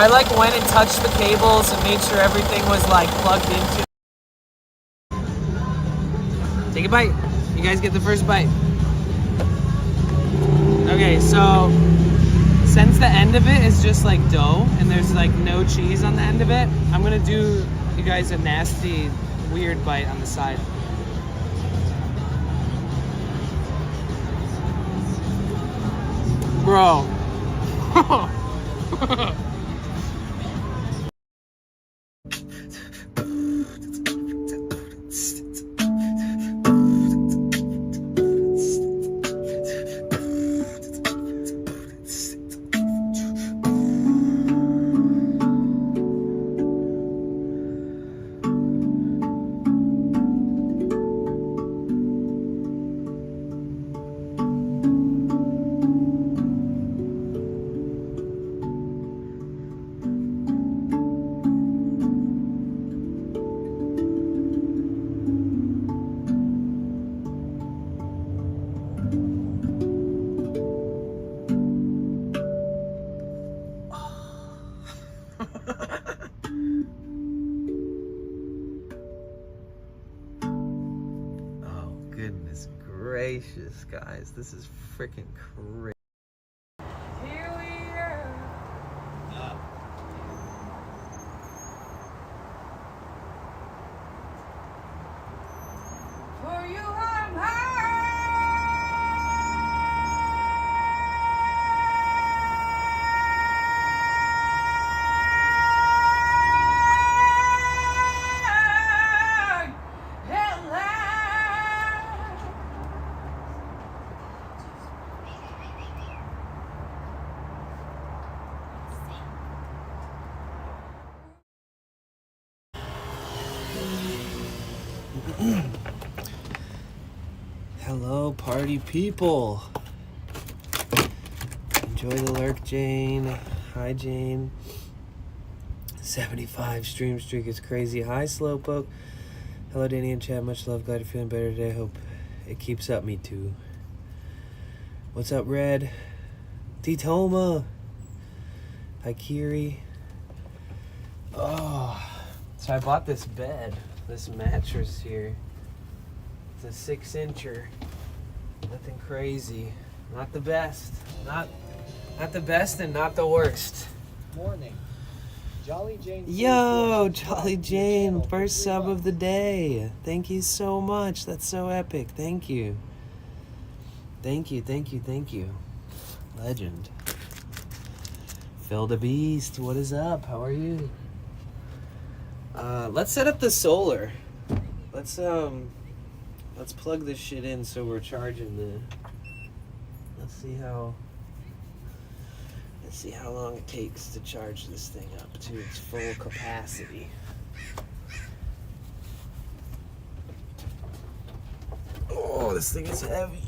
I like went and touched the cables and made sure everything was like plugged into. Take a bite. You guys get the first bite. Okay, so since the end of it is just like dough and there's like no cheese on the end of it, I'm gonna do you guys a nasty, weird bite on the side. Bro. Goodness gracious, guys, this is freaking crazy. Here we are. For you I'm high. Hello, party people. Enjoy the lurk, Jane. Hi, Jane. 75 stream streak is crazy. Hi, Slowpoke. Hello, Danny and Chad. Much love. Glad you're feeling better today. Hope it keeps up. Me too. What's up, Red? Titoma. Hi, Kiri. Oh, so I bought this bed, this mattress here. It's a 6-incher. Nothing crazy. Not the best. Not the best and not the worst. Morning. Jolly Jane. Yo, Jolly Jane, first sub of the day. Thank you so much. That's so epic. Thank you. Thank you, thank you, thank you. Legend. Phil the Beast, what is up? How are you? Let's set up the solar. Let's plug this shit in so we're charging the. Let's see how long it takes to charge this thing up to its full capacity. Oh, this thing is heavy.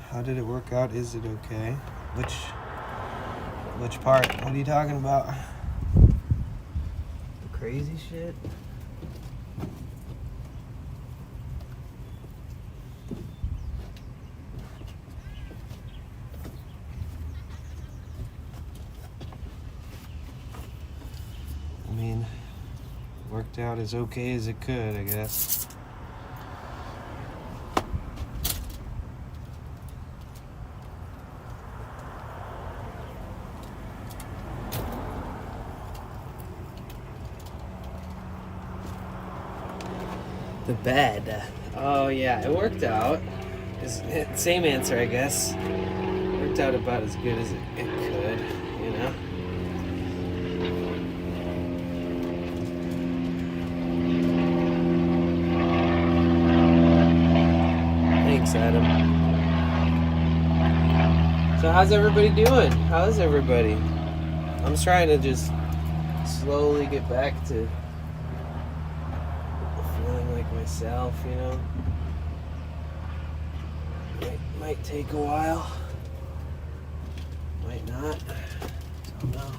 How did it work out? Is it okay? Which part? What are you talking about? The crazy shit? mean, worked out as okay as it could, I guess. The bed. Oh yeah, it worked out. Same answer, I guess. Worked out about as good as it could, you know? Thanks, Adam. So how's everybody doing? How's everybody? I'm trying to just slowly get back to feeling like myself, you know? Might take a while. Might not. Don't know.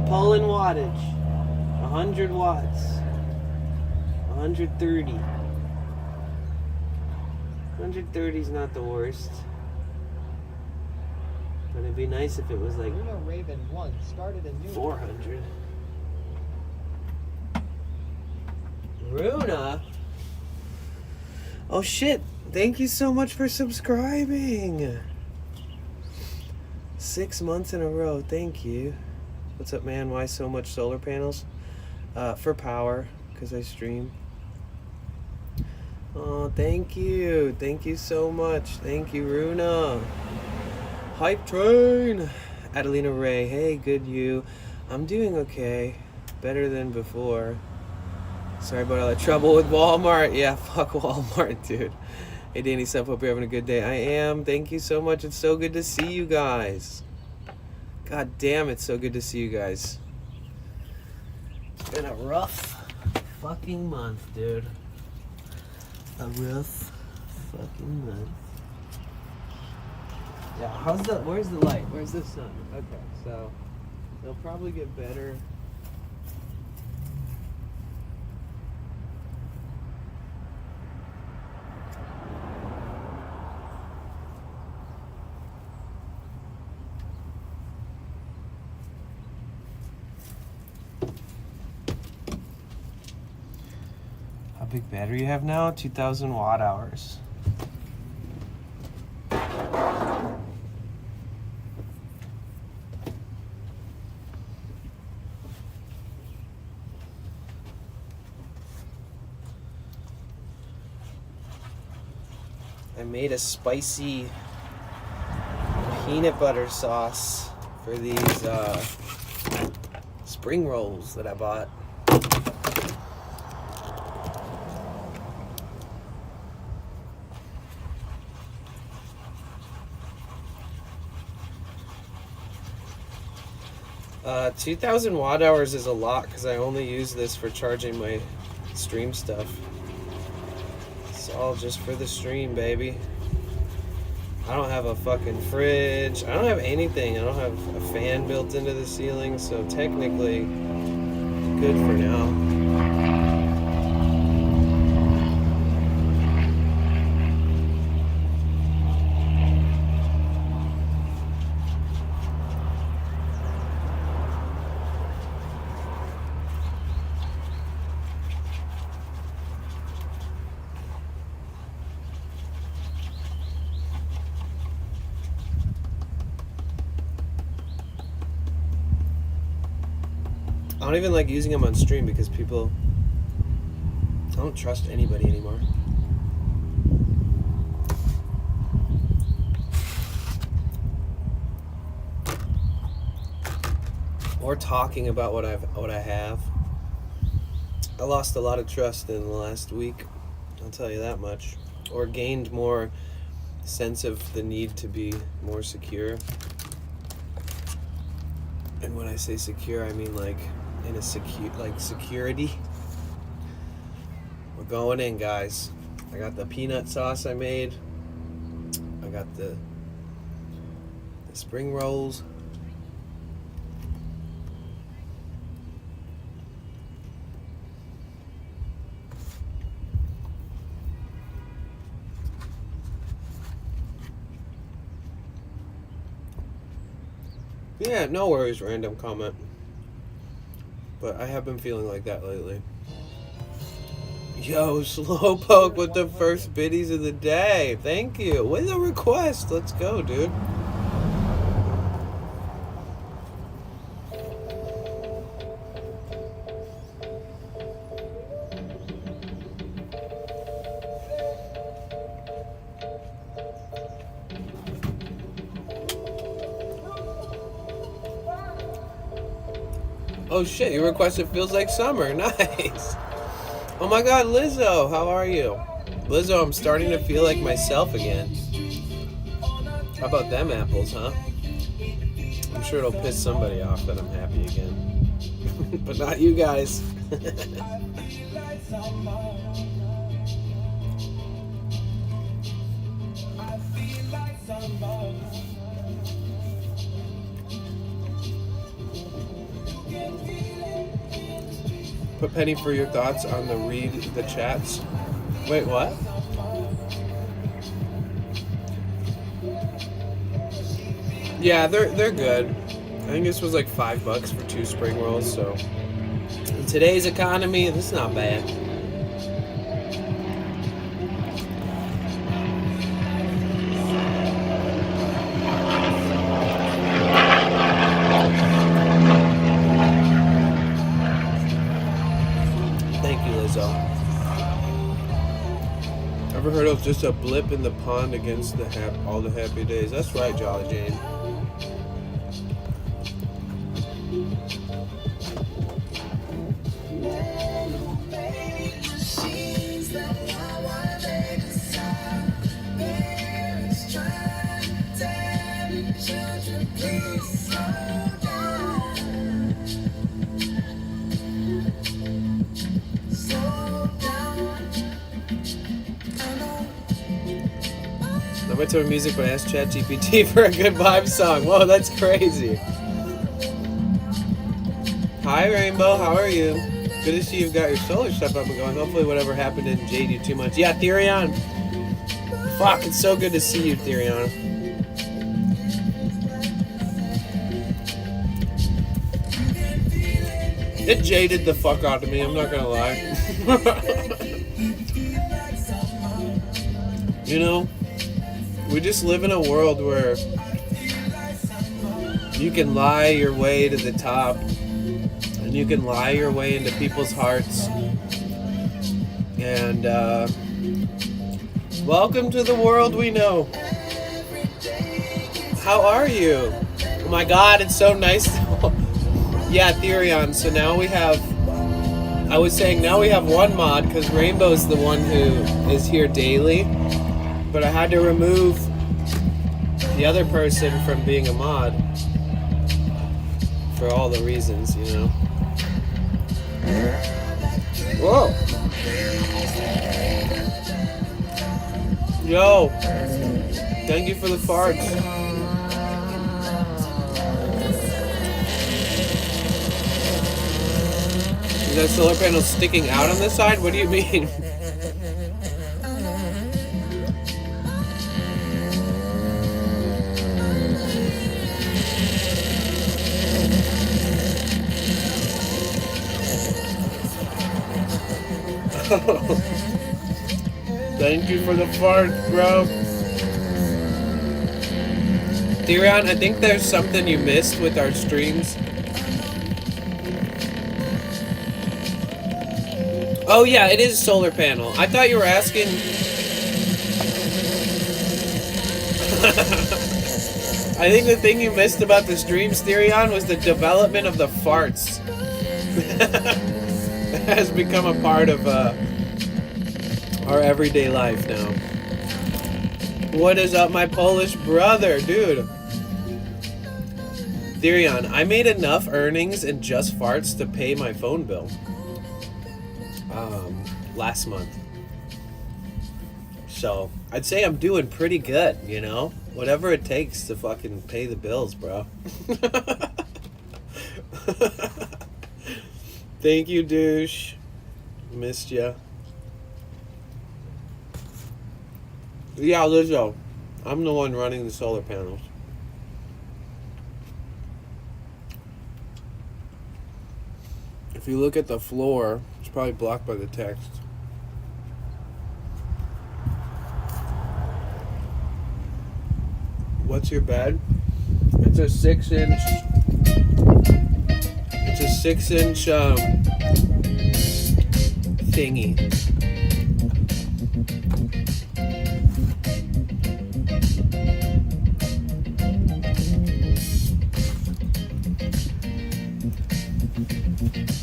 Pulling wattage, 100 watts, 130. 130 is not the worst, but it'd be nice if it was like Raven 1 started a new 400. Runa? Oh shit, thank you so much for subscribing. 6 months in a row, thank you. What's up, man? Why so much solar panels? For power, because I stream. Oh, thank you. Thank you so much. Thank you, Runa. Hype train. Adelina Ray. Hey, good you. I'm doing okay. Better than before. Sorry about all that trouble with Walmart. Yeah, fuck Walmart, dude. Hey, Danny Sup, hope you're having a good day. I am. Thank you so much. It's so good to see you guys. God damn, it's so good to see you guys. It's been a rough fucking month, dude. A rough fucking month. Yeah, where's the light? Where's the sun? Okay, so they'll probably get better. Big battery you have now? 2,000 watt hours. I made a spicy peanut butter sauce for these spring rolls that I bought. 2,000 watt hours is a lot because I only use this for charging my stream stuff. It's all just for the stream, baby. I don't have a fucking fridge. I don't have anything. I don't have a fan built into the ceiling, so technically good for now. I don't even like using them on stream because I don't trust anybody anymore. Or talking about what I have. I lost a lot of trust in the last week, I'll tell you that much. Or gained more sense of the need to be more secure. And when I say secure, I mean like in a security. We're going in, guys. I got the peanut sauce I made. I got the spring rolls. Yeah, no worries, random comment. But I have been feeling like that lately. Yo, Slowpoke with the first biddies of the day. Thank you. With a request. Let's go, dude. Oh shit, you requested Feels Like Summer. Nice. Oh my god, Lizzo, how are you? Lizzo, I'm starting to feel like myself again. How about them apples, huh? I'm sure it'll piss somebody off that I'm happy again. But not you guys. Put Penny for your thoughts on the read the chats. Wait, what? Yeah, they're good. I think this was like $5 for 2 spring rolls, so in today's economy, this is not bad. Ever heard of just a blip in the pond against the all the happy days? That's right, Jolly Jane. I went to a music but asked ChatGPT for a good vibe song. Whoa, that's crazy. Hi, Rainbow. How are you? Good to see you've got your solar stuff up and going. Hopefully whatever happened didn't jade you too much. Yeah, Therion. Fuck, it's so good to see you, Therion. It jaded the fuck out of me, I'm not gonna lie. You know, we just live in a world where you can lie your way to the top and you can lie your way into people's hearts. And welcome to the world we know. How are you? Oh my god, it's so nice. Yeah, Therion. So now we have, I was saying now we have one mod because Rainbow's the one who is here daily. But I had to remove the other person from being a mod for all the reasons, you know. Whoa! Yo! Thank you for the farts. Is that solar panel sticking out on the side? What do you mean? Thank you for the fart, bro. Therion, I think there's something you missed with our streams. Oh yeah, it is solar panel. I thought you were asking. I think the thing you missed about the streams, Therion, was the development of the farts. That has become a part of our everyday life now. What is up, my Polish brother, dude? Therion, I made enough earnings in just farts to pay my phone bill. Last month. So, I'd say I'm doing pretty good, you know? Whatever it takes to fucking pay the bills, bro. Thank you, douche. Missed ya. Yeah, Lizzo. I'm the one running the solar panels. If you look at the floor, it's probably blocked by the text. What's your bed? It's a 6-inch. It's a 6-inch thingy.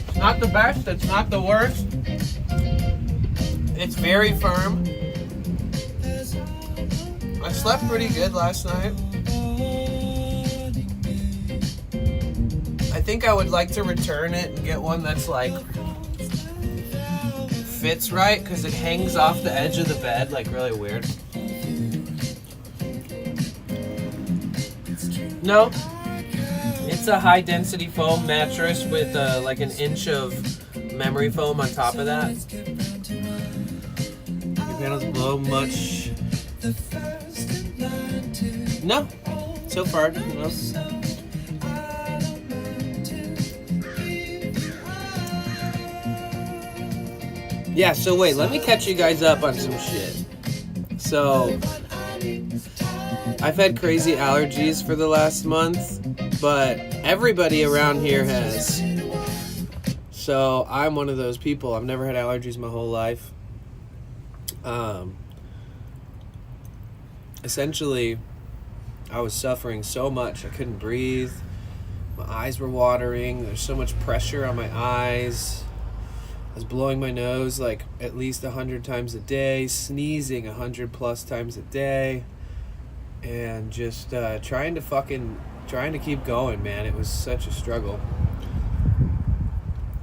It's not the best. It's not the worst. It's very firm. I slept pretty good last night. I think I would like to return it and get one that's like fits right, because it hangs off the edge of the bed like really weird. No, it's a high density foam mattress with like an inch of memory foam on top of that. Your panels blow much? No, so far, no. Yeah, so wait, let me catch you guys up on some shit. So, I've had crazy allergies for the last month, but everybody around here has. So, I'm one of those people. I've never had allergies my whole life. Essentially, I was suffering so much. I couldn't breathe. My eyes were watering. There's so much pressure on my eyes. I was blowing my nose like at least 100 times a day, sneezing 100+ times a day, and just trying to keep going, man. It was such a struggle.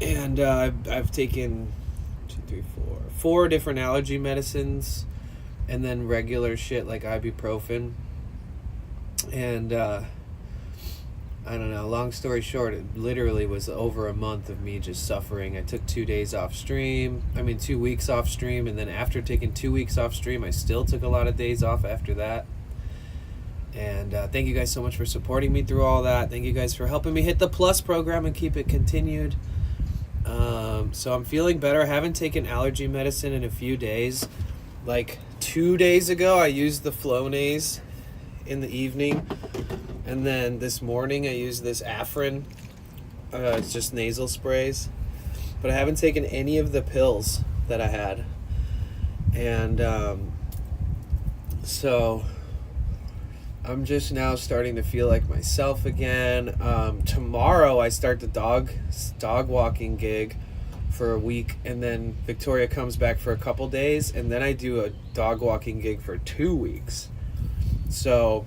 And I've taken 4 different allergy medicines, and then regular shit like ibuprofen. And I don't know, long story short, it literally was over a month of me just suffering. I took 2 weeks off stream, and then after taking 2 weeks off stream, I still took a lot of days off after that. And thank you guys so much for supporting me through all that. Thank you guys for helping me hit the Plus program and keep it continued. So I'm feeling better. I haven't taken allergy medicine in a few days. Like 2 days ago, I used the Flonase in the evening, and then this morning I used this Afrin. It's just nasal sprays, but I haven't taken any of the pills that I had. And so I'm just now starting to feel like myself again. Tomorrow I start the dog walking gig for a week, and then Victoria comes back for a couple days, and then I do a dog walking gig for 2 weeks. So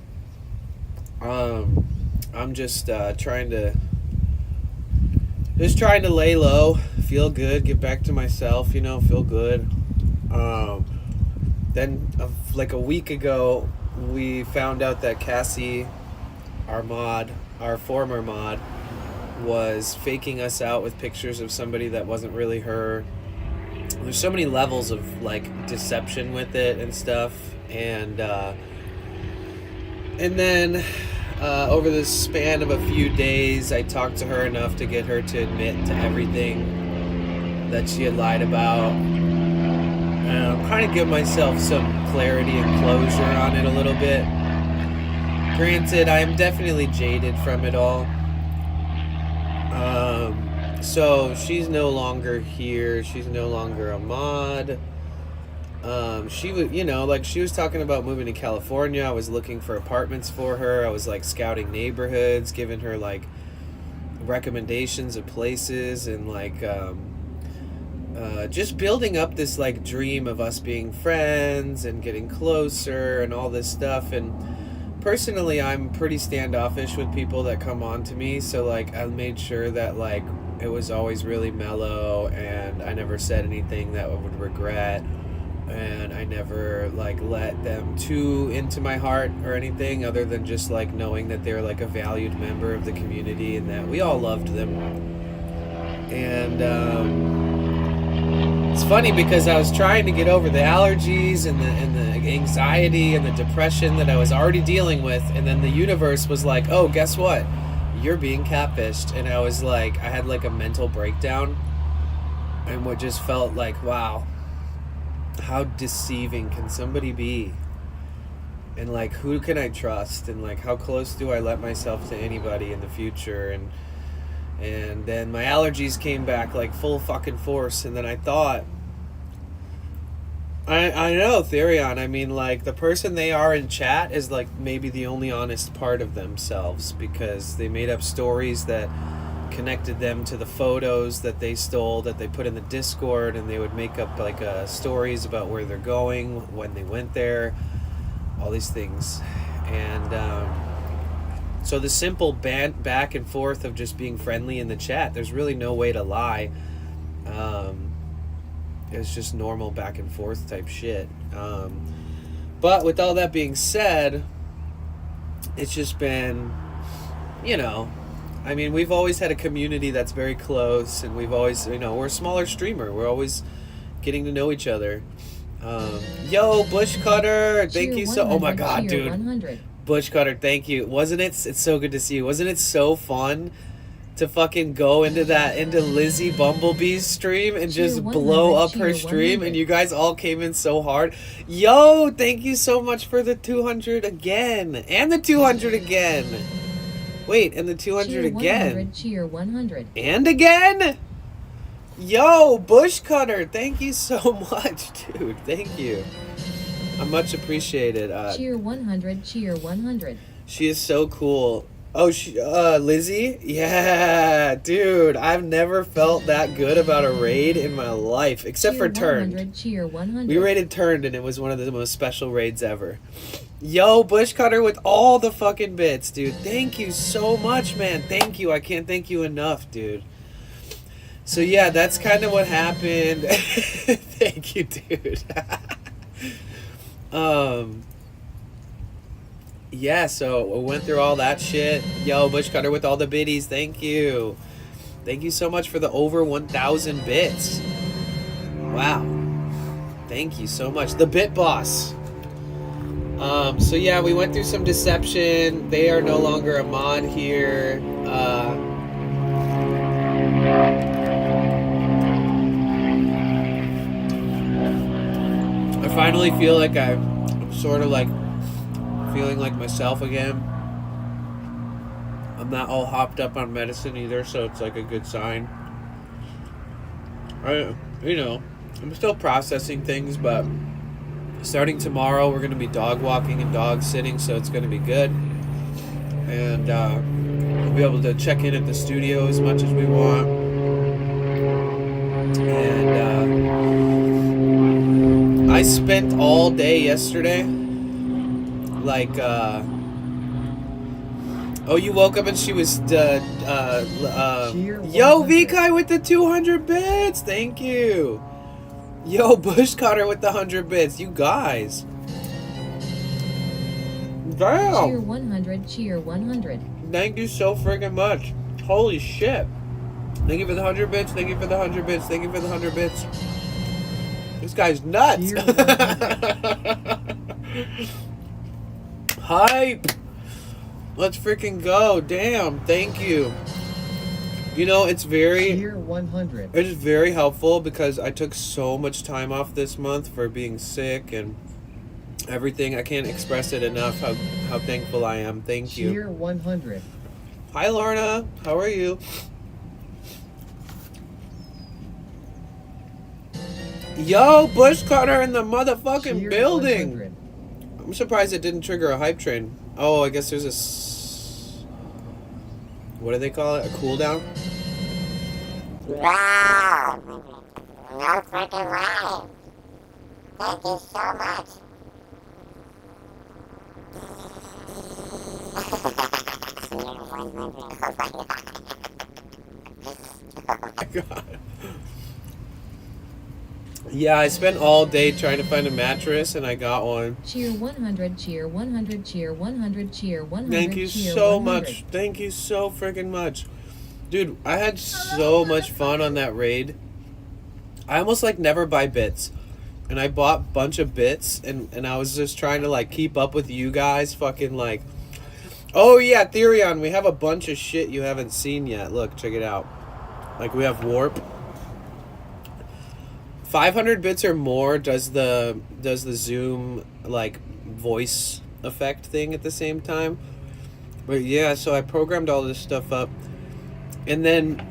I'm just trying to lay low, feel good, get back to myself, feel good. Then like a week ago, we found out that Cassie, our former mod, was faking us out with pictures of somebody that wasn't really her. There's so many levels of like deception with it and stuff. And then over the span of a few days, I talked to her enough to get her to admit to everything that she had lied about. I'm trying to give myself some clarity and closure on it a little bit. Granted, I am definitely jaded from it all. So she's no longer here. She's no longer a mod. She was, she was talking about moving to California. I was looking for apartments for her. I was like scouting neighborhoods, giving her like recommendations of places, and like just building up this like dream of us being friends and getting closer and all this stuff. And personally, I'm pretty standoffish with people that come on to me, so like I made sure that like it was always really mellow, and I never said anything that I would regret, and I never like let them too into my heart or anything, other than just like knowing that they're like a valued member of the community and that we all loved them. And it's funny because I was trying to get over the allergies and the anxiety and the depression that I was already dealing with, and then the universe was like, oh, guess what? You're being catfished. And I was like, I had like a mental breakdown, and what just felt like, wow, how deceiving can somebody be? And like, who can I trust? And like, how close do I let myself to anybody in the future? And then my allergies came back like full fucking force. And then I thought, I know, Therion, I mean, like, the person they are in chat is like maybe the only honest part of themselves, because they made up stories that connected them to the photos that they stole, that they put in the Discord, and they would make up like stories about where they're going, when they went there, all these things. And so the simple back and forth of just being friendly in the chat, there's really no way to lie. It's just normal back and forth type shit. But with all that being said, it's just been, you know, I mean, we've always had a community that's very close, and we've always, you know, we're a smaller streamer. We're always getting to know each other. Yo, Bush Cutter, thank you so, oh my god, dude. 100. Bush Cutter, thank you. Wasn't it, it's so good to see you. Wasn't it so fun to fucking go into Lizzie Bumblebee's stream and just blow up her stream, and you guys all came in so hard. Yo, thank you so much for the 200 again, and the 200 again. Wait, and the 200 again. Cheer 100. And again? Yo, Bush Cutter, thank you so much, dude. Thank you. I much appreciated. Cheer 100, cheer 100. She is so cool. Oh, Lizzie? Yeah, dude, I've never felt that good about a raid in my life, except cheer for Turned. 100, cheer 100. We raided Turned, and it was one of the most special raids ever. Yo, Bush Cutter with all the fucking bits, dude. Thank you so much, man. Thank you. I can't thank you enough, dude. So, yeah, that's kind of what happened. Thank you, dude. Yeah, so we went through all that shit. Yo, Bush Cutter with all the biddies. Thank you. Thank you so much for the over 1,000 bits. Wow. Thank you so much. The Bit Boss. So yeah, we went through some deception. They are no longer a mod here. I finally feel like I'm sort of like feeling like myself again. I'm not all hopped up on medicine either, so it's like a good sign. I'm still processing things, but starting tomorrow we're going to be dog walking and dog sitting, so it's going to be good. And we'll be able to check in at the studio as much as we want. And I spent all day yesterday like oh, you woke up and she was yo, Vikai with the 200 bits. Thank you. Yo, Bush Cutter with the 100 bits. You guys. Damn. Cheer 100, cheer 100. Thank you so friggin' much. Holy shit. Thank you for the 100 bits. Thank you for the 100 bits. Thank you for the 100 bits. This guy's nuts. Hype. Let's freaking go. Damn. Thank you. You know, it's Cheer 100. It's very helpful because I took so much time off this month for being sick and everything. I can't express it enough how thankful I am. Thank you. Cheer 100. Hi, Lorna. How are you? Yo, Bush Cutter in the motherfucking Cheer building. 100. I'm surprised it didn't trigger a hype train. Oh, I guess there's a... What do they call it? A cooldown? No freaking way. Thank you so much. God. Yeah, I spent all day trying to find a mattress and I got one. Cheer 100, cheer 100, cheer 100, cheer 100. Thank you cheer so 100. much. Thank you so freaking much. Dude, I had so much fun on that raid. I almost like never buy bits. And I bought a bunch of bits and I was just trying to like keep up with you guys fucking like, oh yeah, Therion, we have a bunch of shit you haven't seen yet. Look, check it out. Like we have Warp. 500 bits or more does the Zoom like voice effect thing at the same time. But yeah, so I programmed all this stuff up. And then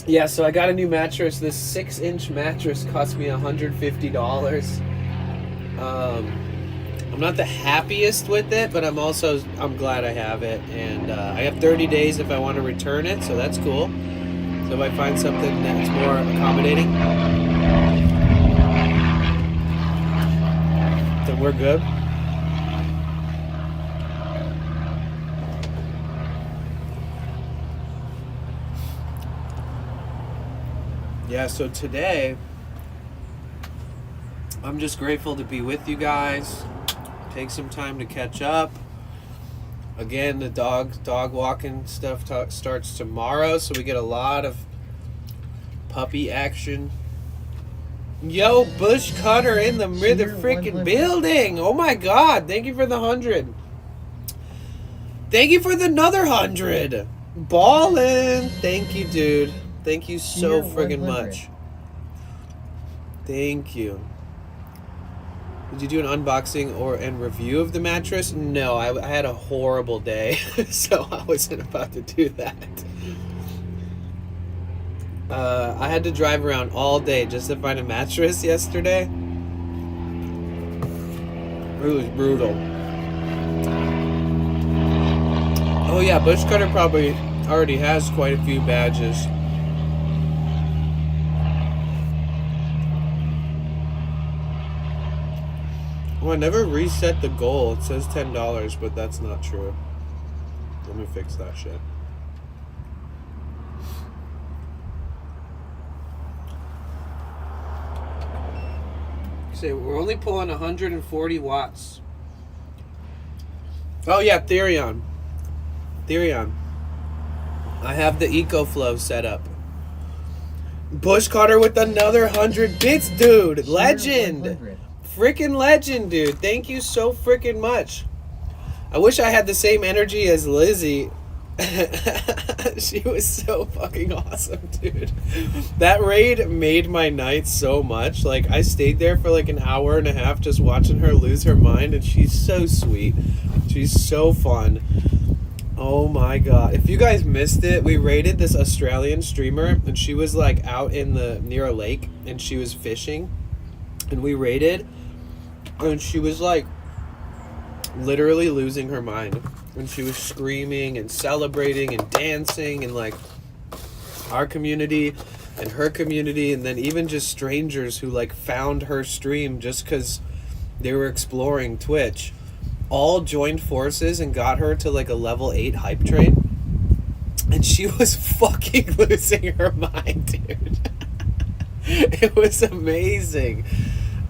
yeah, so I got a new mattress. This 6-inch mattress cost me $150. I'm not the happiest with it, but I'm glad I have it, and I have 30 days if I want to return it, so that's cool. So if I find something that's more accommodating, then we're good. Yeah, so today I'm just grateful to be with you guys. Take some time to catch up. Again, the dog walking stuff starts tomorrow, so we get a lot of puppy action. Yo, Bush Cutter in the freaking building. Oh my God! Thank you for the 100. Thank you for the another 100. Ballin'. Thank you, dude. Thank you so friggin' much. Thank you. Did you do an unboxing and review of the mattress? No, I had a horrible day, so I wasn't about to do that. I had to drive around all day just to find a mattress yesterday. It was brutal. Oh yeah, Bush Cutter probably already has quite a few badges. Oh, I never reset the goal. It says $10, but that's not true. Let me fix that shit. Say we're only pulling 140 watts. Oh yeah, Therion. I have the EcoFlow set up. Bush Cutter with another 100 bits, dude. Legend. Freaking legend, dude. Thank you so freaking much. I wish I had the same energy as Lizzie. She was so fucking awesome, dude. That raid made my night so much. Like, I stayed there for like an hour and a half just watching her lose her mind, and she's so sweet. She's so fun. Oh my God. If you guys missed it, we raided this Australian streamer, and she was like out near a lake, and she was fishing, and we raided. And she was like literally losing her mind. And she was screaming and celebrating and dancing, and like our community and her community, and then even just strangers who like found her stream just because they were exploring Twitch, all joined forces and got her to like a level 8 hype train. And she was fucking losing her mind, dude. It was amazing.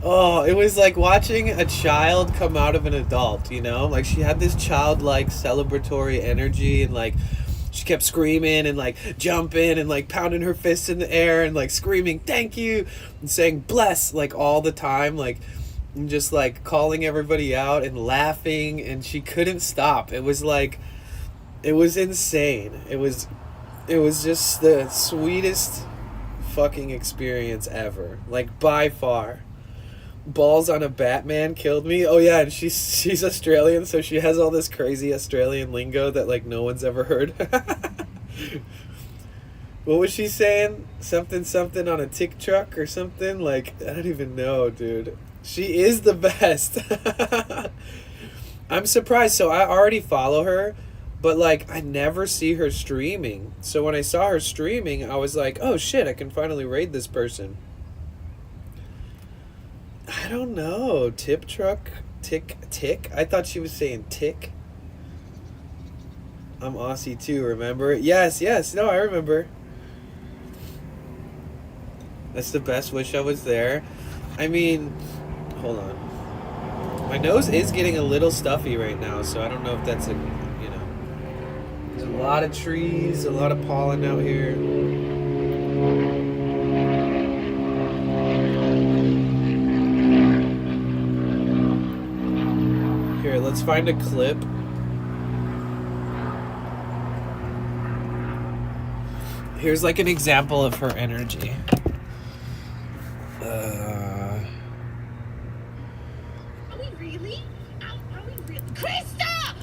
Oh, it was like watching a child come out of an adult, you know? Like, she had this childlike celebratory energy, and like she kept screaming and like jumping and like pounding her fists in the air and like screaming thank you and saying bless like all the time, like, and just like calling everybody out and laughing, and she couldn't stop. It was like, it was insane. It was just the sweetest fucking experience ever, like by far. Balls on a Batman killed me. Oh yeah, and she's Australian, so she has all this crazy Australian lingo that like no one's ever heard. What was she saying? Something on a tick truck or something? Like, I don't even know, dude. She is the best. I'm surprised. So I already follow her, But like I never see her streaming. So when I saw her streaming, I was like, oh shit, I can finally raid this person. I don't know. Tip truck, tick. I thought she was saying tick. I'm Aussie too, remember? Yes, no, I remember. That's the best. Wish I was there. I mean, hold on. My nose is getting a little stuffy right now, so I don't know if that's a, you know. There's a lot of trees, a lot of pollen out here. Here, let's find a clip. Here's like an example of her energy. Are we really? Are we really? Krista!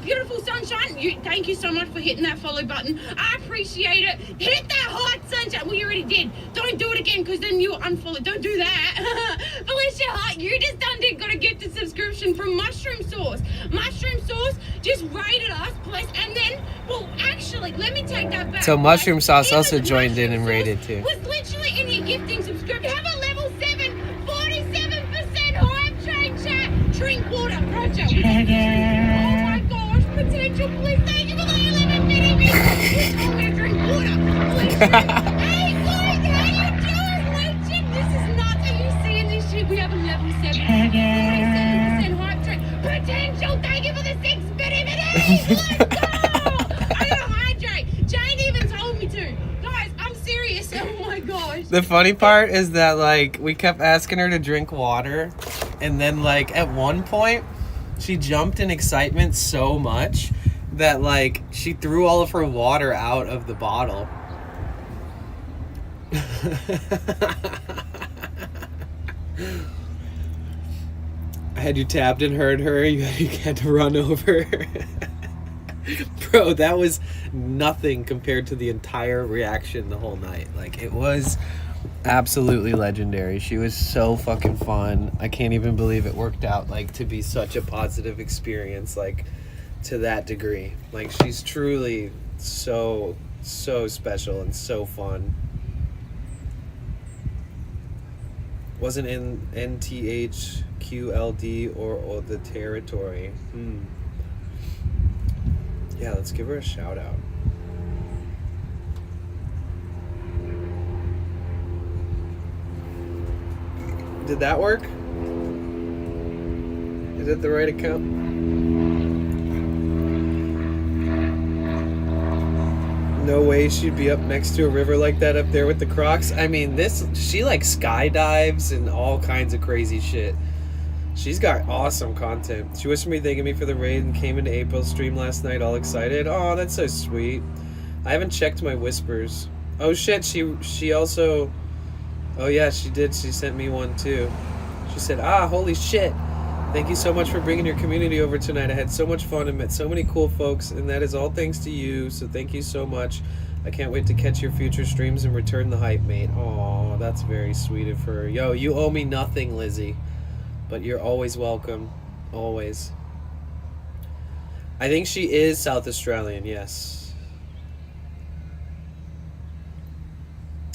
Beautiful sunshine. Thank you so much for hitting that follow button. I appreciate it. Hit that heart, sunshine. Well, you already did. Don't do it again, because then you unfollow. Don't do that. Felicia Hart, you just done did. Got a gifted subscription from Mushroom Sauce. Mushroom Sauce just rated us, please. And then, well, actually, let me take that back. So Mushroom Sauce Even also joined in and Mushroom rated Sauce too. was literally in your gifting subscription. Have a level 7, 47% hype train chat. Drink water, Roger. Oh my gosh, potential, please. Thank you for the 11 minutes. You told me to drink water. Please drink. Hey guys, how you doing, Legend? This is nuts. Are you seeing this shit? We have a level 7, 47% hype train. Potential, thank you for the 6 minutes. Let's go. I gotta hydrate. Jane even told me to. Guys, I'm serious. Oh my gosh. The funny part is that like we kept asking her to drink water, and then like at one point she jumped in excitement so much that like she threw all of her water out of the bottle. I had you tapped and heard her. You had to run over. Bro, that was nothing compared to the entire reaction the whole night. Like, it was absolutely legendary. She was so fucking fun. I can't even believe it worked out, like, to be such a positive experience, like, to that degree. Like, she's truly so special and so fun. Wasn't in NTHQLD or the territory. Yeah, let's give her a shout out. Did that work? Is it the right account? No way she'd be up next to a river like that up there with the Crocs. I mean, she like skydives and all kinds of crazy shit. She's got awesome content. She wished me thanking me for the raid and came into April's stream last night all excited. Oh, that's so sweet. I haven't checked my whispers. Oh shit, she also... Oh yeah, she did. She sent me one too. She said, holy shit. Thank you so much for bringing your community over tonight. I had so much fun and met so many cool folks, and that is all thanks to you, so thank you so much. I can't wait to catch your future streams and return the hype, mate. Aw, that's very sweet of her. Yo, you owe me nothing, Lizzie. But you're always welcome. Always. I think she is South Australian, yes.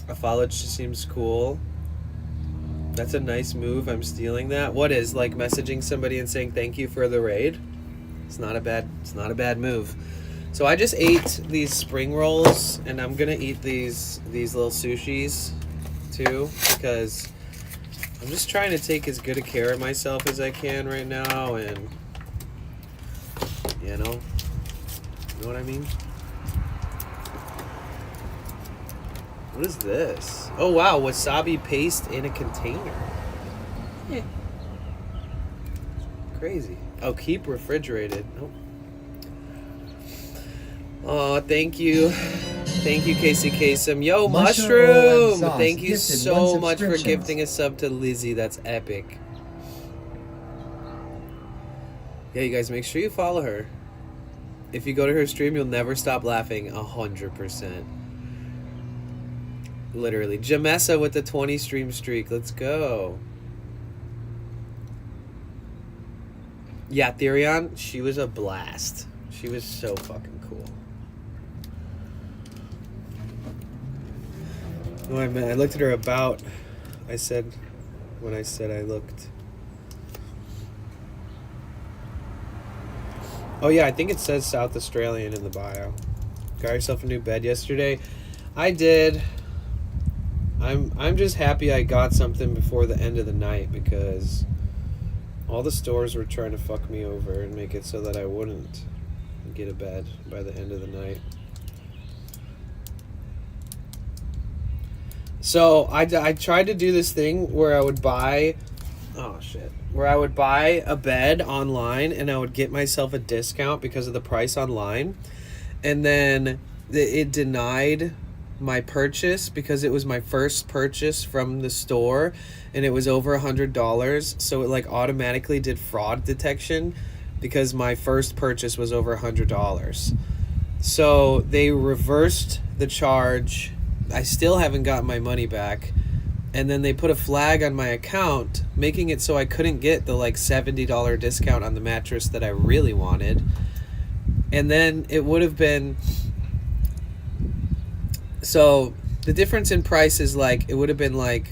I followed, she seems cool. That's a nice move. I'm stealing that. What is, like messaging somebody and saying thank you for the raid? It's not a bad move. So I just ate these spring rolls, and I'm gonna eat these little sushis too, because I'm just trying to take as good a care of myself as I can right now, and you know what I mean? What is this? Oh wow, wasabi paste in a container. Yeah. Crazy. Oh, keep refrigerated. Nope. Oh, thank you. Thank you, Casey Kasem. Yo, Mushroom! Thank you so much for gifting a sub to Lizzie. That's epic. Yeah, you guys, make sure you follow her. If you go to her stream, you'll never stop laughing 100%. Literally. Jamessa with the 20 stream streak. Let's go. Yeah, Therion, she was a blast. She was so fucking cool. No, I looked at her about. I said, when I said I looked. Oh yeah, I think it says South Australian in the bio. Got yourself a new bed yesterday? I did. I'm just happy I got something before the end of the night because all the stores were trying to fuck me over and make it so that I wouldn't get a bed by the end of the night. So I tried to do this thing where I would buy, where I would buy a bed online and I would get myself a discount because of the price online, and then it denied my purchase because it was my first purchase from the store and it was over $100, so it like automatically did fraud detection because my first purchase was over $100. So they reversed the charge. I still haven't gotten my money back, and then they put a flag on my account making it so I couldn't get the like $70 discount on the mattress that I really wanted. And then it would have been, so the difference in price is like, it would have been like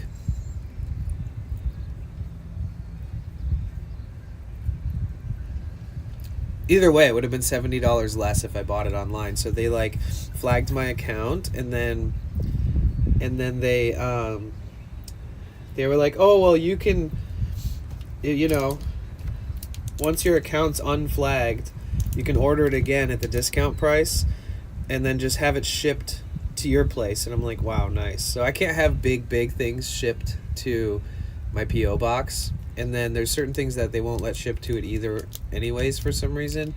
either way, it would have been $70 less if I bought it online. So they like flagged my account, and then they were like, oh well, you can, you know, once your account's unflagged, you can order it again at the discount price and then just have it shipped to your place. And I'm like, wow, nice. So I can't have big things shipped to my PO box, and then there's certain things that they won't let ship to it either anyways for some reason.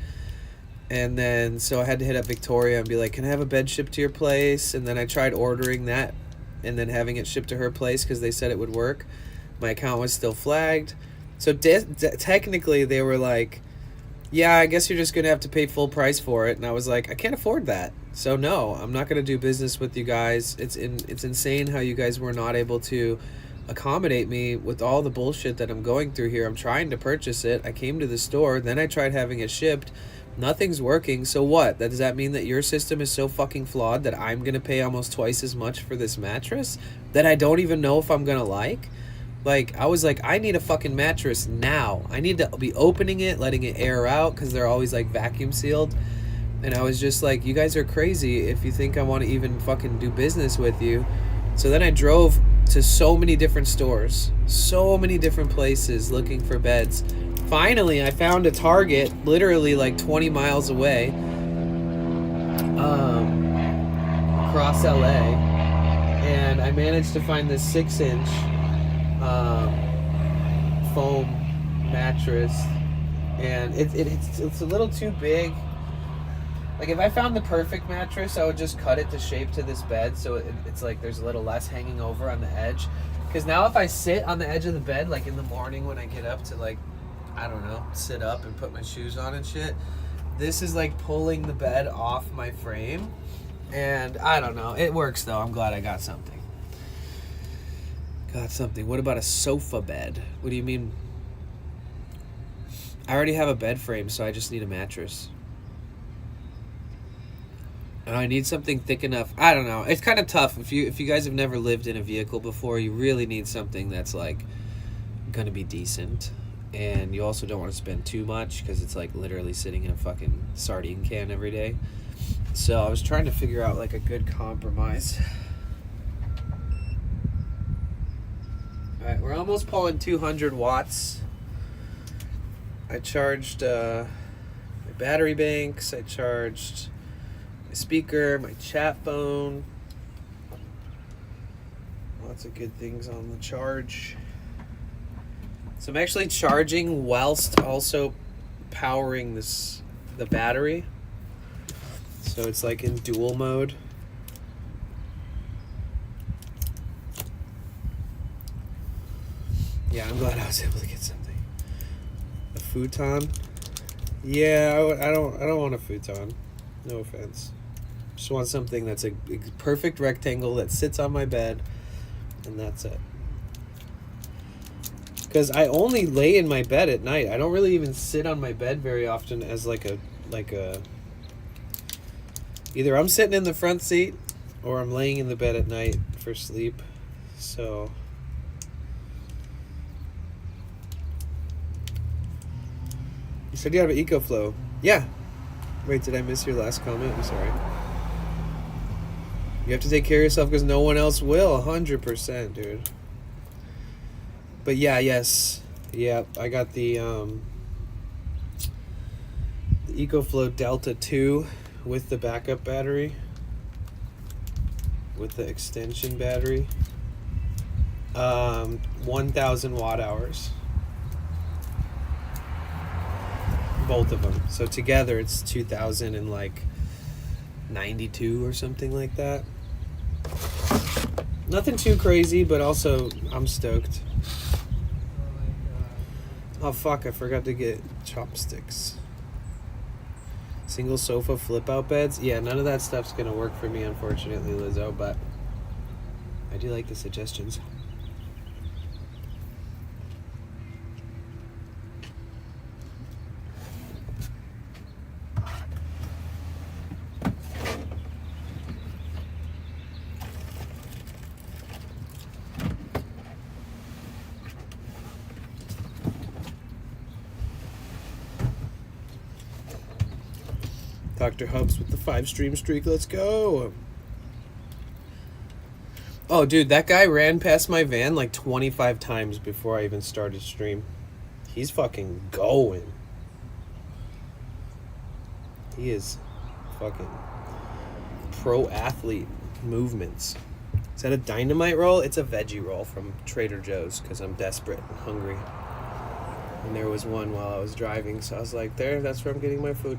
And then so I had to hit up Victoria and be like, can I have a bed shipped to your place? And then I tried ordering that and then having it shipped to her place because they said it would work. My account was still flagged. So technically they were like, yeah, I guess you're just gonna have to pay full price for it. And I was like, I can't afford that, so no, I'm not gonna do business with you guys. It's insane how you guys were not able to accommodate me with all the bullshit that I'm going through here. I'm trying to purchase it. I came to the store, then I tried having it shipped. Nothing's working. So what? Does that mean that your system is so fucking flawed that I'm gonna pay almost twice as much for this mattress that I don't even know if I'm gonna like? Like, I was like, I need a fucking mattress now. I need to be opening it, letting it air out, because they're always like vacuum sealed. And I was just like, you guys are crazy if you think I want to even fucking do business with you. So then I drove to so many different stores, so many different places looking for beds. Finally, I found a Target literally like 20 miles away, across LA, and I managed to find this 6-inch foam mattress, and it's a little too big. Like, if I found the perfect mattress, I would just cut it to shape to this bed so it's like there's a little less hanging over on the edge. Because now if I sit on the edge of the bed, like in the morning when I get up to, like, I don't know, sit up and put my shoes on and shit, this is like pulling the bed off my frame. And I don't know, it works though. I'm glad I got something. What about a sofa bed? What do you mean? I already have a bed frame, so I just need a mattress. And I need something thick enough. I don't know. It's kind of tough. If you guys have never lived in a vehicle before, you really need something that's like gonna be decent. And you also don't want to spend too much because it's like literally sitting in a fucking sardine can every day. So I was trying to figure out like a good compromise. Alright, we're almost pulling 200 watts. I charged my battery banks, I charged my speaker, my chat phone. Lots of good things on the charge. So I'm actually charging whilst also powering the battery. So it's like in dual mode. Yeah, I'm glad I was able to get something. A futon? Yeah, I don't want a futon. No offense. Just want something that's a perfect rectangle that sits on my bed, and that's it. Because I only lay in my bed at night. I don't really even sit on my bed very often as like a Either I'm sitting in the front seat or I'm laying in the bed at night for sleep. So you said you have an EcoFlow. Yeah. Wait, did I miss your last comment? I'm sorry. You have to take care of yourself because no one else will. 100%, dude. But yeah, yes. Yeah, I got the EcoFlow Delta 2 with the backup battery. With the extension battery. 1,000 watt hours. Both of them. So together it's 2,092 or something like that. Nothing too crazy, but also I'm stoked. Oh fuck, I forgot to get chopsticks. Single sofa flip out beds. Yeah, none of that stuff's gonna work for me, unfortunately, Lizzo, but I do like the suggestions. Dr. Hubs with the 5-stream streak. Let's go. Oh, dude, that guy ran past my van like 25 times before I even started stream. He's fucking going. He is fucking pro athlete movements. Is that a dynamite roll? It's a veggie roll from Trader Joe's because I'm desperate and hungry. And there was one while I was driving, so I was like, there, that's where I'm getting my food.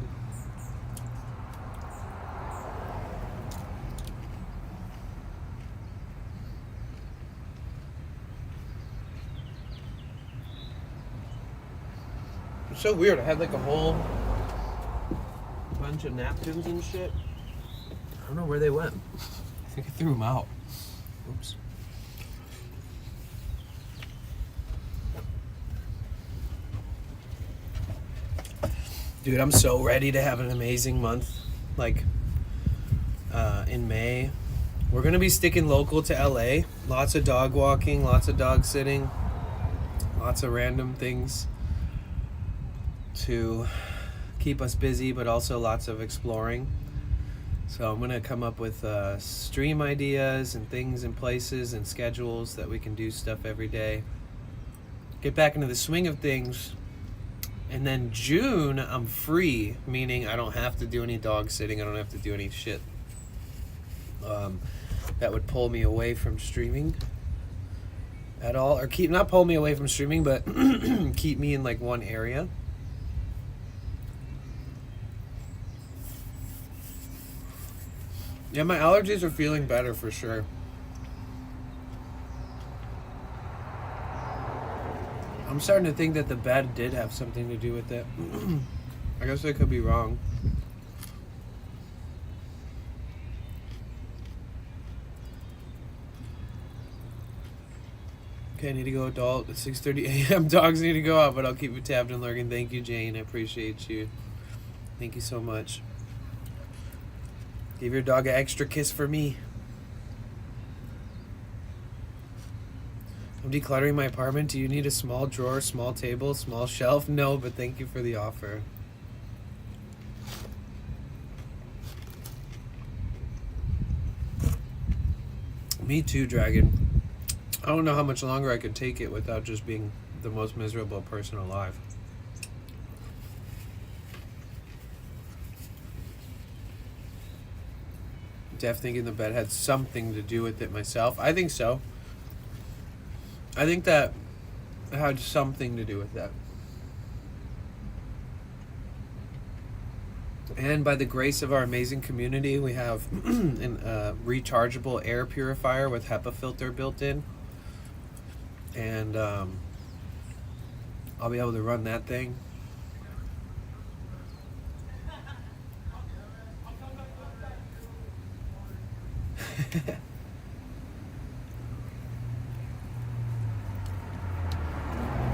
It's so weird. I had like a whole bunch of napkins and shit. I don't know where they went. I think I threw them out. Oops. Dude, I'm so ready to have an amazing month. Like, in May. We're going to be sticking local to LA. Lots of dog walking, lots of dog sitting, lots of random things to keep us busy, but also lots of exploring. So I'm going to come up with stream ideas and things and places and schedules that we can do stuff every day. Get back into the swing of things. And then June, I'm free, meaning I don't have to do any dog sitting. I don't have to do any shit that would pull me away from streaming at all. Or not pull me away from streaming, but keep me in like one area. Yeah, my allergies are feeling better for sure. I'm starting to think that the bed did have something to do with it. I guess I could be wrong. Okay, I need to go adult at 6:30 a.m. Dogs need to go out, but I'll keep it tabbed and lurking. Thank you, Jane. I appreciate you. Thank you so much. Give your dog an extra kiss for me. I'm decluttering my apartment. Do you need a small drawer, small table, small shelf? No, but thank you for the offer. Me too, Dragon. I don't know how much longer I could take it without just being the most miserable person alive. Def thinking the bed had something to do with it myself. I think so. I think that it had something to do with that. And by the grace of our amazing community, we have a rechargeable air purifier with HEPA filter built in. And I'll be able to run that thing.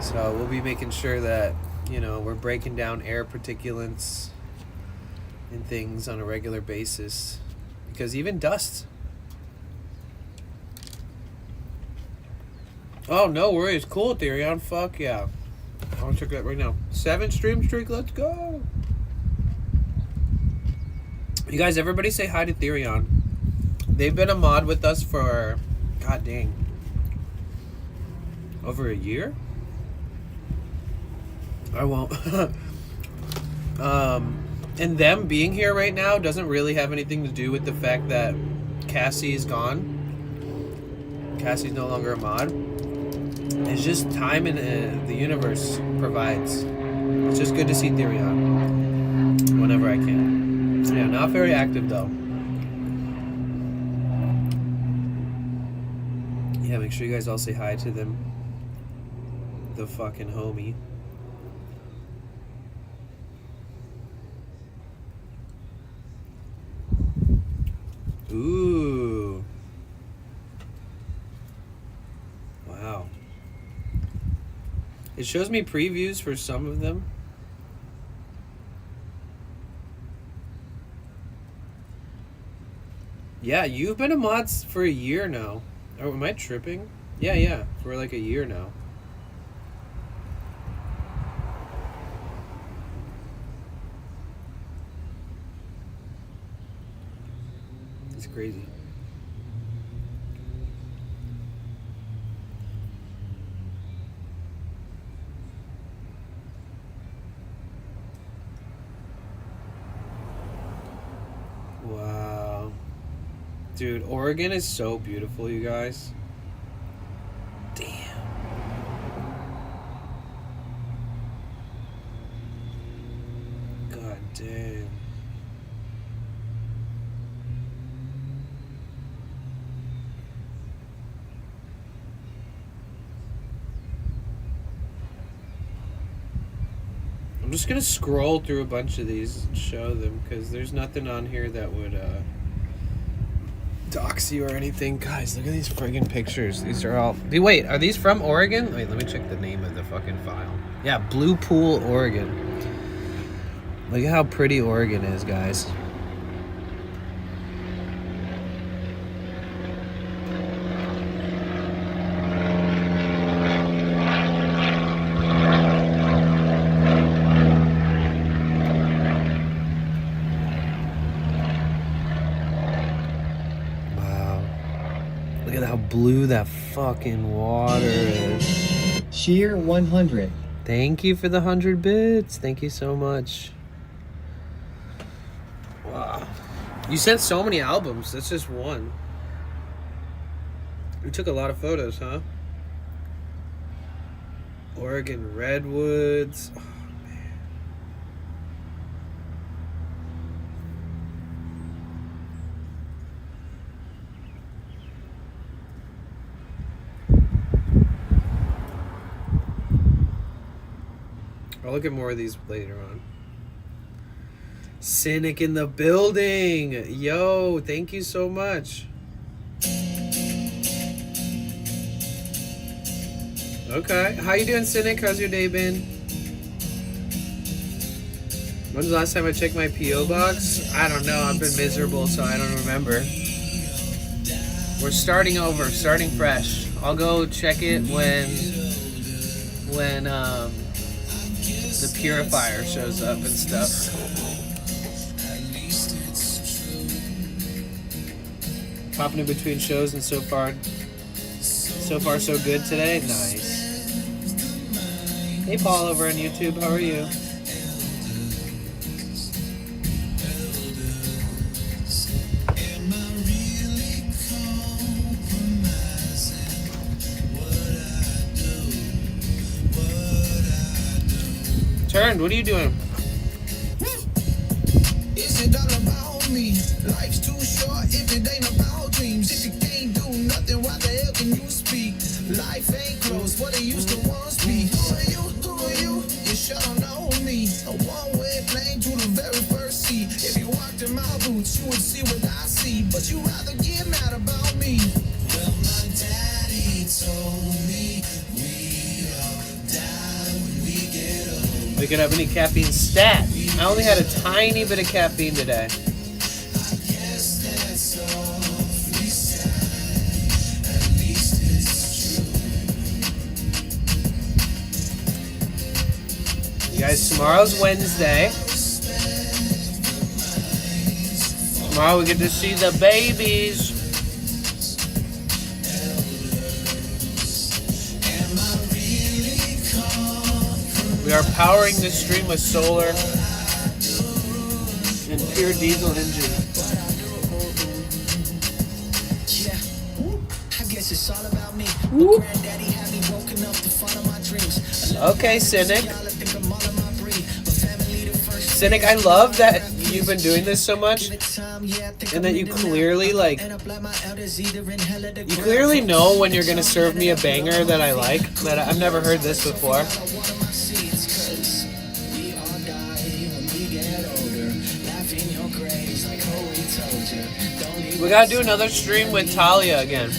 So we'll be making sure that, you know, we're breaking down air particulates and things on a regular basis. Because even dust. Oh, no worries. Cool, Therion. Fuck yeah. I'll check that right now. 7 stream streak. Let's go. You guys, everybody say hi to Therion. They've been a mod with us for, god dang, over a year? I won't. And them being here right now doesn't really have anything to do with the fact that Cassie's gone. Cassie's no longer a mod. It's just time and the universe provides. It's just good to see Therion whenever I can. Yeah, not very active though. Yeah, make sure you guys all say hi to them. The fucking homie. Ooh. Wow. It shows me previews for some of them. Yeah, you've been a mod for a year now. Oh, am I tripping? Yeah, for like a year now. It's crazy. Wow. Dude, Oregon is so beautiful, you guys. Damn. God damn. I'm just gonna scroll through a bunch of these and show them, because there's nothing on here that would dox you or anything. Guys, look at these friggin' pictures. These are all... Wait, are these from Oregon? Wait, let me check the name of the fucking file. Yeah, Blue Pool, Oregon. Look at how pretty Oregon is, guys. Blue that fucking water is. Sheer 100. Thank you for the 100 bits. Thank you so much. Wow. You sent so many albums. That's just one. You took a lot of photos, huh? Oregon Redwoods. Oh, man. I'll look at more of these later on. Cynic in the building. Yo, thank you so much. Okay. How you doing, Cynic? How's your day been? When's the last time I checked my P.O. box? I don't know. I've been miserable, so I don't remember. We're starting over, starting fresh. I'll go check it when the purifier shows up and stuff. Popping in between shows, and so far so good today. Nice. Hey Paul over on YouTube, how are you? Turned, what are you doing? Is it all about me? Life's too short if it ain't about dreams. If you can't do nothing, why the hell can you speak? Life ain't close, what it used to once be. Who are you? Who are you? You sure don't know me. A one-way plane to the very first seat. If you walked in my boots, you would see what I see. But you rather get mad about me. Well, my daddy told me we all die when we get old. Waking up any caffeine stat. I only had a tiny bit of caffeine today. You guys, tomorrow's Wednesday. Tomorrow we get to see the babies. We are powering this stream with solar and pure diesel engine. Okay, Cynic. Cynic, I love that you've been doing this so much, and that you clearly you clearly know when you're gonna serve me a banger that I like. That I've never heard this before. We gotta do another stream with Talia again.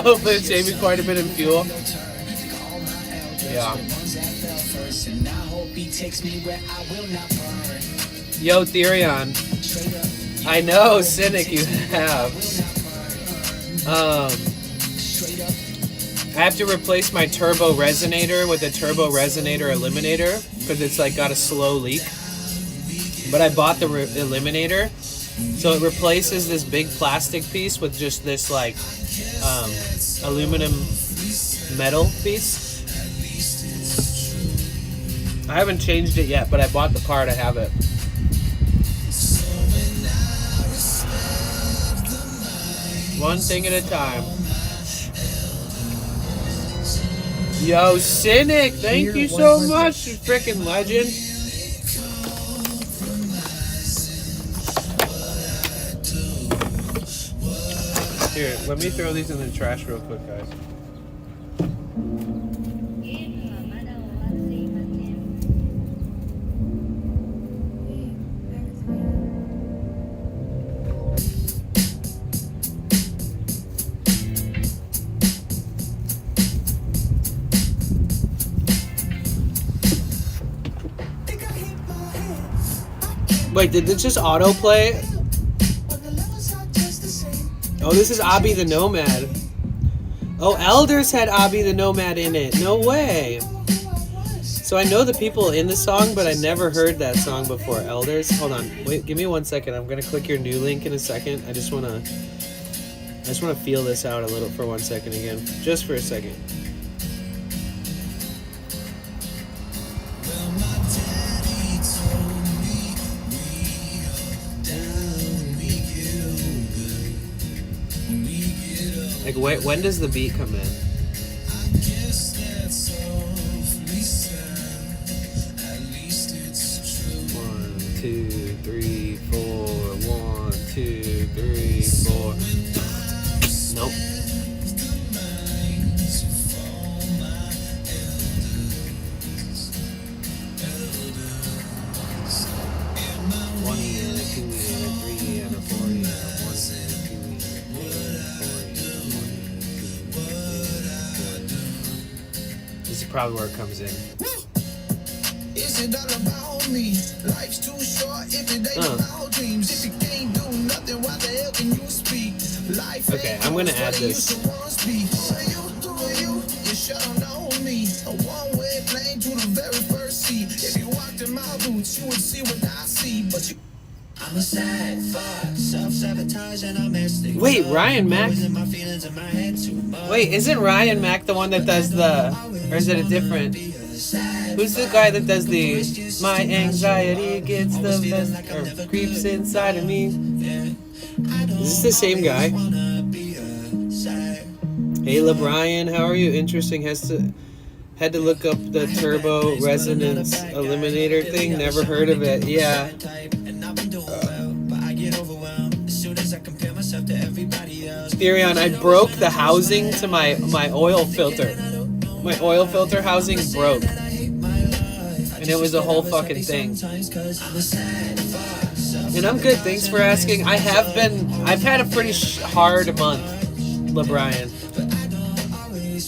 Hopefully it's saving quite a bit in fuel. Yeah. Yo, Therion. I know, Cynic, you have. I have to replace my turbo resonator with a turbo resonator eliminator because it's like got a slow leak. But I bought the eliminator, so it replaces this big plastic piece with just this like aluminum metal piece. I haven't changed it yet, but I bought the part. I have it. One thing at a time. Yo, Cynic, thank you so much, you freaking legend. Here, let me throw these in the trash real quick, guys. Wait, did this just autoplay? Oh, this is Abby the Nomad. Oh, Elders had Abby the Nomad in it. No way. So I know the people in the song, but I never heard that song before. Elders? Hold on. Wait, give me 1 second. I'm going to click your new link in a second. I just want to feel this out a little for 1 second again. Just for a second. Like, wait, when does the beat come in? One, two, three, four. 1, 2, 3, 4. Nope. One and a 2 and a 3 and a 4 and a 1 and a 2 and a 4. This is probably where it comes in. Is it all about me? Life's too short if it ain't about dreams. If you can't do nothing, why the hell can you speak? Life okay, I'm gonna add this. You shut on me. A one-way plane to the very first seat. If you walked in my boots, you would see what I see. But you I'm a sad fuck, self-sabotage and I'm mystic. Wait, Ryan Mack? Wait, isn't Ryan Mack the one that does the... Or is it a different... Who's the guy that does the... My anxiety gets the best... Or creeps inside of me? Is this the same guy? Hey, LeBrian, how are you? Interesting. Had to look up the turbo resonance eliminator thing. Never heard of it. Yeah. Therion, I broke the housing to my oil filter. My oil filter housing broke. And it was a whole fucking thing. And I'm good, thanks for asking. I've had a pretty hard month, LeBrian.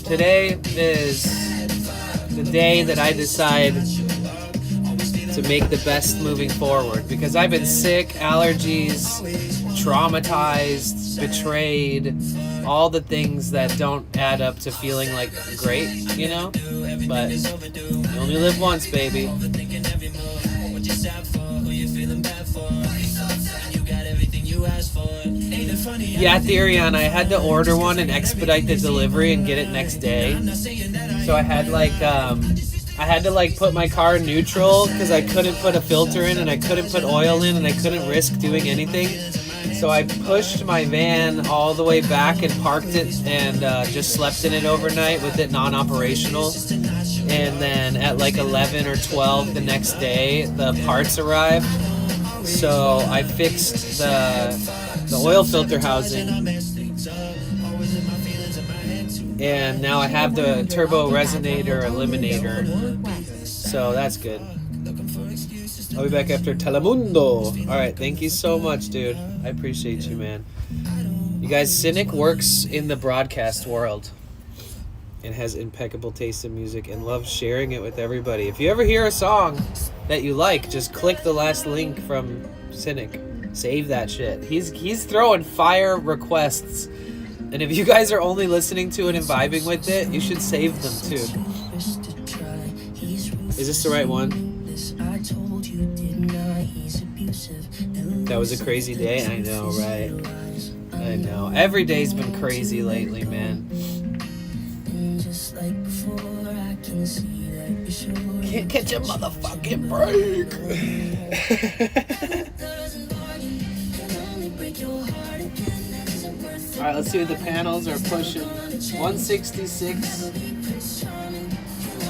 Today is the day that I decide to make the best moving forward, because I've been sick, allergies, traumatized, betrayed, all the things that don't add up to feeling like great, you know? But you only live once, baby. Yeah, Therion, I had to order one and expedite the delivery and get it next day. So I had to put my car in neutral because I couldn't put a filter in and I couldn't put oil in and I couldn't risk doing anything. So I pushed my van all the way back and parked it and just slept in it overnight with it non-operational. And then at like 11 or 12 the next day, the parts arrived. So I fixed the oil filter housing. And now I have the turbo resonator eliminator. So that's good. I'll be back after Telemundo. Alright, thank you so much, dude. I appreciate you, man. You guys, Cynic works in the broadcast world and has impeccable taste in music and loves sharing it with everybody. If you ever hear a song that you like, just click the last link from Cynic. Save that shit. He's throwing fire requests. And if you guys are only listening to it and vibing with it, you should save them too. Is this the right one? That was a crazy day. I know, right? I know. Every day's been crazy lately, man. Can't catch a motherfucking break. Alright, let's see what the panels are pushing. 166.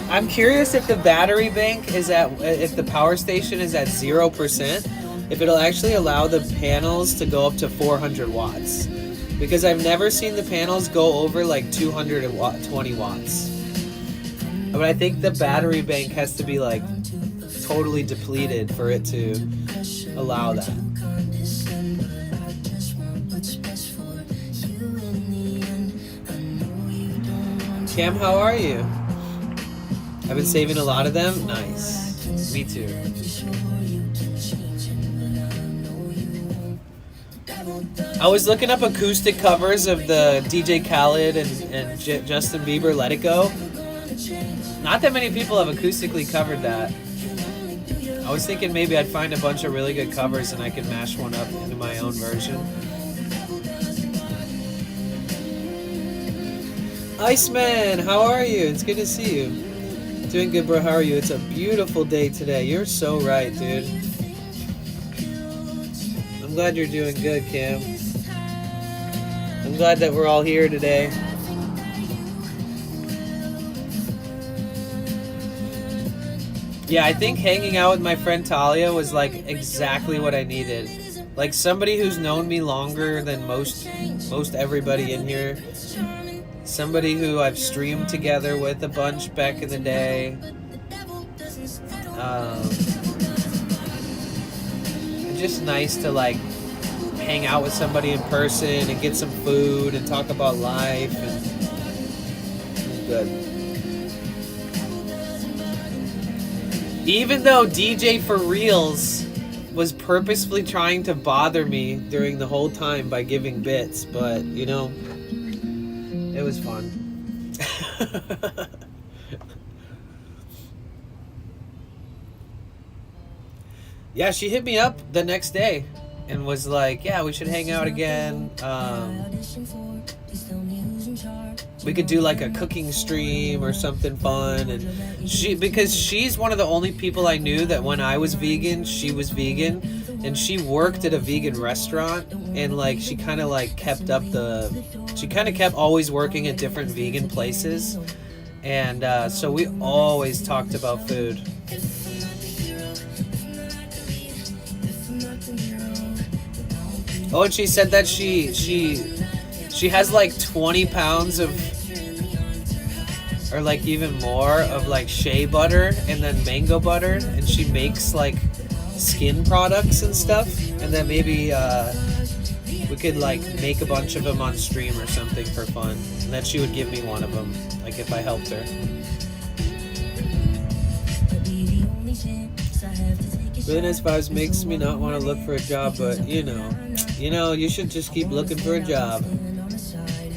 I'm curious if the battery bank is if the power station is at 0%, if it'll actually allow the panels to go up to 400 watts. Because I've never seen the panels go over like 220 watts. But I think the battery bank has to be like totally depleted for it to allow that. Cam, how are you? I've been saving a lot of them. Nice. Me too. I was looking up acoustic covers of the DJ Khaled and Justin Bieber Let It Go. Not that many people have acoustically covered that. I was thinking maybe I'd find a bunch of really good covers and I could mash one up into my own version. Iceman, how are you? It's good to see you. Doing good, bro. How are you? It's a beautiful day today. You're so right, dude. I'm glad you're doing good, Cam. I'm glad that we're all here today. Yeah, I think hanging out with my friend Talia was like exactly what I needed. Like somebody who's known me longer than most everybody in here. Somebody who I've streamed together with a bunch back in the day. Just nice to like hang out with somebody in person and get some food and talk about life. And it was good. Even though DJ for Reals was purposefully trying to bother me during the whole time by giving bits, but you know, it was fun. Yeah, she hit me up the next day and was like, yeah, we should hang out again. We could do like a cooking stream or something fun. And because she's one of the only people I knew that when I was vegan, she was vegan. And she worked at a vegan restaurant, and like she kind of kept always working at different vegan places, and so we always talked about food. Oh, and she said that she has like 20 pounds of, or like even more of like shea butter and then mango butter, and she makes like skin products and stuff, and then maybe we could like make a bunch of them on stream or something for fun, and then she would give me one of them, like if I helped her. Really nice vibes makes me not want to look for a job, but you know, you should just keep looking for a job.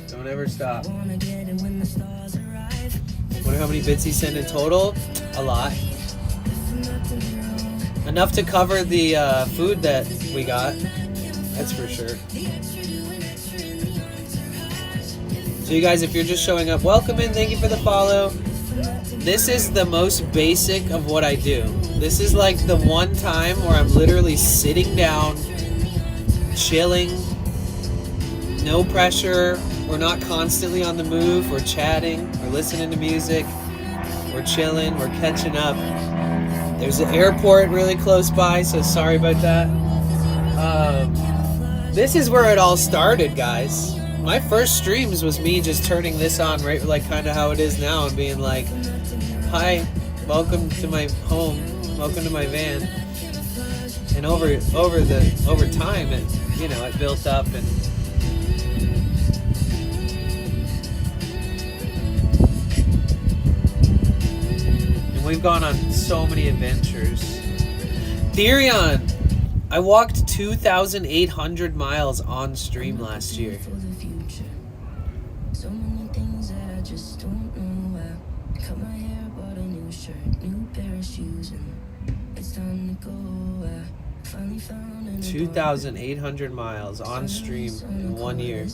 Don't ever stop. Wonder how many bits he sent in total? A lot. Enough to cover the food that we got. That's for sure. So you guys, if you're just showing up, welcome in. Thank you for the follow. This is the most basic of what I do. This is like the one time where I'm literally sitting down, chilling, no pressure. We're not constantly on the move. We're chatting. We're listening to music. We're chilling. We're catching up. There's an airport really close by, so sorry about that. This is where it all started, guys. My first streams was me just turning this on, right, like kind of how it is now, and being like, "Hi, welcome to my home. Welcome to my van." And over time, it it built up and. We've gone on so many adventures. Therion, I walked 2,800 miles on stream last year. So many things that I just don't know. I cut my hair, bought a new shirt, new pair of shoes, and it's time to go. I finally found 2,800 miles on stream in 1 year.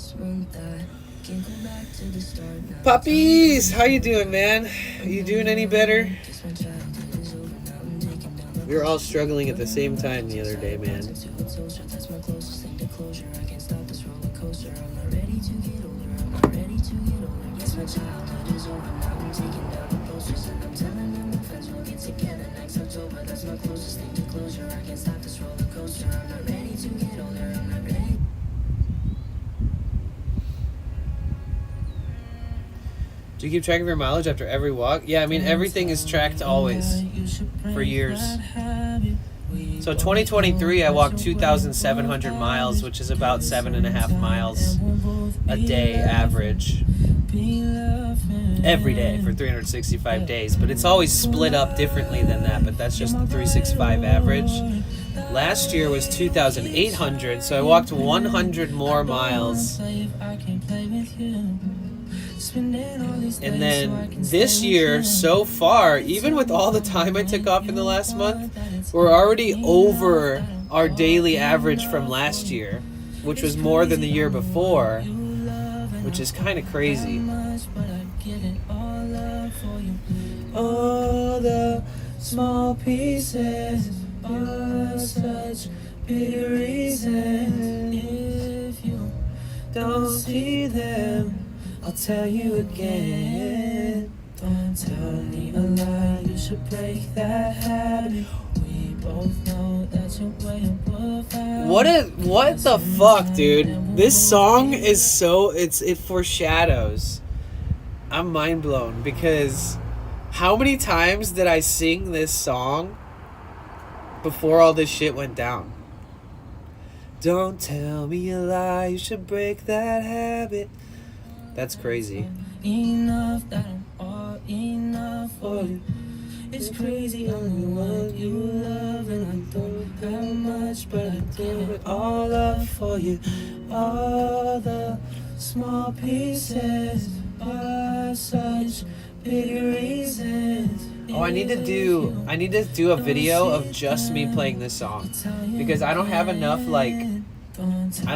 Puppies, how you doing, man? Are you doing any better? We were all struggling at the same time the other day, man. Do you keep track of your mileage after every walk? Yeah, I mean, everything is tracked always for years. So 2023, I walked 2,700 miles, which is about 7.5 miles a day average. Every day for 365 days. But it's always split up differently than that, but that's just the 365 average. Last year was 2,800, so I walked 100 more miles. And then this year, so far, even with all the time I took off in the last month, we're already over our daily average from last year, which was more than the year before, which is kind of crazy. All the small pieces are such big reasons. If you don't see them, I'll tell you again. Don't tell me a lie, you should break that habit. We both know that you're way above that. What the fuck, dude? This song is it foreshadows. I'm mind blown because how many times did I sing this song before all this shit went down? Don't tell me a lie, you should break that habit. That's crazy. Enough that I'm all enough for you. It's crazy, only one you love, and I don't have much, but I give it all up for you. All the small pieces are such big reasons. Oh, I need to do a video of just me playing this song because I don't have enough info on I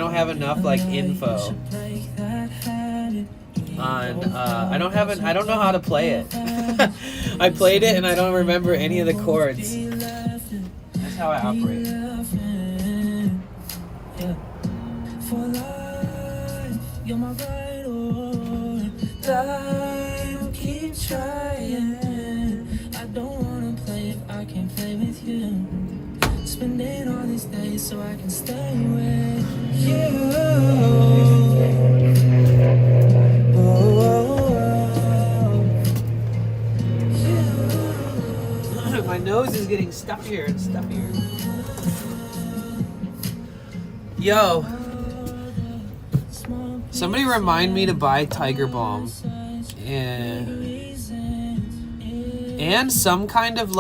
don't know how to play it. I played it and I don't remember any of the chords. That's how I operate. For life, you're my ride or die. I'll keep trying. I don't wanna play if I can't play with you. Spending all these days so I can stay with you. My nose is getting stuffier and stuffier. Yo, somebody remind me to buy Tiger Balm and some kind of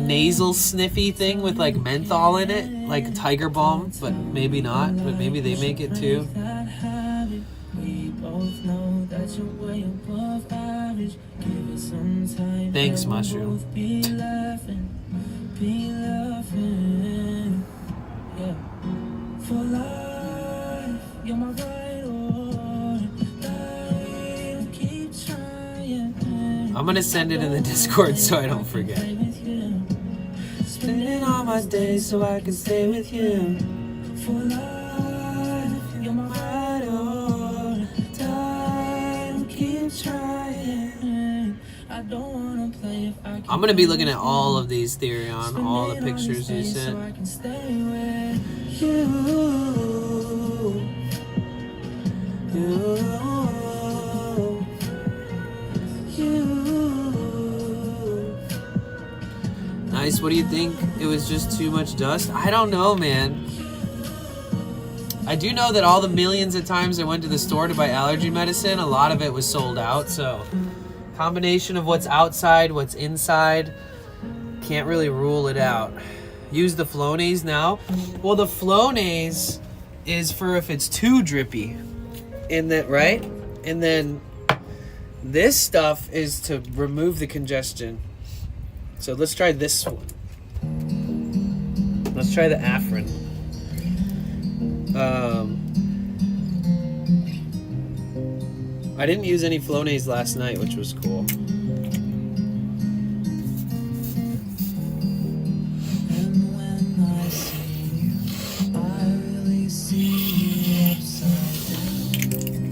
nasal sniffy thing with like menthol in it, like Tiger Balm, but maybe not. But maybe they make it too. Thanks, Mushroom. I'm gonna send it in the Discord so I don't forget. Spending all my days so I can stay with you. For life, you're my ride or die. Don't keep trying. I don't wanna play if I can. I'm gonna be looking at all of these, Therion, all the pictures you sent. Nice, what do you think? It was just too much dust? I don't know, man. I do know that all the millions of times I went to the store to buy allergy medicine, a lot of it was sold out, so combination of what's outside, what's inside, can't really rule it out. Use the Flonase now. Well, the Flonase is for if it's too drippy, in that, right? And then this stuff is to remove the congestion. So let's try this one. Let's try the Afrin. I didn't use any Flonase last night, which was cool.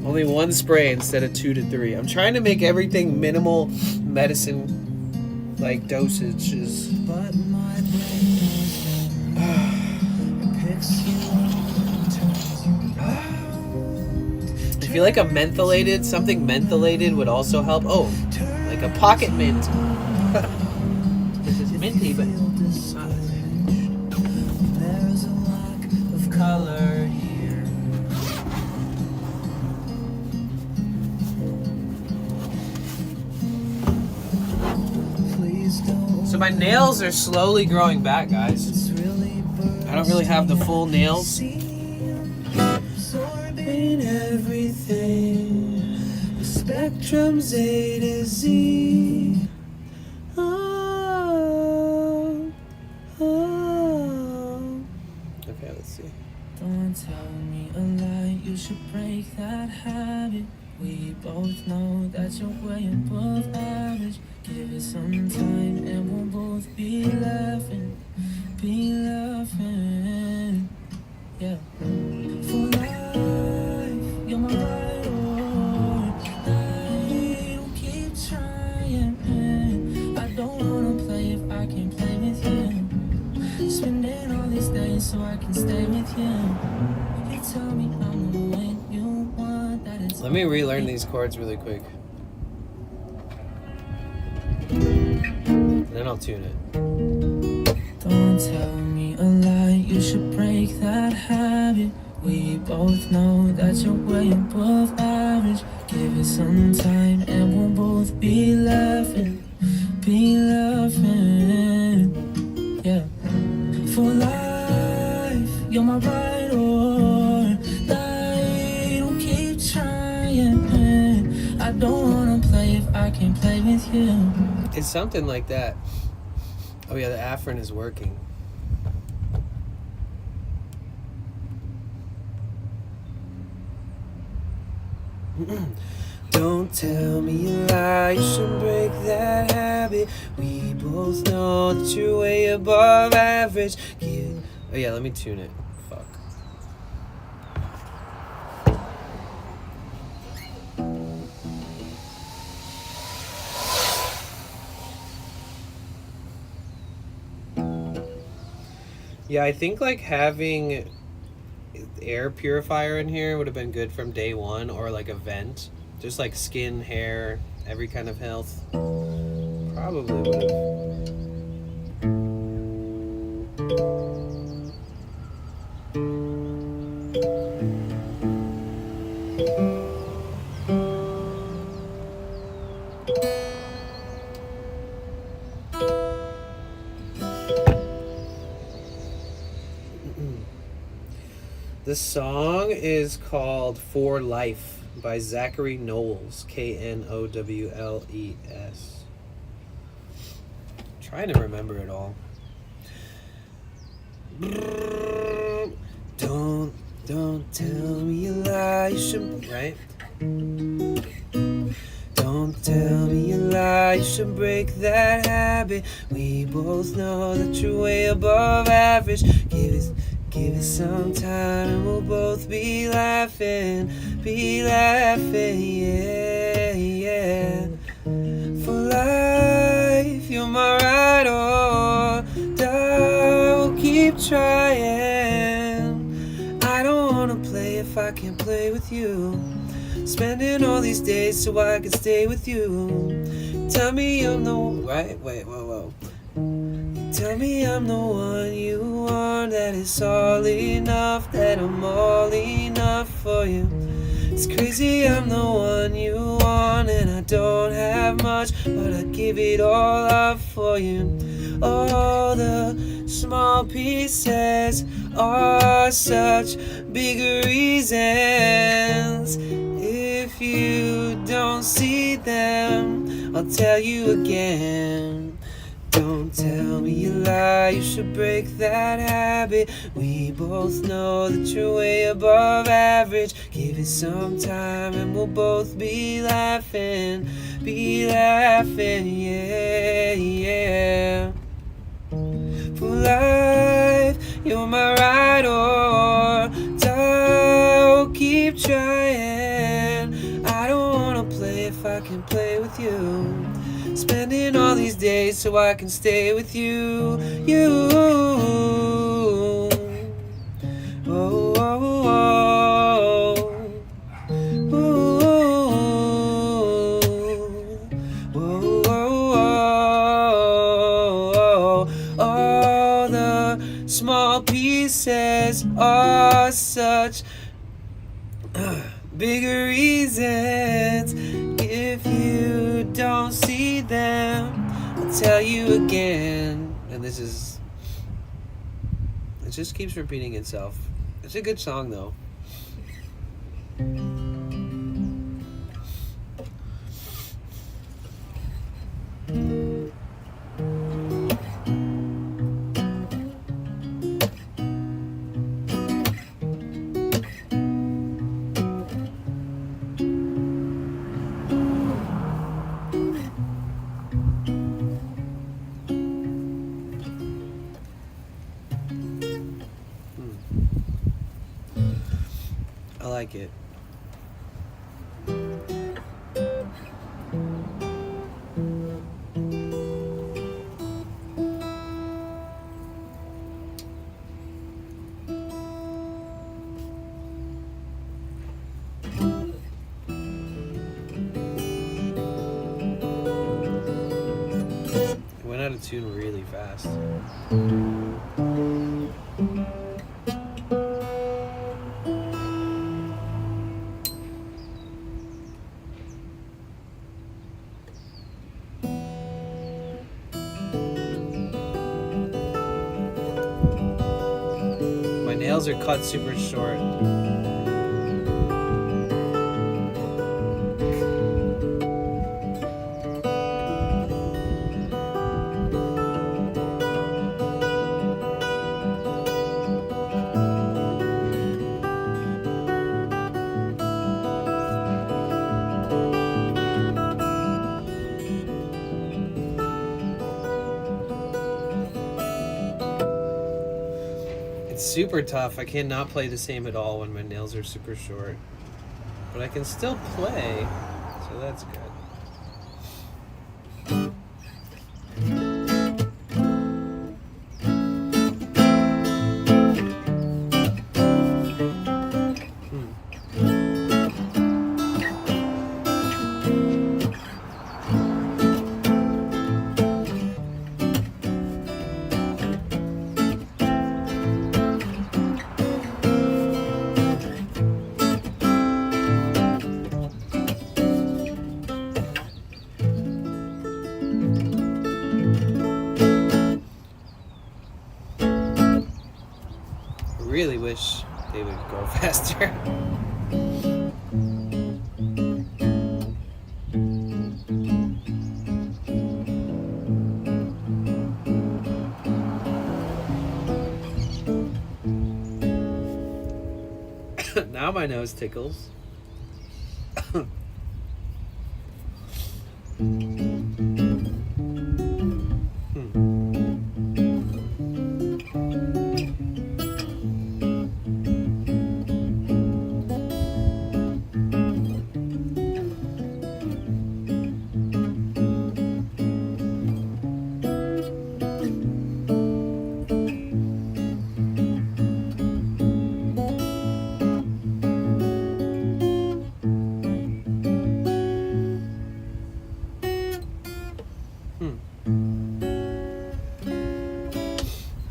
Only one spray instead of 2 to 3. I'm trying to make everything minimal medicine like dosages. But my brain I feel like a mentholated, something mentholated would also help. Oh, like a pocket mint. This is minty, but it's not. There's a lack of color here. So my nails are slowly growing back, guys. I don't really have the full nails. Everything, the spectrum's A to Z. Oh, oh. Okay, let's see. Don't tell me a lie, you should break that habit. We both know that you're way above average. Give it some time and we'll both be laughing. Yeah. For life, you're my ride or die. Don't keep trying. I don't wanna play if I can't play with you. Spending all these days so I can stay with you. You tell me I'm the one you want. That it's. Let me relearn these chords really quick. And then I'll tune it. Don't tell me a lie, you should break that habit. We both know that you're way above average. Give it some time and we'll both be laughing. Yeah. For life, you're my ride or die. Don't keep trying. I don't wanna play if I can't play with you. It's something like that. Oh yeah, the Afrin is working. Don't tell me a lie, you should break that habit. We both know that you're way above average. Oh yeah, let me tune it. Fuck. Yeah, I think like having air purifier in here would have been good from day one, or like a vent, just like skin, hair, every kind of health. Probably would have. This song is called For Life by Zachary Knowles, Knowles. Trying to remember it all. Don't tell me you lie, you should, right? Don't tell me you lie, you should break that habit. We both know that you're way above average. Give it some time and we'll both be laughing, yeah, yeah. For life, you're my ride or die, we'll keep trying. I don't wanna play if I can't play with you. Spending all these days so I can stay with you. Tell me I'm the one, right? Wait, whoa. Tell me I'm the one you want, that it's all enough, that I'm all enough for you. It's crazy I'm the one you want, and I don't have much, but I give it all up for you. All the small pieces are such bigger reasons. If you don't see them, I'll tell you again. Don't tell me you lie, you should break that habit. We both know that you're way above average. Give it some time and we'll both be laughing, yeah, yeah. For life, you're my ride or die, I'll keep trying. I don't wanna play if I can play with you. Spending all these days so I can stay with you. Oh, oh, oh. Ooh, oh, oh, oh. All the small pieces are such bigger reasons. If you don't see them, I'll tell you again. And it just keeps repeating itself. It's a good song though. I like it. It went out of tune really fast. My nails are cut super short. It's super tough. I cannot play the same at all when my nails are super short. But I can still play, so that's good. Really wish they would grow faster. Now my nose tickles.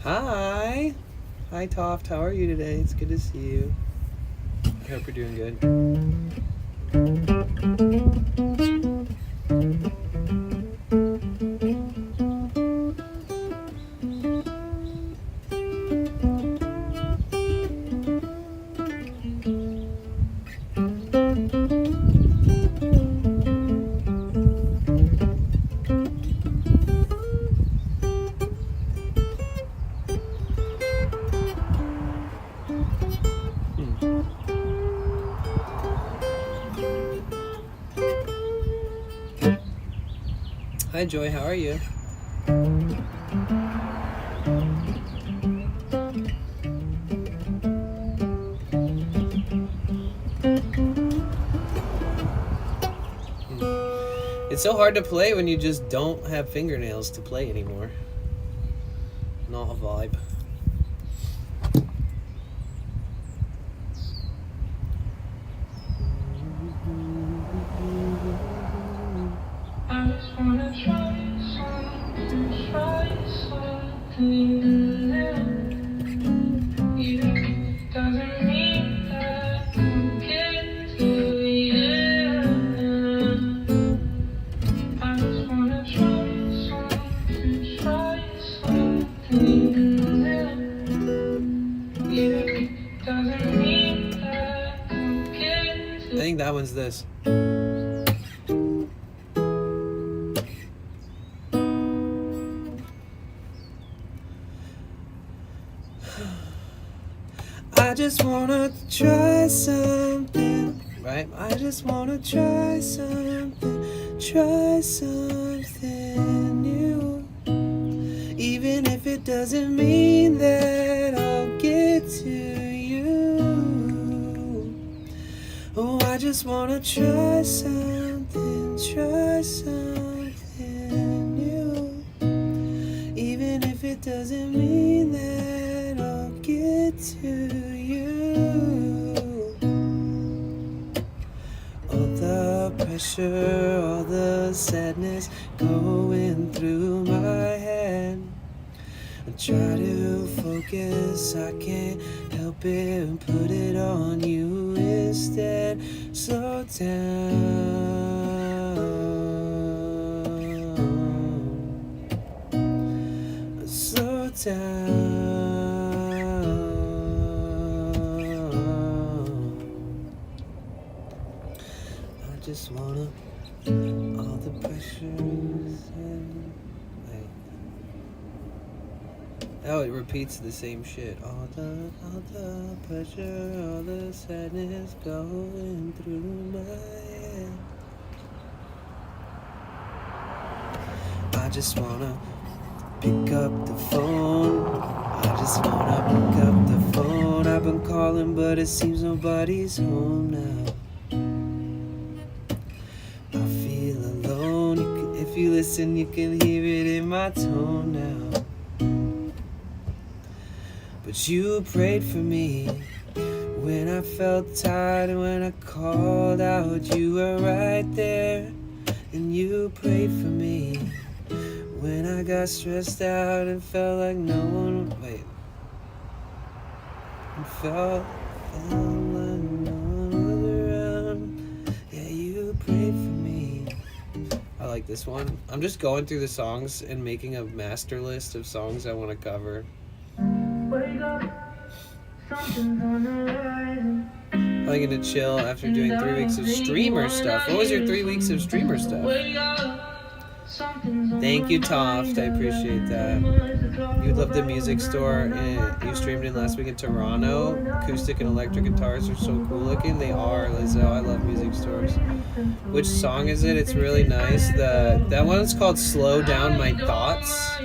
Hi. Hi, Toft. How are you today? It's good to see you. I hope you're doing good. Hi, Joy. How are you? It's so hard to play when you just don't have fingernails to play anymore. Not a vibe. I just wanna try something new. Even doesn't mean that I'm getting to you. I just wanna try something new. Even doesn't mean that I'm getting to I think that one's this. I just wanna try something, right? I just wanna try something new. Even if it doesn't mean that I'll get to you. Oh, I just wanna try something new. Even if it doesn't mean that I'll get to you. All the pressure, all the sadness going through my head. I try to focus, I can't help it and put it on you instead. Slow down. Slow down. I just wanna all the pressures and wait. Oh, it repeats the same shit. All the pressure, all the sadness going through my head. I just wanna pick up the phone. I just wanna pick up the phone. I've been calling, but it seems nobody's home now. I feel alone. If you listen, you can hear it in my tone now. But you prayed for me when I felt tired and when I called out. You were right there, and you prayed for me when I got stressed out and felt like no one would wait. And felt like no one was around. Yeah, you prayed for me. I like this one. I'm just going through the songs and making a master list of songs I want to cover. wake up. Probably gonna chill after doing 3 weeks of streamer stuff. What was your 3 weeks of streamer stuff? Thank you, Toft. I appreciate that. You love the music store. You streamed in last week in Toronto. Acoustic and electric guitars are so cool looking. They are, Lizzo. I love music stores. Which song is it? It's really nice. That one's called Slow Down My Thoughts.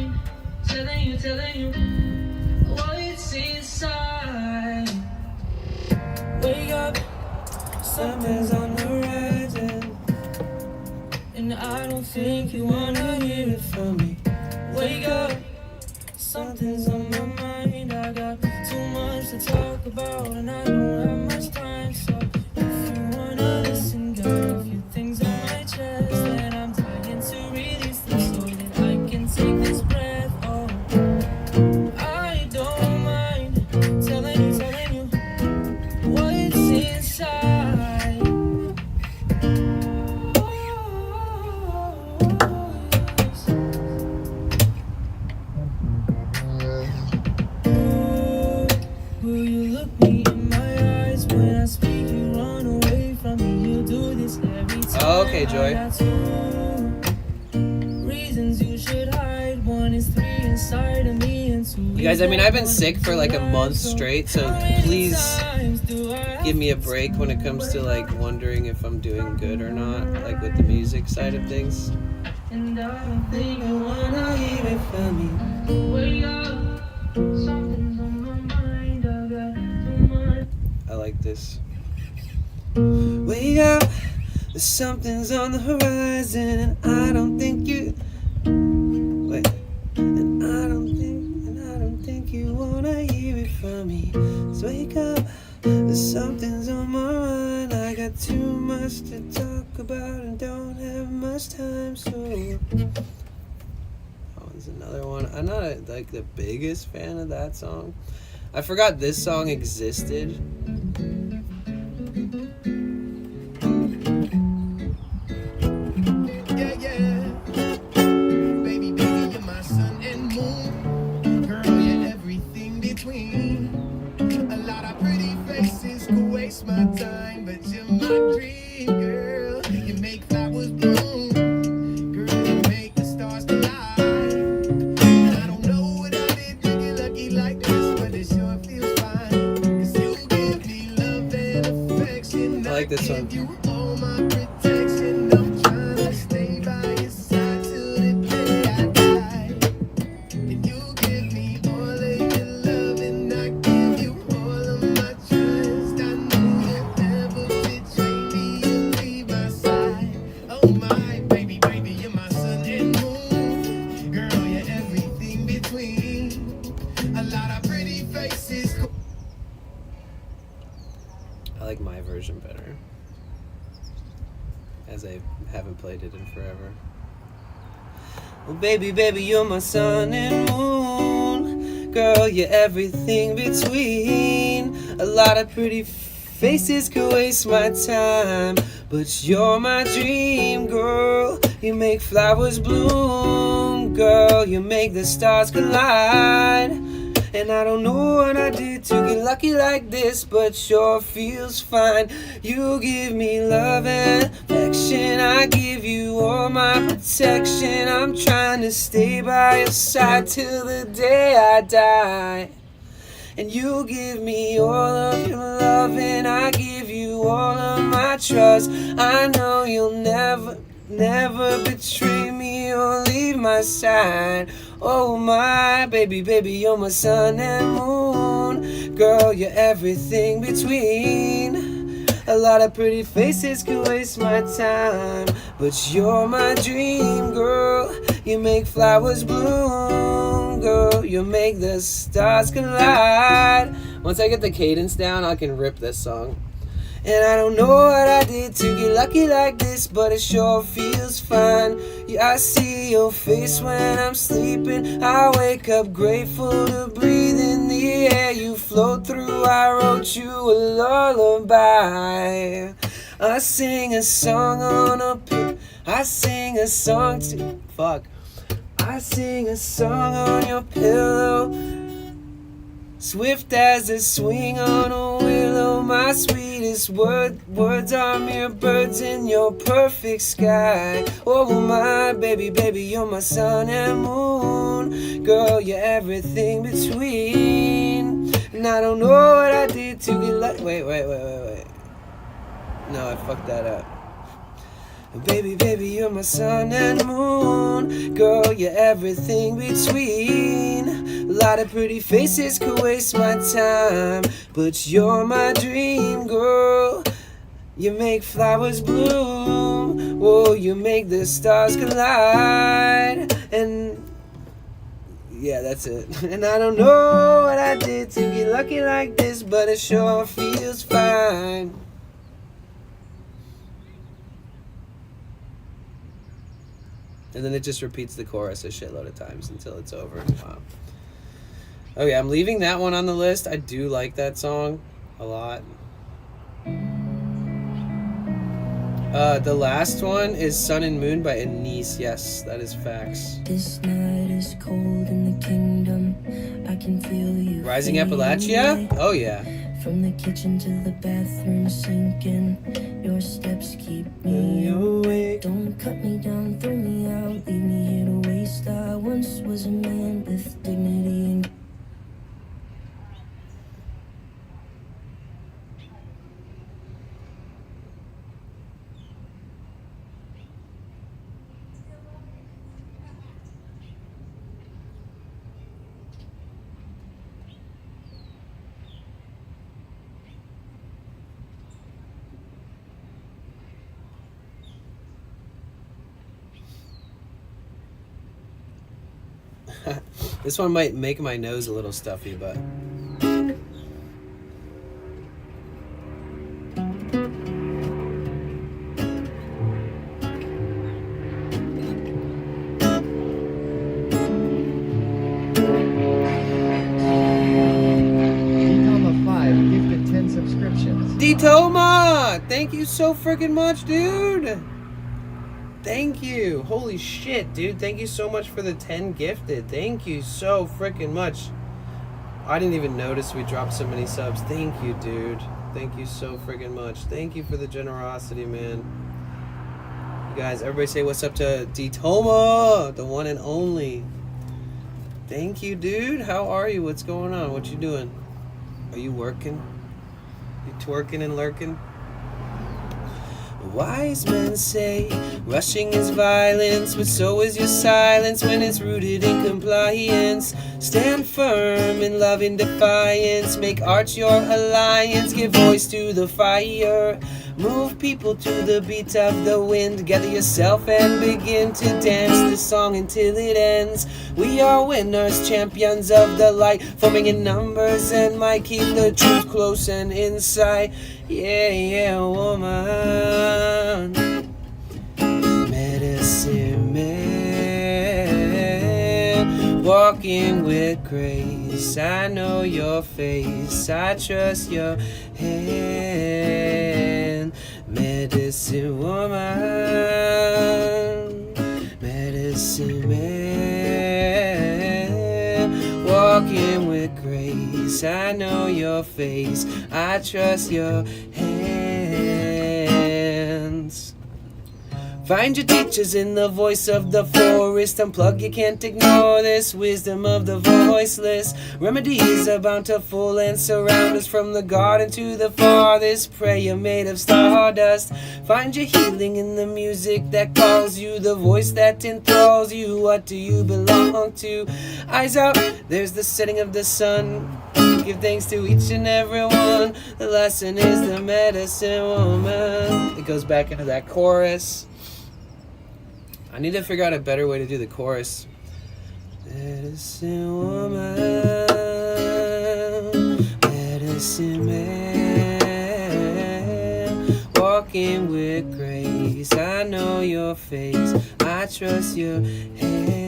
Wake up, something's on the horizon, and I don't think you wanna hear it from me. Wake up, something's on my mind. I got too much to talk about, and I don't have much time. So if you wanna listen, got a few things on my chest that I'm trying to release them so that I can take this breath. Oh, I don't mind telling you what's inside. Will you look me in my eyes when I speak? You run away from me. You do this every time. Okay, Joy. I got two reasons you should hide. One is 3 inside of me, and 2. You guys, I mean, I've been sick for like a month straight, so please give me a break when it comes to like wondering if I'm doing good or not, like with the music side of things. And I don't think I wanna hear it from me. Wake up, something's on my mind. I got too much. I like this. Wake up, something's on the horizon, and I don't think you. Wait. And I don't think you wanna hear it from me. So wake up, something's on my mind. I got too much to talk about and don't have much time. So oh, there's another one. I'm not like the biggest fan of that song. I forgot this song existed. My time, but you're my dream, girl. You make flowers bloom, girl. You make the stars collide. I don't know what I did to get lucky like this, but it sure feels fine. 'Cause you give me love and affection. I like this one. You all my protection. I'm trying to stay by your side till the day I die. And you give me all of your love, and I give you all of my trust. I know you'll never betray me or leave my side. Oh my baby, baby, you're my sun and moon. Girl, you're everything between. A lot of pretty faces. I like my version better, as I haven't played it in forever. Well, baby, baby, you're my sun and moon. Girl, you're everything between. A lot of pretty faces could waste my time, but you're my dream, girl. You make flowers bloom, girl. You make the stars collide. And I don't know what I did to get lucky like this, but sure feels fine. You give me love and affection. I give you all my protection. I'm trying to stay by your side till the day I die. And you give me all of your love, and I give you all of my trust. I know you'll never betray me or leave my side. Oh my baby, baby, you're my sun and moon. Girl, you're everything between. A lot of pretty faces can waste my time, but you're my dream, girl. You make flowers bloom, girl. You make the stars collide. Once I get the cadence down, I can rip this song. And I don't know what I did to get lucky like this, but it sure feels fine. Yeah, I see your face when I'm sleeping. I wake up grateful to breathe in the air you float through. I wrote you a lullaby. I sing a song on a I sing a song to... I sing a song on your pillow. Swift as a swing on a willow, my sweetest words are mere birds in your perfect sky. Oh my baby, baby, you're my sun and moon. Girl, you're everything between. And I don't know what I did to get lucky. Wait. No, I fucked that up. Baby, baby, you're my sun and moon. Girl, you're everything between. A lot of pretty faces could waste my time, but you're my dream, girl. You make flowers bloom. Whoa, you make the stars collide. And yeah, that's it. And I don't know what I did to get lucky like this, but it sure feels fine. And then it just repeats the chorus a shitload of times until it's over. Wow. Oh yeah, I'm leaving that one on the list. I do like that song a lot. The last one is Sun and Moon by Innocence. Yes, that is facts. This night is cold in the kingdom. I can feel you. Rising Appalachia? Oh yeah. From the kitchen to the bathroom sinking. Your steps keep me awake. Don't cut me down, throw me out, leave me here to waste. I once was a man with dignity and This one might make my nose a little stuffy, but D-Toma5 gifted 10 subscriptions. D-Toma! Thank you so freaking much, dude! Thank you. Holy shit, dude. Thank you so much for the 10 gifted. Thank you so freaking much. I didn't even notice we dropped so many subs. Thank you, dude. Thank you so freaking much. Thank you for the generosity, man. You guys, everybody say what's up to D-Toma, the one and only. Thank you, dude. How are you? What's going on? What you doing? Are you working? You twerking and lurking? Wise men say rushing is violence, but so is your silence when it's rooted in compliance. Stand firm in love and defiance, make art your alliance, give voice to the fire. Move people to the beat of the wind, gather yourself and begin to dance this song until it ends. We are winners, champions of the light, forming in numbers and might keep the truth close and inside. Yeah, woman. Medicine man, walking with grace. I know your face, I trust your hand. Medicine woman, medicine man, walking with grace. I know your face, I trust your hands. Find your teachers in the voice of the forest. Unplug, you can't ignore this wisdom of the voiceless. Remedies are bountiful and surround us, from the garden to the farthest prayer made of stardust. Find your healing in the music that calls you, the voice that enthralls you. What do you belong to? Eyes out, there's the setting of the sun. Give thanks to each and every one. The lesson is the medicine woman. It goes back into that chorus. I need to figure out a better way to do the chorus. Medicine woman, medicine man, walking with grace. I know your face, I trust your hands.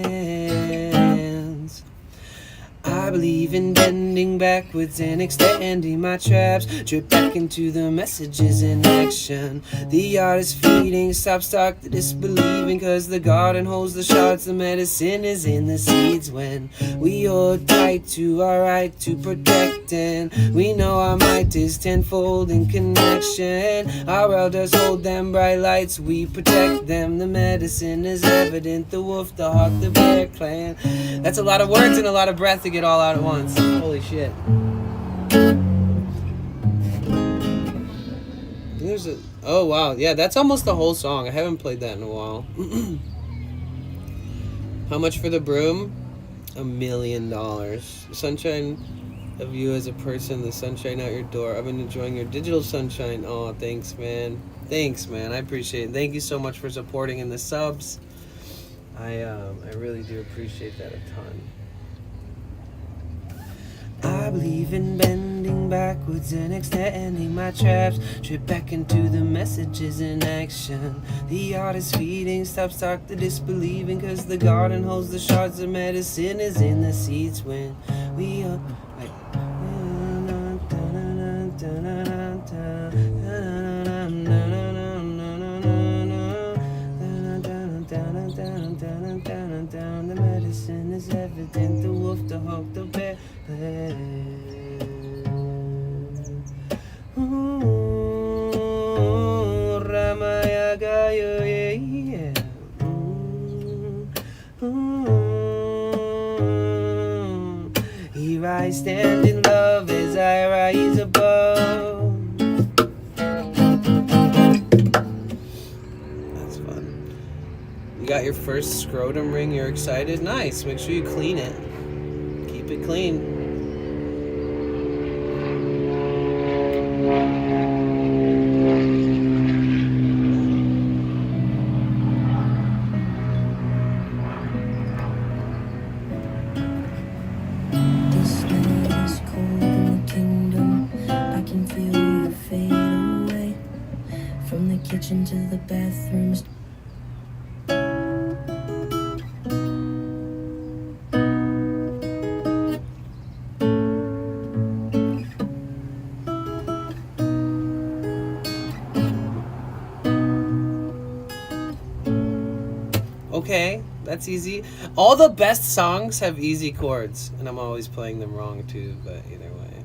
I believe in bending backwards and extending my traps. Drip back into the messages in action. The art is feeding, stop stock the disbelieving. Cause the garden holds the shards, the medicine is in the seeds. When we hold tight to our right to protect, and we know our might is tenfold in connection. Our elders hold them bright lights, we protect them. The medicine is evident, the wolf, the hawk, the bear clan. That's a lot of words and a lot of breath to get all out at once. Holy shit. There's a... Oh, wow. Yeah, that's almost the whole song. I haven't played that in a while. How much for the broom? $1 million. The sunshine of you as a person, the sunshine out your door. I've been enjoying your digital sunshine. Oh, thanks, man. Thanks, man. I appreciate it. Thank you so much for supporting in the subs. I really do appreciate that a ton. I believe in bending backwards and extending my traps. Trip back into the messages in action. The art is feeding, stop stock the disbelieving. Cause the garden holds the shards of medicine is in the seeds. When we are like the medicine is evident, the wolf, the hawk, the bear. Ramaya Gayo, yeah. Here I stand in love as I rise above. That's fun. You got your first scrotum ring, you're excited? Nice, make sure you clean it. Keep it clean. This night is cold in the kingdom. I can feel you fade away. From the kitchen to the bathrooms. Okay, that's easy. All the best songs have easy chords, and I'm always playing them wrong too, but either way.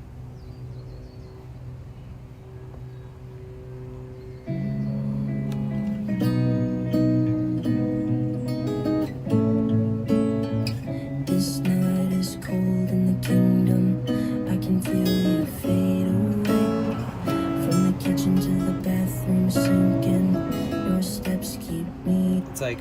This night is cold in the kingdom. I can feel you fade away. From the kitchen to the bathroom sinking. Your steps keep me. It's like...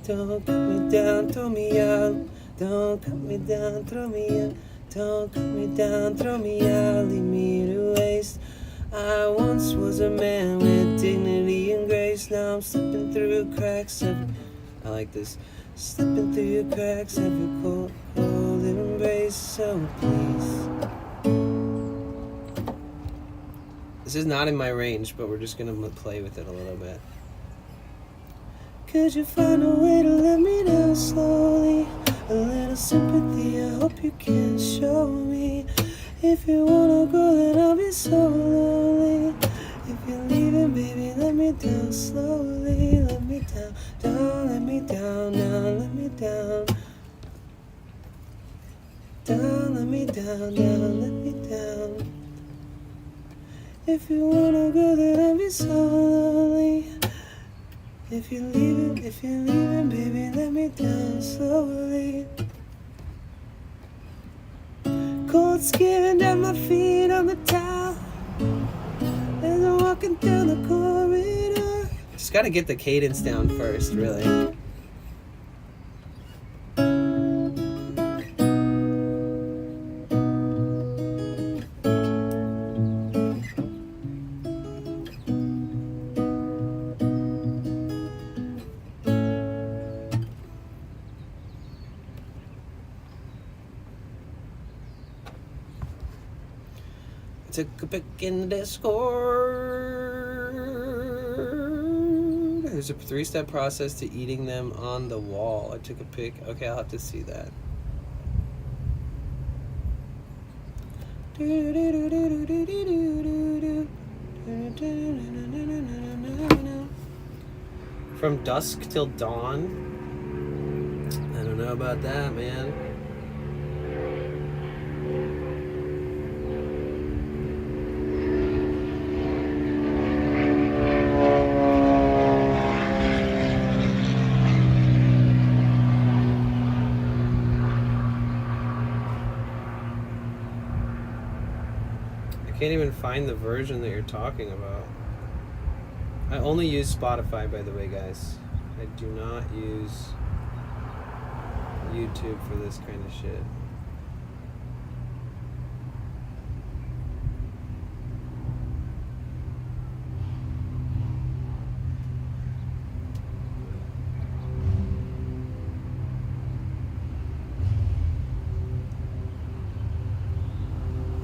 Don't cut me down, throw me out. Don't cut me down, throw me out. Don't cut me down, throw me out. Leave me to waste. I once was a man with dignity and grace. Now I'm slipping through cracks of... I like this. Slipping through cracks of your cold, cold embrace. So please. This is not in my range, but we're just gonna play with it a little bit. Could you find a way to let me down slowly? A little sympathy, I hope you can show me. If you wanna go, then I'll be so lonely. If you're leaving, baby, let me down slowly. Let me down, down, let me down, down, let me down. Down, let me down, down, let me down. If you wanna go, then I'll be so lonely. If you're leaving, baby, let me down slowly. Cold skin down my feet on the towel as I'm walking down the corridor. Just gotta get the cadence down first, really. Took a pic in the Discord. There's a 3-step process to eating them on the wall. I took a pic. Okay, I'll have to see that. From dusk till dawn. I don't know about that, man. I can't even find the version that you're talking about. I only use Spotify, by the way, guys. I do not use YouTube for this kind of shit.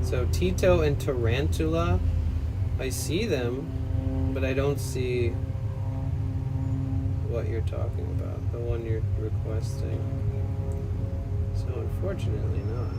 So Tito and Tarantula, I see them, but I don't see what you're talking about, the one you're requesting. So unfortunately not.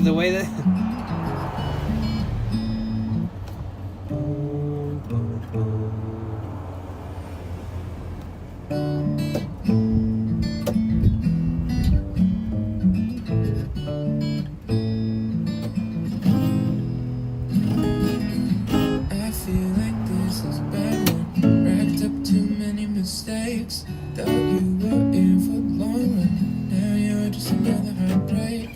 The way that I feel like this is a bad one. Racked up too many mistakes. Thought you were in for the long run. Now you're just another heartbreak.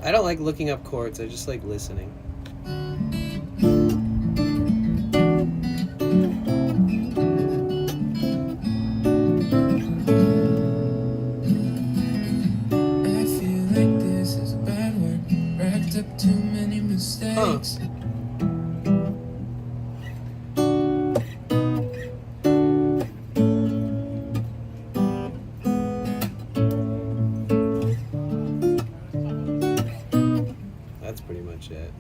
I don't like looking up chords, I just like listening. I feel like this is a bad one. Racked up too many mistakes. That's pretty much it.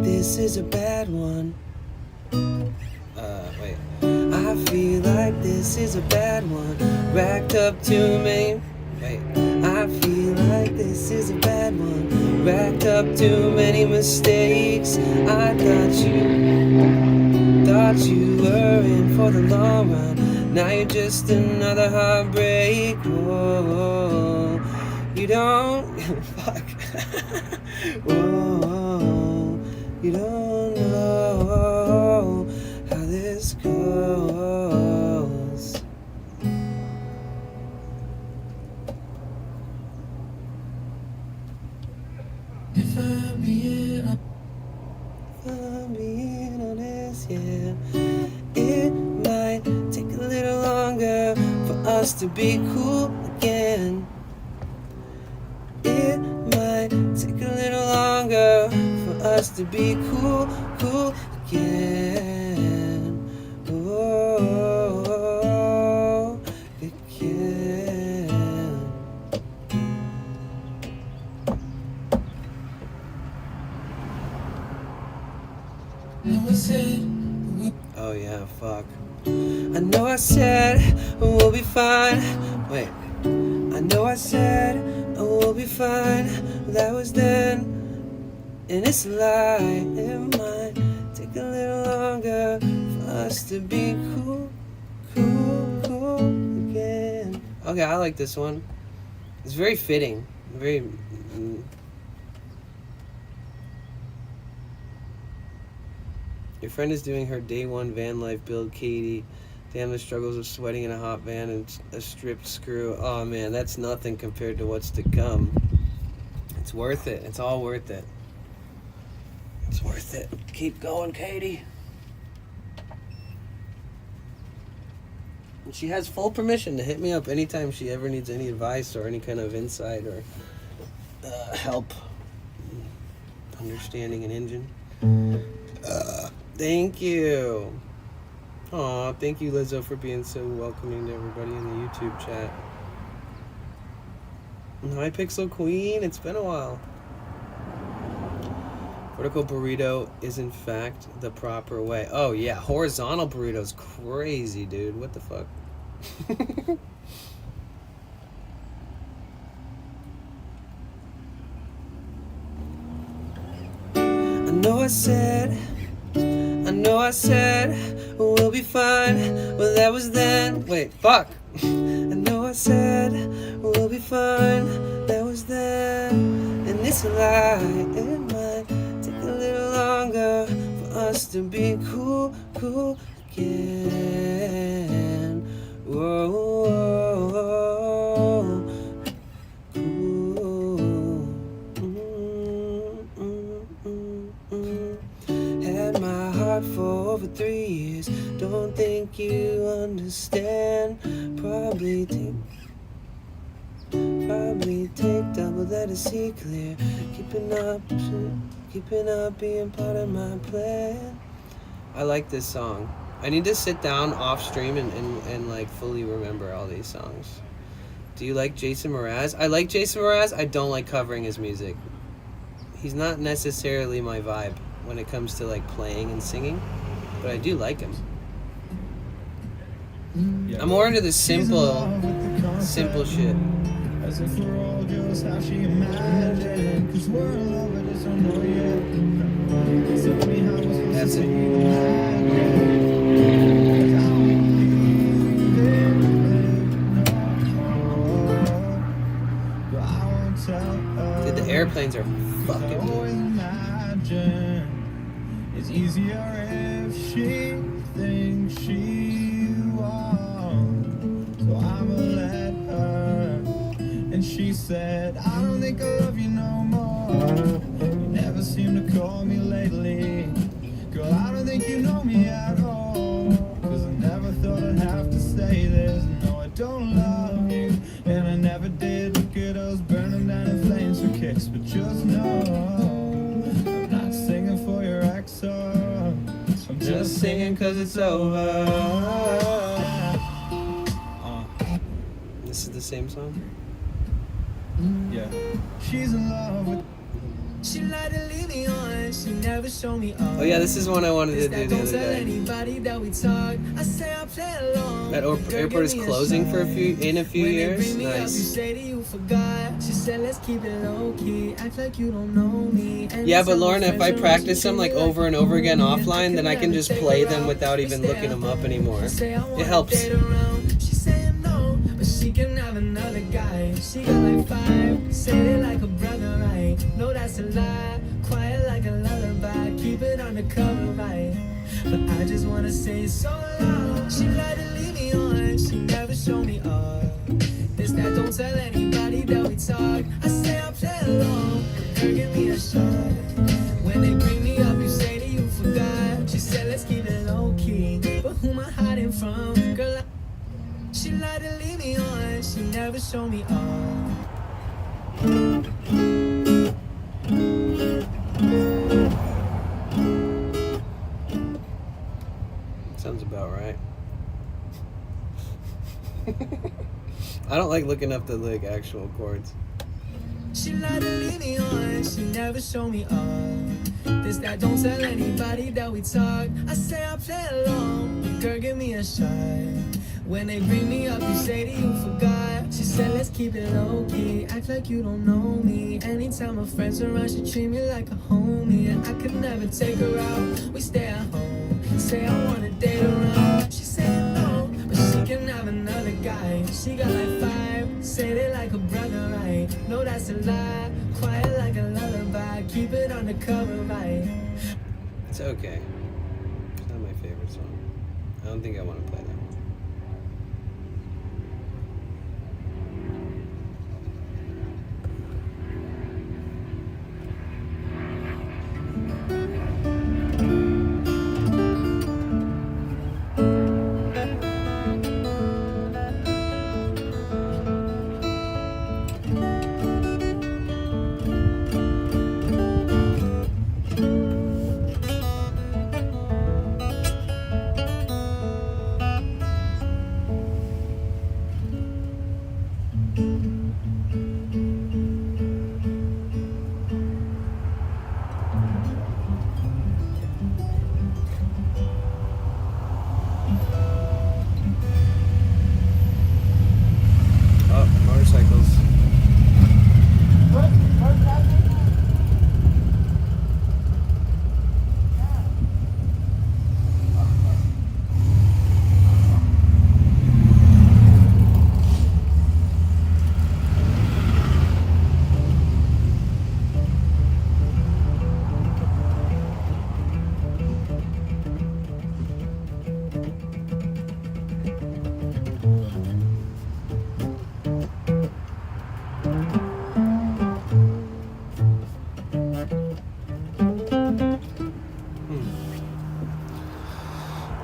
This is a bad one. Wait. I feel like this is a bad one. Racked up too many. Wait. I feel like this is a bad one. Racked up too many mistakes. I thought you were in for the long run. Now you're just another heartbreak. Whoa, you don't fuck. Whoa, you don't know how this goes. If I'm being honest, yeah, it might take a little longer for us to be cool again. It might take a us to be cool, cool again. Oh, again. Oh yeah, fuck. I know I said we'll be fine. Wait. I know I said we'll be fine. That was then, and it's a lie. It might take a little longer for us to be cool, cool, cool again. Okay, I like this one. It's very fitting. Very. Your friend is doing her day one van life build, Katie. Damn the struggles of sweating in a hot van and a stripped screw. Oh man, that's nothing compared to what's to come. It's worth it. It's all worth it. It's worth it. Keep going, Katie. And she has full permission to hit me up anytime she ever needs any advice or any kind of insight or help understanding an engine. Thank you. Aw, thank you, Lizzo, for being so welcoming to everybody in the YouTube chat. Hi, Pixel Queen. It's been a while. Vertical burrito is, in fact, the proper way. Oh, yeah. Horizontal burrito's crazy, dude. What the fuck? I know I said we'll be fine. Well, that was then. Wait, fuck. I know I said we'll be fine. That was then. And it's a lie. It might take a little longer for us to be cool, cool again. Whoa, whoa, whoa. Had my heart for over 3 years. Don't think you understand. Probably take double that to see clear. Keeping up being part of my plan. I like this song. I need to sit down off stream and like fully remember all these songs. Do you like Jason Mraz? I like Jason Mraz. I don't like covering his music. He's not necessarily my vibe when it comes to like playing and singing, but I do like him. I'm more into the simple shit. As if we're all just how she imagined. 'Cause we're in love, but just don't know yet. Tell me how we're supposed to see Dude, the airplanes are fucking good. It's easier if she thinks she won't. So I'ma let her. And she said, I don't think I love you no more. You never seem to call me lately. Girl, I don't think you know me at all. 'Cause I never thought I'd have to say this. No, I don't love you. And I never did. Look at us burning down in flames for kicks. But just know I'm not singing for your ex. I'm just singing 'cause it's over. This is the same song? Yeah. She's in love with. She lied to leave me on. She never showed me up. Oh yeah, this is one I wanted to do the other day. Anybody that we talk. I say I play along. That airport is closing for a few years. Nice. She said let's keep it low key. Act like you don't know me. Yeah, but Lauren, if I practice them like over and over again offline, then I can just play them without even looking them up anymore. It helps. She can have another guy. She got like 5. Say it like a brother, right? No, that's a lie. Quiet like a lullaby. Keep it undercover, right? But I just wanna say it so loud. She lied to leave me on. She never showed me up. This that don't tell anybody that we talk. I say I'll play along. Girl, give me a shot. When they bring me up, you say that you forgot. She said let's keep it low key. But who am I hiding from? Girl, she lied to leave me on, she never showed me up. Sounds about right. I don't like looking up the like actual chords. She let to lead me on, she never show me up. This that don't tell anybody that we talk. I say I play along, but girl give me a shot. When they bring me up, you say that you forgot. She said let's keep it low key, act like you don't know me. Anytime my friends around, she treat me like a homie. And I could never take her out, we stay at home. Say I wanna date around, she said no, but she can have another guy. She got like 5, say they like a brother, right? No, that's a lie, quiet like a lullaby. Keep it undercover, right? It's okay. It's not my favorite song. I don't think I want to play that one.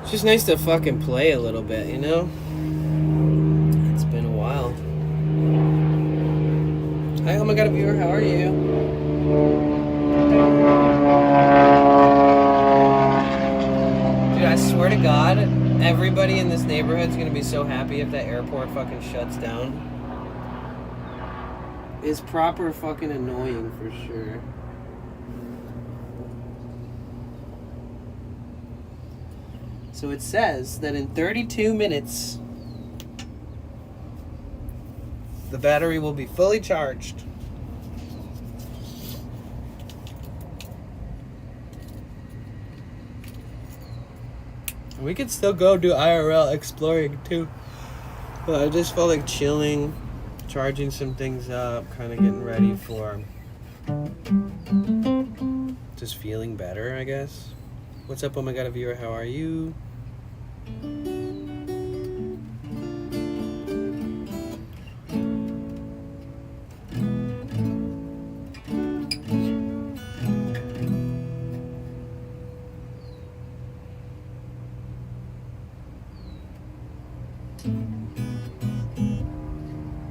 It's just nice to fucking play a little bit, you know? It's been a while. Hi, oh my god, viewer, how are you? Dude, I swear to God, everybody in this neighborhood's gonna be so happy if that airport fucking shuts down. It's proper fucking annoying for sure. So it says that in 32 minutes, the battery will be fully charged. We could still go do IRL exploring too. But I just felt like chilling, charging some things up, kind of getting ready for just feeling better, I guess. What's up, oh my god, a viewer, how are you?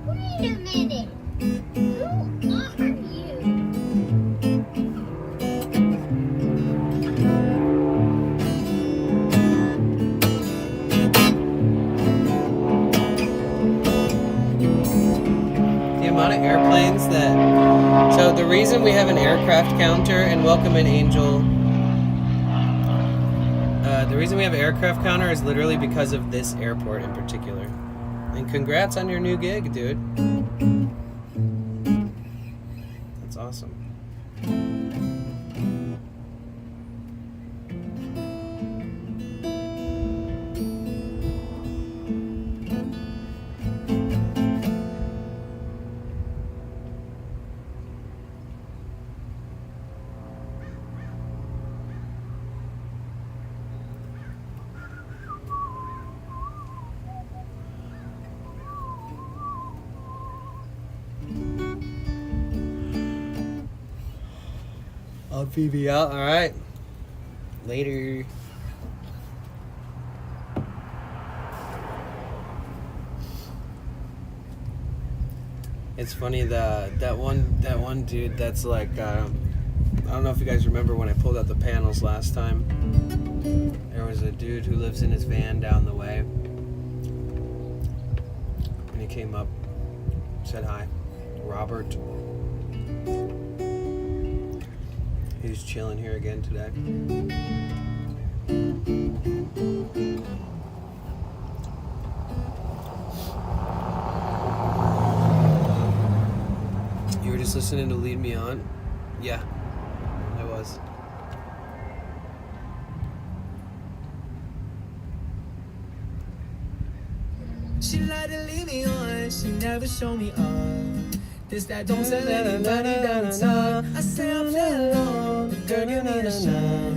Wait a minute. Who are you? The amount of airplanes that... So the reason we have an aircraft counter, and welcome in Angel. The reason we have an aircraft counter is literally because of this airport in particular. And congrats on your new gig, dude. That's awesome. I'll BB out, alright. Later. It's funny that one dude that's like I don't know if you guys remember when I pulled out the panels last time. There was a dude who lives in his van down the way. And he came up, said hi. Robert. He's chilling here again today. You were just listening to Lead Me On? Yeah, I was. She like to leave me on, she never show me up. This that don't tell anybody down the top. I say I'm feeling alone, girl give me a shot.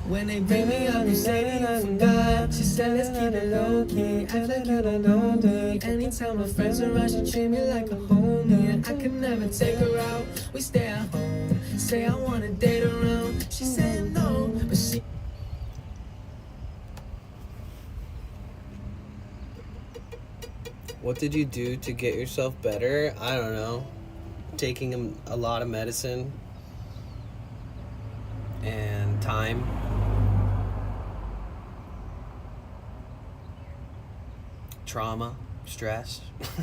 When they bring me up, you say that I forgot. She said let's keep it low key, act like you don't know me. Anytime my friends around, she treat me like a homie. I could never take her out, we stay at home. Say I wanna date around, she said no, but she. What did you do to get yourself better? I don't know. Taking a lot of medicine and time. Trauma, stress.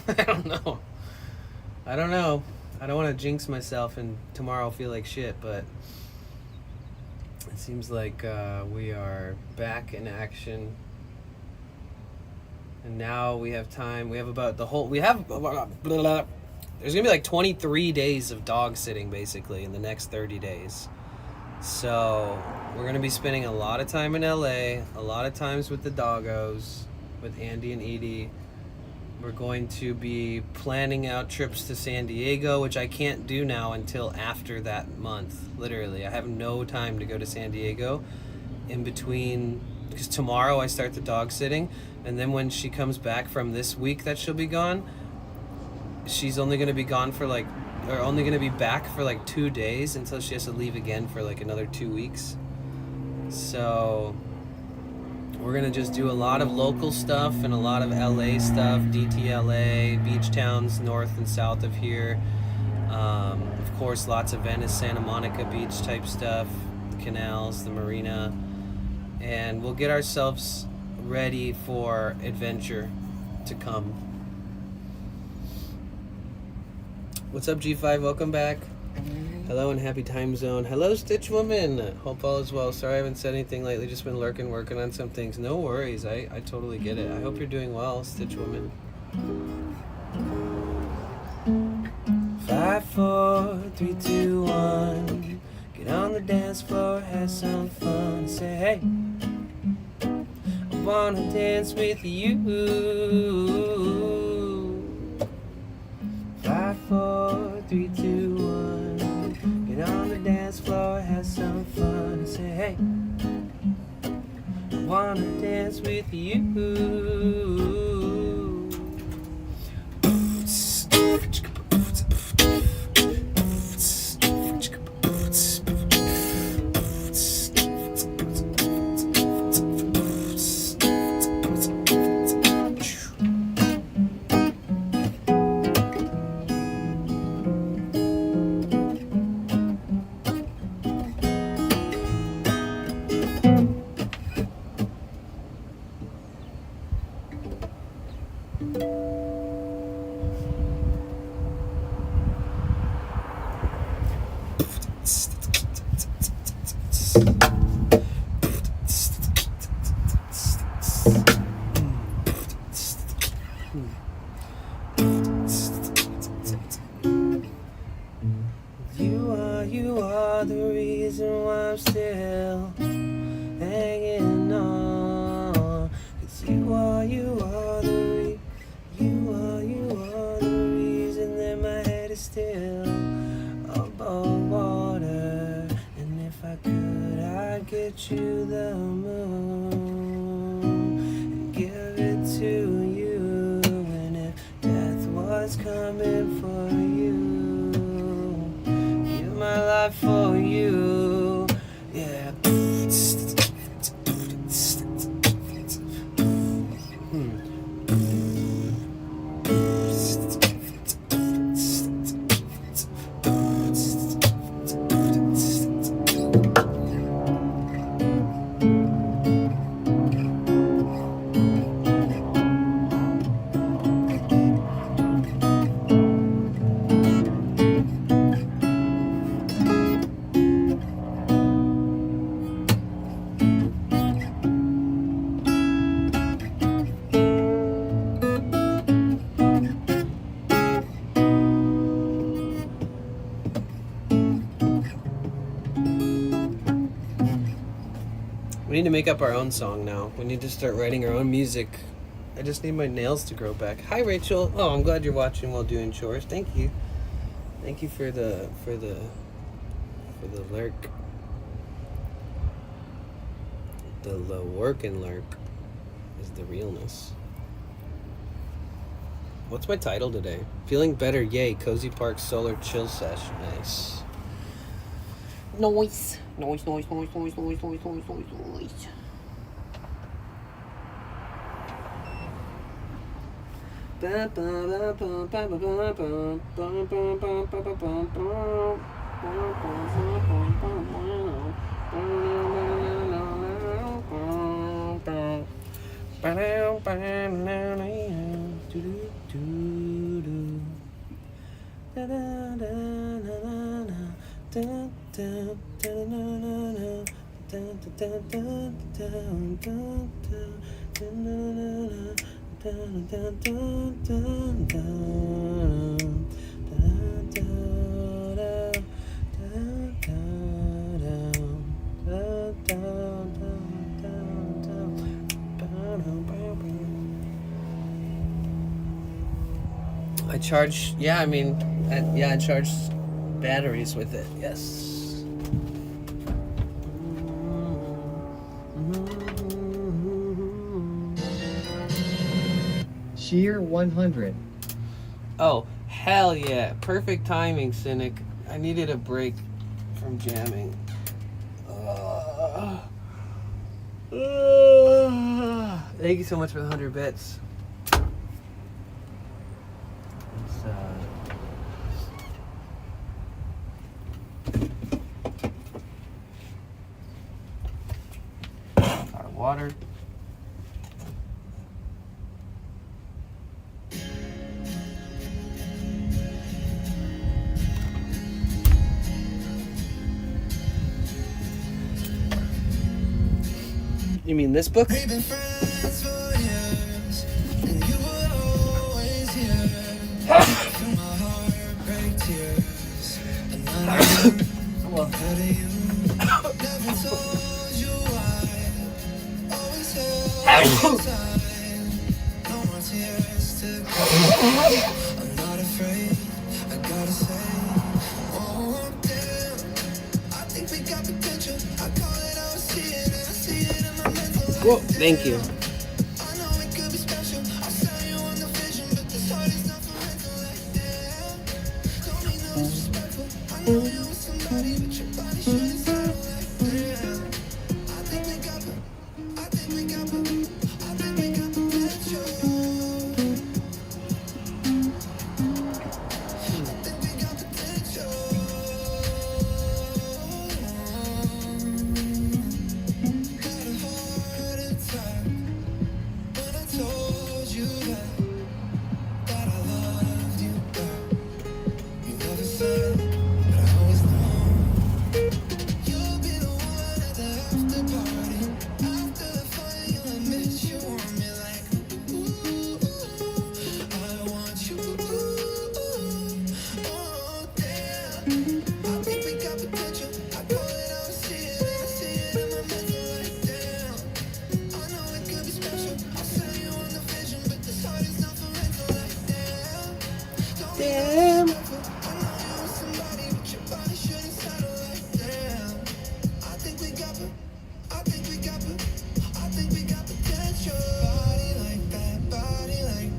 I don't know. I don't want to jinx myself and tomorrow I'll feel like shit, but it seems like we are back in action. And now we have time. We have about there's gonna be like 23 days of dog sitting basically in the next 30 days. So we're gonna be spending a lot of time in LA, a lot of times with the doggos, with Andy and Edie. We're going to be planning out trips to San Diego, which I can't do now until after that month. Literally, I have no time to go to San Diego in between, because tomorrow I start the dog sitting. And then when she comes back from this week that she'll be gone, she's only going to be gone for only going to be back for like 2 days until she has to leave again for like another 2 weeks. So we're going to just do a lot of local stuff and a lot of LA stuff, DTLA, beach towns north and south of here. Of course, lots of Venice, Santa Monica beach type stuff, the canals, the marina. And we'll get ourselves ready for adventure to come. What's up, G5? Welcome back. Hello and happy time zone. Hello, Stitch Woman. Hope all is well. Sorry I haven't said anything lately. Just been lurking, working on some things. No worries. I totally get it. I hope you're doing well, Stitch Woman. 5, 4, 3, 2, 1. Get on the dance floor, have some fun. Say hey. I wanna dance with you. 5, 4, 3, 2, 1. Get on the dance floor, have some fun. And say hey, I wanna dance with you. You are the reason why I'm still hanging on. 'Cause you are the reason that my head is still above water. And if I could, I'd get you the moon and give it to you. And if death was coming for you, give my life for you. Yeah. We need to make up our own song now. We need to start writing our own music. I just need my nails to grow back. Hi, Rachel. Oh, I'm glad you're watching while doing chores. Thank you. Thank you for the lurk. The work and lurk is the realness. What's my title today? Feeling better, yay. Cozy Park Solar Chill Sesh. Nice. Noise. Noise, noise, noise, noise, noise, noise, noise, noise, noise. I charge, I charge batteries with it, yes. Sheer 100. Oh, hell yeah. Perfect timing, Cynic. I needed a break from jamming. Thank you so much for the 100 bits. Our water. You mean this book? We've been friends for years, and you were always here. Feel my heart break tears, and I know better you. Never told you why. Always held tight. No more tears to cry. I'm not afraid. I gotta say, oh damn. I think we got potential. I call it, I see it, and I see it in my mental. Whoa, thank you. I know it could be special. I'll sell you on the vision, but this heart is not for rental like that. Don't mean no disrespectful. I know you with somebody, but your body shouldn't settle like that. I think we got potential. I think we got potential. Had a heart attack when I told you that I loved you back. You never said, but I always know. You'll be the one at the after party. After the fun, you'll admit you want me like, ooh, I want you, oh damn. I think we got potential. I call it, I see it, and I see it in my mental like damn. I know it could be special. I'll sell you on the vision, but this heart is not for rental like damn. Don't be disrespectful. I know you with somebody, but your body shouldn't settle like damn. I think we got potential. I think we got potential. Body like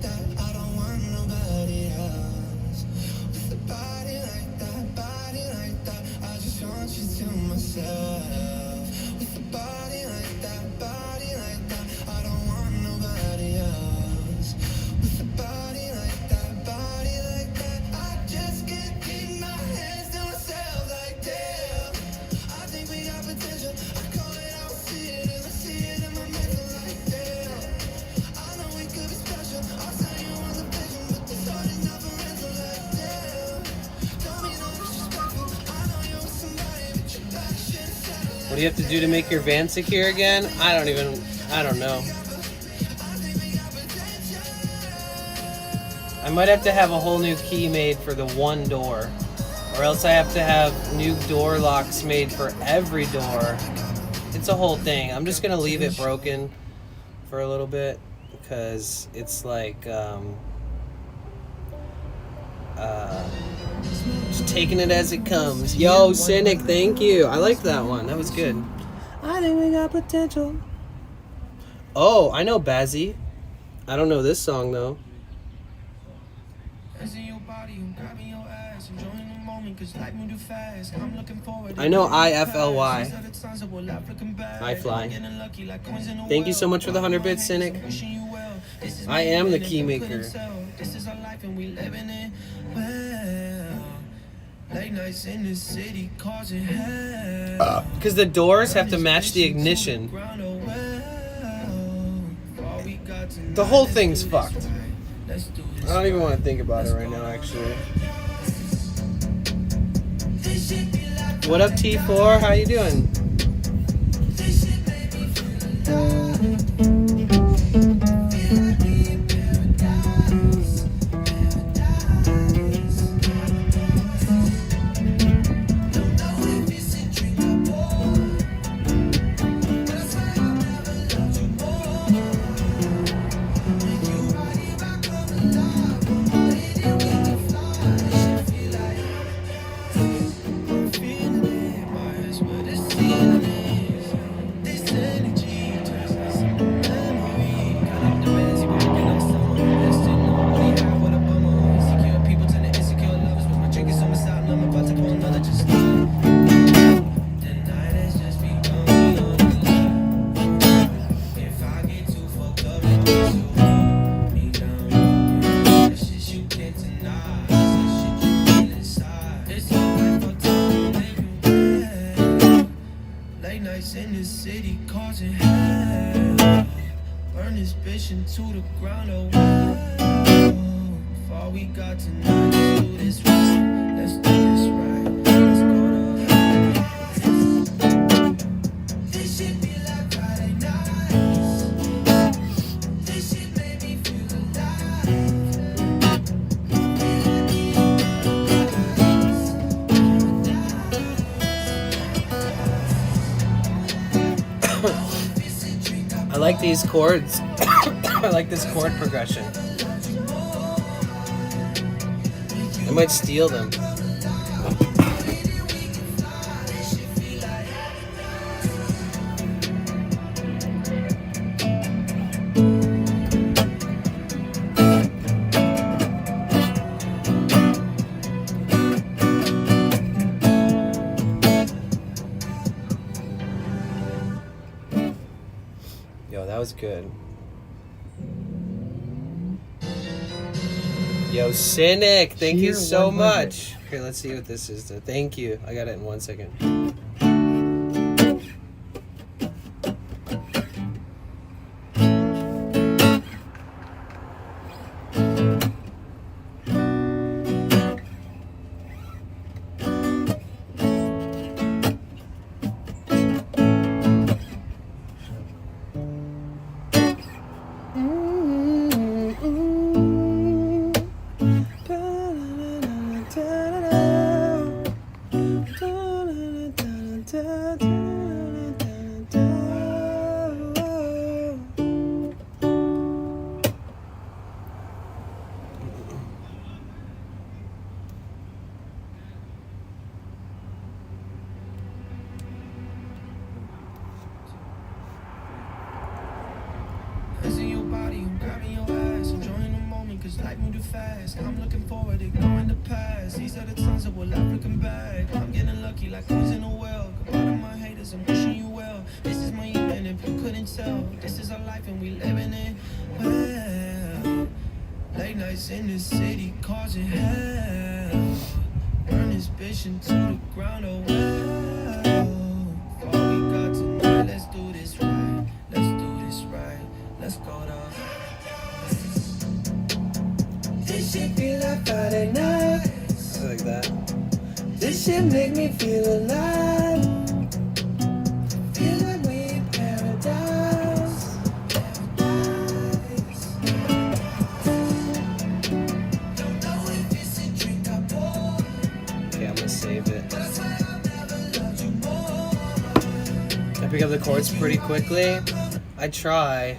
that, I don't want nobody else. With a body like that, I just want you to myself. With a body like that, I don't want nobody else. With a body like that, I just can't keep my hands to myself like damn. I think we got potential. I call it, I see it, and I see it in my mental like damn. I know we could be special. I'll tell you on the vision, but this heart is not for rental like damn. Don't mean no disrespectful. I know you're with somebody, but your body shouldn't settle like What do you have to do to make your van secure again? I don't know. I might have to have a whole new key made for the one door. Or else I have to have new door locks made for every door. It's a whole thing. I'm just gonna leave it broken for a little bit because it's like just taking it as it comes. Yo, Cynic, thank you. I like that one. That was good. I think we got potential. Oh, I know Bazzy. I don't know this song though. I know IFLY. I fly. Thank you so much for the 100 bits, Cynic. I am the key maker. Because the doors have to match the ignition. The whole thing's fucked. I don't even want to think about it right now, actually. What up, T4? How you doing? I like these chords. I like this chord progression. I might steal them. Yo, that was good. Yo, Cynic, thank you so much. Here, let's see what this is. Thank you. I got it in 1 second. the chords pretty quickly. I try.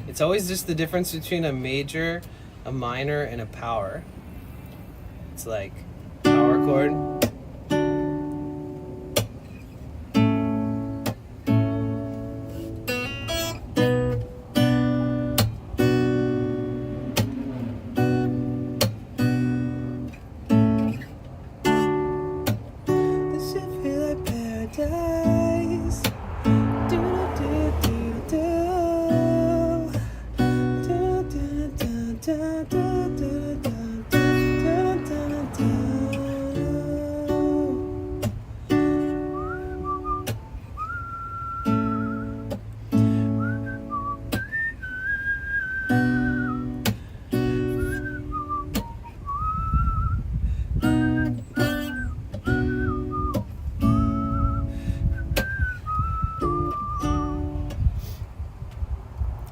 It's always just the difference between a major, a minor, and a power. It's like power chord. This should feel like paradise. Do do do do do do do do do do do do do.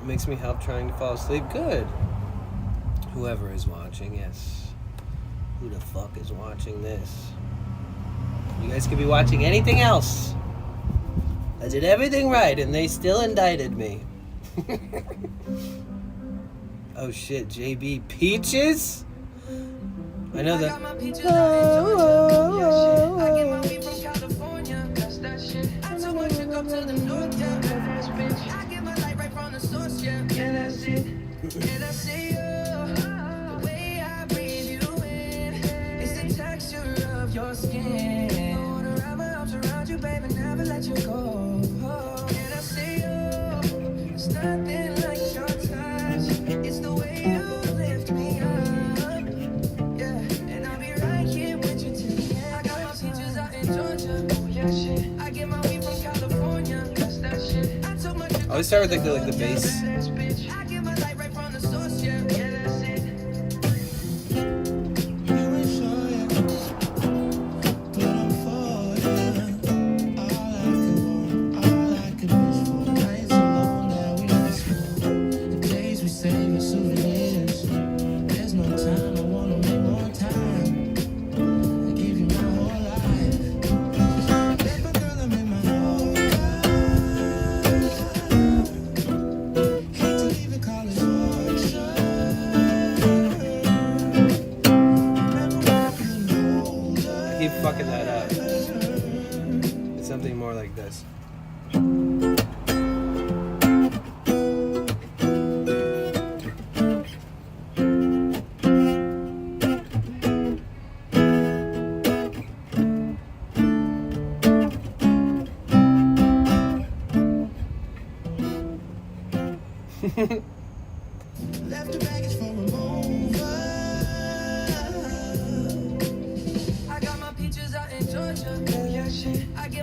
Makes me help trying to fall asleep. Good. Whoever is watching, yes. Who the fuck is watching this? You guys could be watching anything else. I did everything right and they still indicted me. Oh shit, JB Peaches? I know that. Your skin. I wanna wrap my arms around you, baby, never let you go. And I say, oh, it's nothing like your touch. It's the way you lift me up. Yeah, and I'll be right here with you till the end. I got my peaches out in Georgia. Oh yeah, shit. I get my weed from California. That's that shit. I took my I always start with like the bass. I get my light right from the source, yeah. Yeah, that's it. Fucking that up. It's something more like this. Left the baggage for a moment.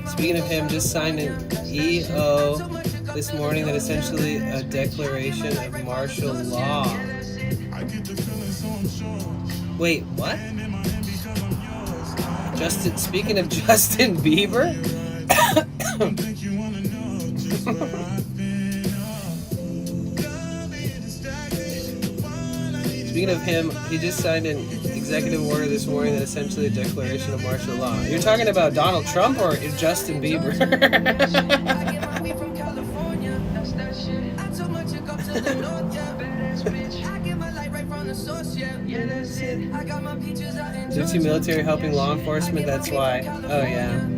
Speaking of him, just signed an EO this morning that essentially a declaration of martial law. Wait, what? Speaking of Justin Bieber? Speaking of him, he just signed an executive order this morning that essentially a declaration of martial law. You're talking about Donald Trump or Justin Bieber? Gypsy military helping law enforcement, that's why. Oh yeah.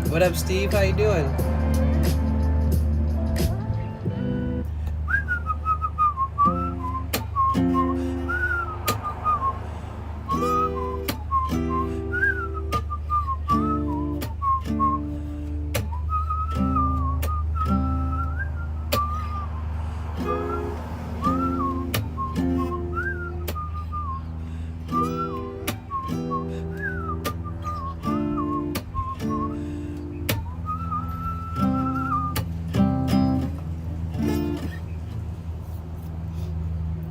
What up, Steve? How you doing?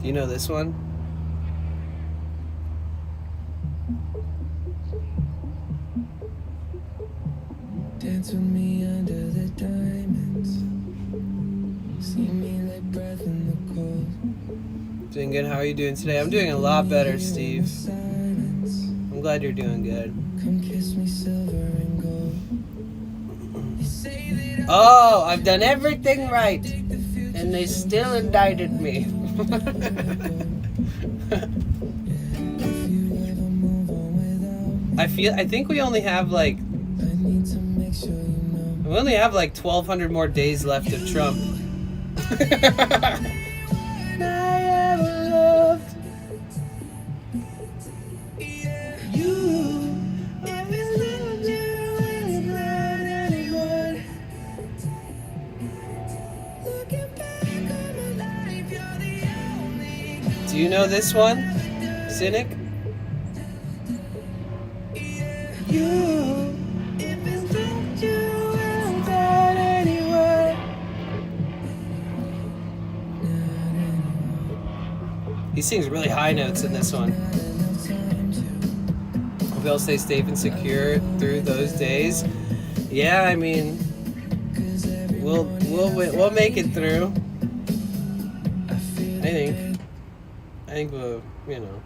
Do you know this one? Dance with me under the diamonds. See me like breath in the cold. Doing good. How are you doing today? I'm doing a lot better, Steve. Silence. I'm glad you're doing good. Come kiss me silver and gold. You say that Oh, I've done everything right, and they still indicted me. if you ever move on without me, I think we only have like, I need to make sure you know. we only have like 1,200 more days left of Trump. I ever loved you. Never loved you any more than anyone. Looking back on my life, you're the only. Do you know this one, Cynic? You, if it's loved you without anyone. He sings really high notes in this one. Hope you all stay safe and secure through those days. Yeah, I mean, we'll make it through. I think we'll, you know,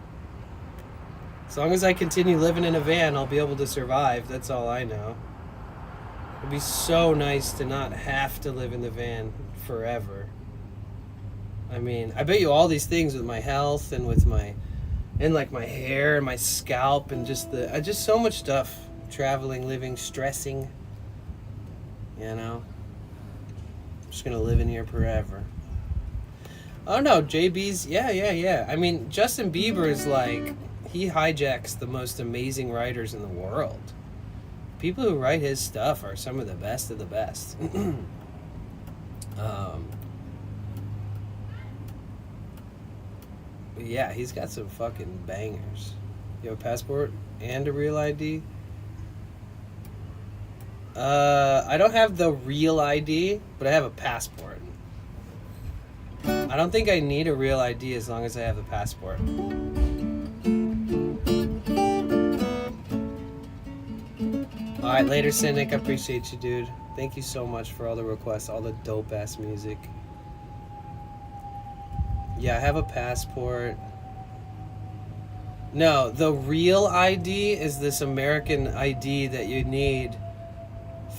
as long as I continue living in a van, I'll be able to survive. That's all I know. It'd be so nice to not have to live in the van forever. I mean, I bet you all these things with my health and with my, and like my hair and my scalp and just just so much stuff. Traveling, living, stressing. You know? I'm just gonna live in here forever. Oh no, JB's, yeah. I mean, Justin Bieber is like, he hijacks the most amazing writers in the world. People who write his stuff are some of the best of the best. But yeah, he's got some fucking bangers. You have a passport and a real ID? I don't have the real ID, but I have a passport. I don't think I need a real ID as long as I have the passport. Alright, later, Cynic. I appreciate you, dude. Thank you so much for all the requests, all the dope-ass music. Yeah, I have a passport. No, the real ID is this American ID that you need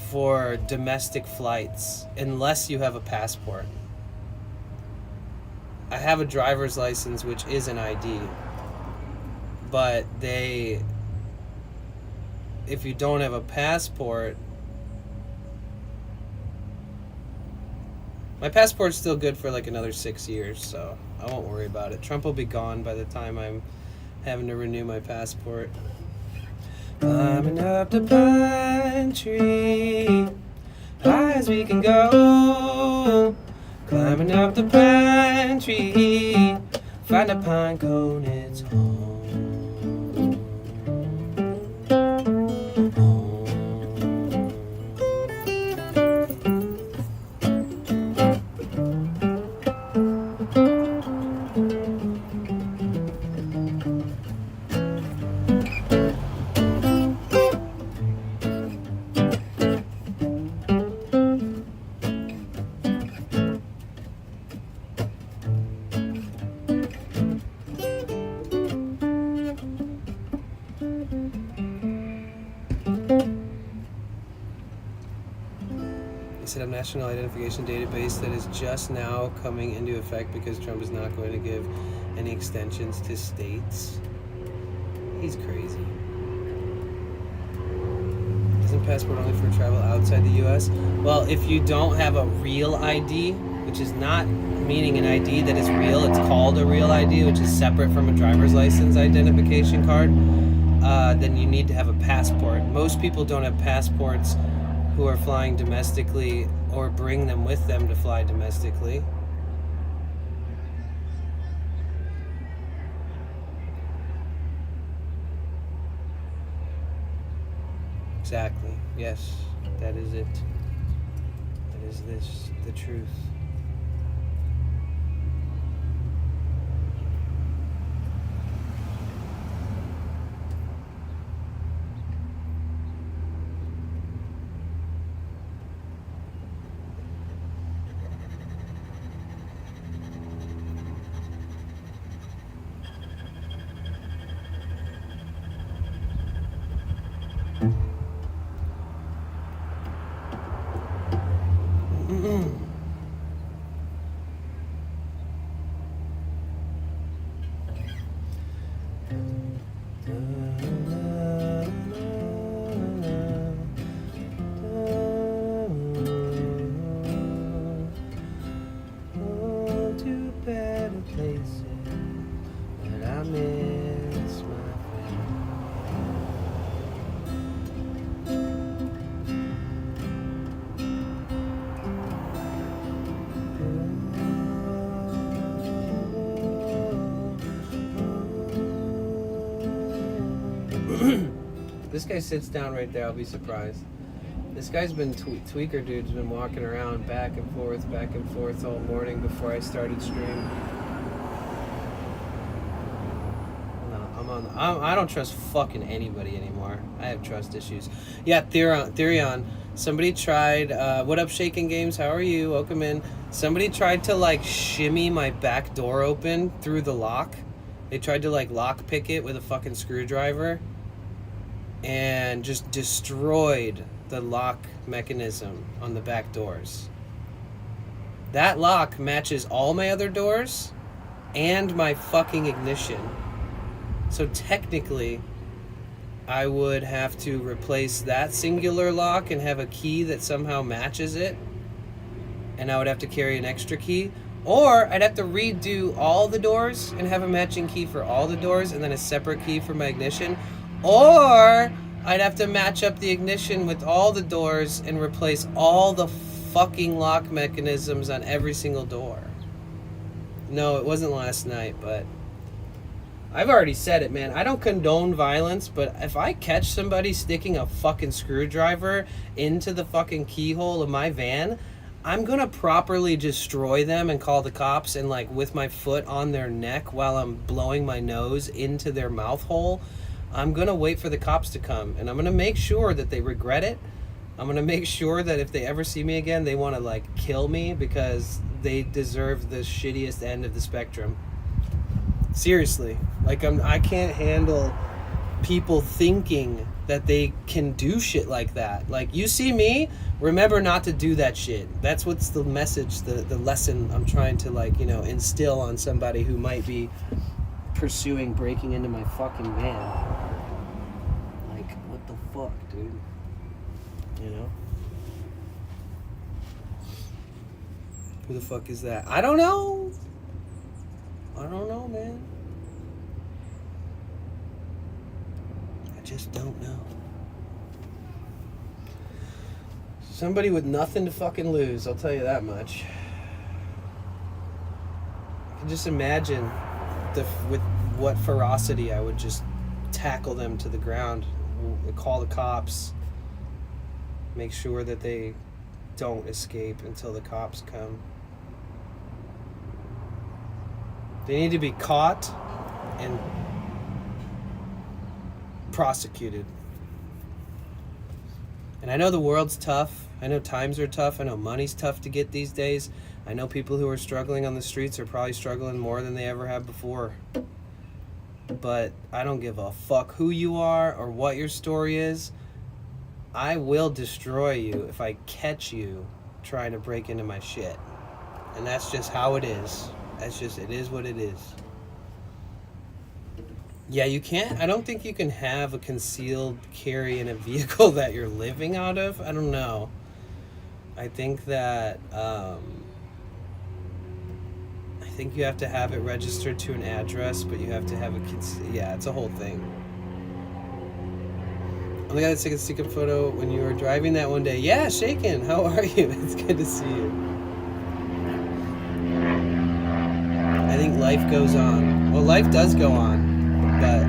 for domestic flights, unless you have a passport. I have a driver's license, which is an ID, but if you don't have a passport, my passport's still good for like another 6 years, so I won't worry about it. Trump will be gone by the time I'm having to renew my passport. Climbing up the pine tree, high as we can go. Climbing up the pine tree, find a pine cone, it's home. A national identification database that is just now coming into effect because Trump is not going to give any extensions to states. He's crazy. Isn't passport only for travel outside the US? Well, if you don't have a real ID, which is not meaning an ID that is real, it's called a real ID, which is separate from a driver's license identification card, then you need to have a passport. Most people don't have passports who are flying domestically or bring them with them to fly domestically. Exactly. Yes, that is it. That is the truth. To better places, but I miss my friend. This guy sits down right there. I'll be surprised. This guy's been tweaker dude's been walking around back and forth all morning before I started stream. No, I don't trust fucking anybody anymore. I have trust issues. Yeah, Therion. Somebody tried. What up, Shaking Games? How are you? Welcome in. Somebody tried to like shimmy my back door open through the lock. They tried to like lock pick it with a fucking screwdriver, and just destroyed the lock mechanism on the back doors. That lock matches all my other doors and my fucking ignition. So technically, I would have to replace that singular lock and have a key that somehow matches it. And I would have to carry an extra key. Or I'd have to redo all the doors and have a matching key for all the doors and then a separate key for my ignition. Or I'd have to match up the ignition with all the doors and replace all the fucking lock mechanisms on every single door. No, it wasn't last night, but I've already said it, man. I don't condone violence, but if I catch somebody sticking a fucking screwdriver into the fucking keyhole of my van, I'm gonna properly destroy them and call the cops, and like with my foot on their neck while I'm blowing my nose into their mouth hole. I'm gonna wait for the cops to come, and I'm gonna make sure that they regret it. I'm gonna make sure that if they ever see me again, they want to like kill me because they deserve the shittiest end of the spectrum. Seriously, like I can't handle people thinking that they can do shit like that. Like, you see me, remember not to do that shit. That's what's the message, the lesson I'm trying to like, you know, instill on somebody who might be pursuing breaking into my fucking van. Like, what the fuck, dude? You know? Who the fuck is that? I don't know. I don't know, man. I just don't know. Somebody with nothing to fucking lose, I'll tell you that much. I can just imagine with what ferocity I would just tackle them to the ground, call the cops, make sure that they don't escape until the cops come. They need to be caught and prosecuted. And I know the world's tough. I know times are tough. I know money's tough to get these days. I know people who are struggling on the streets are probably struggling more than they ever have before. But I don't give a fuck who you are or what your story is. I will destroy you if I catch you trying to break into my shit. And that's just how it is. It is what it is. Yeah, you can't, I don't think you can have a concealed carry in a vehicle that you're living out of. I don't know. I think that, I think you have to have it registered to an address, but you have to have yeah, it's a whole thing. Oh my god, let's take a secret photo when you were driving that one day. Yeah, Shaken, how are you? It's good to see you. I think life goes on. Well, life does go on, but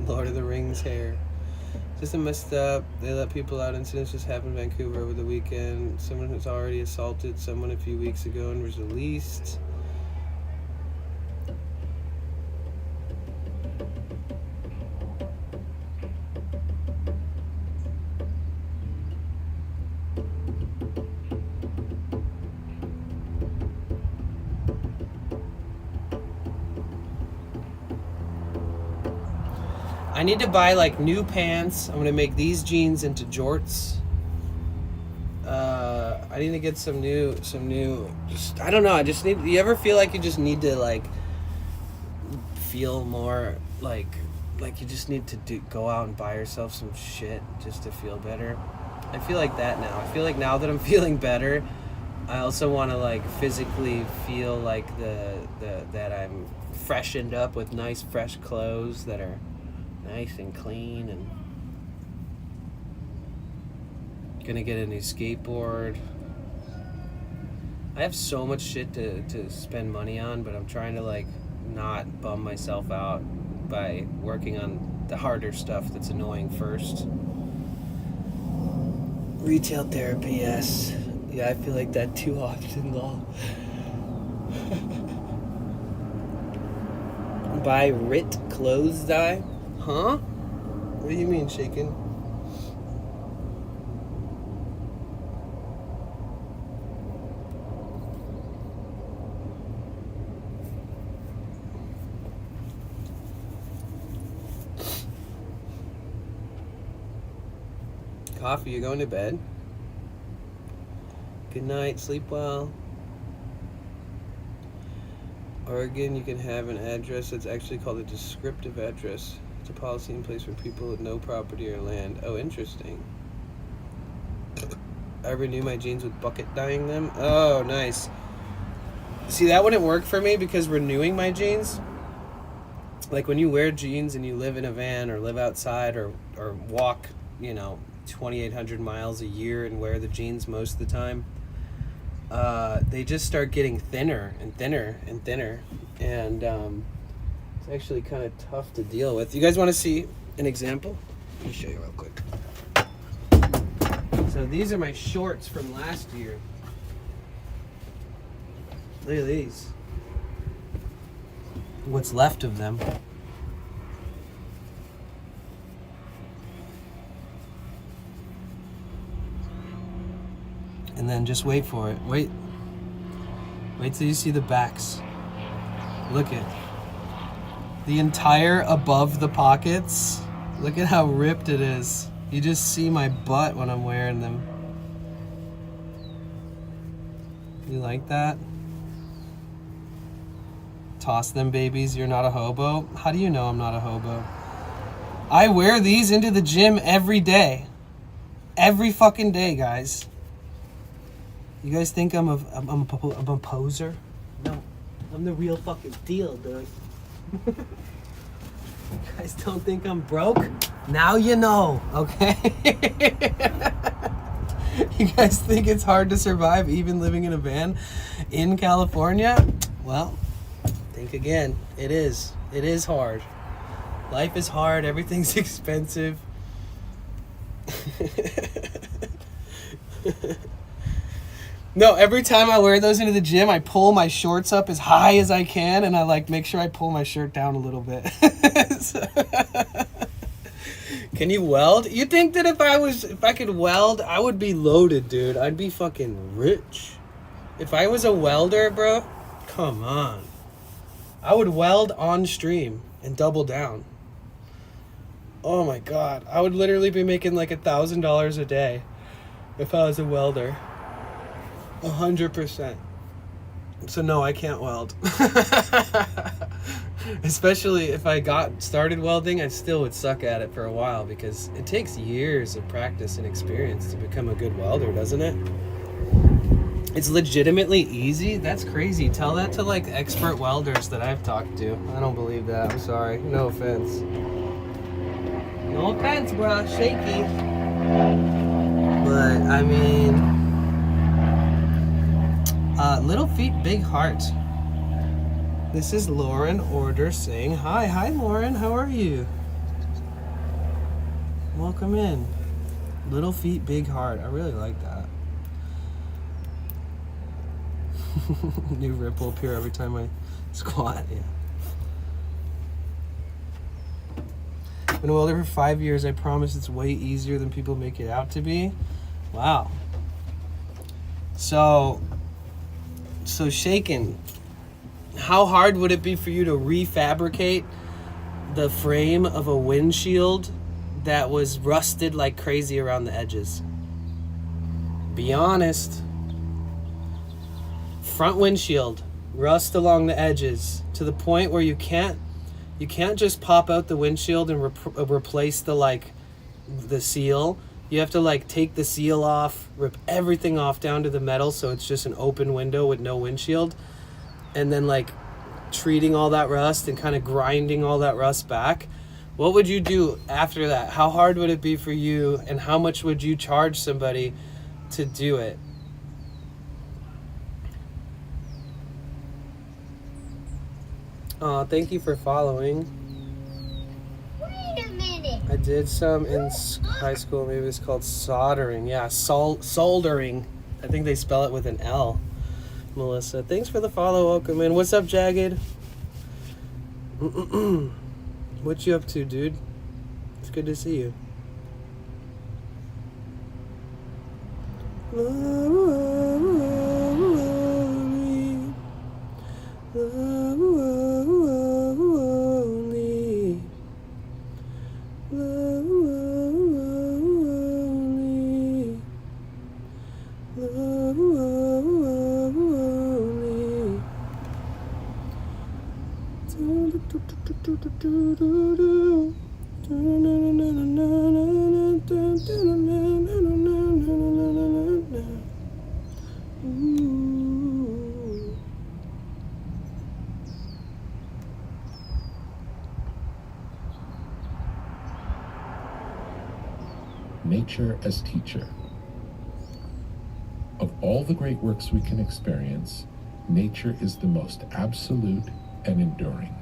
Lord of the Rings hair. Just messed up. They let people out. Incidents just happened in Vancouver over the weekend. Someone who's already assaulted someone a few weeks ago and was released. I need to buy like new pants. I'm gonna make these jeans into jorts. I need to get some new. Just, I don't know. I just need. You ever feel like you just need to like feel more like you just need to go out and buy yourself some shit just to feel better? I feel like that now. I feel like now that I'm feeling better, I also want to like physically feel like that I'm freshened up with nice fresh clothes that are nice and clean, and gonna get a new skateboard. I have so much shit to spend money on, but I'm trying to like not bum myself out by working on the harder stuff that's annoying first. Retail therapy, yes. Yeah, I feel like that too often, lol. Buy Rit clothes dye? Huh? What do you mean, Shaken? Coffee, you going to bed? Good night, sleep well. Oregon, you can have an address that's actually called a descriptive address. It's a policy in place for people with no property or land. Oh, interesting. I renew my jeans with bucket dyeing them. Oh, nice. See, that wouldn't work for me because renewing my jeans, like when you wear jeans and you live in a van or live outside or walk, 2,800 miles a year and wear the jeans most of the time, they just start getting thinner and thinner and thinner, and it's actually kind of tough to deal with. You guys want to see an example? Let me show you real quick. So these are my shorts from last year. Look at these. What's left of them. And then just wait for it. Wait till you see the backs. Look at the entire above the pockets. Look at how ripped it is. You just see my butt when I'm wearing them. You like that? Toss them, babies. You're not a hobo. How do you know I'm not a hobo? I wear these into the gym every day. Every fucking day, guys. You guys think I'm a poser? No, I'm the real fucking deal, dude. You guys don't think I'm broke? Now you know, okay? You guys think it's hard to survive even living in a van in California? Well, think again. It is. It is hard. Life is hard. Everything's expensive. No, every time I wear those into the gym, I pull my shorts up as high as I can, and I like make sure I pull my shirt down a little bit. Can you weld? You think that if I could weld, I would be loaded, dude. I'd be fucking rich. If I was a welder, bro, come on. I would weld on stream and double down. Oh my god, I would literally be making like $1,000 a day if I was a welder. 100%. So no, I can't weld. Especially if I got started welding, I still would suck at it for a while because it takes years of practice and experience to become a good welder, doesn't it? It's legitimately easy? That's crazy. Tell that to like expert welders that I've talked to. I don't believe that. I'm sorry. No offense. No offense, bro. Shaky. But I mean, little feet, big heart. This is Lauren Order saying hi. Hi, Lauren. How are you? Welcome in. Little feet, big heart. I really like that. New ripple appear every time I squat. Yeah. Been a welder for 5 years. I promise it's way easier than people make it out to be. Wow. So Shaken, how hard would it be for you to refabricate the frame of a windshield that was rusted like crazy around the edges. Be honest. Front windshield, rust along the edges to the point where you can't just pop out the windshield and replace the seal. You have to take the seal off, rip everything off down to the metal so it's just an open window with no windshield, and then treating all that rust and kind of grinding all that rust back. What would you do after that? How hard would it be for you, and how much would you charge somebody to do it? Oh, thank you for following. Wait a minute. I did some in high school. Maybe it's called soldering. Yeah, soldering. I think they spell it with an L. Melissa, thanks for the follow. Welcome in. What's up, Jagged? What you up to, dude? It's good to see you. Nature as teacher. Of all the great works we can experience, nature is the most absolute and enduring.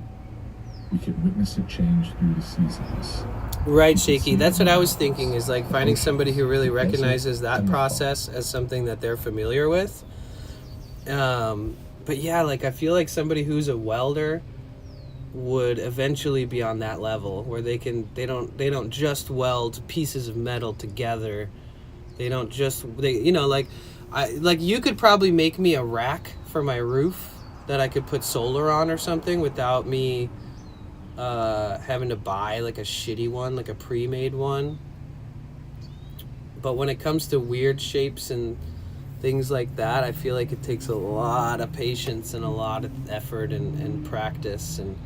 We can witness it change through the seasons. Right, Shaky. That's what I was thinking, is finding somebody who really recognizes that process as something that they're familiar with. But yeah, I feel like somebody who's a welder would eventually be on that level where they don't just weld pieces of metal together. You could probably make me a rack for my roof that I could put solar on or something without me having to buy a shitty one, a pre-made one. But when it comes to weird shapes and things like that, I feel like it takes a lot of patience and a lot of effort and practice. And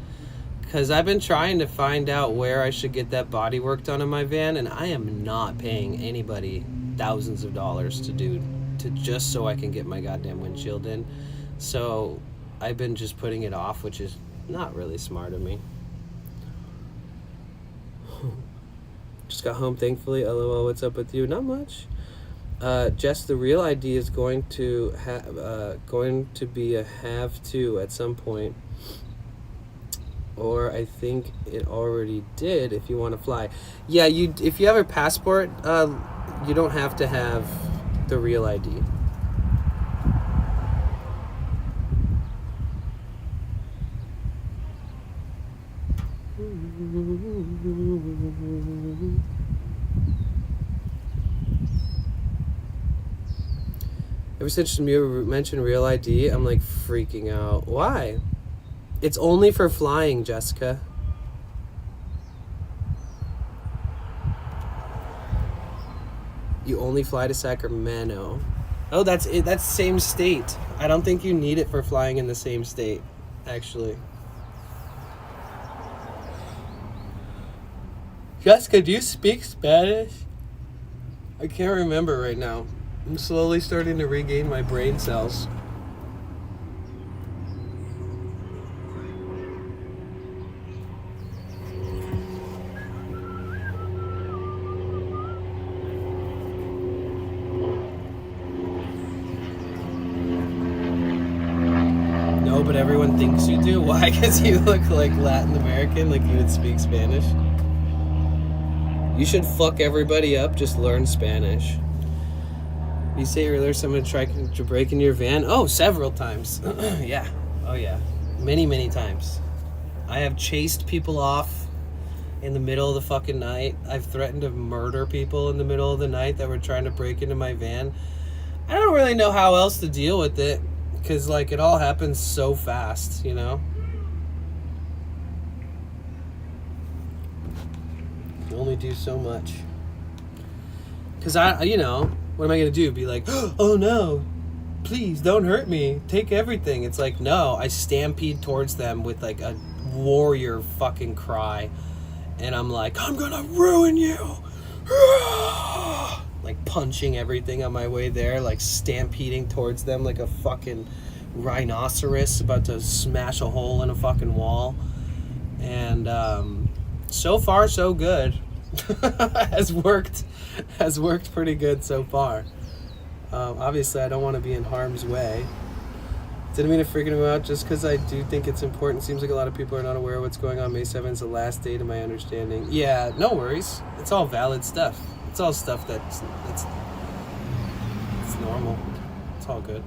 because I've been trying to find out where I should get that body work done in my van, and I am not paying anybody thousands of dollars to just so I can get my goddamn windshield in. So I've been just putting it off, which is not really smart of me. Just got home, thankfully. LOL, what's up with you? Not much. Jess, the real ID is going to be a have to at some point. Or I think it already did if you want to fly. Yeah, if you have a passport, you don't have to have the real ID. Ever since you mentioned real ID, I'm freaking out. Why? It's only for flying, Jessica. You only fly to Sacramento. Oh, that's it. That's same state. I don't think you need it for flying in the same state, actually. Jessica, do you speak Spanish? I can't remember right now. I'm slowly starting to regain my brain cells. No, but everyone thinks you do. Why? Because you look like Latin American, like you would speak Spanish. You should fuck everybody up, just learn Spanish. You say earlier someone tried to break into your van? Oh, several times. Yeah. Oh, yeah. Many, many times. I have chased people off in the middle of the fucking night. I've threatened to murder people in the middle of the night that were trying to break into my van. I don't really know how else to deal with it, because, it all happens so fast, you know? You can only do so much. Because what am I going to do? Be like, oh no, please don't hurt me. Take everything. It's like, no, I stampede towards them with like a warrior fucking cry. And I'm like, I'm going to ruin you. Like punching everything on my way there, like stampeding towards them like a fucking rhinoceros about to smash a hole in a fucking wall. And so far so good. has worked pretty good so far. Obviously I don't want to be in harm's way. Didn't mean to freak him out, just because I do think it's important. Seems like a lot of people are not aware of what's going on. May 7th is the last day to my understanding. Yeah, no worries. It's all valid stuff. It's all stuff it's normal. It's all good.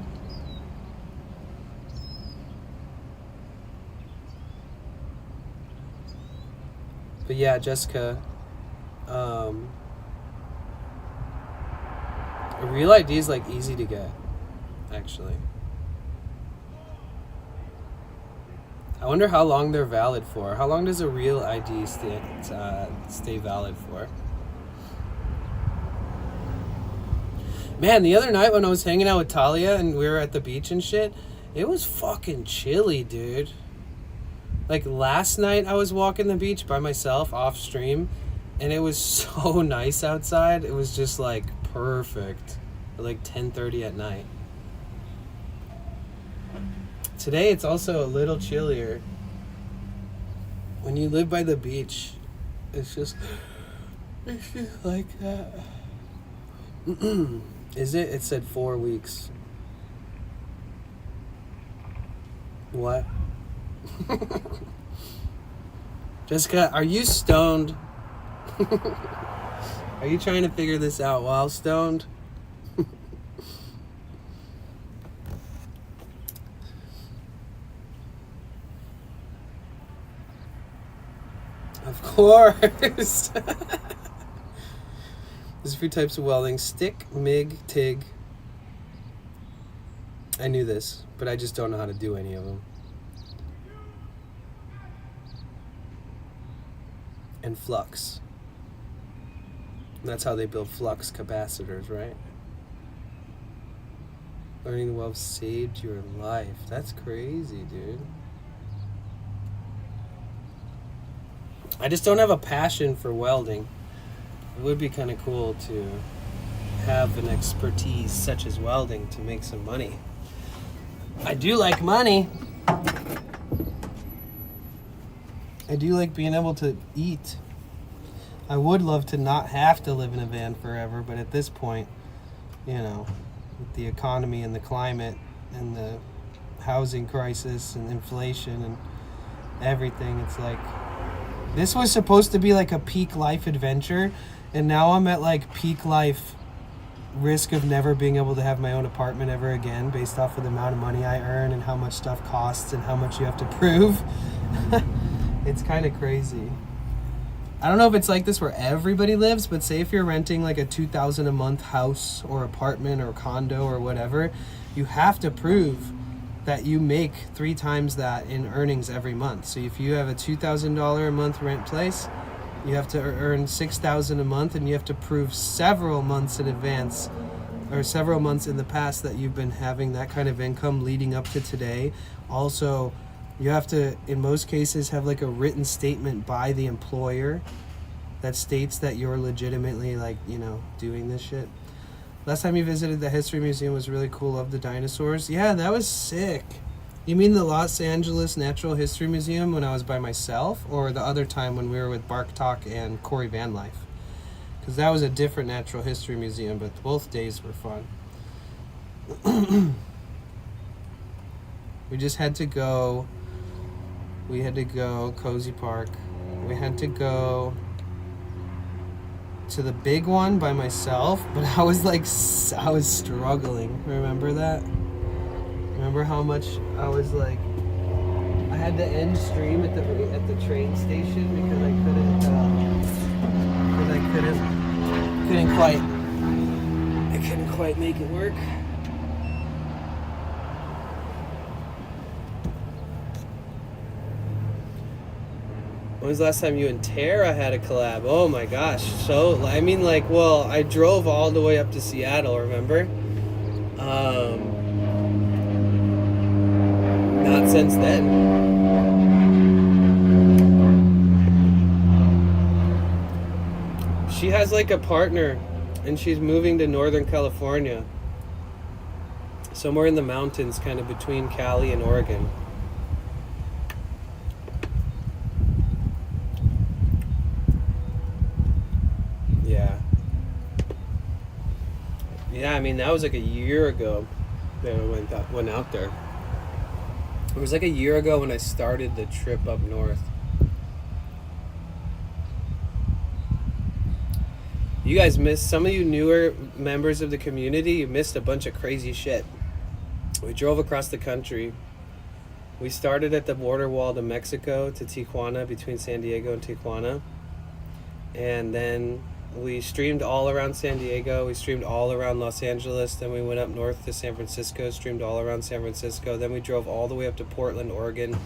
But yeah, Jessica, a real ID is like easy to get, actually. I wonder how long they're valid for. How long does a real ID stay valid for? Man, the other night when I was hanging out with Talia and we were at the beach and shit, it was fucking chilly, dude. Like last night I was walking the beach by myself off stream and it was so nice outside. It was just like perfect at like 10:30 at night. Today it's also a little chillier. When you live by the beach, it's just like that. Is it? It said 4 weeks. What? Jessica, are you stoned? Are you trying to figure this out while stoned? Of course. There's 3 types of welding: stick, MIG, TIG. I knew this, but I just don't know how to do any of them. And flux. And that's how they build flux capacitors, right? Learning the weld saved your life. That's crazy, dude. I just don't have a passion for welding. It would be kind of cool to have an expertise such as welding to make some money. I do like money. I do like being able to eat. I would love to not have to live in a van forever, but at this point, with the economy and the climate and the housing crisis and inflation and everything, it's like, this was supposed to be like a peak life adventure, and now I'm at like peak life risk of never being able to have my own apartment ever again based off of the amount of money I earn and how much stuff costs and how much you have to prove. It's kind of crazy. I don't know if it's like this where everybody lives, but say if you're renting like a $2,000 a month house or apartment or condo or whatever, you have to prove that you make 3 times that in earnings every month. So if you have a $2,000 a month rent place, you have to earn $6,000 a month, and you have to prove several months in advance or several months in the past that you've been having that kind of income leading up to today. Also, you have to, in most cases, have like a written statement by the employer that states that you're legitimately doing this shit. Last time you visited the History Museum was really cool. Loved the dinosaurs. Yeah, that was sick. You mean the Los Angeles Natural History Museum when I was by myself, or the other time when we were with Bark Talk and Corey Van Life? Because that was a different natural history museum, but both days were fun. We just had to go. We had to go Cozy Park. We had to go to the big one by myself, but I was struggling. Remember that? Remember how much I was like, I had to end stream at the train station because I couldn't quite make it work. When was the last time you and Tara had a collab? Oh my gosh. So, I mean, like, well, I drove all the way up to Seattle, remember? Not since then. She has like a partner and she's moving to Northern California. Somewhere in the mountains, kind of between Cali and Oregon. Yeah. Yeah, I mean, that was like a year ago that I went out there. It was like a year ago when I started the trip up north. You guys missed, some of you newer members of the community, you missed a bunch of crazy shit. We drove across the country. We started at the border wall to Mexico, to Tijuana, between San Diego and Tijuana. And then we streamed all around San Diego. We streamed all around Los Angeles. Then we went up north to San Francisco, streamed all around San Francisco. Then we drove all the way up to Portland, Oregon,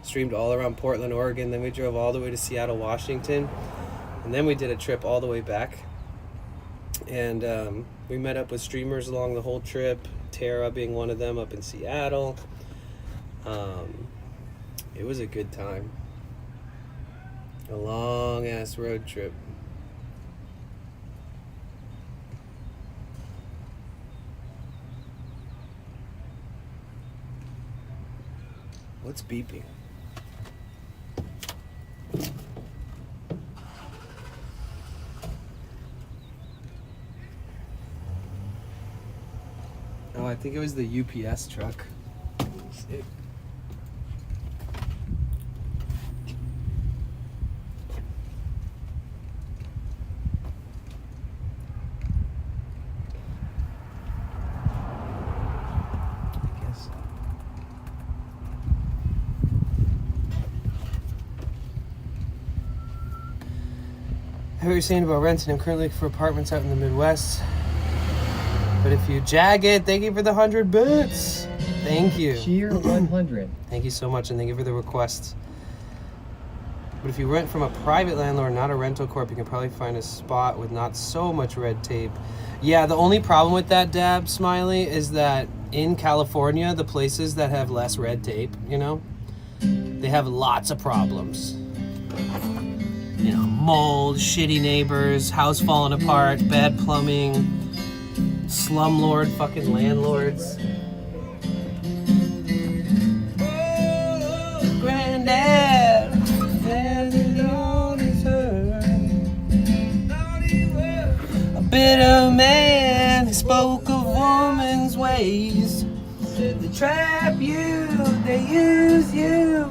streamed all around Portland, Oregon. Then we drove all the way to Seattle, Washington. And then we did a trip all the way back. And we met up with streamers along the whole trip, Tara being one of them up in Seattle. It was a good time. A long ass road trip. What's beeping? Oh, I think it was the UPS truck. Sick. I guess so. I heard what you're saying about renting. I'm currently looking for apartments out in the Midwest. But if you jag it, thank you for the 100 bits. Thank you. Cheer 100. Thank you so much, and thank you for the requests. But if you rent from a private landlord, not a rental corp, you can probably find a spot with not so much red tape. Yeah, the only problem with that, Dab Smiley, is that in California, the places that have less red tape, you know, they have lots of problems. You know, mold, shitty neighbors, house falling apart, bad plumbing, slumlord fucking landlords. Granddad has it on his heart. A bitter man who spoke of woman's ways. They trap you, they use you.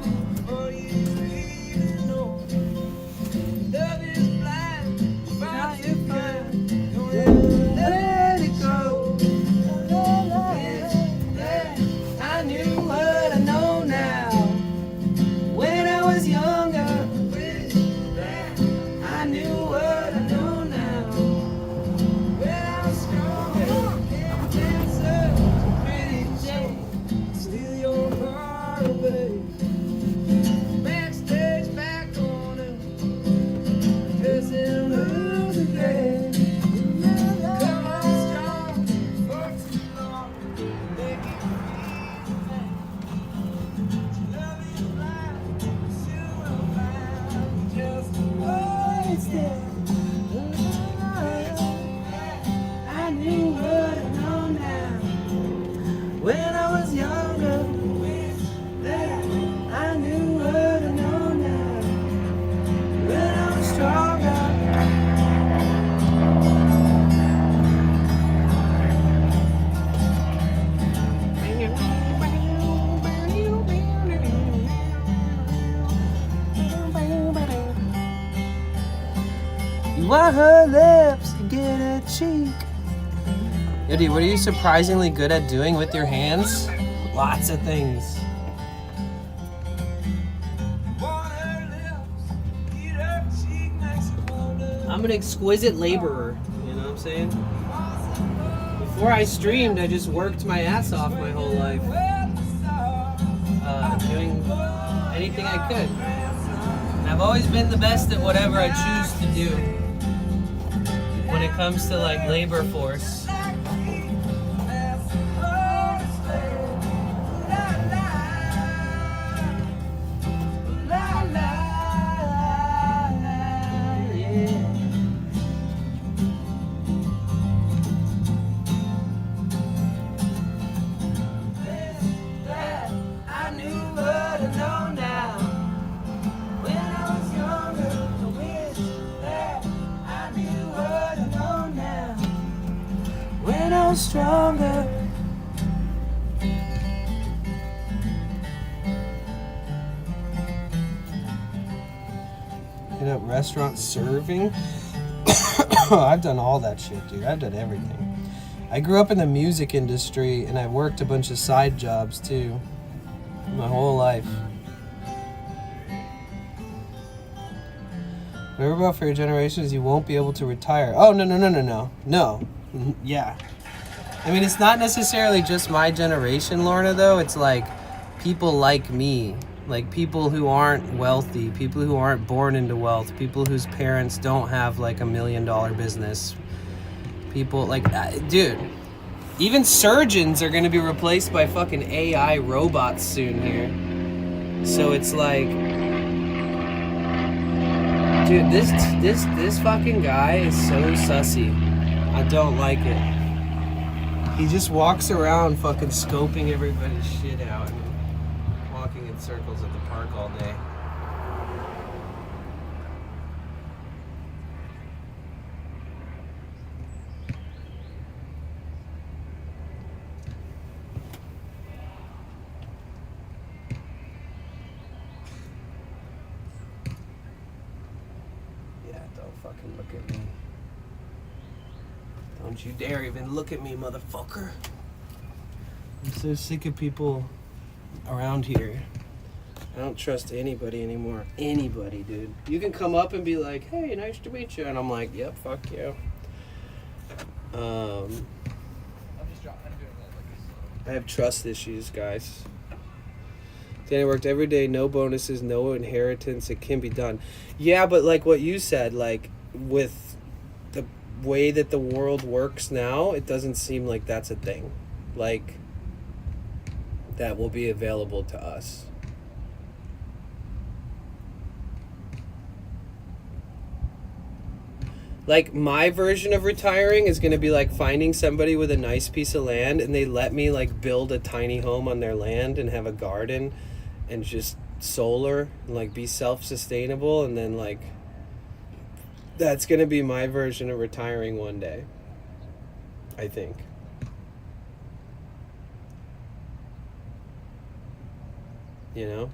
Want her lips to get a cheek. Yo, dude, what are you surprisingly good at doing with your hands? Lots of things. I'm an exquisite laborer, you know what I'm saying? Before I streamed, I just worked my ass off my whole life. Doing anything I could. I've always been the best at whatever I choose to do. When it comes to like labor force. Stronger. Hit up restaurant serving. I've done all that shit, dude. I've done everything. I grew up in the music industry and I worked a bunch of side jobs too. My whole life. Whatever about for your generation is you won't be able to retire. Oh, no. Yeah. I mean, it's not necessarily just my generation, Lorna, though. It's like people like me, like people who aren't wealthy, people who aren't born into wealth, people whose parents don't have like $1 million business. People like, dude, even surgeons are going to be replaced by fucking AI robots soon here. So it's like, dude, this fucking guy is so sussy. I don't like it. He just walks around fucking scoping everybody's shit out and walking in circles at the park all day. Yeah, don't fucking look at me. Don't you dare even look at me, motherfucker. I'm so sick of people around here. I don't trust anybody anymore. Anybody, dude. You can come up and be like, hey, nice to meet you. And I'm like, yep, fuck you. I have trust issues, guys. Danny worked every day, no bonuses, no inheritance. It can be done. Yeah, but like what you said, like with the way that the world works now, it doesn't seem like that's a thing. Like that will be available to us. Like my version of retiring is going to be like finding somebody with a nice piece of land and they let me like build a tiny home on their land and have a garden and just solar and like be self-sustainable, and then like that's going to be my version of retiring one day, I think. You know?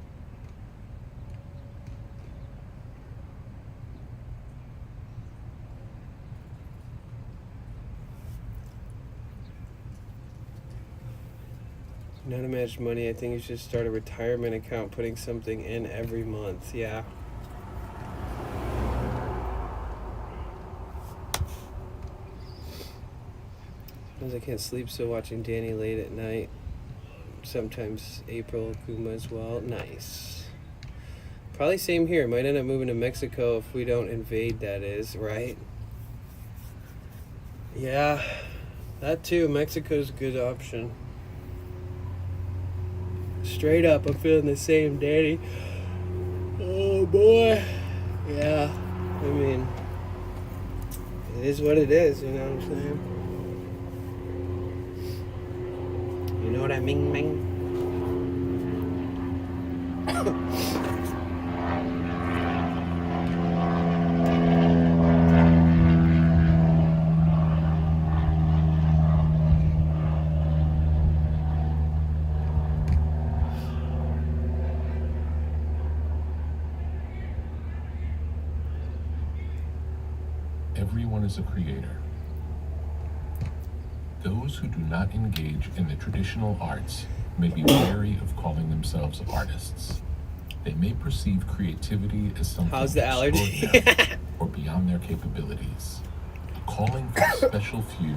Not to manage money, I think you should start a retirement account, putting something in every month. Yeah. Sometimes I can't sleep, so watching Danny late at night. Sometimes April, Kuma as well. Nice. Probably same here. Might end up moving to Mexico if we don't invade, that is, right? Yeah, that too. Mexico's a good option. Straight up, I'm feeling the same, Danny. Oh boy. Yeah, I mean, it is what it is, you know what I'm saying? You know what I mean, man? Everyone is a creator. Those who do not engage in the traditional arts may be wary of calling themselves artists. They may perceive creativity as something How's the allergy? extraordinary or beyond their capabilities. calling for a special few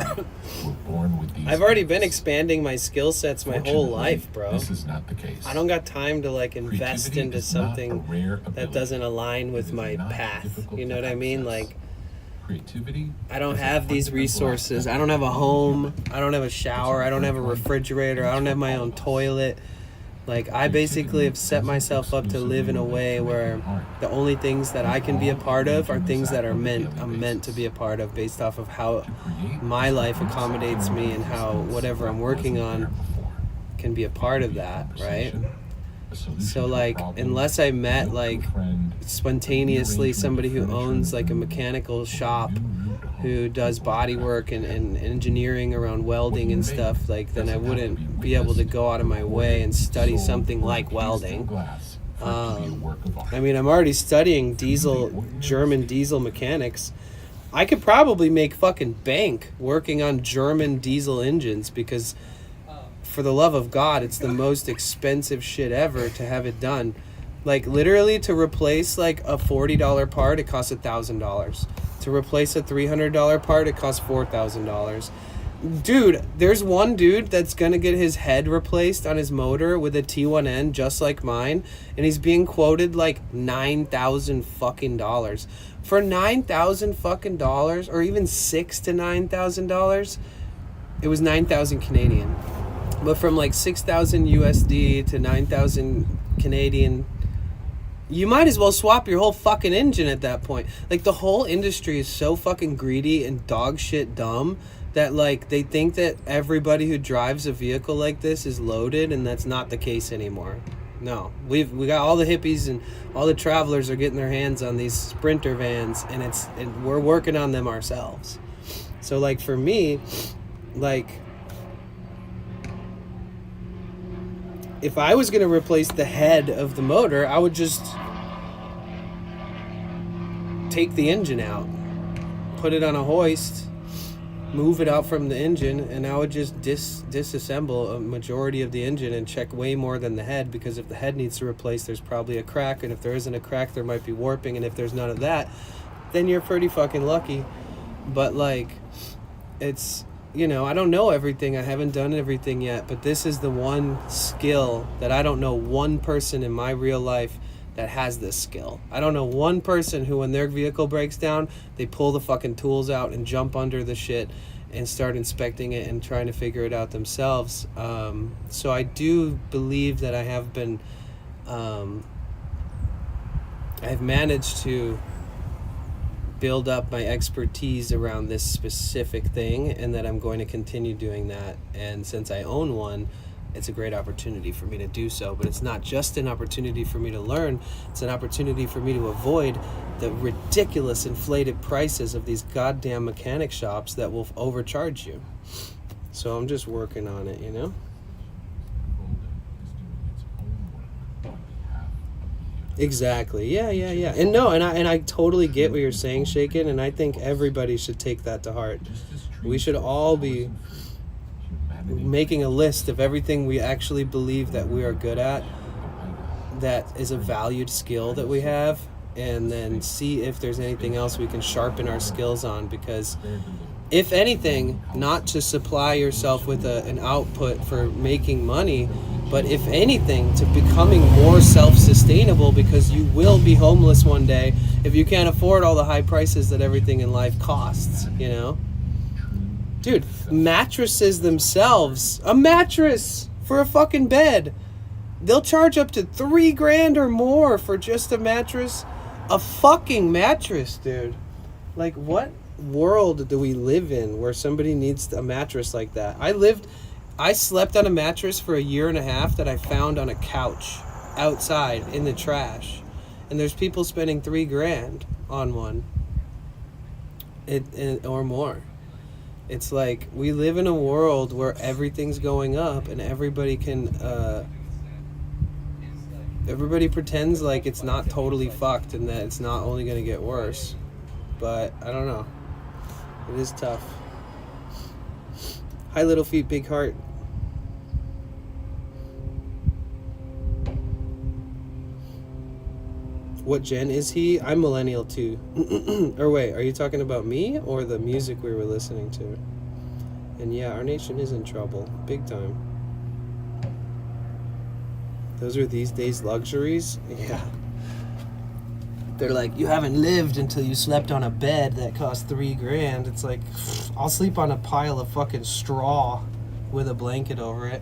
were born with these I've already been gifts. expanding my skill sets my whole Fortunately, life, bro. This is not the case. I don't got time to like invest Creativity into is not a something rare that ability. doesn't align It with is my not path. difficult You know to what I mean? access. Like, Creativity I don't is a have these fundamental resources. aspect I don't have a of being home. human. I don't have a shower. I don't have a refrigerator. I don't have my own toilet. Like, I basically have set myself up to live in a way where the only things that I can be a part of are things that I'm meant to be a part of based off of how my life accommodates me and how whatever I'm working on can be a part of that, right? So like, unless I met like spontaneously somebody who owns like a mechanical shop who does body work and engineering around welding and stuff, like, then I wouldn't be able to go out of my way and study something like welding. I mean, I'm already studying German diesel mechanics. I could probably make fucking bank working on German diesel engines because, for the love of God, it's the most expensive shit ever to have it done. Like, literally, to replace like a $40 part, it costs $1,000. To replace a $300 part, it costs $4,000. Dude, there's one dude that's gonna get his head replaced on his motor with a T1N just like mine, and he's being quoted like $9,000 fucking dollars. For $9,000 fucking dollars, or even $6,000 to $9,000, it was 9,000 Canadian. But from like 6,000 USD to 9,000 Canadian, you might as well swap your whole fucking engine at that point. Like, the whole industry is so fucking greedy and dog shit dumb that like they think that everybody who drives a vehicle like this is loaded, and that's not the case anymore. No, we got all the hippies and all the travelers are getting their hands on these Sprinter vans, and we're working on them ourselves. So like, for me, like, if I was going to replace the head of the motor, I would just take the engine out, put it on a hoist, move it out from the engine, and I would just disassemble a majority of the engine and check way more than the head, because if the head needs to replace, there's probably a crack, and if there isn't a crack, there might be warping, and if there's none of that, then you're pretty fucking lucky. But like, it's, you know, I don't know everything. I haven't done everything yet, but this is the one skill that I don't know one person in my real life that has this skill. I don't know one person who, when their vehicle breaks down, they pull the fucking tools out and jump under the shit and start inspecting it and trying to figure it out themselves. So I do believe that I have been, I've managed to build up my expertise around this specific thing, and that I'm going to continue doing that. And since I own one, it's a great opportunity for me to do so. But it's not just an opportunity for me to learn, it's an opportunity for me to avoid the ridiculous inflated prices of these goddamn mechanic shops that will overcharge you. So I'm just working on it, you know? Exactly. Yeah. And no, and I totally get what you're saying, Shaken, and I think everybody should take that to heart. We should all be making a list of everything we actually believe that we are good at, that is a valued skill that we have, and then see if there's anything else we can sharpen our skills on, because if anything, not to supply yourself with an output for making money, but if anything, to becoming more self-sustainable, because you will be homeless one day if you can't afford all the high prices that everything in life costs, you know? Dude, mattresses themselves, a mattress for a fucking bed, they'll charge up to $3,000 or more for just a mattress. A fucking mattress, dude. Like, what world do we live in where somebody needs a mattress like that? I slept on a mattress for 1.5 years that I found on a couch outside in the trash, and there's people spending $3,000 on one, or more. It's like, we live in a world where everything's going up, and everybody pretends like it's not totally fucked and that it's not only going to get worse. But I don't know. It is tough. Hi, little feet, big heart. What gen is he? I'm millennial too. Or wait, are you talking about me or the music we were listening to? And yeah, our nation is in trouble. Big time. Those are these days luxuries? Yeah. They're like, you haven't lived until you slept on a bed that cost $3,000. It's like, I'll sleep on a pile of fucking straw with a blanket over it.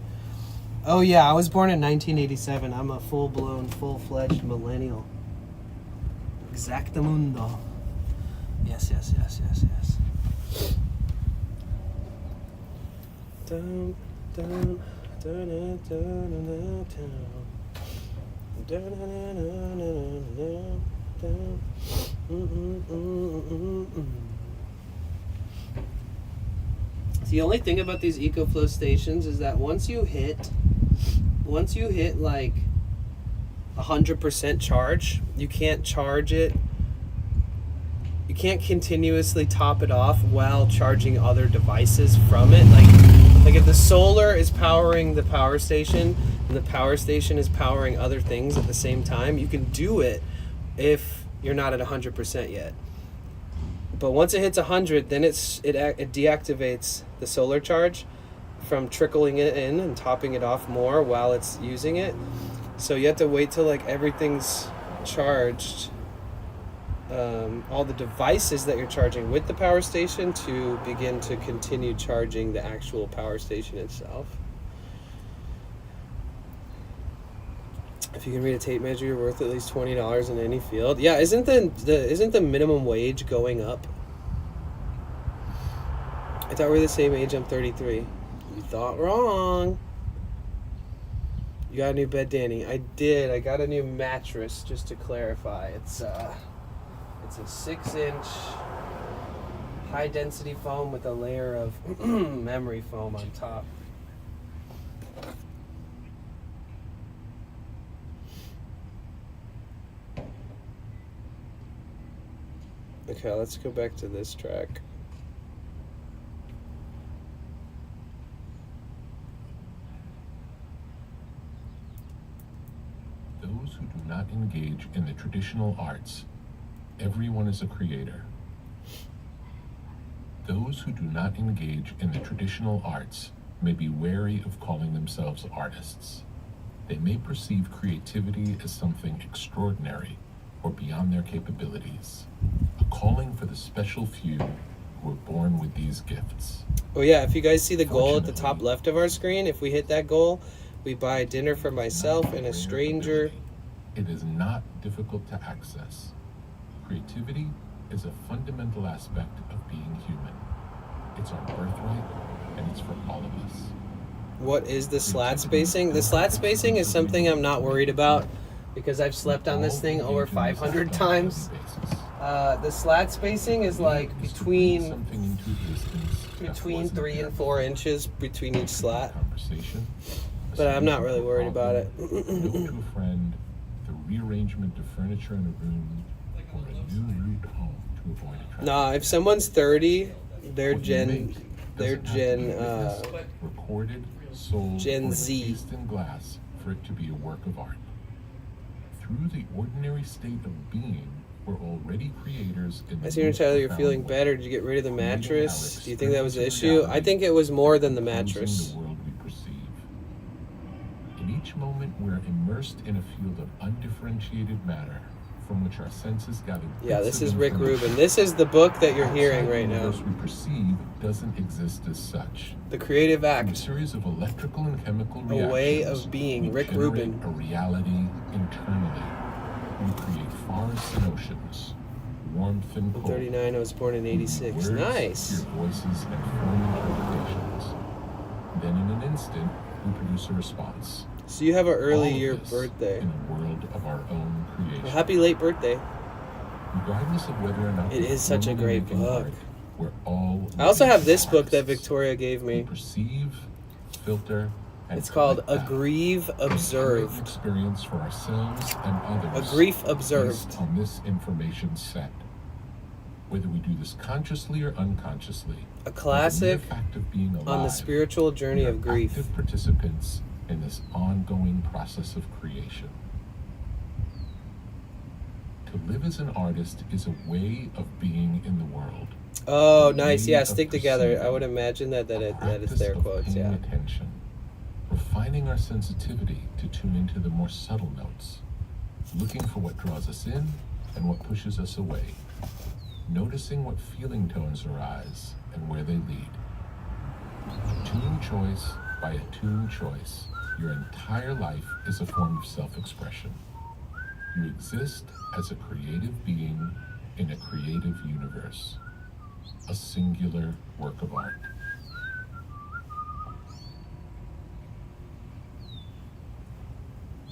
Oh yeah, I was born in 1987. I'm a full-blown, full-fledged millennial. Exactamundo. Yes. Dun, dun, dun, dun, dun, dun. The only thing about these EcoFlow stations is that once you hit like 100% charge, you can't charge it. You can't continuously top it off while charging other devices from it. Like if the solar is powering the power station and the power station is powering other things at the same time, you can do it if you're not at 100% yet. But once it hits 100, then it deactivates the solar charge from trickling it in and topping it off more while it's using it. So you have to wait till like everything's charged, all the devices that you're charging with the power station, to begin to continue charging the actual power station itself. If you can read a tape measure, you're worth at least $20 in any field. Yeah, isn't the minimum wage going up? I thought we were the same age. I'm 33. You thought wrong. You got a new bed, Danny? I did. I got a new mattress, just to clarify. It's a 6-inch high density foam with a layer of memory foam on top. Okay, let's go back to this track. Those who do not engage in the traditional arts, everyone is a creator. Those who do not engage in the traditional arts may be wary of calling themselves artists. They may perceive creativity as something extraordinary or beyond their capabilities, a calling for the special few who were born with these gifts. Oh yeah, if you guys see the goal at the top left of our screen, if we hit that goal, we buy dinner for myself and a stranger. It is not difficult to access. Creativity is a fundamental aspect of being human. It's our birthright, and it's for all of us. What is the slat spacing? The slat spacing is something I'm not worried about because I've slept on this thing over 500 times. The slat spacing is like between 3 and 4 inches between each slat. But I'm not really worried about it. Note to a friend, the rearrangement of furniture in a room, or a new route home to avoid a traffic. Nah, if someone's 30, they're Gen recorded, sold, Gen or Z. encased in glass for it to be a work of art. Through the ordinary state of being, we're already creators in the I see you, Tyler, you're feeling better. Did you get rid of the mattress? Do you think that was the issue? I think it was more than the mattress. The world we perceive. In each moment, we're immersed in a field of undifferentiated matter from which our senses gather. Yeah, this is Rick Rubin. This is the book that you're hearing right now. The universe we perceive doesn't exist as such. The Creative Through a Act. series of electrical and chemical A reactions, Way of Being. we Rick generate Rubin. a reality internally. We create forests and oceans, warmth and I'm cold. 39. I was born in 86. Words, Nice. Your voices and form interpretations. Then in an instant, we produce a response. So you have an early All of year this birthday. in a world of our own creation. Well, happy late birthday. Regardless of whether or not It we're is such a formally great making book. art, we're all I also have this artists. book that Victoria gave We me. perceive, filter, and It's called collect A Grieve data. Create an Observed. experience for ourselves and others. A Grief Observed. based on this information set. Whether we do this consciously or unconsciously, A classic the mere fact of being alive, on the spiritual journey we are of grief. active participants in this ongoing process of creation. To live as an artist is a way of being in the world. Oh, A nice. way Yeah, of stick together. I perceiving, would imagine that a is practice their of quotes. paying Yeah. attention, refining our sensitivity to tune into the more subtle notes, looking for what draws us in and what pushes us away, noticing what feeling tones arise and where they lead. A tuned choice by a tuned choice, your entire life is a form of self-expression. You exist as a creative being in a creative universe, a singular work of art.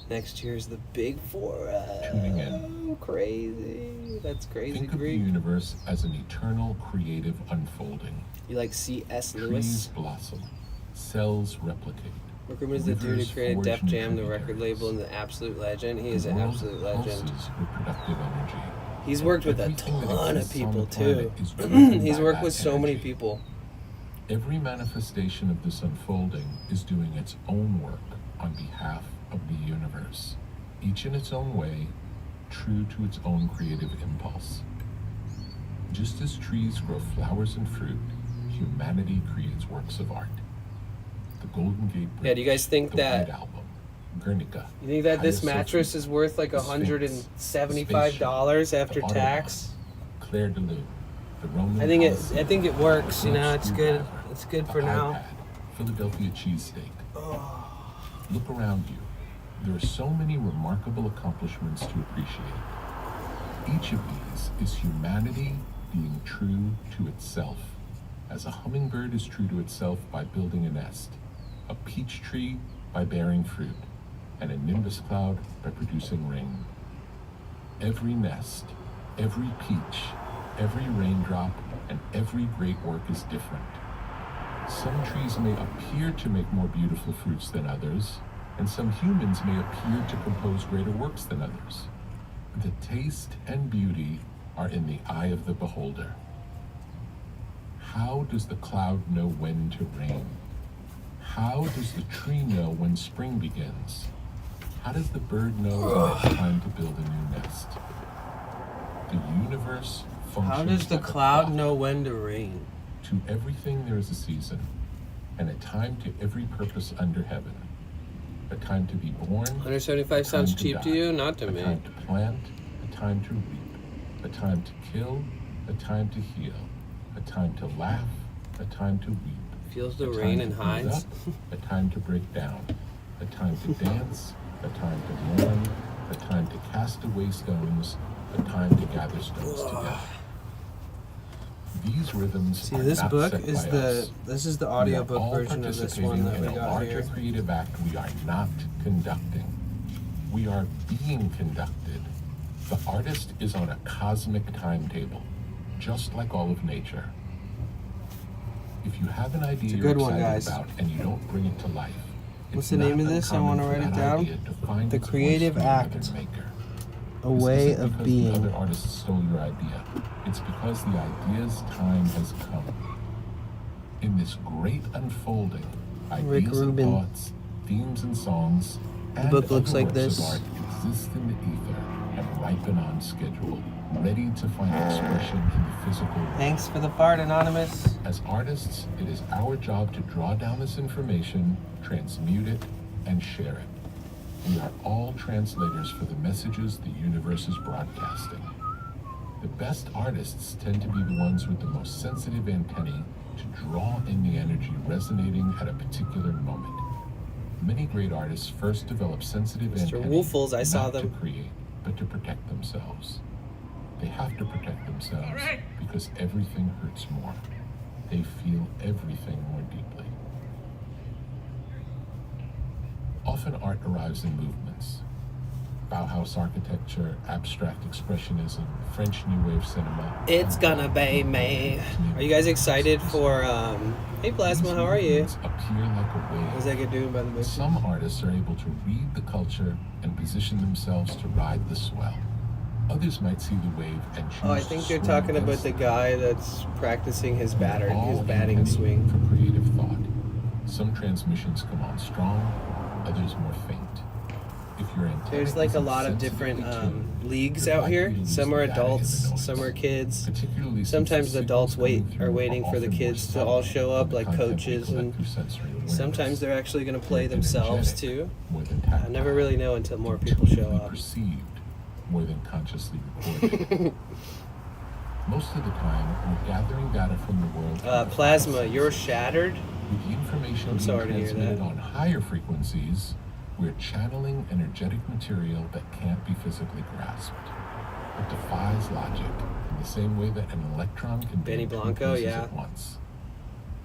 Next year's the big 4. Tuning in. Crazy. That's crazy. Think of the Greek. universe as an eternal creative unfolding. You like C.S. Trees Lewis? blossom, cells replicate. Rick Rubin is the dude Rivers who created forge Def new Jam, the record tributaries. label, and the absolute legend. He is The an world absolute legend. pulses with productive energy. He's worked with a Everything that ton of exists on people the planet too. is driven He's by worked that with so many energy. people. Every manifestation of this unfolding is doing its own work on behalf of the universe, each in its own way, true to its own creative impulse. Just as trees grow flowers and fruit, humanity creates works of art. The Golden Gate Bridge, Yeah, do you guys think the that- White Album, Guernica. You think that this Hagia mattress Sophia, is worth like the Sphinx, $175 the after Autobahn, tax? Claire de Lune, the Roman I think Colosseum, it works. You the know, it's good. screwdriver, It's good the for now. iPad, Philadelphia cheesesteak. Look around you. There are so many remarkable accomplishments to appreciate. Each of these is humanity being true to itself, as a hummingbird is true to itself by building a nest, a peach tree by bearing fruit, and a nimbus cloud by producing rain. Every nest, every peach, every raindrop, and every great work is different. Some trees may appear to make more beautiful fruits than others, and some humans may appear to compose greater works than others. The taste and beauty are in the eye of the beholder. How does the cloud know when to rain? How does the tree know when spring begins? How does the bird know when it's time to build a new nest? The universe functions How does the like a cloud clock. know when to rain? To everything there is a season, and a time to every purpose under heaven. A time to be born, 175 a sounds time to cheap to die, you? Not to a me. time to plant, a time to reap, a time to kill, a time to heal, a time to laugh, a time to weep. Feels the a rain time and to build hides. up, a time to break down, a time to dance, a time to mourn, a time to cast away stones, a time to gather stones together. These rhythms See, are this not book set is by the us. this is the We are audiobook all version of this one participating that we in a got larger here. creative act we are not conducting. We are being conducted. The artist is on a cosmic timetable, just like all of nature. If you have an idea a you're good one, excited guys. about and you don't bring it to life, What's it's the name not of this? I uncommon wanna for write it that down. idea to find The its voice Creative from another Act. maker. A This way isn't of because being. the other artist stole your idea. It's because the idea's time has come. In this great unfolding, Rick ideas and Rubin. thoughts, themes and songs, and book looks other like works this. of art exist in the ether and ripen on schedule, ready to find expression in the physical world. Thanks for the fart, Anonymous. As artists, it is our job to draw down this information, transmute it, and share it. We are all translators for the messages the universe is broadcasting. The best artists tend to be the ones with the most sensitive antennae to draw in the energy resonating at a particular moment. Many great artists first develop sensitive Mr. antennae Woofles, I saw not them. to create, but to protect themselves. They have to protect themselves because everything hurts more. They feel everything more deeply. Often art arrives in movements. Bauhaus architecture, abstract expressionism, French New Wave cinema. It's gonna be me. Are you guys excited for hey Plasma, how are you? These appear like a wave. How's that good doing by the way? Some artists are able to read the culture and position themselves to ride the swell. Others might see the wave and choose Oh, I to think you're swim talking about against the it. guy that's practicing his We are batting all batting intended swing. for creative thought. Some transmissions come on strong, others more faint. If your antenna There's like a isn't lot of different sensitively tuned, leagues You're out here. likely to lose Some the are data in the adults, noise, some are kids. particularly since Sometimes the signals adults coming are through waiting for the often more kids to subtle all show than up, the like content we coaches, collect and through sensory awareness. sometimes they're actually going to play They're themselves energetic, too. more than I never tactile, really know until more people show intuitively up. perceived, more than consciously recorded. Most of the time, we're gathering data from the world. through the Plasma, five you're senses. shattered. With the information I'm being sorry to hear transmitted that. on higher frequencies, we're channeling energetic material that can't be physically grasped. It defies logic in the same way that an electron can be Benny in two Blanco, places yeah. at once.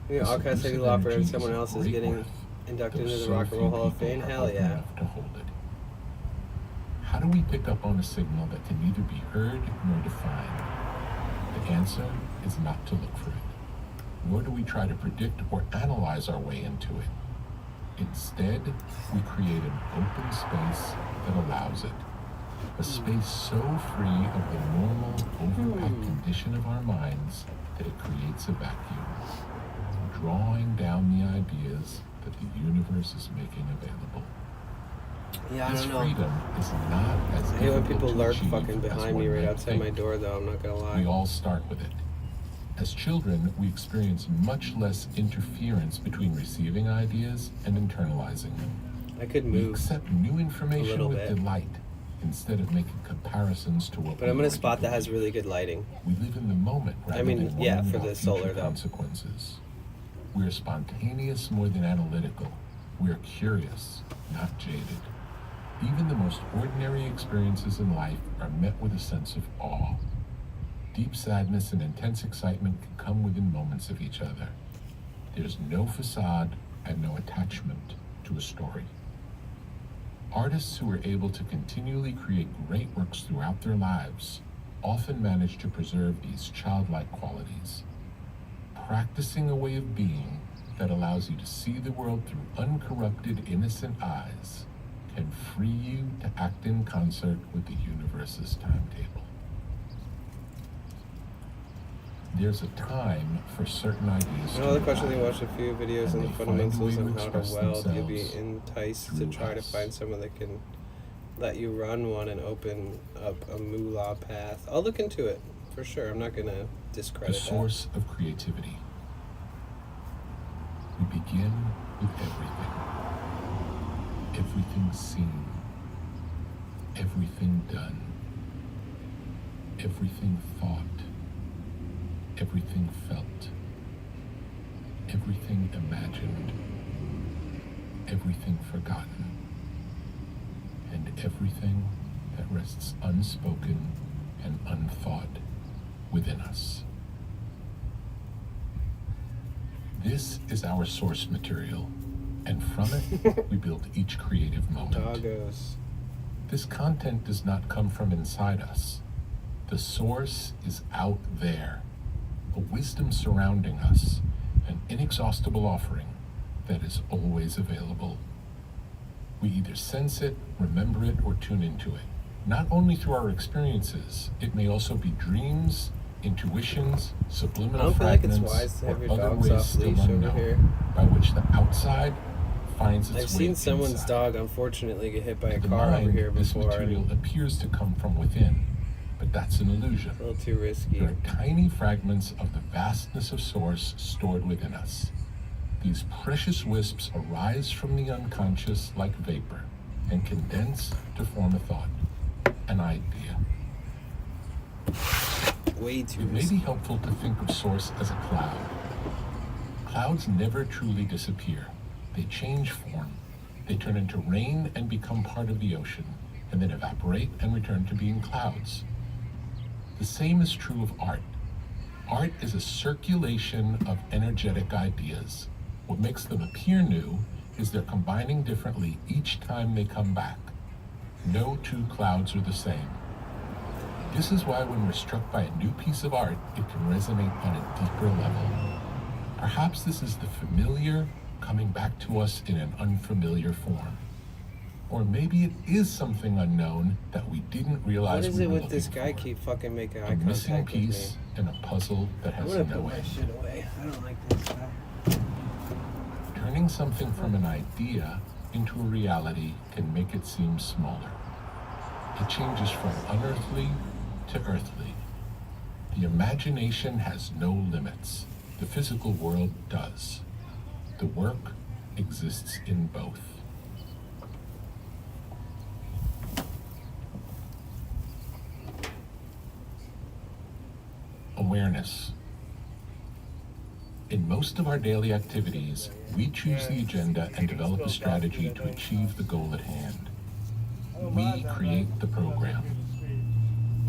Yeah, This all kinds of elusive opera, energy and is someone of else is great getting worth, inducted though into the so Rock and few Roll Hall of people Fame. are Hell open yeah. enough to hold it. How do we pick up on a signal that can neither be heard nor defined? The answer is not to look for it, nor do we try to predict or analyze our way into it. Instead, we create an open space that allows it. A space so free of the normal, overpacked condition of our minds that it creates a vacuum, drawing down the ideas that the universe is making available. Yeah, I This don't know. freedom is not as I hate when difficult people to lurk achieve fucking as behind one me right might outside my think. door, though. I'm not gonna lie. We all start with it. As children, we experience much less interference between receiving ideas and internalizing them. I could We move. accept new information little with bit. delight instead of making comparisons to what But we I'm in a already spot that has believe. really good lighting. We live in the moment rather mean, than yeah, worrying for about the future solar, though. consequences. We're spontaneous more than analytical. We're curious, not jaded. Even the most ordinary experiences in life are met with a sense of awe. Deep sadness and intense excitement can come within moments of each other. There's no facade and no attachment to a story. Artists who are able to continually create great works throughout their lives often manage to preserve these childlike qualities. Practicing a way of being that allows you to see the world through uncorrupted, innocent eyes can free you to act in concert with the universe's timetable. There's a time for certain ideas Another to question, they arrive, watched a few videos and on the they find a fundamentals way on to how to express weld. You'll be themselves enticed to through try to us. find someone that can let you run one and open up a moolah path. I'll look into it for sure. I'm not gonna The discredit that. source of creativity. We begin with everything. Everything seen. Everything done. Everything thought. Everything felt. Everything imagined. Everything forgotten. And everything that rests unspoken and unthought within us. This is our source material, and from it, we build each creative moment. Doggos. This content does not come from inside us. The source is out there, a wisdom surrounding us, an inexhaustible offering that is always available. We either sense it, remember it, or tune into it. Not only through our experiences, it may also be dreams, intuitions, I subliminal don't feel like it's fragments, wise to have or your other dogs ways off still leash over unknown, here. by which the outside finds its I've way seen someone's inside. dog unfortunately get hit by a To the car over mind, here this before, material and appears to come from within, but that's an illusion. a little too risky. There are tiny fragments of the vastness of source stored within us. These precious wisps arise from the unconscious like vapor and condense to form a thought, an idea. Way too It may risky. be helpful to think of source as a cloud. Clouds never truly disappear. They change form. They turn into rain and become part of the ocean, and then evaporate and return to being clouds. The same is true of art. Art is a circulation of energetic ideas. What makes them appear new is they're combining differently each time they come back. No two clouds are the same. This is why when we're struck by a new piece of art, it can resonate on a deeper level. Perhaps this is the familiar coming back to us in an unfamiliar form. Or maybe it is something unknown that we didn't What realize is we it were with this looking guy for. keep fucking making eye A missing contact with me? piece in a puzzle that I'm has gonna no put my end. shit away. I don't like this guy. Turning something from an idea into a reality can make it seem smaller. it changes from unearthly to earthly. The imagination has no limits. The physical world does. The work exists in both. Awareness. In most of our daily activities, we choose the agenda and develop a strategy to achieve the goal at hand. We create the program.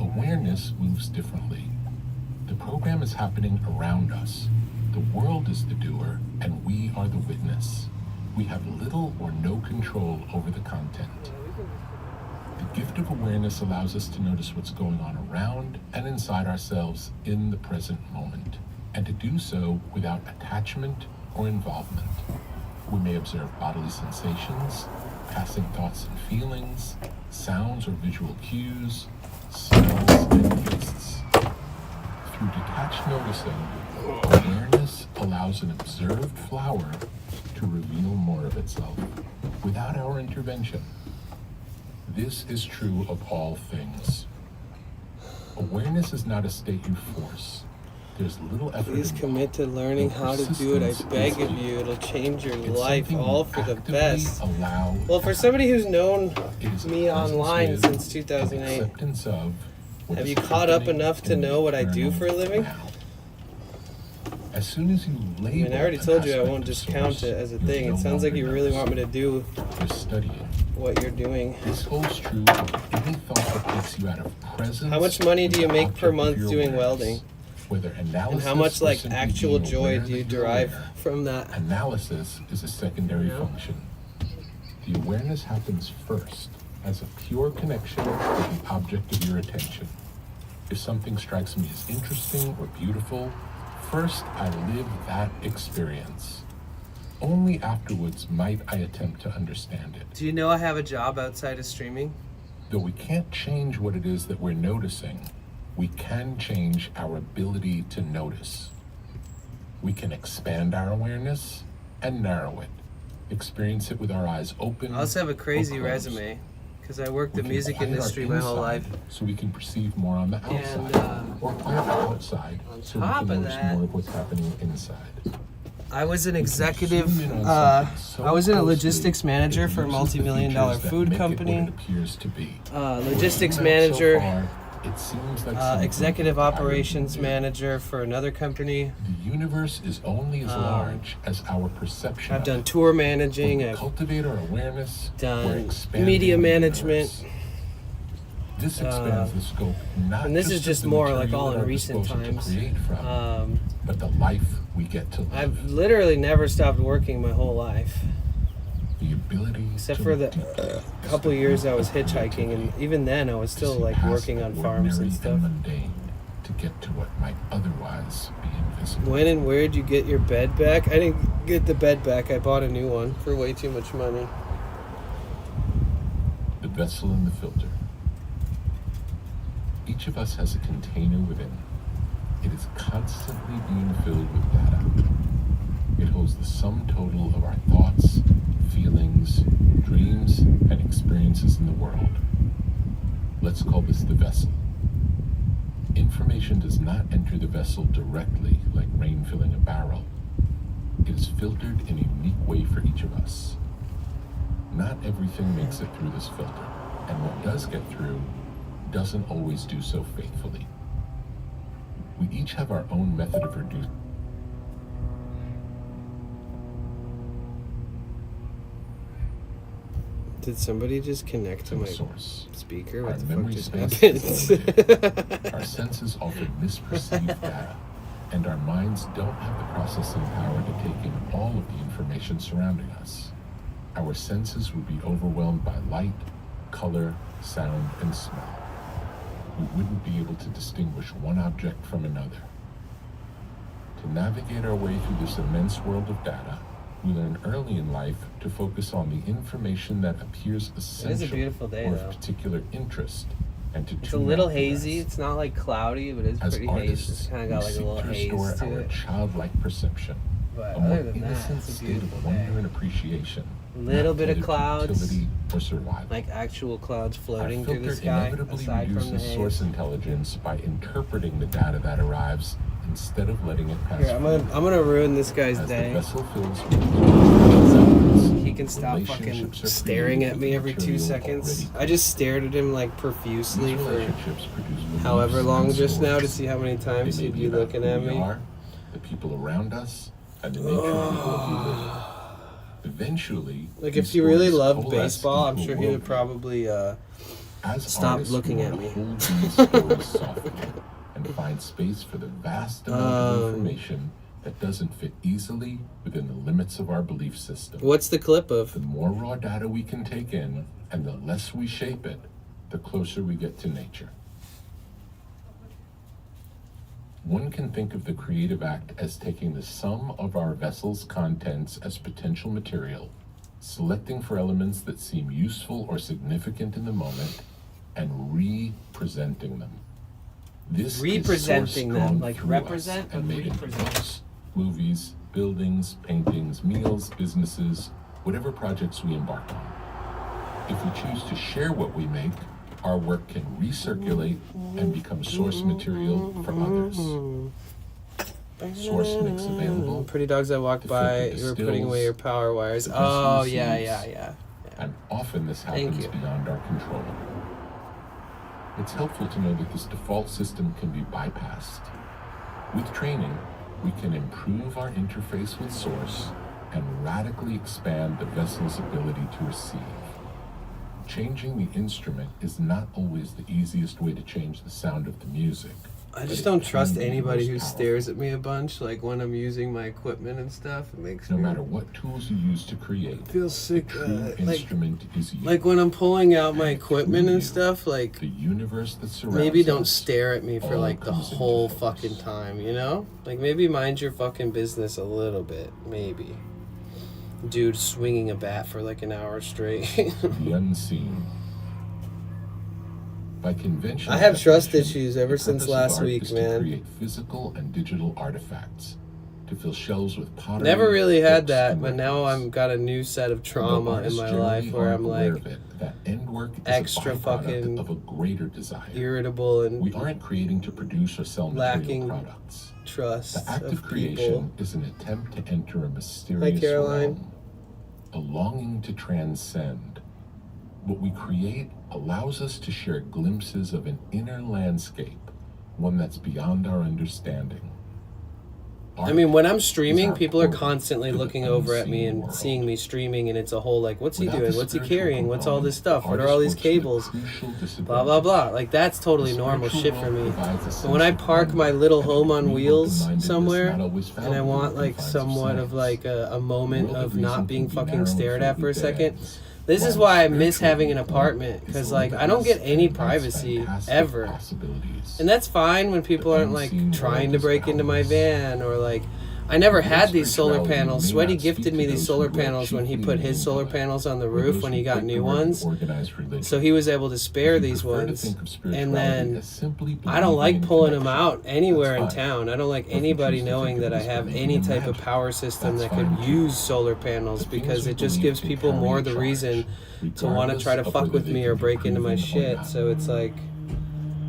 Awareness moves differently. The program is happening around us. The world is the doer, and we are the witness. We have little or no control over the content. The gift of awareness allows us to notice what's going on around and inside ourselves in the present moment, and to do so without attachment or involvement. We may observe bodily sensations, passing thoughts and feelings, sounds or visual cues, smells and tastes. Through detached noticing, awareness allows an observed flower to reveal more of itself without our intervention. This is true of all things. Awareness is not a state you force. There's little effort. Please commit to learning how to do it. I beg of you. It'll change your life, all for the best. Well, for somebody who's known me online since 2008, have you caught up enough to know what I do for a living? As soon as you label, I already told you I won't discount it as a thing. It sounds like you really want me to do what you're doing. This holds true of any thought that takes you out of presence. How much money do you make per month doing welding? And how much actual joy do you derive from that? Analysis is a secondary function. The awareness happens first as a pure connection with the object of your attention. If something strikes me as interesting or beautiful, first I live that experience. Only afterwards might I attempt to understand it. Do you know I have a job outside of streaming? Though we can't change what it is that we're noticing, we can change our ability to notice. We can expand our awareness and narrow it, experience it with our eyes open. I also have a crazy resume because I worked the music industry my whole life. So we can perceive more on the outside, or quiet outside so we can notice more of what's happening inside. I was an executive, I was a logistics manager for a multi-million-dollar food company. Logistics manager. It seems like executive operations manager for another company. The universe is only as large as our perception. I've done tour managing. I've cultivate our awareness. Done media management. This expands the scope, not and this just is just the more like material all at in our recent disposal times. to create from, but the life we get to live. I've literally never stopped working my whole life. The ability except for the couple years I was hitchhiking, and even then I was still like working on farms and stuff. To get to what might otherwise be invisible. When and where did you get your bed back? I didn't get the bed back. I bought a new one for way too much money. The vessel and the filter. Each of us has a container within. It is constantly being filled with data. It holds the sum total of our thoughts, feelings, dreams, and experiences in the world. Let's call this the vessel. Information does not enter the vessel directly like rain filling a barrel. It is filtered in a unique way for each of us. Not everything makes it through this filter, and what does get through doesn't always do so faithfully. We each have our own method of reducing. Did somebody just connect to my source? Speaker? What Our the memory fuck just space happened? Our senses often misperceive data, and our minds don't have the processing power to take in all of the information surrounding us. Our senses would be overwhelmed by light, color, sound, and smell. We wouldn't be able to distinguish one object from another. To navigate our way through this immense world of data, we learn early in life to focus on the information that appears essential beautiful day, or though. of particular interest, and to It's a little hazy. It's not like cloudy, but it's pretty hazy. It's kind of got like a little haze restore to our it. childlike perception, But a more other than that, innocent it's a state beautiful of wonder day. and appreciation Little bit of lived clouds, utility or survival. like actual clouds Our floating through the filter sky, inevitably aside from the reduces source haze. intelligence by interpreting the data that arrives instead of letting it pass Here, I'm gonna ruin this guy's As the day. vessel fills with He can stop fucking relationships are staring created at me with every 2 material seconds. already I just stared at him like profusely These for relationships produce beliefs however long and just now to stories. see how many They times may he'd be about looking who at we me. are, the people around us, and the nature of the world we live in. Eventually, Like these if he really stories loved coalesce baseball, I'm into a sure he would worldview. probably As stop artists, looking we at want me. to hold these stories softly and find space for the vast amount of information that doesn't fit easily within the limits of our belief system. What's the clip of? The more raw data we can take in, and the less we shape it, the closer we get to nature. One can think of the creative act as taking the sum of our vessel's contents as potential material, selecting for elements that seem useful or significant in the moment, and re-presenting them. This Representing is them, source-drawn like through represent, us and but made into represent. books, movies, buildings, paintings, meals, businesses, whatever projects we embark on. If we choose to share what we make, our work can recirculate and become source material for others. Source mix available. Pretty dogs I walk The by, filter you were putting away distills, your power wires. the vessel Oh, yeah, receives, yeah. And often this Thank happens you. beyond our control. It's helpful to know that this default system can be bypassed. With training, we can improve our interface with source and radically expand the vessel's ability to receive. Changing the instrument is not always the easiest way to change the sound of the music. I but just it don't can trust be the anybody who most stares at me a bunch, like when I'm using my equipment and stuff. It makes No me matter what tools you use to create, feel sick. the true instrument is you. Like when I'm pulling out my And equipment through and you, stuff, like the universe that surrounds maybe don't us stare at me for all like the comes into whole focus. fucking time, you know? Like maybe mind your fucking business a little bit, maybe. Dude swinging a bat for like an hour straight. The unseen. By convention, I have trust definition, issues ever the since purpose of last art week, is man. To create physical and digital artifacts, to fill shelves with pottery. Never really had books, that, and but now records. I'm got a new set of Although trauma in artists my generally life where aren't I'm aware like of it, that end work is extra a byproduct fucking of a greater desire. irritable and We aren't creating to produce or sell lacking material products. trust The act of of creation people. is an attempt to enter a mysterious Caroline. realm, a longing to transcend. What we create allows us to share glimpses of an inner landscape, one that's beyond our understanding. I mean, when I'm Art streaming, is our people are portal constantly to the looking over at me unseen and world. seeing me streaming, and it's a whole like, what's he Without doing? the What's he spiritual carrying? What's all this component, stuff? What are artists all these work with a cables? crucial Blah blah blah. disadvantage. Like that's totally The normal spiritual shit for world me. provides a But sense when I of park belonging my little and home a on degree of wheels open-mindedness somewhere, not always found and I within want the like confines of somewhat of science. like a moment The world of of not reason being can be fucking narrow stared and at for a filled with second. dead This is while why I miss spiritual having an viewpoint apartment, is because like I don't limitless get any and invites privacy fantastic ever. possibilities. And that's fine when people The aren't like unseen trying world to is break into my boundless. van or like I never The had word these solar spirituality panels. may Sweaty not gifted speak me to these those solar who live panels when he chiefly put in his the solar intellect, panels on the or roof those when who he got equate the new word with ones. organized religion. So he was able to spare If you these prefer to ones. think of And spirituality then as simply I don't believing like in pulling them connection, out anywhere in that's fine. town. I don't like Or if you anybody choose to knowing think of that I it as have believing any in type of magic, power system that's that could fine too. use solar panels The things because we it just believe gives can people carry more a the charge, reason to want to try to regardless of fuck whether with they me can or be break into my proven or shit. not. So it's like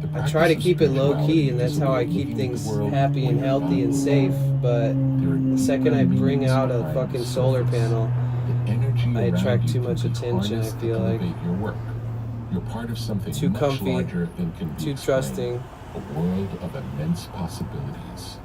The I try to practice of keep it low spirituality key, and that's is a how way I of keep looking at things the world happy and when you're healthy and not. safe. But There are the second I deeper bring meanings out a behind fucking the solar surface. panel, The energy I around attract you too can much be attention, I harnessed to feel like. elevate your work. You're part of something Too much comfy, larger than can be too explained. trusting. A world of immense possibilities.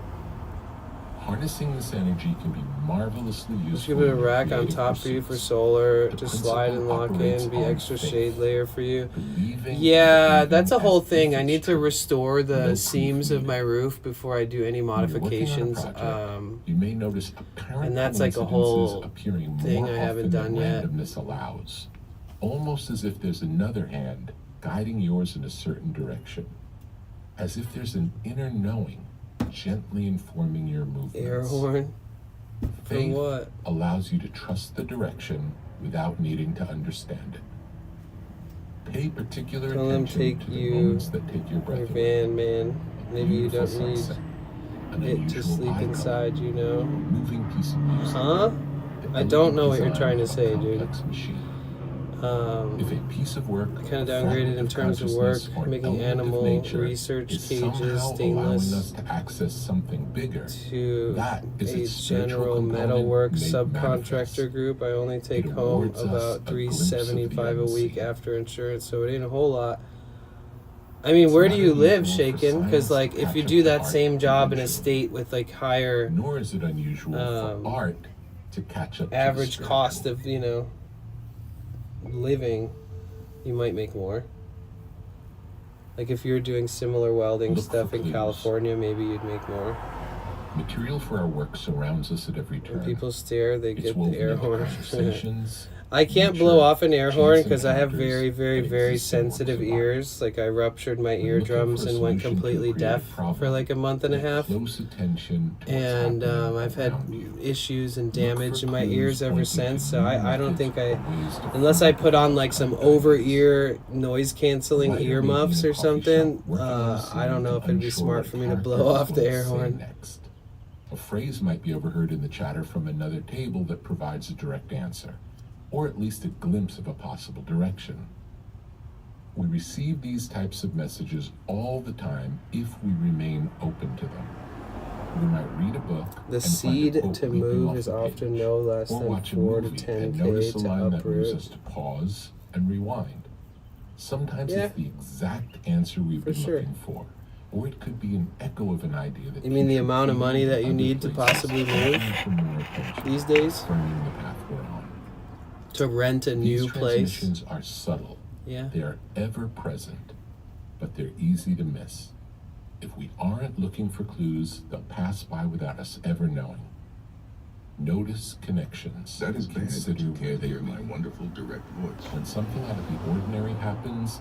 Harnessing this energy can be marvelously useful. Just give it a in rack on creative top for you for pursuits. solar The to slide and principle lock operates in, be on extra faith. shade layer for you. Believing and Yeah, believing that's a whole as if thing. I it's need to true. restore the No proof seams of needed. my roof before I do any When you're working on a modifications. project, you may notice apparent and that's like a coincidences whole appearing thing more I haven't often done than yet. randomness allows, almost as if there's another hand guiding yours in a certain direction, as if there's an inner knowing gently informing your movements. Air horn. For Faith what? allows you to trust the direction without needing to understand it. Pay particular Tell them attention take to the you moments that take your breath your away. van, man. A Maybe you beautiful don't need sunset, an it to unusual sleep eye color, inside, you know. moving piece of music, Huh? I don't know what you're trying to design say, of a dude. complex machine. If a piece of work, I kind of a downgraded in faculty terms of consciousness, work, or making element of animal nature research is cages somehow allowing us stainless to access something bigger, to that is a its spiritual general component metalwork made subcontractor manifest. group. I only take It home awards us about a glimpse of the $375 a week unseen. after insurance, so it ain't a whole lot. I mean, where do It's you not live, unusual for Shaken? Because, science like, to if you catch do up to that art same job in a eventually. state with, like, higher Nor is it unusual for art to catch up average to the cost spiritual. of, you know, living, you might make more. Like, if you're doing similar welding Look stuff for in clues. California, maybe you'd make more. Material for our work surrounds us at every turn. When people stare, they It's get the woven air into horn. conversations, I can't nature, blow off an air horn chance because I have encounters, very, very, and very existing works sensitive of art. ears. Like, I ruptured my When eardrums looking and for a went solution to a completely creative deaf problem, for like a month and a pay half. close attention to what's And happening I've had around you. issues and Look for damage in my clues ears ever pointing to since. So new I don't methods think or I, ways to unless I find put on out like some about over ideas. ear noise canceling Writer ear may be in muffs a or coffee something, shop working on a I don't scene know if it'd be unsure smart what for me to character blow is off the going to air say horn. next. A phrase might be overheard in the chatter from another table that provides a direct answer, or at least a glimpse of a possible direction. We receive these types of messages all the time if we remain open to them. We might read a book The and find a seed quote to leaping move off is the often page, no less or than watch a 4 to movie 10K and notice a to line that moves uproot. us to pause and rewind. Sometimes Yeah. it's the exact answer we've For been sure. looking for, or it could be an echo of an idea that You mean the keeps amount of money repeating that you in need to other places, possibly asking move for more attention, these days? affirming the path we're on. To rent a These new place? transmissions are subtle. Yeah. They are ever present, but they're easy to miss. If we aren't looking for clues, they'll pass by without us ever knowing. Notice connections. That is and bad that consider you where can't they hear my lead. wonderful direct voice. When something out of the ordinary happens,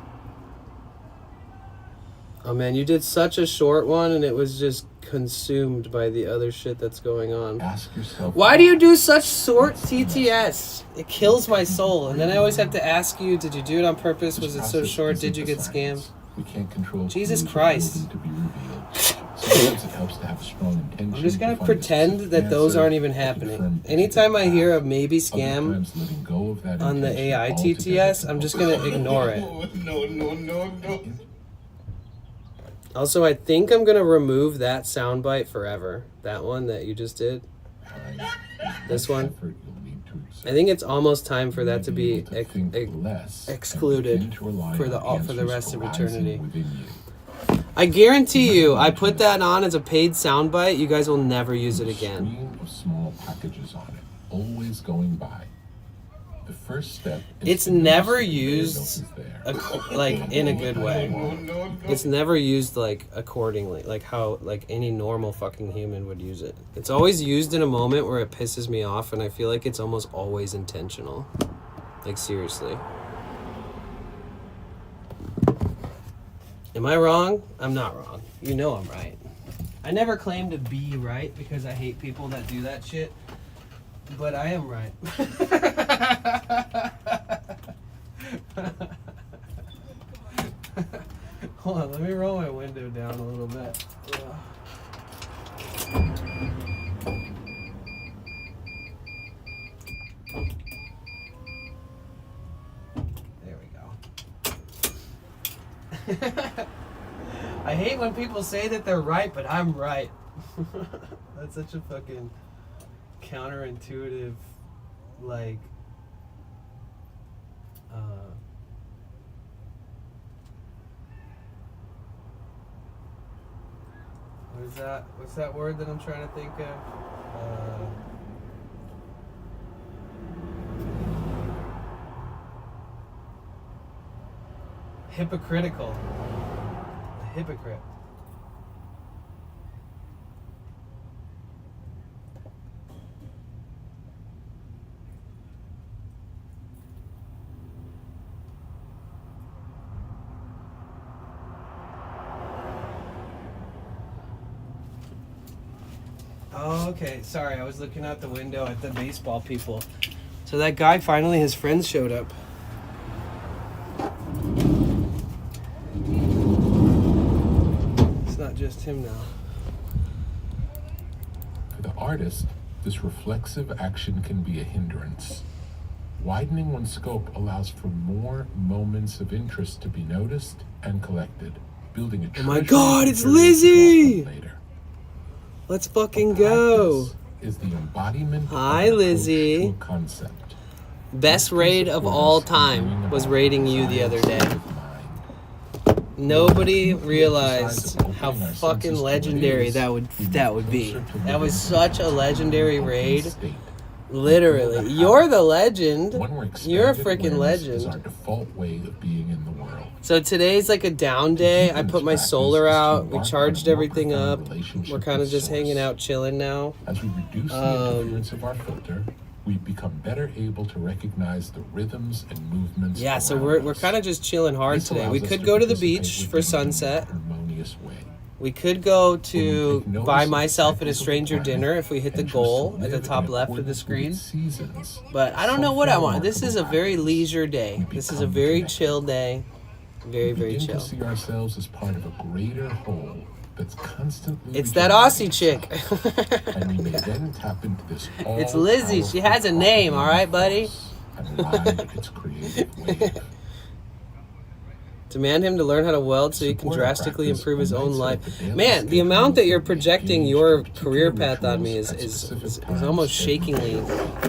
Oh man, you did such a short one and it was just consumed by the other shit that's going on. ask yourself, Why do you do such short TTS? It kills my soul. And then I always have to ask you, did you do it on purpose? This Was it so process short? isn't Did you a get science. scammed? We can't control Jesus clues Christ. waiting to be revealed. Sometimes it helps to have a strong intention. I'm just gonna to find a pretend specific that those answer aren't even that can happening. confirm Anytime I hear a path. maybe Other scam times, letting go of that on the intention AI altogether TTS, can I'm just focus gonna on ignore it. No. Also, I think I'm gonna remove that soundbite forever. That one that you just did. time. This one? Effort you'll need to exert. I think it's almost time for You that may to be able to think less and excluded begin to rely for the on for the answers rest of arising eternity. within you. I guarantee you, I put that on as a paid soundbite. You guys will never use it A again. stream of small packages on it, always going by. The first step is It's to notice never that the used note is there. like in a good way. It's never used like accordingly, like how like any normal fucking human would use it. It's always used in a moment where it pisses me off, and I feel like it's almost always intentional. Like seriously. Am I wrong? I'm not wrong. You know I'm right. I never claim to be right because I hate people that do that shit. But I am right. Hold on, let me roll my window down a little bit. There we go. I hate when people say that they're right, but I'm right. That's such a fucking counterintuitive, like, what is that? What's that word that I'm trying to think of? Hypocritical. A hypocrite. Oh, okay. Sorry, I was looking out the window at the baseball people. So that guy finally, his friends showed up. It's not just him now. For the artist, This reflexive action can be a hindrance. Widening one's scope allows for more moments of interest to be noticed and collected, building a Oh my treasury God, it's material to Lizzie! draw from later. Let's fucking go. Practice is the embodiment Hi, of an approach Lizzie. to a concept. Best raid of all time was raiding you the other day. Nobody realized how fucking legendary that would be. That was such a legendary raid. Literally, you're the legend. You're a freaking legend. Our default way of being in the world. So today's like a down day. I put my solar out. We charged everything up. We're kind of just hanging out, chilling now. As we reduce the interference of our filter, we become better able to recognize the rhythms and movements. Yeah, so around we're us. kind of just chilling hard This today. allows We us could to go to the participate beach with for them in a sunset. harmonious way. We could go When we to take notice buy of the myself and a cycles of stranger life dinner if we hit the and choose goal to at the live top in left of the accordance with screen. its seasons, But I don't know what I want. This is a very happens. leisure day. We This is a become very connected. chill day. Very, We very begin chill. to see ourselves as part of a greater whole that's constantly It's that regenerating Aussie chick. itself. And we may then tap into this It's Lizzie. She has a name, all right, buddy? And ride its creative wave. Demand him to learn how to weld so he can Support our drastically practice improve his when own nights life. like the daily Man, the schedule amount that you're we projecting engage your in career particular path on me rituals at is specific almost times shakingly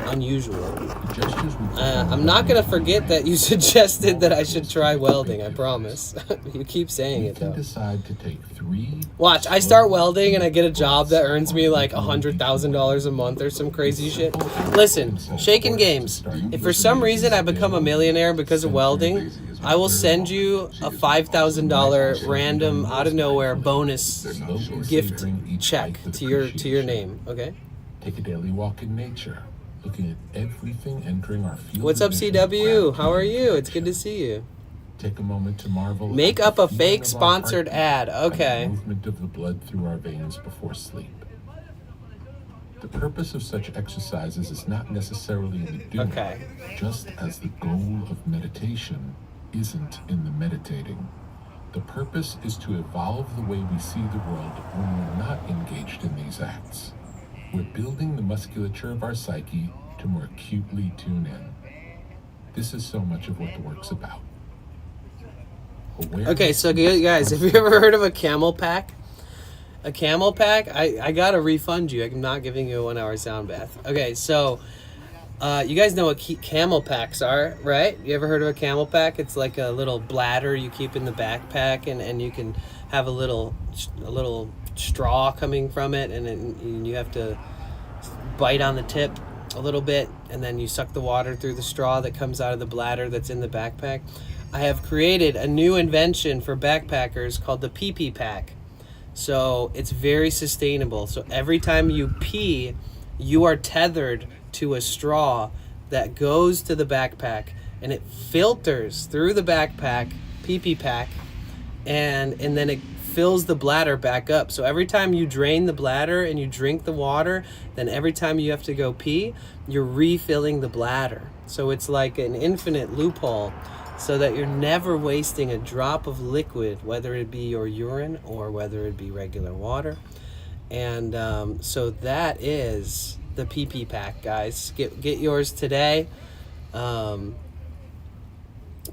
unusual. The gestures we I'm not going to forget that you suggested that I should try welding, I promise. You keep saying we it, can though. decide to take 3. Watch, I start welding and I get a job that earns me like $100,000 a month or some crazy shit. Listen, Shaking Games, if for some reason I become a millionaire because of welding, I will send you a $5,000 random out of nowhere bonus gift check to your name, okay? Take a daily walk in nature, looking at everything entering our field. What's of up, vision CW? with How are you? It's gratitude. good to see you. Take a moment to marvel. Make at up the a feeling fake of our sponsored heartbeat ad. and Okay. the movement of the blood through our veins before sleep. The purpose of such exercises is not necessarily in the doing, Okay. just as the goal of meditation isn't in the meditating. The purpose is to evolve the way we see the world when we're not engaged in these acts. We're building the musculature of our psyche to more acutely tune in. This is so much of what the work's about. Awareness Okay, so guys, have you ever heard of a camel pack? A camel pack? I gotta refund you. I'm not giving you a 1 hour sound bath. Okay, so you guys know what camel packs are, right? You ever heard of a camel pack? It's like a little bladder you keep in the backpack, and you can have a little straw coming from it, and you have to bite on the tip a little bit, and then you suck the water through the straw that comes out of the bladder that's in the backpack. I have created a new invention for backpackers called the pee-pee pack. So it's very sustainable. So every time you pee, you are tethered to a straw that goes to the backpack, and it filters through the backpack, pee-pee pack, and then it fills the bladder back up. So every time you drain the bladder and you drink the water, then every time you have to go pee, you're refilling the bladder. So it's like an infinite loophole, so that you're never wasting a drop of liquid, whether it be your urine or whether it be regular water. And so that is the pee-pee pack, guys. Get yours today.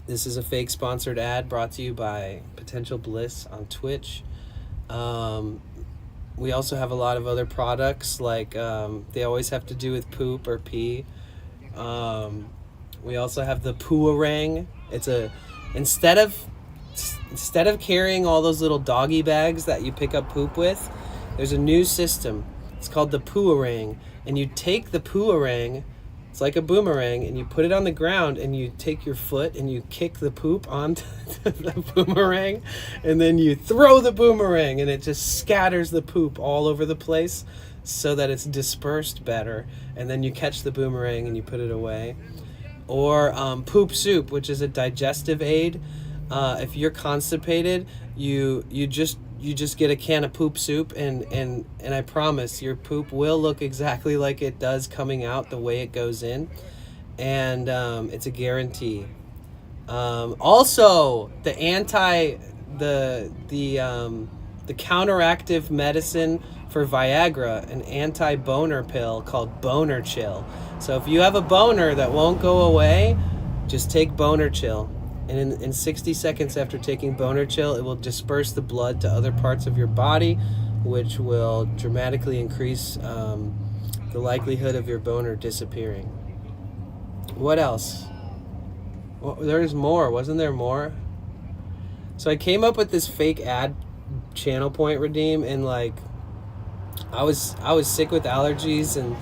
This is a fake sponsored ad brought to you by Potential Bliss on Twitch. We also have a lot of other products, like they always have to do with poop or pee. We also have the Poo-a-rang. It's instead of carrying all those little doggy bags that you pick up poop with, there's a new system. It's called the Poo-a-rang, and you take the Poo-a-rang, it's like a boomerang, and you put it on the ground, and you take your foot and you kick the poop onto the boomerang, and then you throw the boomerang, and it just scatters the poop all over the place so that it's dispersed better, and then you catch the boomerang and you put it away. Or poop soup, which is a digestive aid. If you're constipated, you just get a can of poop soup, and I promise your poop will look exactly like it does coming out the way it goes in, and it's a guarantee. Also, the the counteractive medicine for Viagra, an anti-boner pill called Boner Chill. So if you have a boner that won't go away, just take Boner Chill. And in 60 seconds after taking Boner Chill, it will disperse the blood to other parts of your body, which will dramatically increase the likelihood of your boner disappearing. What else? Well, there's more. Wasn't there more? So I came up with this fake ad channel point redeem, and like I was sick with allergies and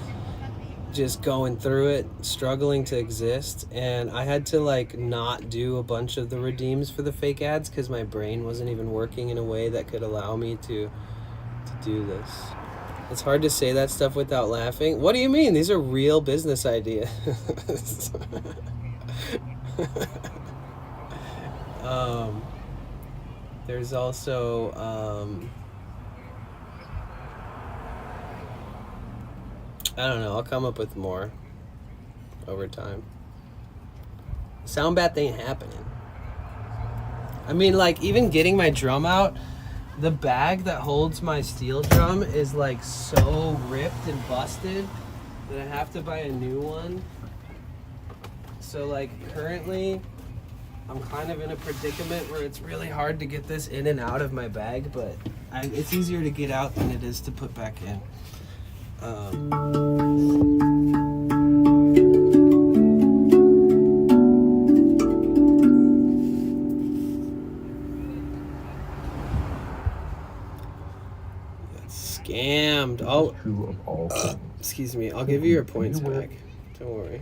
just going through it, struggling to exist, and I had to like not do a bunch of the redeems for the fake ads because my brain wasn't even working in a way that could allow me to do this. It's hard to say that stuff without laughing. What do you mean? These are real business ideas. There's also I don't know, I'll come up with more over time. Sound bath ain't happening. I mean, like, even getting my drum out, the bag that holds my steel drum is like so ripped and busted that I have to buy a new one. So like currently I'm kind of in a predicament where it's really hard to get this in and out of my bag, but it's easier to get out than it is to put back in. Scammed. Oh, True of all things. excuse me. I'll give you your points back. Don't worry.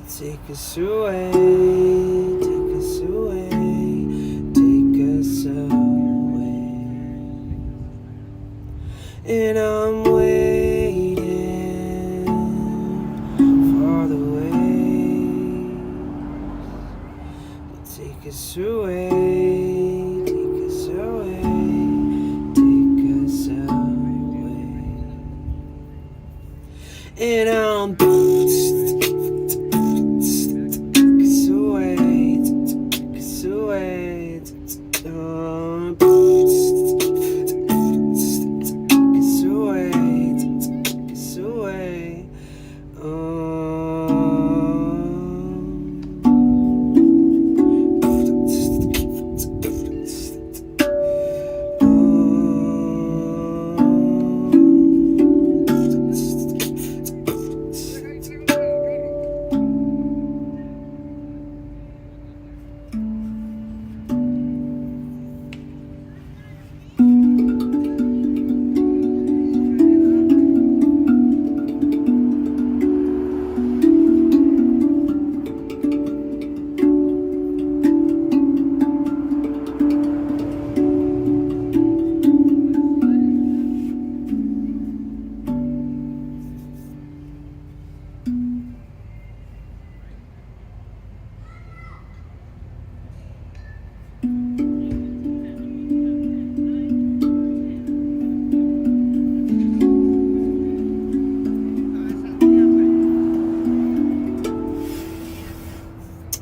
Take us away, take us away, take us away. And I'm waiting for the waves. Take us away, take us away, take us away. And I'm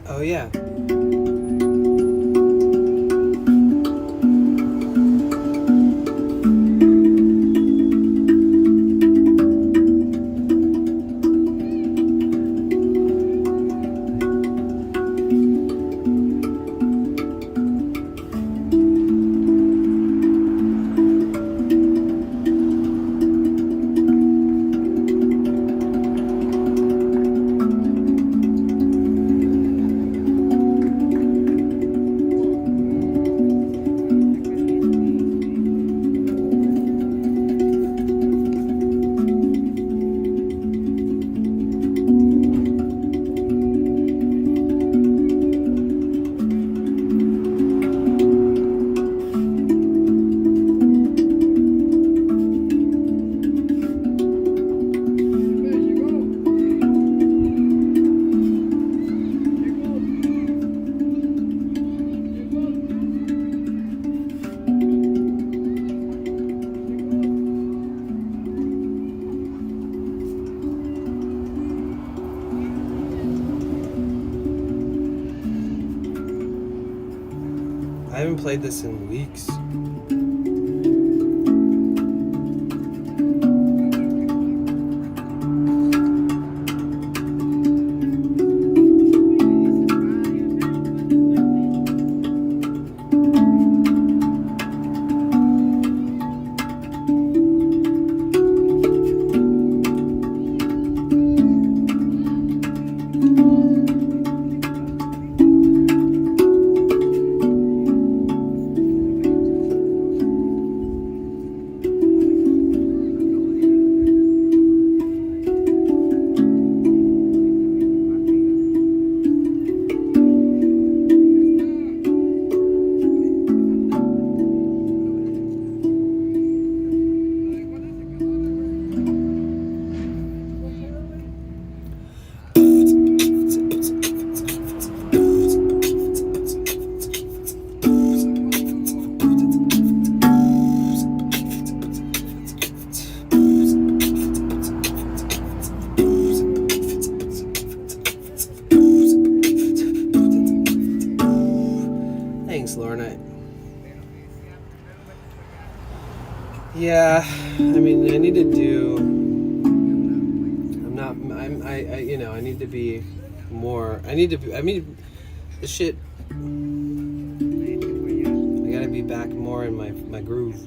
oh yeah. I haven't played this in weeks. Yeah, I mean, I need to do. I need to be more. I mean, the shit. I gotta be back more in my groove.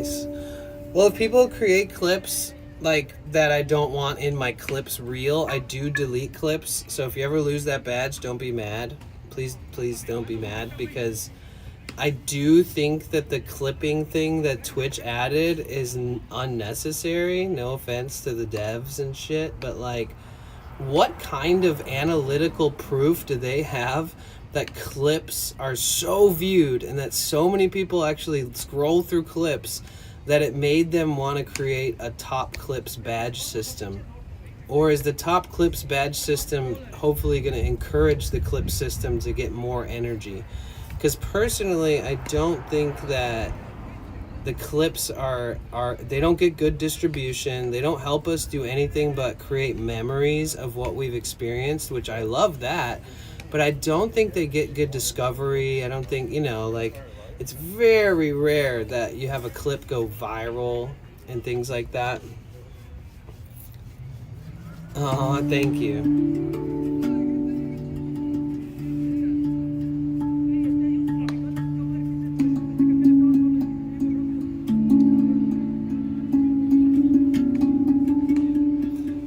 Nice. Well, if people create clips like that I don't want in my clips reel, I do delete clips. So if you ever lose that badge, don't be mad. Please don't be mad, because I do think that the clipping thing that Twitch added is unnecessary. No offense to the devs and shit, but like, what kind of analytical proof do they have that clips are so viewed and that so many people actually scroll through clips that it made them want to create a top clips badge system? Or is the top clips badge system hopefully going to encourage the clip system to get more energy? Because personally, I don't think that the clips are they don't get good distribution. They don't help us do anything but create memories of what we've experienced, which I love that. But I don't think they get good discovery. I don't think, you know, like, it's very rare that you have a clip go viral and things like that. Oh, thank you.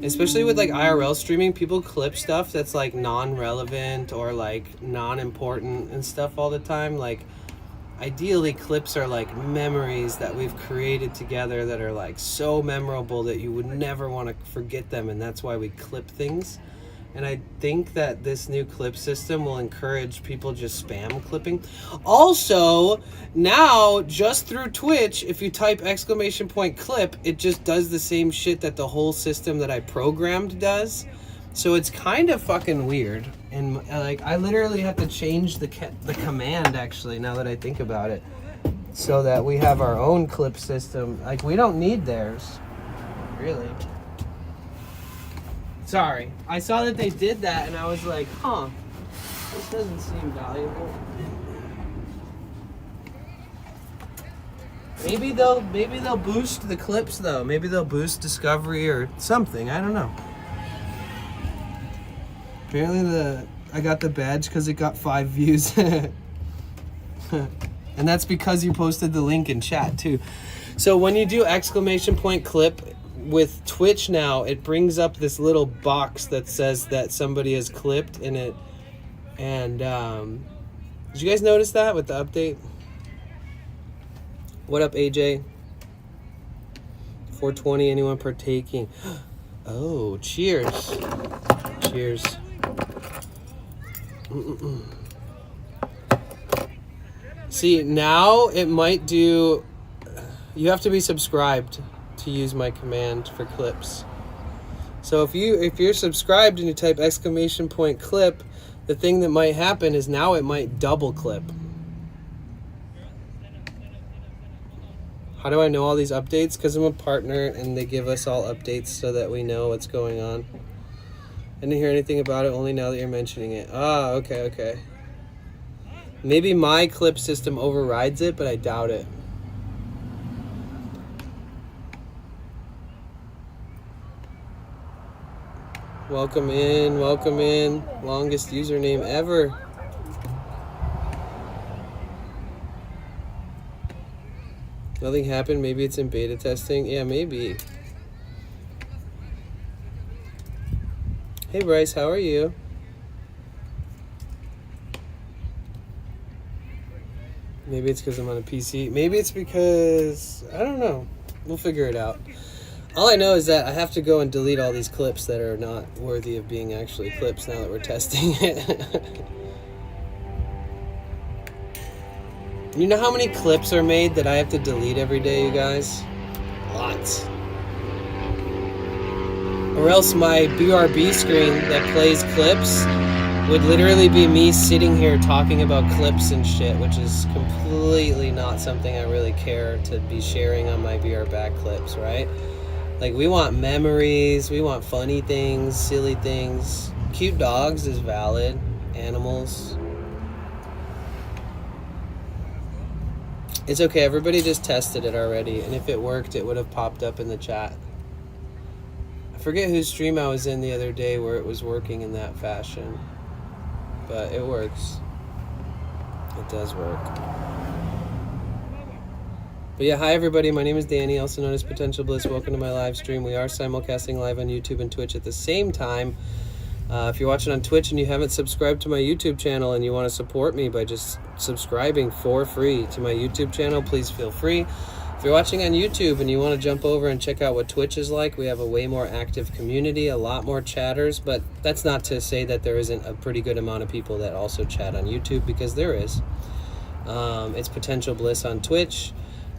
Especially with like IRL streaming, people clip stuff that's like non-relevant or like non-important and stuff all the time. Like, ideally clips are like memories that we've created together that are like so memorable that you would never want to forget them, and that's why we clip things. And I think that this new clip system will encourage people just spam clipping. Also, now just through Twitch, if you type !clip, it just does the same shit that the whole system that I programmed does. So it's kind of fucking weird. And like, I literally have to change the command, actually, now that I think about it, so that we have our own clip system. Like, we don't need theirs, really. Sorry, I saw that they did that and I was like, huh, this doesn't seem valuable. Maybe they'll boost the clips though. Maybe they'll boost discovery or something. I don't know. Apparently I got the badge because it got 5 views. And that's because you posted the link in chat too. So when you do !clip with Twitch now, it brings up this little box that says that somebody has clipped in it. And did you guys notice that with the update? What up, AJ? 420, anyone partaking? Oh, cheers. Cheers. See, now it might do... You have to be subscribed to use my command for clips. So if you're subscribed and you type !clip, the thing that might happen is now it might double clip. How do I know all these updates? Because I'm a partner and they give us all updates so that we know what's going on. I didn't hear anything about it, only now that you're mentioning it. Ah, okay. Maybe my clip system overrides it, but I doubt it. Welcome in. Longest username ever. Nothing happened. Maybe it's in beta testing. Yeah, maybe. Hey Bryce, how are you? Maybe it's because I'm on a PC. Maybe it's because... I don't know. We'll figure it out. All I know is that I have to go and delete all these clips that are not worthy of being actually clips now that we're testing it. You know how many clips are made that I have to delete every day, you guys? Lots. Or else my BRB screen that plays clips would literally be me sitting here talking about clips and shit, which is completely not something I really care to be sharing on my BR back clips, right? Like, we want memories, we want funny things, silly things. Cute dogs is valid. Animals. It's okay, everybody just tested it already, and if it worked, it would have popped up in the chat. I forget whose stream I was in the other day where it was working in that fashion. But it works. It does work. But yeah, hi everybody. My name is Danny, also known as Potential Bliss. Welcome to my live stream. We are simulcasting live on YouTube and Twitch at the same time. If you're watching on Twitch and you haven't subscribed to my YouTube channel and you want to support me by just subscribing for free to my YouTube channel, please feel free. If you're watching on YouTube and you want to jump over and check out what Twitch is like, we have a way more active community, a lot more chatters, but that's not to say that there isn't a pretty good amount of people that also chat on YouTube, because there is. It's Potential Bliss on Twitch.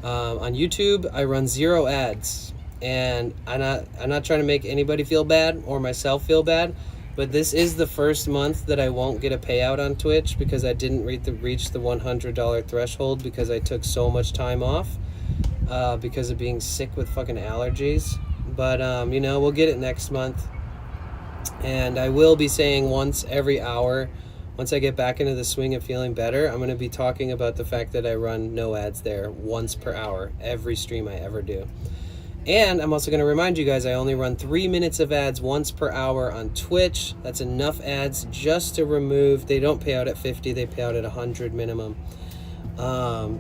On YouTube, I run 0 ads, and I'm not trying to make anybody feel bad or myself feel bad, but this is the first month that I won't get a payout on Twitch because I didn't reach the $100 threshold because I took so much time off because of being sick with fucking allergies. But you know, we'll get it next month, and I will be saying once every hour. Once I get back into the swing of feeling better, I'm going to be talking about the fact that I run no ads there once per hour, every stream I ever do. And I'm also going to remind you guys, I only run 3 minutes of ads once per hour on Twitch. That's enough ads just to remove. They don't pay out at 50, they pay out at 100 minimum.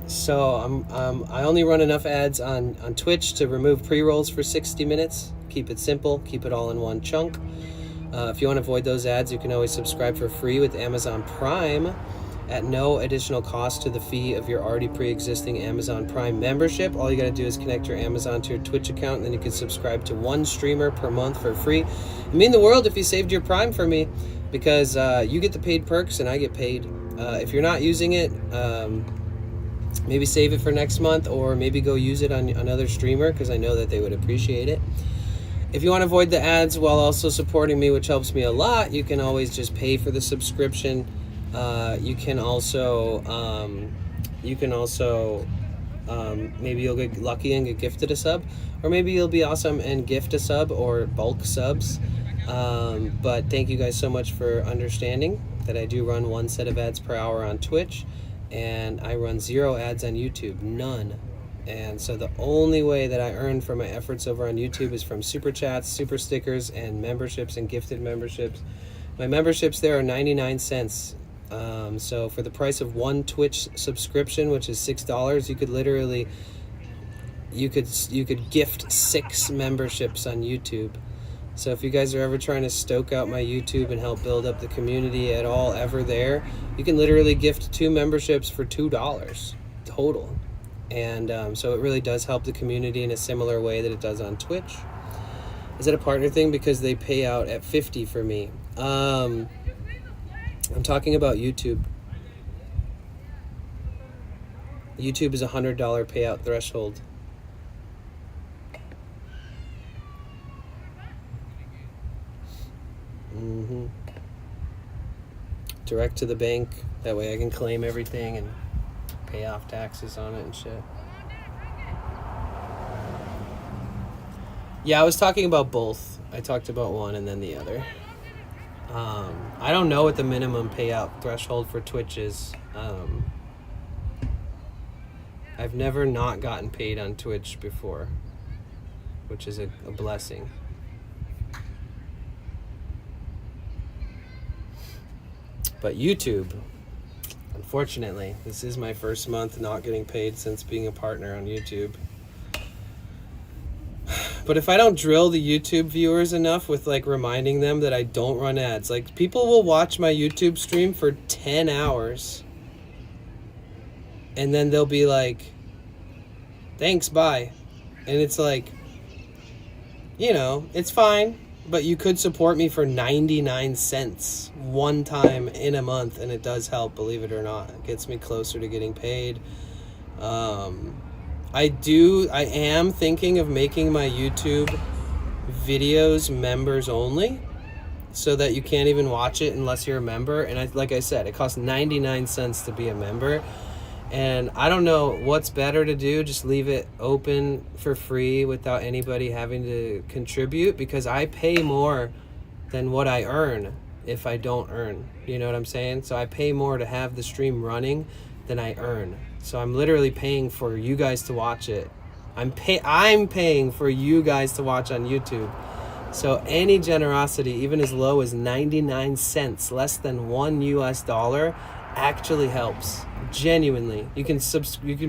So I only run enough ads on Twitch to remove pre-rolls for 60 minutes. Keep it simple, keep it all in one chunk. If you want to avoid those ads, you can always subscribe for free with Amazon Prime at no additional cost to the fee of your already pre-existing Amazon Prime membership. All you got to do is connect your Amazon to your Twitch account, and then you can subscribe to 1 streamer per month for free. It'd mean the world if you saved your Prime for me, because you get the paid perks and I get paid. If you're not using it, maybe save it for next month, or maybe go use it on another streamer, because I know that they would appreciate it. If you want to avoid the ads while also supporting me, which helps me a lot, you can always just pay for the subscription. You can also maybe you'll get lucky and get gifted a sub, or maybe you'll be awesome and gift a sub or bulk subs. But thank you guys so much for understanding that I do run 1 set of ads per hour on Twitch, and I run 0 ads on YouTube, none. And so the only way that I earn for my efforts over on YouTube is from super chats, super stickers, and memberships and gifted memberships. My memberships there are 99 cents. So for the price of 1 Twitch subscription, which is $6, you could literally, you could gift 6 memberships on YouTube. So if you guys are ever trying to stoke out my YouTube and help build up the community at all ever there, you can literally gift 2 memberships for $2 total. And so it really does help the community in a similar way that it does on Twitch. Is it a partner thing? Because they pay out at 50 for me. I'm talking about YouTube. YouTube is a $100 payout threshold. Direct to the bank. That way I can claim everything and pay off taxes on it and shit. Yeah, I was talking about both. I talked about one and then the other. I don't know what the minimum payout threshold for Twitch is. I've never not gotten paid on Twitch before, which is a blessing. But YouTube, unfortunately, this is my first month not getting paid since being a partner on YouTube. But if I don't drill the YouTube viewers enough with like reminding them that I don't run ads, like people will watch my YouTube stream for 10 hours and then they'll be like, thanks, bye. And it's like, you know, it's fine, but you could support me for 99 cents one time in a month, and it does help, believe it or not. It gets me closer to getting paid. I am thinking of making my YouTube videos members only, so that you can't even watch it unless you're a member. And like I said, it costs 99 cents to be a member. And I don't know what's better to do, just leave it open for free without anybody having to contribute, because I pay more than what I earn if I don't earn. You know what I'm saying? So I pay more to have the stream running than I earn. So I'm literally paying for you guys to watch it. I'm paying for you guys to watch on YouTube. So any generosity, even as low as 99 cents, less than $1 US, actually helps. Genuinely. You can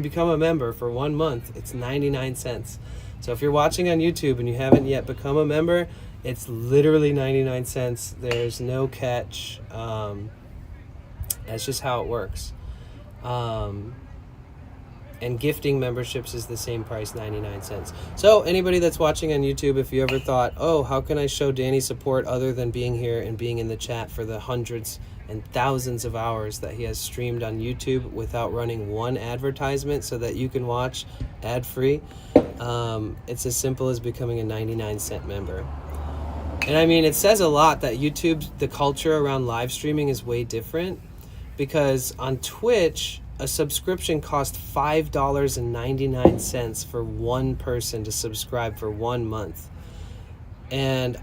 become a member for 1 month. It's 99 cents. So if you're watching on YouTube and you haven't yet become a member, it's literally 99 cents. There's no catch. That's just how it works. And gifting memberships is the same price, 99 cents. So anybody that's watching on YouTube, if you ever thought, oh, how can I show Danny support other than being here and being in the chat for the hundreds and thousands of hours that he has streamed on YouTube without running one advertisement so that you can watch ad-free, it's as simple as becoming a 99-cent member. And I mean, it says a lot that YouTube, the culture around live streaming is way different, because on Twitch, a subscription costs $5.99 for one person to subscribe for 1 month. And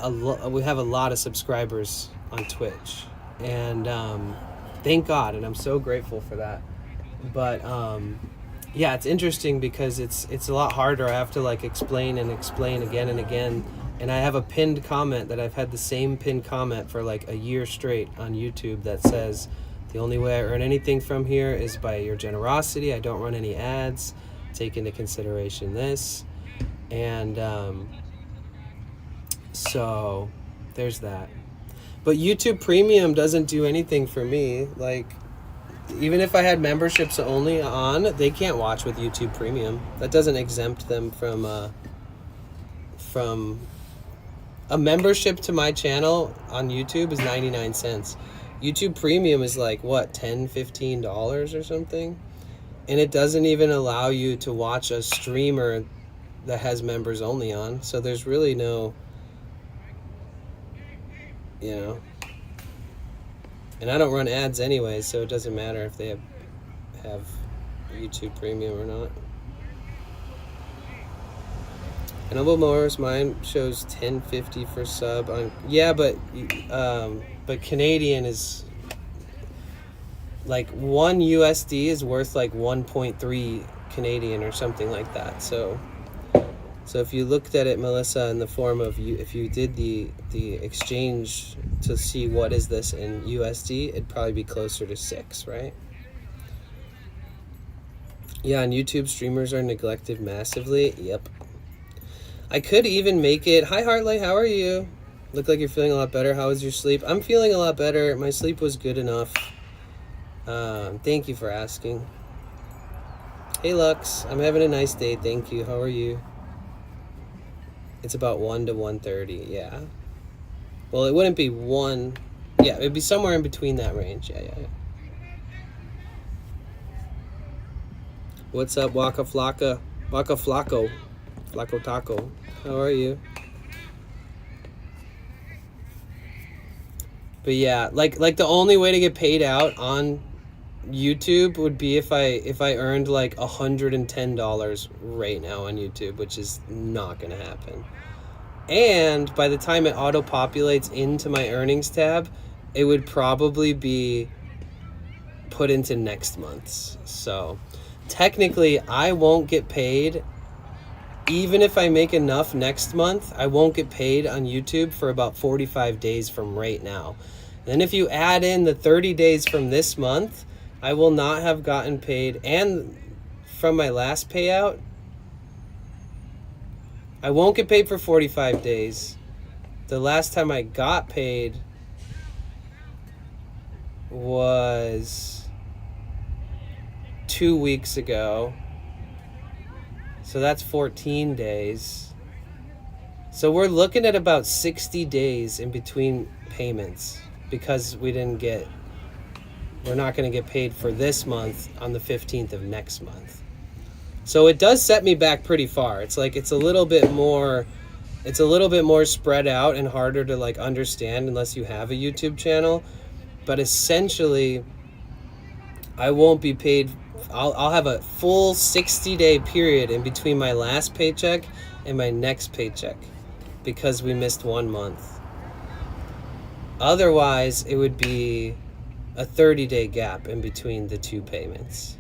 we have a lot of subscribers on Twitch. And thank God, and I'm so grateful for that. But yeah, it's interesting because it's a lot harder. I have to like explain again and again. And I have a pinned comment that I've had the same pinned comment for like a year straight on YouTube that says, the only way I earn anything from here is by your generosity. I don't run any ads. Take into consideration this. And so there's that. But YouTube Premium doesn't do anything for me. Like, even if I had memberships only on, they can't watch with YouTube Premium. That doesn't exempt them from a membership to my channel on YouTube is 99 cents. YouTube Premium is like, what, $10, $15 or something? And it doesn't even allow you to watch a streamer that has members only on. So there's really no, you know. And I don't run ads anyway, so it doesn't matter if they have YouTube Premium or not. And Humble Mowers, mine shows $10.50 for sub on. Yeah, but Canadian is like $1 USD is worth like 1.3 Canadian or something like that. So if you looked at it, Melissa, in the form of if you did the exchange to see what is this in USD, it'd probably be closer to 6, right? Yeah, on YouTube, streamers are neglected massively. Yep. I could even make it. Hi, Hartley. How are you? Look like you're feeling a lot better. How was your sleep? I'm feeling a lot better. My sleep was good enough. Thank you for asking. Hey, Lux. I'm having a nice day. Thank you. How are you? It's about 1 to 1:30. Yeah. Well, it wouldn't be 1. Yeah, it'd be somewhere in between that range. Yeah. What's up, Waka Flocka? Waka Flocko. Flacco Taco. How are you? But yeah, like the only way to get paid out on YouTube would be if I earned like $110 right now on YouTube, which is not gonna happen. And by the time it auto-populates into my earnings tab, it would probably be put into next month's. So technically I won't get paid. Even if I make enough next month, I won't get paid on YouTube for about 45 days from right now. Then if you add in the 30 days from this month, I will not have gotten paid. And from my last payout, I won't get paid for 45 days. The last time I got paid was 2 weeks ago. So that's 14 days. So we're looking at about 60 days in between payments because we're not going to get paid for this month on the 15th of next month. So it does set me back pretty far. It's like it's a little bit more spread out and harder to like understand unless you have a YouTube channel. But essentially, I won't be paid. I'll have a full 60-day period in between my last paycheck and my next paycheck because we missed 1 month. Otherwise, it would be a 30-day gap in between the two payments.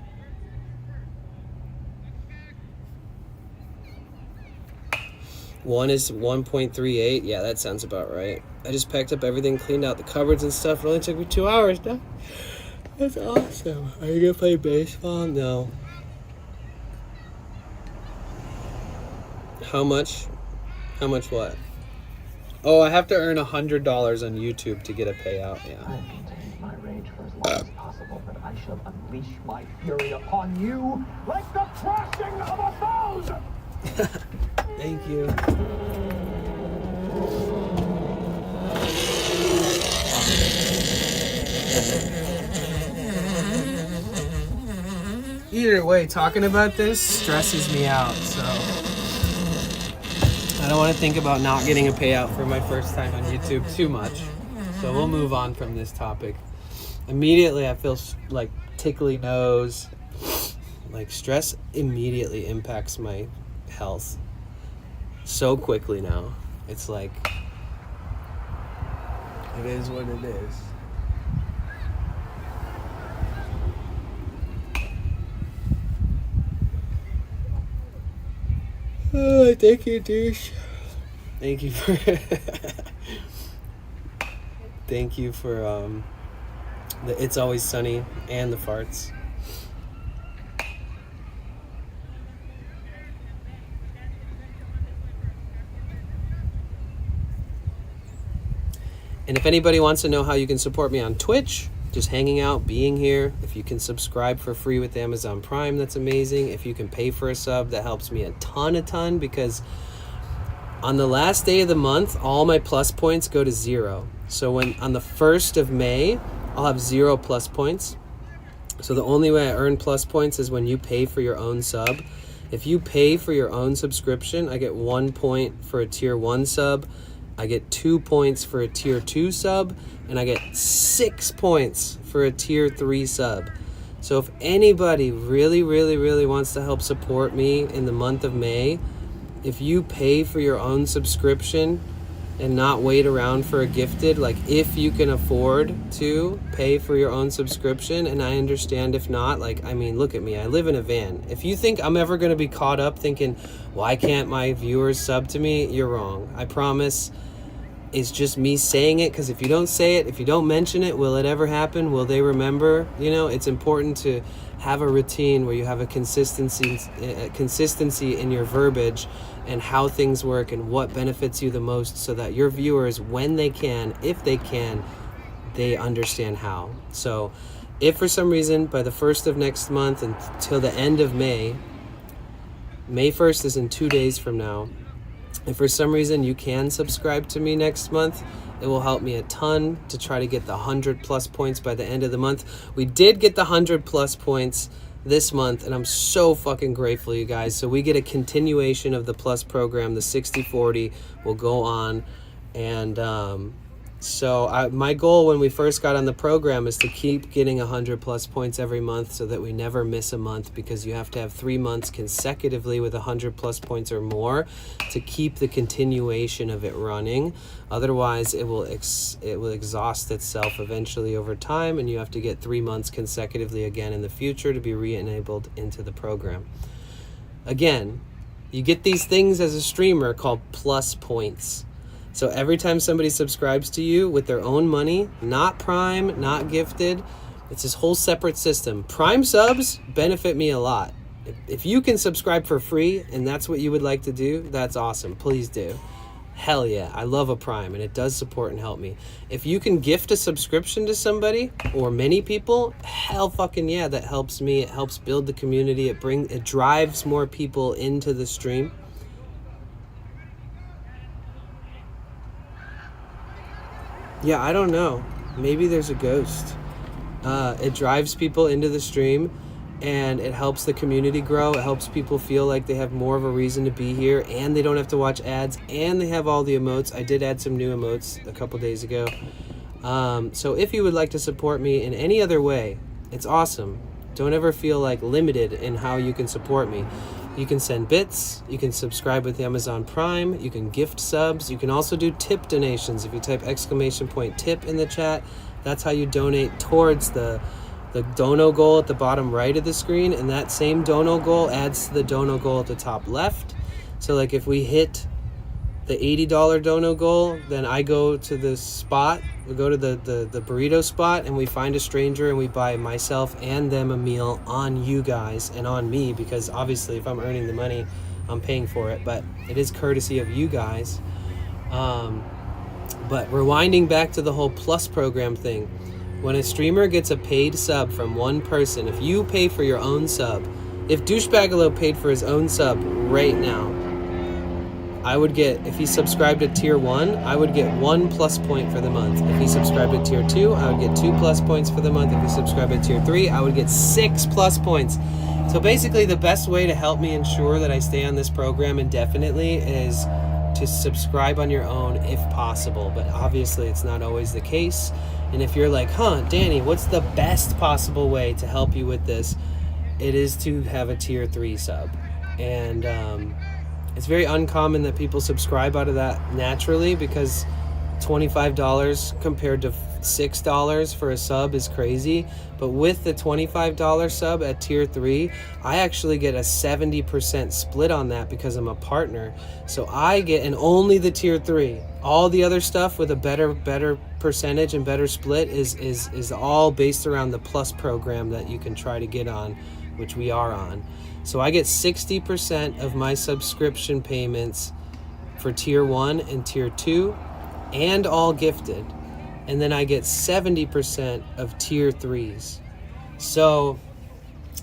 One is 1.38. Yeah, that sounds about right. I just packed up everything, cleaned out the cupboards and stuff. It only took me 2 hours. That's awesome. Are you gonna play baseball? No. How much? How much what? Oh, I have to earn $100 on YouTube to get a payout. Yeah. I'm containing my rage for as long as possible, but I shall unleash my fury upon you like the crashing of a foe! Thank you. Either way, talking about this stresses me out, so I don't want to think about not getting a payout for my first time on YouTube too much. So we'll move on from this topic. Immediately, I feel like tickly nose. Like stress immediately impacts my health so quickly now. It's like, it is what it is. Oh, thank you, douche. Thank you for thank you for the It's Always Sunny and the farts. And if anybody wants to know how you can support me on Twitch, just hanging out, being here. If you can subscribe for free with Amazon Prime, that's amazing. If you can pay for a sub, that helps me a ton, because on the last day of the month, all my plus points go to 0. So when on the 1st of May, I'll have 0 plus points. So the only way I earn plus points is when you pay for your own sub. If you pay for your own subscription, I get 1 point for a tier 1 sub. I get 2 points for a tier 2 sub, and I get 6 points for a tier 3 sub. So if anybody really wants to help support me in the month of May, if you pay for your own subscription and not wait around for a gifted, like if you can afford to pay for your own subscription, and I understand if not, like, I mean, look at me, I live in a van. If you think I'm ever going to be caught up thinking, why can't my viewers sub to me? You're wrong. I promise. It's just me saying it, because if you don't say it, if you don't mention it, will it ever happen? Will they remember? You know, it's important to have a routine where you have a consistency in your verbiage and how things work and what benefits you the most, so that your viewers, when they can, if they can, they understand how. So if for some reason by the 1st of next month until the end of May 1st is in 2 days from now, if for some reason you can subscribe to me next month, it will help me a ton to try to get the 100 plus points by the end of the month. We did get the 100 plus points this month, and I'm so fucking grateful, you guys. So we get a continuation of the plus program. The 60-40 will go on, and so my goal when we first got on the program is to keep getting 100 plus points every month, so that we never miss a month, because you have to have 3 months consecutively with 100 plus points or more to keep the continuation of it running. Otherwise, it will exhaust itself eventually over time, and you have to get 3 months consecutively again in the future to be re-enabled into the program. Again, you get these things as a streamer called plus points. So every time somebody subscribes to you with their own money, not Prime, not gifted, it's this whole separate system. Prime subs benefit me a lot. If you can subscribe for free and that's what you would like to do, that's awesome. Please do. Hell yeah, I love a Prime, and it does support and help me. If you can gift a subscription to somebody or many people, hell fucking yeah, that helps me. It helps build the community. It drives more people into the stream. Yeah, I don't know. Maybe there's a ghost. It drives people into the stream, and it helps the community grow. It helps people feel like they have more of a reason to be here, and they don't have to watch ads, and they have all the emotes. I did add some new emotes a couple days ago. So if you would like to support me in any other way, it's awesome. Don't ever feel like limited in how you can support me. You can send bits, you can subscribe with Amazon Prime, you can gift subs, you can also do tip donations. If you type !tip in the chat, that's how you donate towards the dono goal at the bottom right of the screen, and that same dono goal adds to the dono goal at the top left. So like if we hit the $80 dono goal, then I go to the spot, we go to the burrito spot, and we find a stranger and we buy myself and them a meal on you guys and on me, because obviously if I'm earning the money, I'm paying for it, but it is courtesy of you guys. But rewinding back to the whole Plus program thing, when a streamer gets a paid sub from one person, if you pay for your own sub, if Douchebagalo paid for his own sub right now, I would get, if he subscribed to tier 1, I would get 1 plus point for the month. If he subscribed to tier 2, I would get 2 plus points for the month. If he subscribed to tier 3, I would get 6 plus points. So basically the best way to help me ensure that I stay on this program indefinitely is to subscribe on your own if possible. But obviously it's not always the case. And if you're like, Danny, what's the best possible way to help you with this? It is to have a tier 3 sub. And it's very uncommon that people subscribe out of that naturally, because $25 compared to $6 for a sub is crazy. But with the $25 sub at tier 3, I actually get a 70% split on that because I'm a partner. So I get, and only the tier 3. All the other stuff with a better percentage and better split is all based around the Plus program that you can try to get on, which we are on. So I get 60% of my subscription payments for tier 1 and tier 2 and all gifted. And then I get 70% of tier 3s. So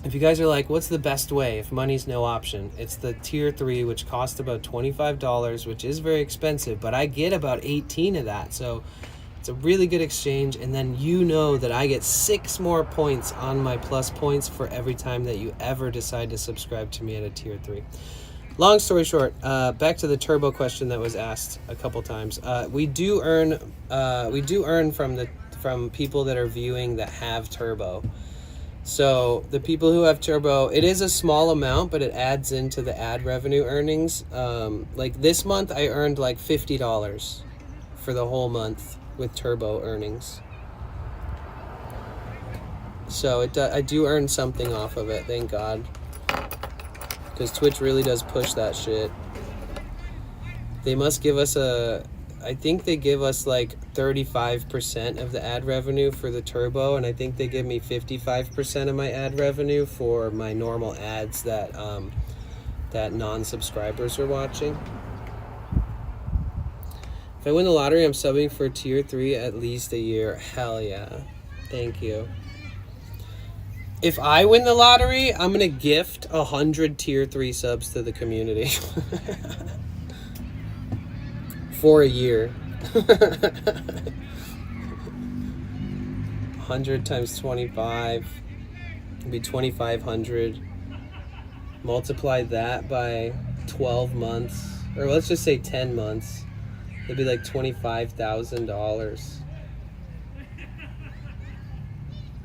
if you guys are like, what's the best way if money's no option? It's the tier 3, which costs about $25, which is very expensive, but I get about 18 of that. So it's a really good exchange. And then you know that I get 6 more points on my Plus points for every time that you ever decide to subscribe to me at a tier 3. Long story short, back to the turbo question that was asked a couple times. We do earn from people that are viewing that have turbo. So the people who have turbo, it is a small amount, but it adds into the ad revenue earnings. Like this month, I earned like $50 for the whole month with turbo earnings. So I do earn something off of it, thank God. Because Twitch really does push that shit. They must give us I think they give us like 35% of the ad revenue for the turbo, and I think they give me 55% of my ad revenue for my normal ads that non-subscribers are watching. If I win the lottery, I'm subbing for tier 3 at least a year. Hell yeah. Thank you. If I win the lottery, I'm going to gift 100 tier 3 subs to the community. For a year. 100 times 25 would be 2,500. Multiply that by 12 months, or let's just say 10 months. It'd be like $25,000.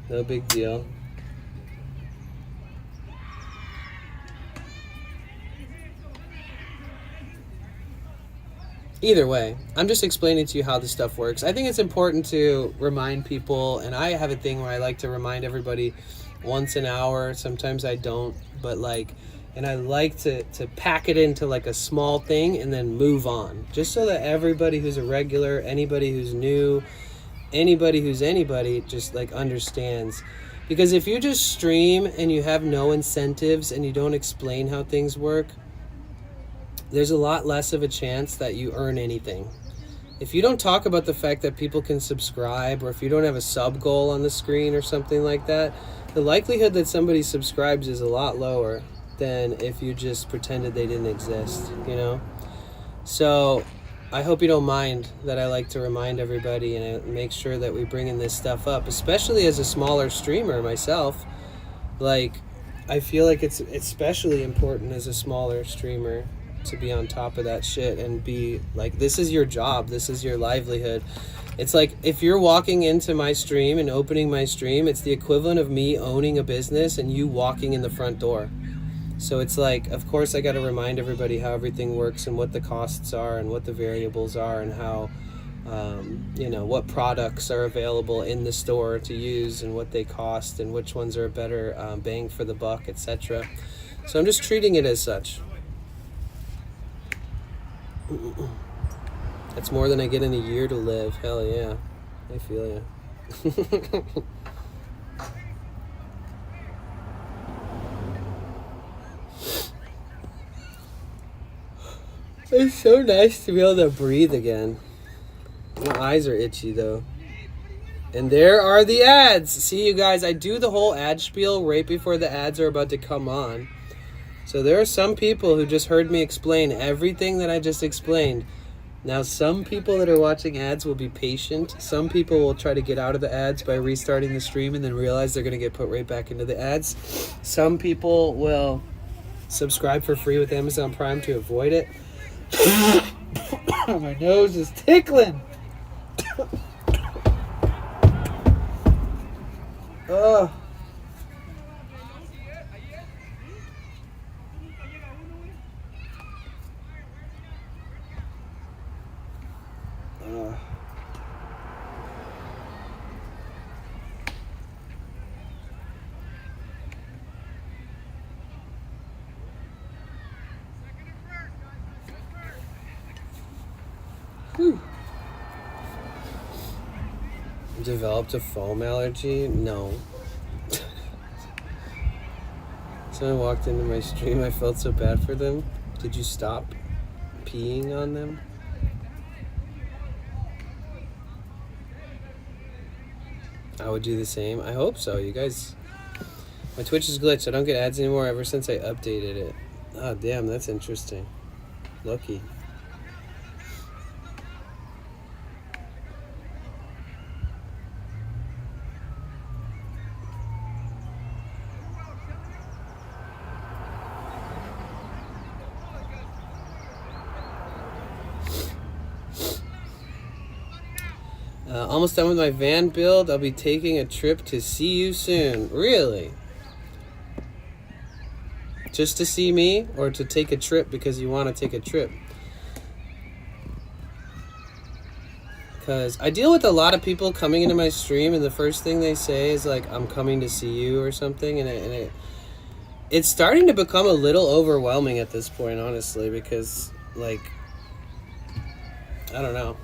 No big deal. Either way, I'm just explaining to you how this stuff works. I think it's important to remind people, and I have a thing where I like to remind everybody once an hour. Sometimes I don't, but and I like to pack it into like a small thing and then move on. Just so that everybody who's a regular, anybody who's new, anybody who's anybody just like understands. Because if you just stream and you have no incentives and you don't explain how things work, there's a lot less of a chance that you earn anything. If you don't talk about the fact that people can subscribe, or if you don't have a sub goal on the screen or something like that, the likelihood that somebody subscribes is a lot lower than if you just pretended they didn't exist, you know? So I hope you don't mind that I like to remind everybody and make sure that we bring in this stuff up, especially as a smaller streamer myself. Like, I feel like it's especially important as a smaller streamer to be on top of that shit and be like, this is your job, this is your livelihood. It's like, if you're walking into my stream and opening my stream, it's the equivalent of me owning a business and you walking in the front door. So it's like, of course I got to remind everybody how everything works and what the costs are and what the variables are and how what products are available in the store to use and what they cost and which ones are a better bang for the buck, etc. So I'm just treating it as such. That's more than I get in a year to live. Hell yeah. I feel ya. It's so nice to be able to breathe again. My eyes are itchy though. And there are the ads. See, you guys, I do the whole ad spiel right before the ads are about to come on. So there are some people who just heard me explain everything that I just explained. Now, some people that are watching ads will be patient. Some people will try to get out of the ads by restarting the stream and then realize they're going to get put right back into the ads. Some people will subscribe for free with Amazon Prime to avoid it. My nose is tickling. Ugh. Whew. Developed a foam allergy? No. Someone walked into my stream. I felt so bad for them. Did you stop peeing on them? I would do the same. I hope so. You guys, my Twitch is glitched. I don't get ads anymore ever since I updated it. Oh, damn, that's interesting. Lucky. Almost done with my van build. I'll be taking a trip to see you soon. Really? Just to see me, or to take a trip because you want to take a trip? Because I deal with a lot of people coming into my stream and the first thing they say is like, I'm coming to see you or something, and it's starting to become a little overwhelming at this point, honestly, because, like, I don't know.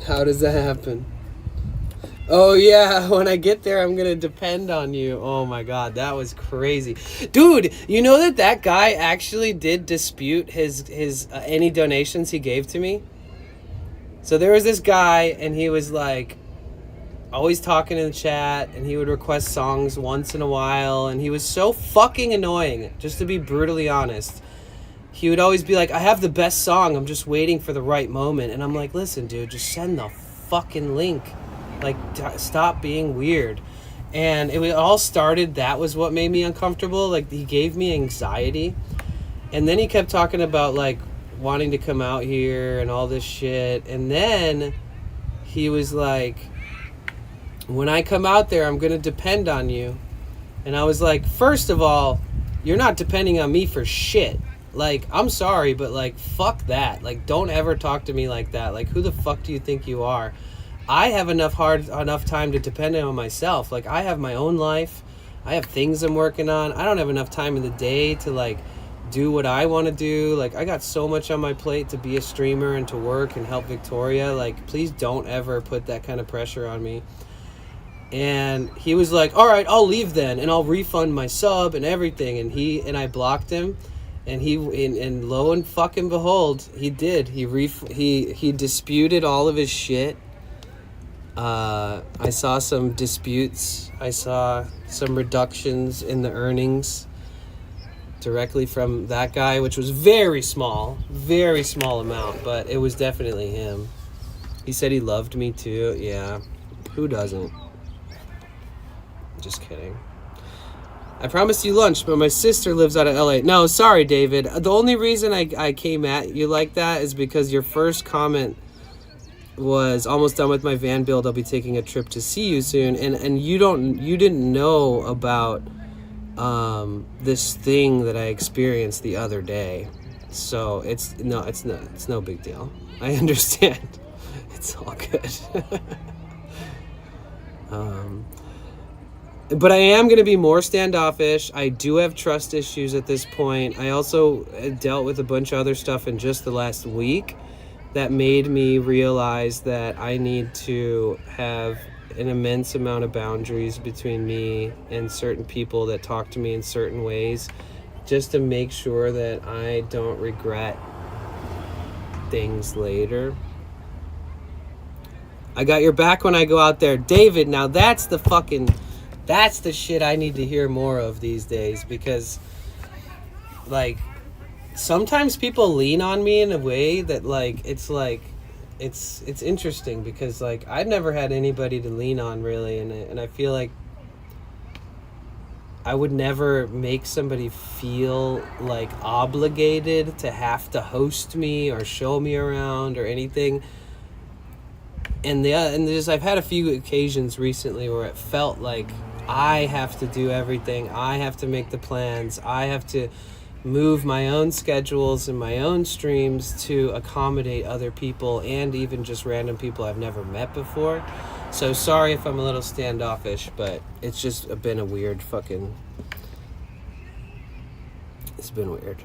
How does that happen? Oh yeah, when I get there, I'm gonna depend on you. Oh my god, that was crazy. Dude, you know that guy actually did dispute his any donations he gave to me? So there was this guy, and he was like, always talking in the chat, and he would request songs once in a while, and he was so fucking annoying, just to be brutally honest. He would always be like, I have the best song, I'm just waiting for the right moment. And I'm like, listen, dude, just send the fucking link. Like, stop being weird. And it all started, that was what made me uncomfortable. Like, he gave me anxiety. And then he kept talking about, like, wanting to come out here and all this shit. And then he was like, when I come out there, I'm going to depend on you. And I was like, first of all, you're not depending on me for shit. Like, I'm sorry, but, like, fuck that. Like, don't ever talk to me like that. Like, who the fuck do you think you are? I have enough time to depend on myself. Like, I have my own life. I have things I'm working on. I don't have enough time in the day to, like, do what I want to do. Like, I got so much on my plate to be a streamer and to work and help Victoria. Like, please don't ever put that kind of pressure on me. And he was like, all right, I'll leave then, and I'll refund my sub and everything. And I blocked him. And lo and fucking behold, he did. He disputed all of his shit. I saw some disputes. I saw some reductions in the earnings directly from that guy, which was very small amount, but it was definitely him. He said he loved me too. Yeah, who doesn't? Just kidding. I promised you lunch, but my sister lives out of LA. No, sorry, David. The only reason I came at you like that is because your first comment was almost done with my van build. I'll be taking a trip to see you soon. And you didn't know about this thing that I experienced the other day. So it's no big deal. I understand. It's all good. But I am going to be more standoffish. I do have trust issues at this point. I also dealt with a bunch of other stuff in just the last week that made me realize that I need to have an immense amount of boundaries between me and certain people that talk to me in certain ways, just to make sure that I don't regret things later. I got your back when I go out there. David, now that's the shit I need to hear more of these days, because like sometimes people lean on me in a way that it's interesting, because like I've never had anybody to lean on really, and I feel like I would never make somebody feel like obligated to have to host me or show me around or anything. And I've had a few occasions recently where it felt like I have to do everything. I have to make the plans. I have to move my own schedules and my own streams to accommodate other people, and even just random people I've never met before. So sorry if I'm a little standoffish, but it's just been a weird fucking... It's been weird.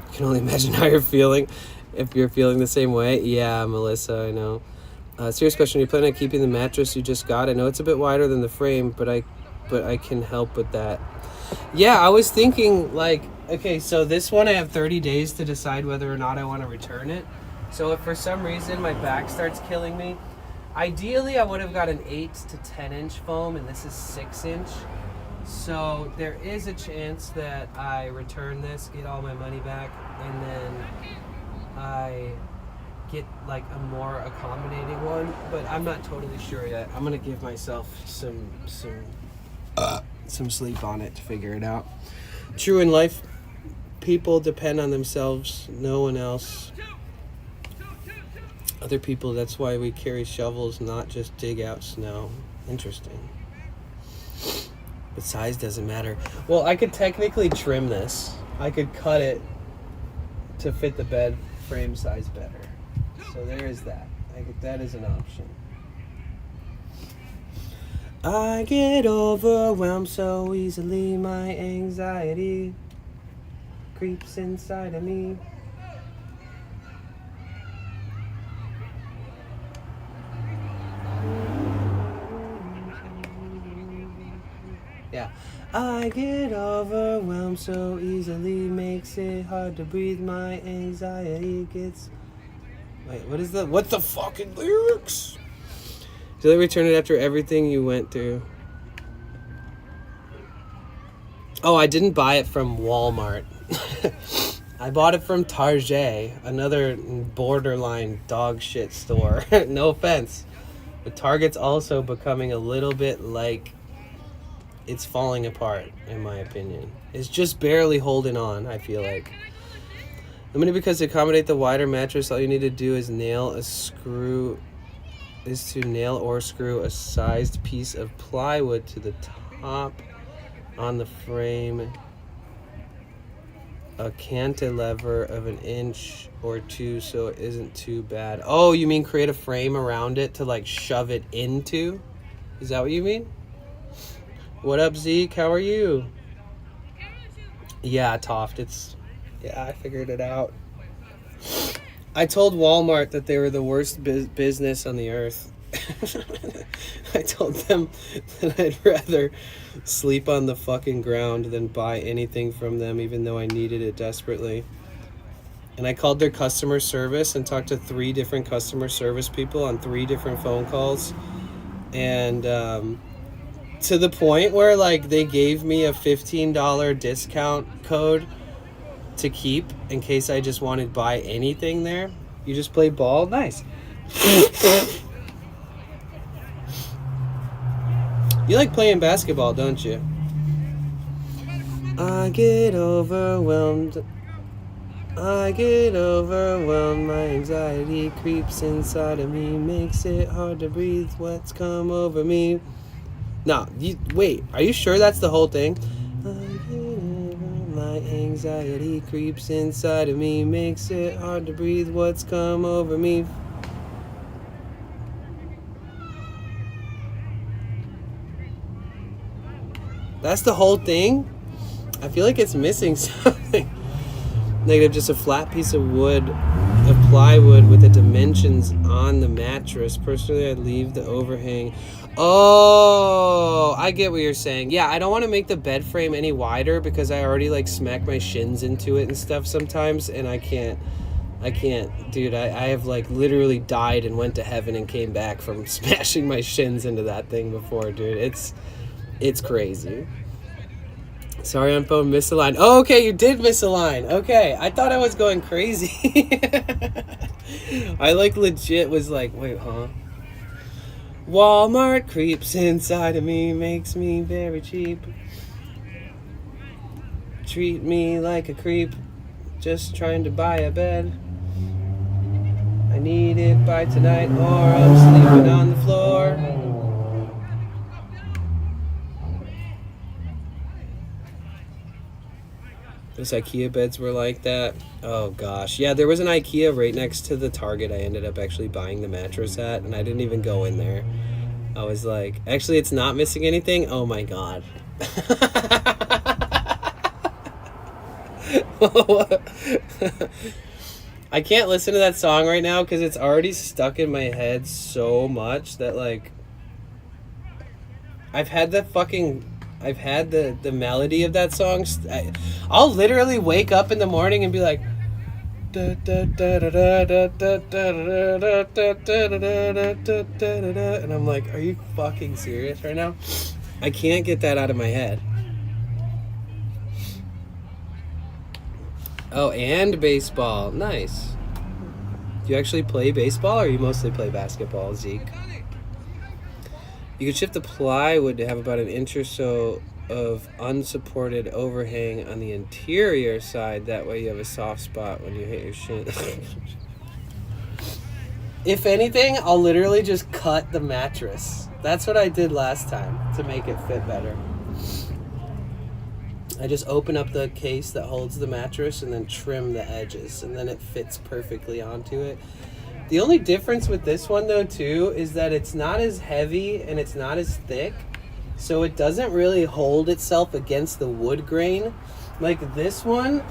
I can only imagine how you're feeling. If you're feeling the same way. Yeah, Melissa, I know. Serious question, are you planning on keeping the mattress you just got? I know it's a bit wider than the frame, but I can help with that. Yeah, I was thinking, like, okay, so this one I have 30 days to decide whether or not I want to return it. So if for some reason my back starts killing me, ideally I would have got an 8 to 10 inch foam, and this is 6 inch. So there is a chance that I return this, get all my money back, and then I get like a more accommodating one, but I'm not totally sure yet. I'm gonna give myself some sleep on it to figure it out. True in life, people depend on themselves, no one else. Other people, that's why we carry shovels, not just dig out snow. Interesting. But size doesn't matter. Well, I could technically trim this. I could cut it to fit the bed frame size better. So there is that. That is an option. I get overwhelmed so easily. My anxiety creeps inside of me. Yeah. I get overwhelmed so easily, makes it hard to breathe. My anxiety gets... Wait, what the fucking lyrics? Did they return it after everything you went through? Oh, I didn't buy it from Walmart. I bought it from Target, another borderline dog shit store. No offense. But Target's also becoming a little bit like... It's falling apart, in my opinion. It's just barely holding on, I feel like. Limited because to accommodate the wider mattress, all you need to do is nail or screw a sized piece of plywood to the top on the frame. A cantilever of 1 inch or 2 so it isn't too bad. Oh, you mean create a frame around it to like shove it into? Is that what you mean? What up, Zeke? How are you? Yeah, Toft. I figured it out. I told Walmart that they were the worst business on the earth. I told them that I'd rather sleep on the fucking ground than buy anything from them, even though I needed it desperately. And I called their customer service and talked to 3 different customer service people on 3 different phone calls. And, to the point where like they gave me a $15 discount code to keep in case I just wanted to buy anything there. You just play ball? Nice. You like playing basketball, don't you? I get overwhelmed. I get overwhelmed, my anxiety creeps inside of me, makes it hard to breathe, what's come over me. No, wait, are you sure that's the whole thing? I get overwhelmed, my anxiety creeps inside of me, makes it hard to breathe, what's come over me. That's the whole thing? I feel like it's missing something. Negative, just a flat piece of wood, of plywood with the dimensions on the mattress. Personally, I'd leave the overhang. Oh, I get what you're saying. Yeah, I don't want to make the bed frame any wider because I already like smack my shins into it and stuff sometimes, and I can't, dude. I have like literally died and went to heaven and came back from smashing my shins into that thing before, dude. It's crazy. Sorry on phone, miss a line. Oh, okay, you did miss a line. Okay, I thought I was going crazy. I like legit was like, wait, huh? Walmart creeps inside of me, makes me very cheap. Treat me like a creep, just trying to buy a bed. I need it by tonight or I'm sleeping on the floor. Those IKEA beds were like that. Oh gosh. Yeah, there was an IKEA right next to the Target I ended up actually buying the mattress at, and I didn't even go in there. I was like, actually it's not missing anything? Oh my god. I can't listen to that song right now because it's already stuck in my head so much that like I've had the melody of that song. I'll literally wake up in the morning and be like, and I'm like, are you fucking serious right now? I can't get that out of my head. Oh, and baseball. Nice. Do you actually play baseball or you mostly play basketball, Zeke? You could shift the plywood to have about an inch or so of unsupported overhang on the interior side. That way you have a soft spot when you hit your shin. If anything, I'll literally just cut the mattress. That's what I did last time to make it fit better. I just open up the case that holds the mattress and then trim the edges, and then it fits perfectly onto it. The only difference with this one though too is that it's not as heavy and it's not as thick, so it doesn't really hold itself against the wood grain. Like this one,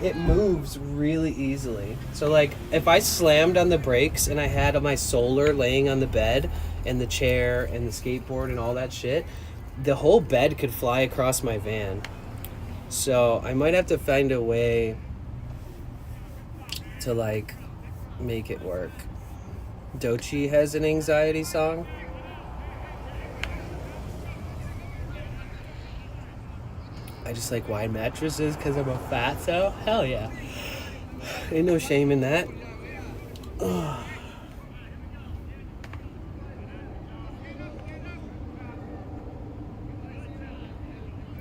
it moves really easily. So like if I slammed on the brakes and I had my solar laying on the bed and the chair and the skateboard and all that shit, the whole bed could fly across my van. So I might have to find a way to like make it work. Dochi has an anxiety song. I just like wide mattresses because I'm a fatso. Hell yeah. Ain't no shame in that. Ugh.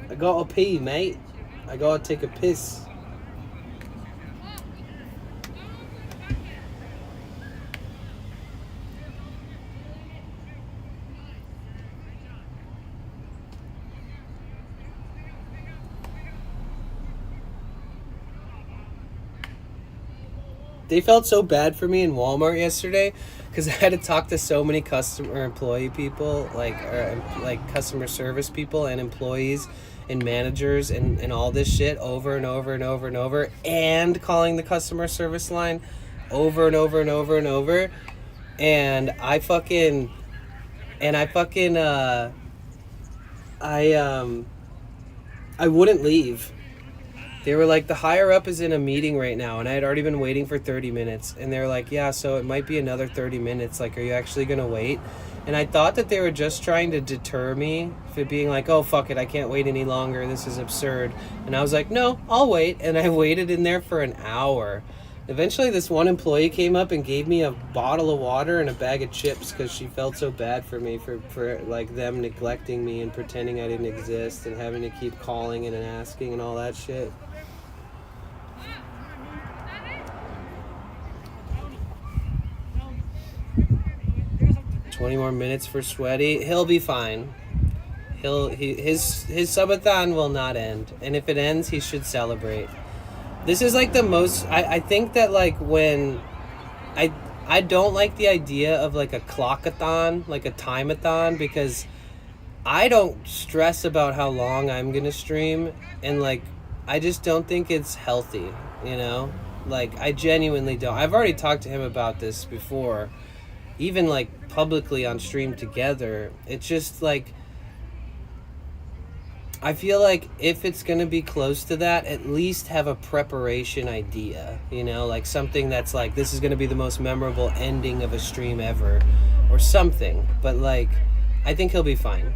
I gotta pee, mate. I gotta take a piss. They felt so bad for me in Walmart yesterday because I had to talk to so many employee people, like customer service people and employees and managers and all this shit over and over and over and over, and calling the customer service line over and over and over and over. And I wouldn't leave. They were like, the higher up is in a meeting right now, and I had already been waiting for 30 minutes. And they were like, yeah, so it might be another 30 minutes. Like, are you actually going to wait? And I thought that they were just trying to deter me for being like, oh, fuck it, I can't wait any longer. This is absurd. And I was like, no, I'll wait. And I waited in there for an hour. Eventually, this one employee came up and gave me a bottle of water and a bag of chips because she felt so bad for me for like them neglecting me and pretending I didn't exist and having to keep calling and asking and all that shit. 20 more minutes for Sweaty. He'll be fine. His subathon will not end, and if it ends, he should celebrate. This is like the most. I think that like when I don't like the idea of like a clockathon, like a timeathon, because I don't stress about how long I'm gonna stream, and like I just don't think it's healthy, you know? Like I genuinely don't. I've already talked to him about this before, even like publicly on stream together. It's just like I feel like if it's going to be close to that, at least have a preparation idea, you know, like something that's like, this is going to be the most memorable ending of a stream ever or something. But like, I think he'll be fine.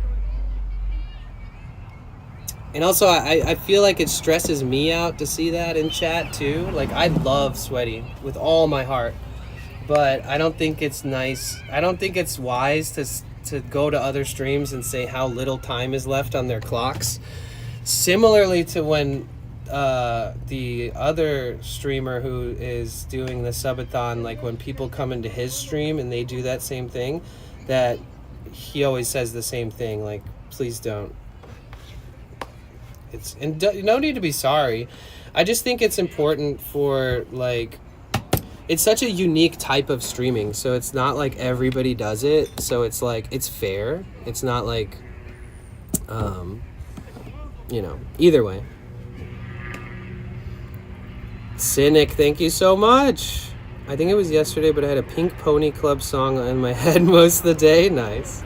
And also, I feel like it stresses me out to see that in chat too. Like, I love Sweaty with all my heart, but I don't think it's nice. I don't think it's wise to go to other streams and say how little time is left on their clocks. Similarly to when the other streamer who is doing the subathon, like when people come into his stream and they do that same thing, that he always says the same thing, like, please don't. No need to be sorry. I just think it's important for, like, it's such a unique type of streaming, so it's not like everybody does it, so it's like, it's fair. It's not like, you know, either way. Cynic, thank you so much. I think it was yesterday, but I had a Pink Pony Club song in my head most of the day. Nice.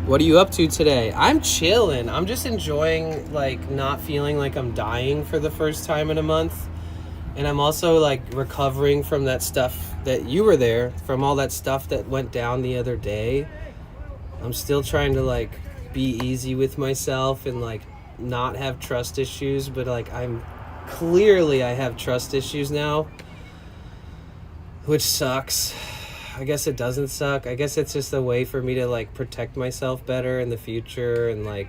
What are you up to today? I'm chilling. I'm just enjoying, like, not feeling like I'm dying for the first time in a month. And I'm also, like, recovering from that stuff that you were there, from all that stuff that went down the other day. I'm still trying to, like, be easy with myself and, like, not have trust issues. But, like, I have trust issues now, which sucks. I guess it doesn't suck. I guess it's just a way for me to, like, protect myself better in the future and, like,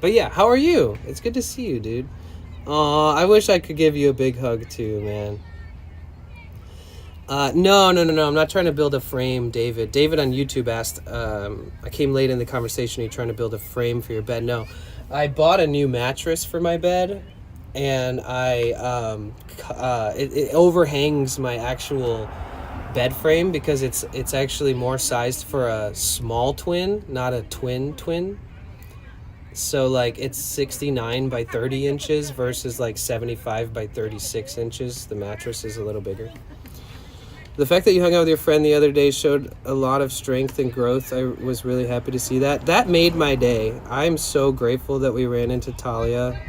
but yeah, how are you? It's good to see you, dude. Aw, I wish I could give you a big hug too, man. No, I'm not trying to build a frame, David. David on YouTube asked, I came late in the conversation, are you trying to build a frame for your bed? No, I bought a new mattress for my bed, and it overhangs my actual bed frame because it's actually more sized for a small twin, not a twin. So like it's 69 by 30 inches versus like 75 by 36 inches. The mattress is a little bigger. The fact that you hung out with your friend the other day showed a lot of strength and growth. I was really happy to see that. That made my day. I'm so grateful that we ran into Talia.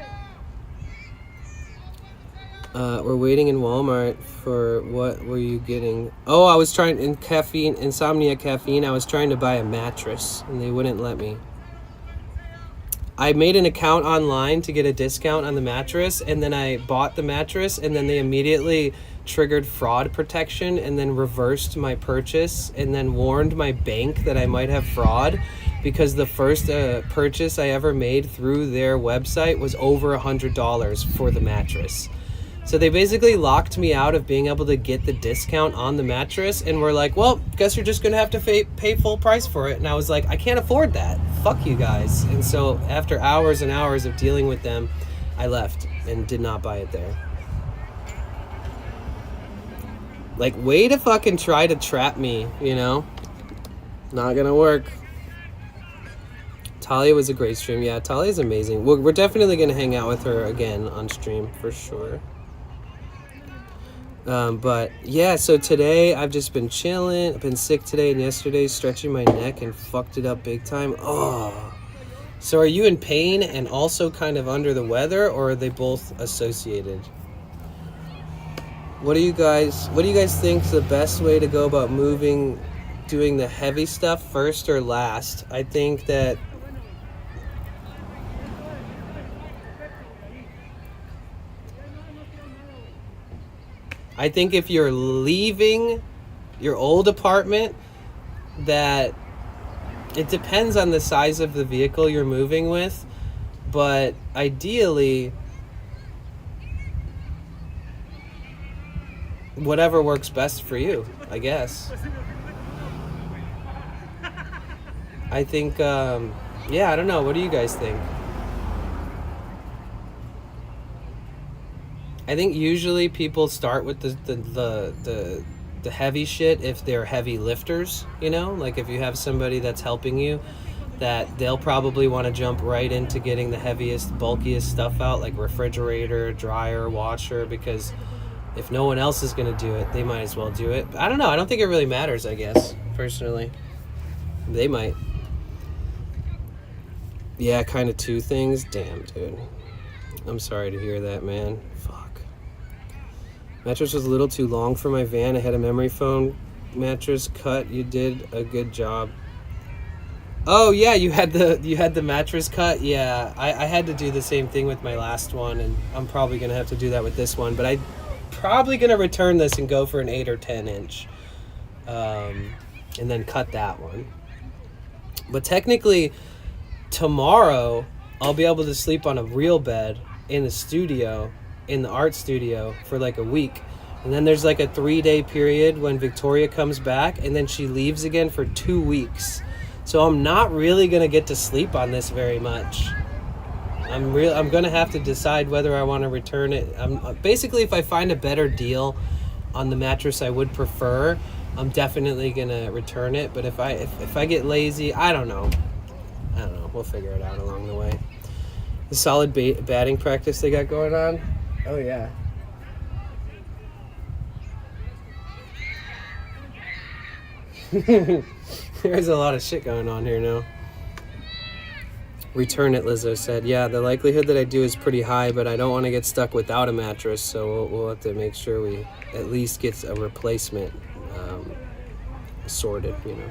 We're waiting in Walmart for, what were you getting? Oh, I was trying, insomnia caffeine, I was trying to buy a mattress, and they wouldn't let me. I made an account online to get a discount on the mattress, and then I bought the mattress, and then they immediately triggered fraud protection, and then reversed my purchase, and then warned my bank that I might have fraud, because the first purchase I ever made through their website was over $100 for the mattress. So they basically locked me out of being able to get the discount on the mattress, and were like, well, guess you're just going to have to pay full price for it. And I was like, I can't afford that. Fuck you guys. And so after hours and hours of dealing with them, I left and did not buy it there. Like, way to fucking try to trap me, you know? Not gonna work. Talia was a great stream. Yeah, Talia's amazing. We're definitely gonna hang out with her again on stream, for sure. But yeah, so today I've just been chilling. I've been sick today and yesterday, stretching my neck and fucked it up big time. Oh, so are you in pain and also kind of under the weather, or are they both associated? What do you guys think is the best way to go about doing the heavy stuff first or last? I think that if you're leaving your old apartment, that it depends on the size of the vehicle you're moving with, but ideally, whatever works best for you, I guess. I think, yeah, I don't know. What do you guys think? I think usually people start with the heavy shit if they're heavy lifters, you know? Like if you have somebody that's helping you, that they'll probably want to jump right into getting the heaviest, bulkiest stuff out, like refrigerator, dryer, washer, because if no one else is going to do it, they might as well do it. I don't know. I don't think it really matters, I guess, personally. They might. Yeah, kind of two things. Damn, dude. I'm sorry to hear that, man. Fuck. Mattress was a little too long for my van. I had a memory foam mattress cut. You did a good job. Oh yeah, you had the mattress cut. Yeah, I had to do the same thing with my last one, and I'm probably gonna have to do that with this one. But I'm probably gonna return this and go for an 8 or 10 inch, and then cut that one. But technically, tomorrow I'll be able to sleep on a real bed in the studio, in the art studio, for like a week. And then there's like a 3-day period when Victoria comes back, and then she leaves again for 2 weeks. So I'm not really gonna get to sleep on this very much. I'm gonna have to decide whether I want to return it. Basically, if I find a better deal on the mattress I would prefer, I'm definitely gonna return it. But if I get lazy, I don't know. We'll figure it out along the way. The solid batting practice they got going on. Oh yeah. There's a lot of shit going on here now. Return it, Lizzo said. Yeah, the likelihood that I do is pretty high, but I don't want to get stuck without a mattress, so we'll have to make sure we at least get a replacement sorted, you know.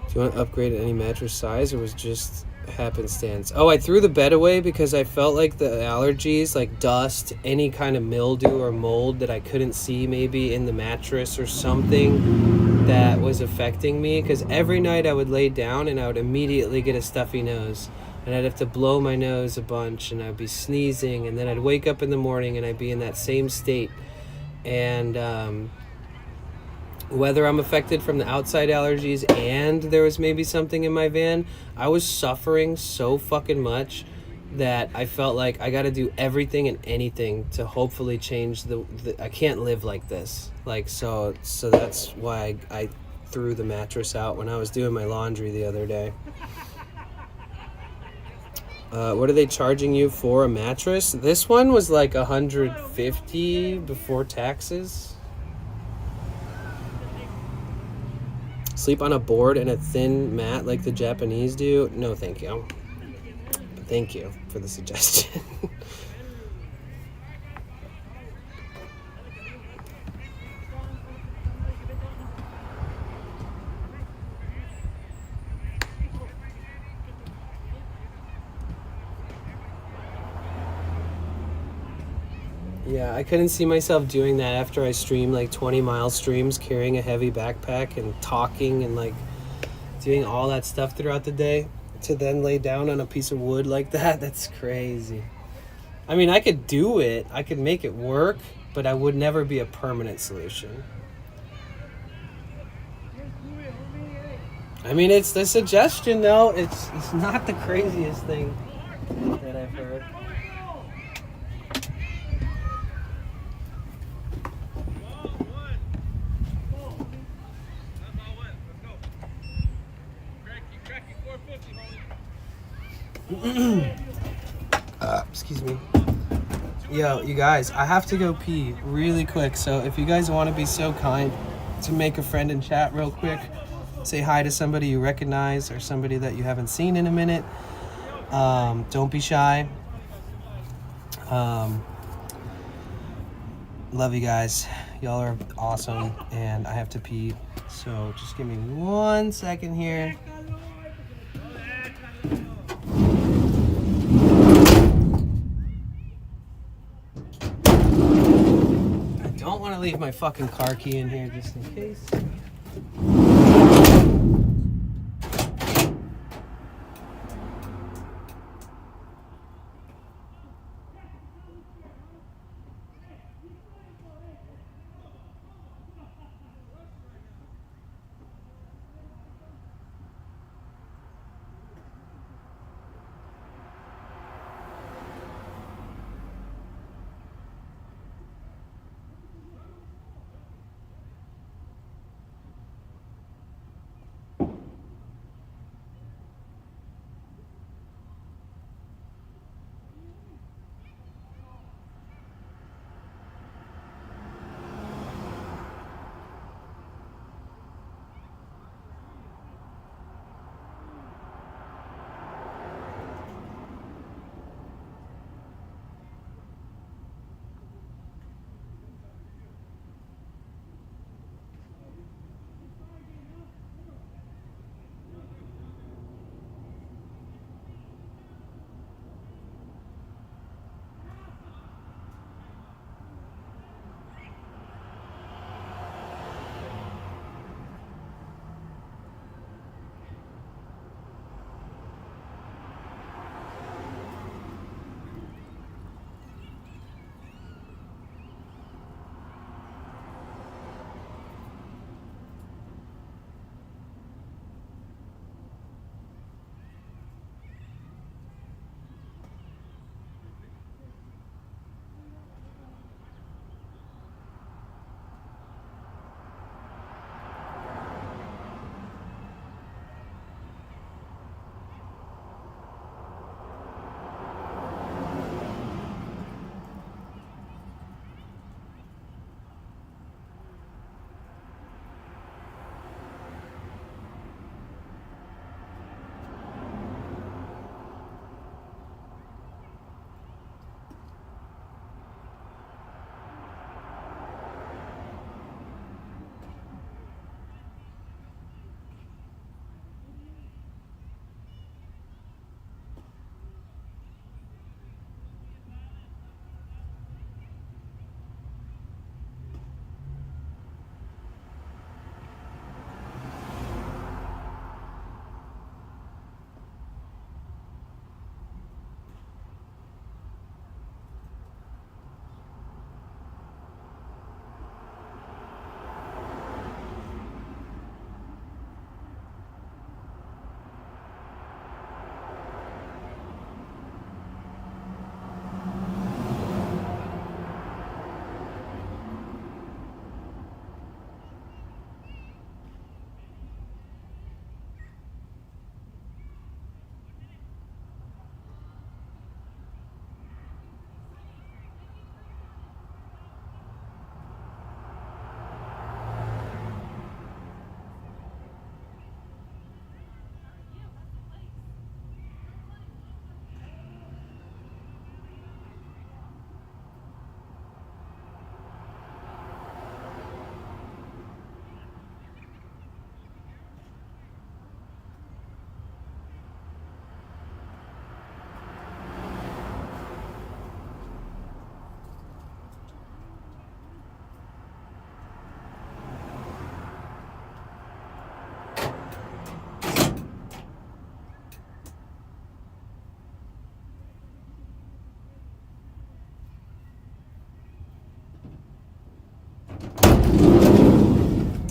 Do you want to upgrade any mattress size, or was just happenstance? Oh, I threw the bed away because I felt like the allergies, like dust, any kind of mildew or mold that I couldn't see maybe in the mattress or something that was affecting me, because every night I would lay down and I would immediately get a stuffy nose, and I'd have to blow my nose a bunch, and I'd be sneezing, and then I'd wake up in the morning and I'd be in that same state. And whether I'm affected from the outside allergies and there was maybe something in my van, I was suffering so fucking much that I felt like I got to do everything and anything to hopefully change the I can't live like this. Like, so that's why I threw the mattress out when I was doing my laundry the other day. What are they charging you for a mattress? This one was like $150 before taxes. Sleep on a board and a thin mat like the Japanese do? No, thank you. Thank you for the suggestion. Yeah, I couldn't see myself doing that after I streamed like 20-mile streams, carrying a heavy backpack and talking and like doing all that stuff throughout the day, to then lay down on a piece of wood like that. That's crazy. I mean, I could do it. I could make it work, but I would never be a permanent solution. I mean, it's the suggestion though. It's not the craziest thing that I've heard. Excuse me. Yo, you guys, I have to go pee really quick, so if you guys want to be so kind to make a friend in chat real quick, say hi to somebody you recognize or somebody that you haven't seen in a minute. Don't be shy. Love you guys. Y'all are awesome, and I have to pee, so just give me 1 second here. don't want to leave my fucking car key in here just in case.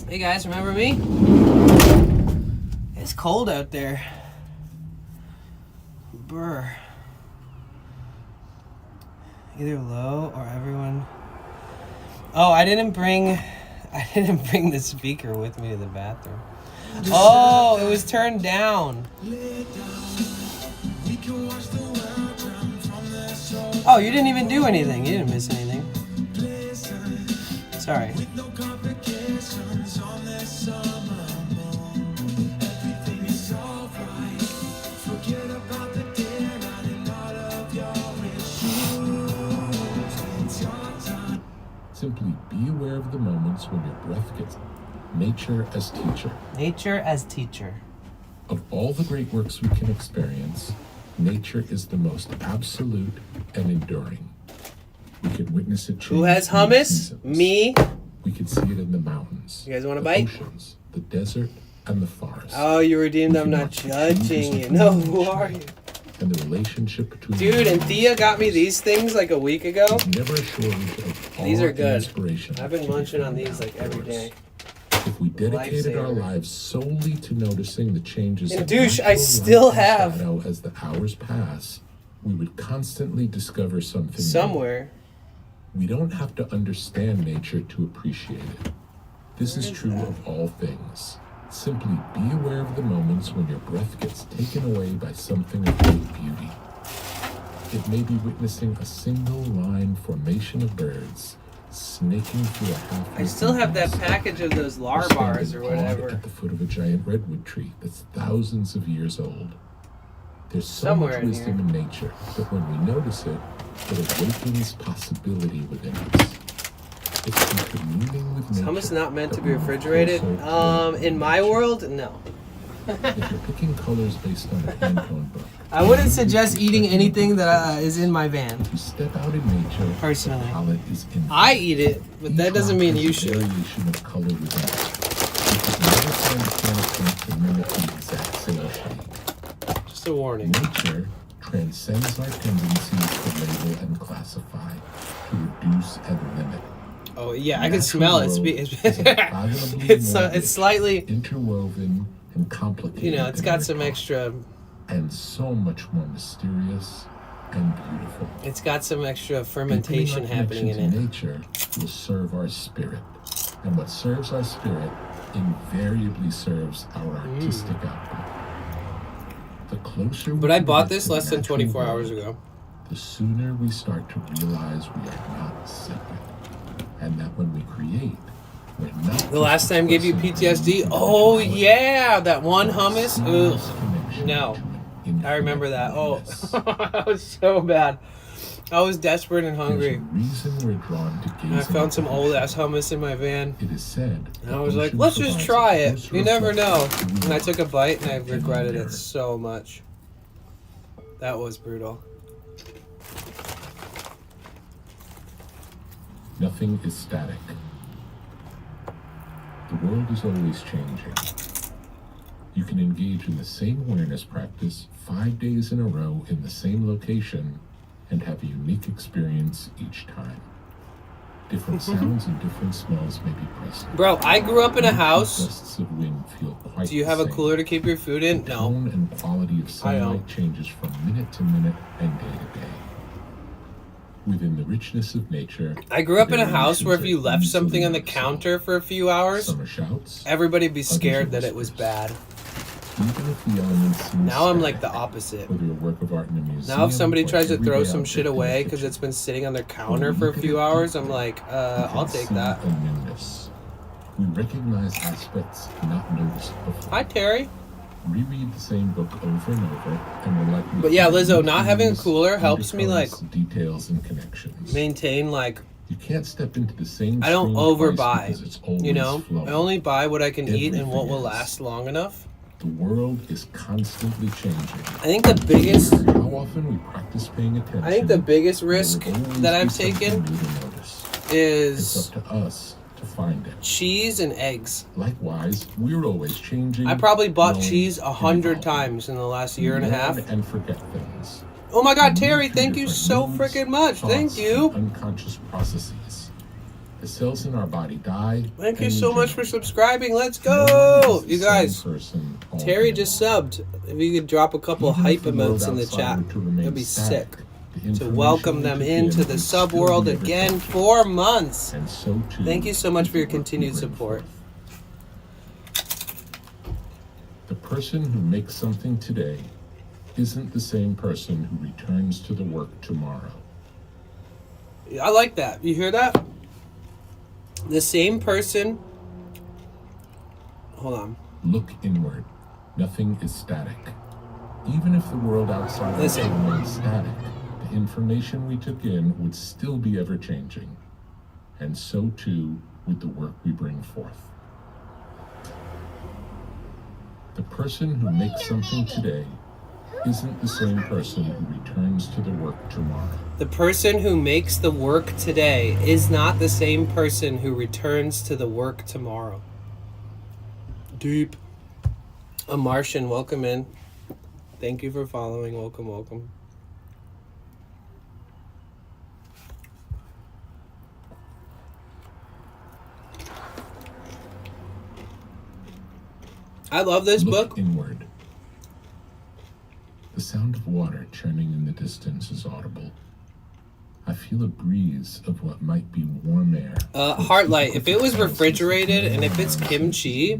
Hey guys, remember me? It's cold out there. Brr. Either low or everyone. Oh, I didn't bring the speaker with me to the bathroom. Oh, it was turned down. Oh, you didn't even do anything. You didn't miss anything. Sorry. Simply be aware of the moments when your breath gets nature as teacher. Nature as teacher. Of all the great works we can experience, nature is the most absolute and enduring. We can witness it. Who has hummus? Me. We can see it in the mountains. You guys want a the bite? Oceans, the desert, and the forest. Oh, you redeemed. I'm not judging you. No, who are you? And the relationship between Dude, and Thea got me these things like a week ago. Never assured of all These are good. inspiration I've been to munching on become these like every outdoors. day. If we dedicated our Lifesaver. lives solely to noticing the changes And of douche, natural I still light and have- shadow as the hours pass, we would constantly discover something new. Somewhere. We don't have to understand nature to appreciate it. This is true of all things. Simply be aware of the moments when your breath gets taken away by something of great beauty. It may be witnessing a single line formation of birds snaking through a half. I still have that package of those lar bars or whatever. At the foot of a giant redwood tree that's thousands of years old. There's so Somewhere much in wisdom in nature that when we notice it, it awakens possibility within us. It's the communing with Is nature. hummus not meant to be that we refrigerated? feel so In my world, no. If you're picking colors based on a Pantone book, I wouldn't suggest eating anything that is in my van. if you step out in nature, Personally. the palette is infinite. I eat it, but that Each doesn't rock mean has you a should. variation of color within it. You could never find a can of paint to mimic the exact same shade. Just a warning. Nature transcends our tendencies to label and classify, to reduce and limit. Oh yeah, I The can smell it. natural world It's is unfathomably morbid, it's slightly, interwoven and complicated. you know, it's than got we some thought, extra. and so much more mysterious and beautiful. It's got some extra Deepening fermentation our happening in connection it. to nature will serve our spirit, and what serves our spirit invariably serves our artistic output. The closer we But I can bought get this to the less than natural 24 hours world, ago. the sooner we start to realize we are not separate, and that when we create, we're not The last just a time gave you person PTSD? with Oh individuality, yeah, that one but a hummus. seamless Ugh. connection No. to an I remember infinite that. Oh, oneness. that was so bad. I was desperate and There's hungry. a reason we're drawn to gazing I found at some the old ocean. ass hummus in my van. It is said. And I was like, let's just try it. You never know. And I took a bite and I regretted it so much. That was brutal. Nothing is static. The world is always changing. You can engage in the same awareness practice 5 days in a row in the same location and have a unique experience each time. Different sounds and different smells may be present. Bro, I grew up in a house. Gusts of wind feel quite Do you the have a same. cooler to keep your food in? The No. tone and quality of I don't. sunlight changes from minute to minute and day to day. Within the richness of nature, I grew up in a house where if variations you are left easily something on the noticeable. counter for a few hours, Some are shouts, everybody'd be Others scared are that it was whispers. bad. even if the elements seem Now I'm like static, the opposite. whether a work of art in a museum Now if somebody or tries to everyday throw some object shit in the away because kitchen, it's been sitting on their when counter we for a look at few it hours, I'm deeply, like, we I'll can take see that. a newness. We recognize aspects not noticed before. Hi, Terry. Reread the same book over and over, and we're likely But yeah, to find Lizzo, new not having a themes, cooler helps me, like, undertones, details and connections. Maintain, like, You can't step into the same I don't stream twice overbuy. because it's always You know? flowing. I only buy what I can eat and what Everything will is. last long enough. The world is constantly changing. I think the biggest How often we practice paying attention. I think the biggest there risk will always that be I've something taken new to notice. It's is up to us to find it. cheese and eggs. Likewise, we're always changing. I probably bought growing, cheese and 100 evolving. times in the last We year and a learn half. and forget things. Oh my god, We Terry, move through thank you different so moods, freaking much. Thank thoughts, you. and unconscious processes. The cells in our body die. Thank you and so much for regenerate. subscribing. Let's No one go. is the You same guys, person all Terry day just long. subbed. If you could drop a couple Even hype if the world emotes in the outside chat, were to remain that'd be static, sick. the To information welcome we them took into in the would sub still world be again. reflected. 4 months. And so too. Thank you so much for your with the work we continued bring support. forth. The person who makes something today isn't the same person who returns to the work tomorrow. I like that. You hear that? The same person. Hold on. Look inward. Nothing is static. Even if the world outside us Listen. remains static, the information we took in would still be ever changing. And so too with the work we bring forth. The person who makes something today isn't the same person who returns to the work tomorrow. The person who makes the work today is not the same person who returns to the work tomorrow. Deep. A Martian, welcome in. Thank you for following. Welcome, welcome. I love this Look book. inward. The sound of water churning in the distance is audible. I feel a breeze of what might be warm air. Heartlight, if it was refrigerated and if it's kimchi,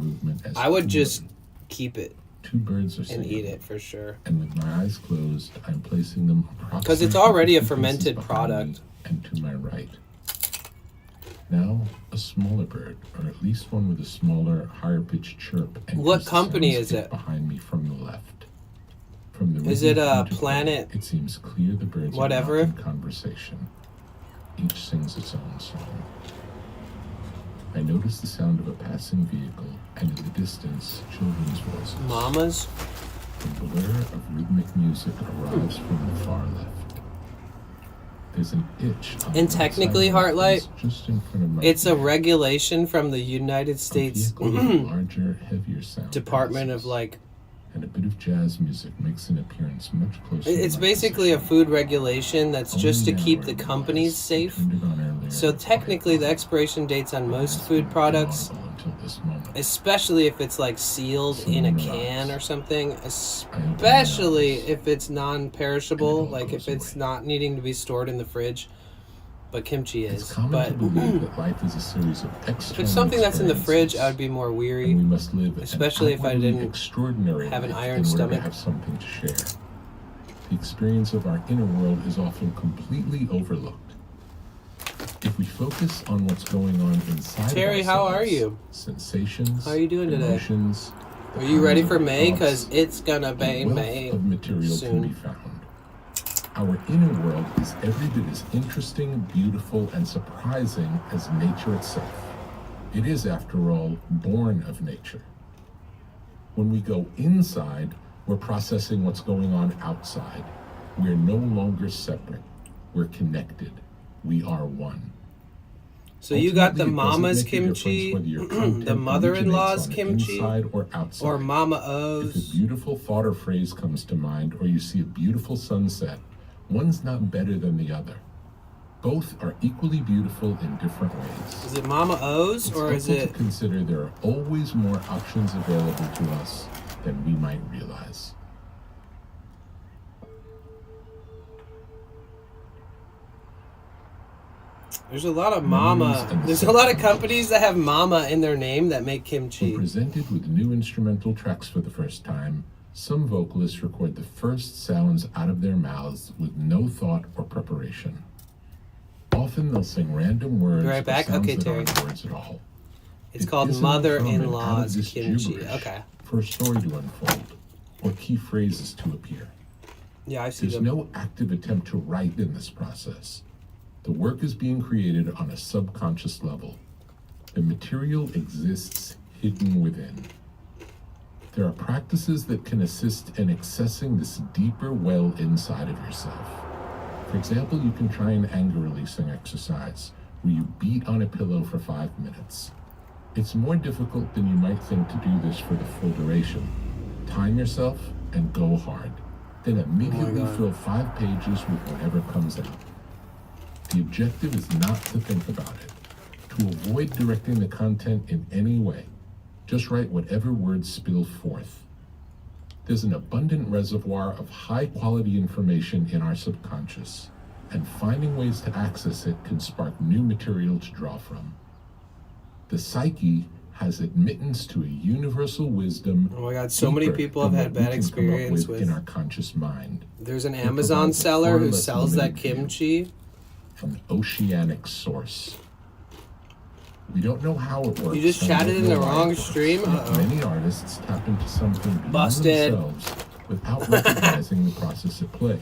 I would just keep it Two birds are and singing, eat it for sure. and with my eyes closed, I'm placing them Because it's approximately already a 50 fermented paces behind product. me and to my right. Now, a smaller bird, or at least one with a smaller, higher-pitched chirp. What enters the company is soundscape it? Behind me from the left. From the Is it rhythmic a interplay, Planet It seems clear the birds whatever? are not in conversation. Each sings its own song. I notice the sound of a passing vehicle, and in the distance, children's voices. Mamas? The blur of rhythmic music arrives from the far left. There's an itch on And the technically, outside of my face, Heartlight, just in front of my it's a ear. regulation from the United States A vehicle with a larger, heavier sound Department of passes, like. and a bit of jazz music makes an appearance much closer. to It's my basically a position. food regulation that's Only just to now keep I the realize companies I safe. turned it on earlier So and technically, the quiet. expiration dates on It most has food been products, inaudible until this moment. especially if it's like sealed in a Someone can arrives. or something, I open my especially eyes, if it's and non-perishable, it all like if goes it's away. not needing to be stored in the fridge. But kimchi It's is. common But to believe that life is a series of if external it's something that's in the fridge, experiences, I would be more and we weary. must live especially an if I outwardly didn't extraordinary have an life iron in order stomach. to have something to share. The experience of our inner world is often completely overlooked. If we focus on what's going on inside Terry, of how ourselves, are you? sensations, How are you doing today? emotions, the Are you ready kinds for of May? thoughts, Because it's gonna a be wealth May of material can be soon. found. Our inner world is every bit as interesting, beautiful, and surprising as nature itself. It is, after all, born of nature. When we go inside, we're processing what's going on outside. We're no longer separate. We're connected. We are one. So you got the Ultimately, it doesn't mama's make a difference kimchi, whether your content the mother-in-law's originates on the kimchi, inside or outside. or Mama If a O's. beautiful thought or phrase comes to mind, or you see a beautiful sunset, one's not better than the other. Both are equally beautiful in different ways. Is it Mama O's It's or is helpful it? to consider there are always more options available to us than we might realize. There's a lot of Memories mama. and There's a lot of subconscious. companies that have mama in their name that make When kimchi. presented with new instrumental tracks for the first time, some vocalists record the first sounds out of their mouths with no thought or preparation. Often they'll sing random words You right or back? sounds Okay, that Terry. aren't words at all. It's It called isn't uncommon out of mother-in-law's this kimchi. gibberish Okay. for a story to unfold or key phrases to appear. Yeah, I see There's them. no active attempt to write in this process. The work is being created on a subconscious level. The material exists hidden within. There are practices that can assist in accessing this deeper well inside of yourself. For example, you can try an anger releasing exercise where you beat on a pillow for 5 minutes. It's more difficult than you might think to do this for the full duration. Time yourself and go hard. Then immediately God. fill 5 pages with whatever comes out. The objective is not to think about it, to avoid directing the content in any way. Just write whatever words spill forth. There's an abundant reservoir of high-quality information in our subconscious, and finding ways to access it can spark new material to draw from. The psyche has admittance to a universal wisdom. Oh my God, so many deeper people have than had what we bad can come up experience in with. our conscious mind. There's an It Amazon provides a seller far who less sells that limited view. kimchi. From an oceanic source. We don't know how it works. You just and we chatted don't in know the why wrong it works, stream? yet Uh-oh. Many artists tap into something beyond Busted. themselves without recognizing the process at play.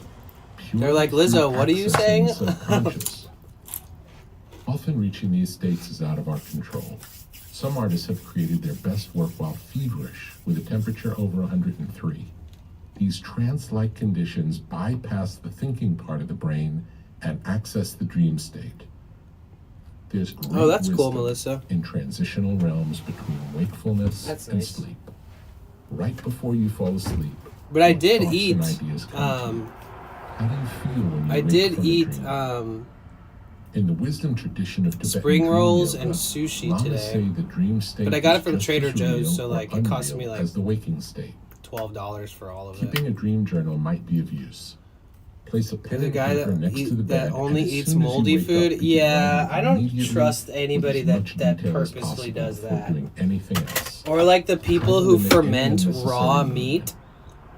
They're like, Lizzo, what are you saying? Subconscious. Often reaching these states is out of our control. Some artists have created their best work while feverish, with a temperature over 103. These trance-like conditions bypass the thinking part of the brain and access the dream state. There's great that's cool, wisdom Melissa. in transitional realms between wakefulness That's and nice. sleep. Right before you fall asleep, But I what did thoughts eat. and ideas come to you? How do you feel when you I wake did from a eat dream? In the wisdom tradition of Tibetan spring dream rolls yoga, and sushi lamas today. say the dream state But I got is it from just Trader as Joe's, real so or like it cost me unreal like as the waking state. $12 for all of it. Keeping a dream journal might be of use. Place a pen The and guy paper that next to the bed. that only and as eats soon as you moldy wake up, food. begin Yeah, writing I don't immediately trust with anybody as that much that detail as purposely possible does before that. doing anything else. Or like the people Try to who limit any ferment unnecessary raw movement. meat.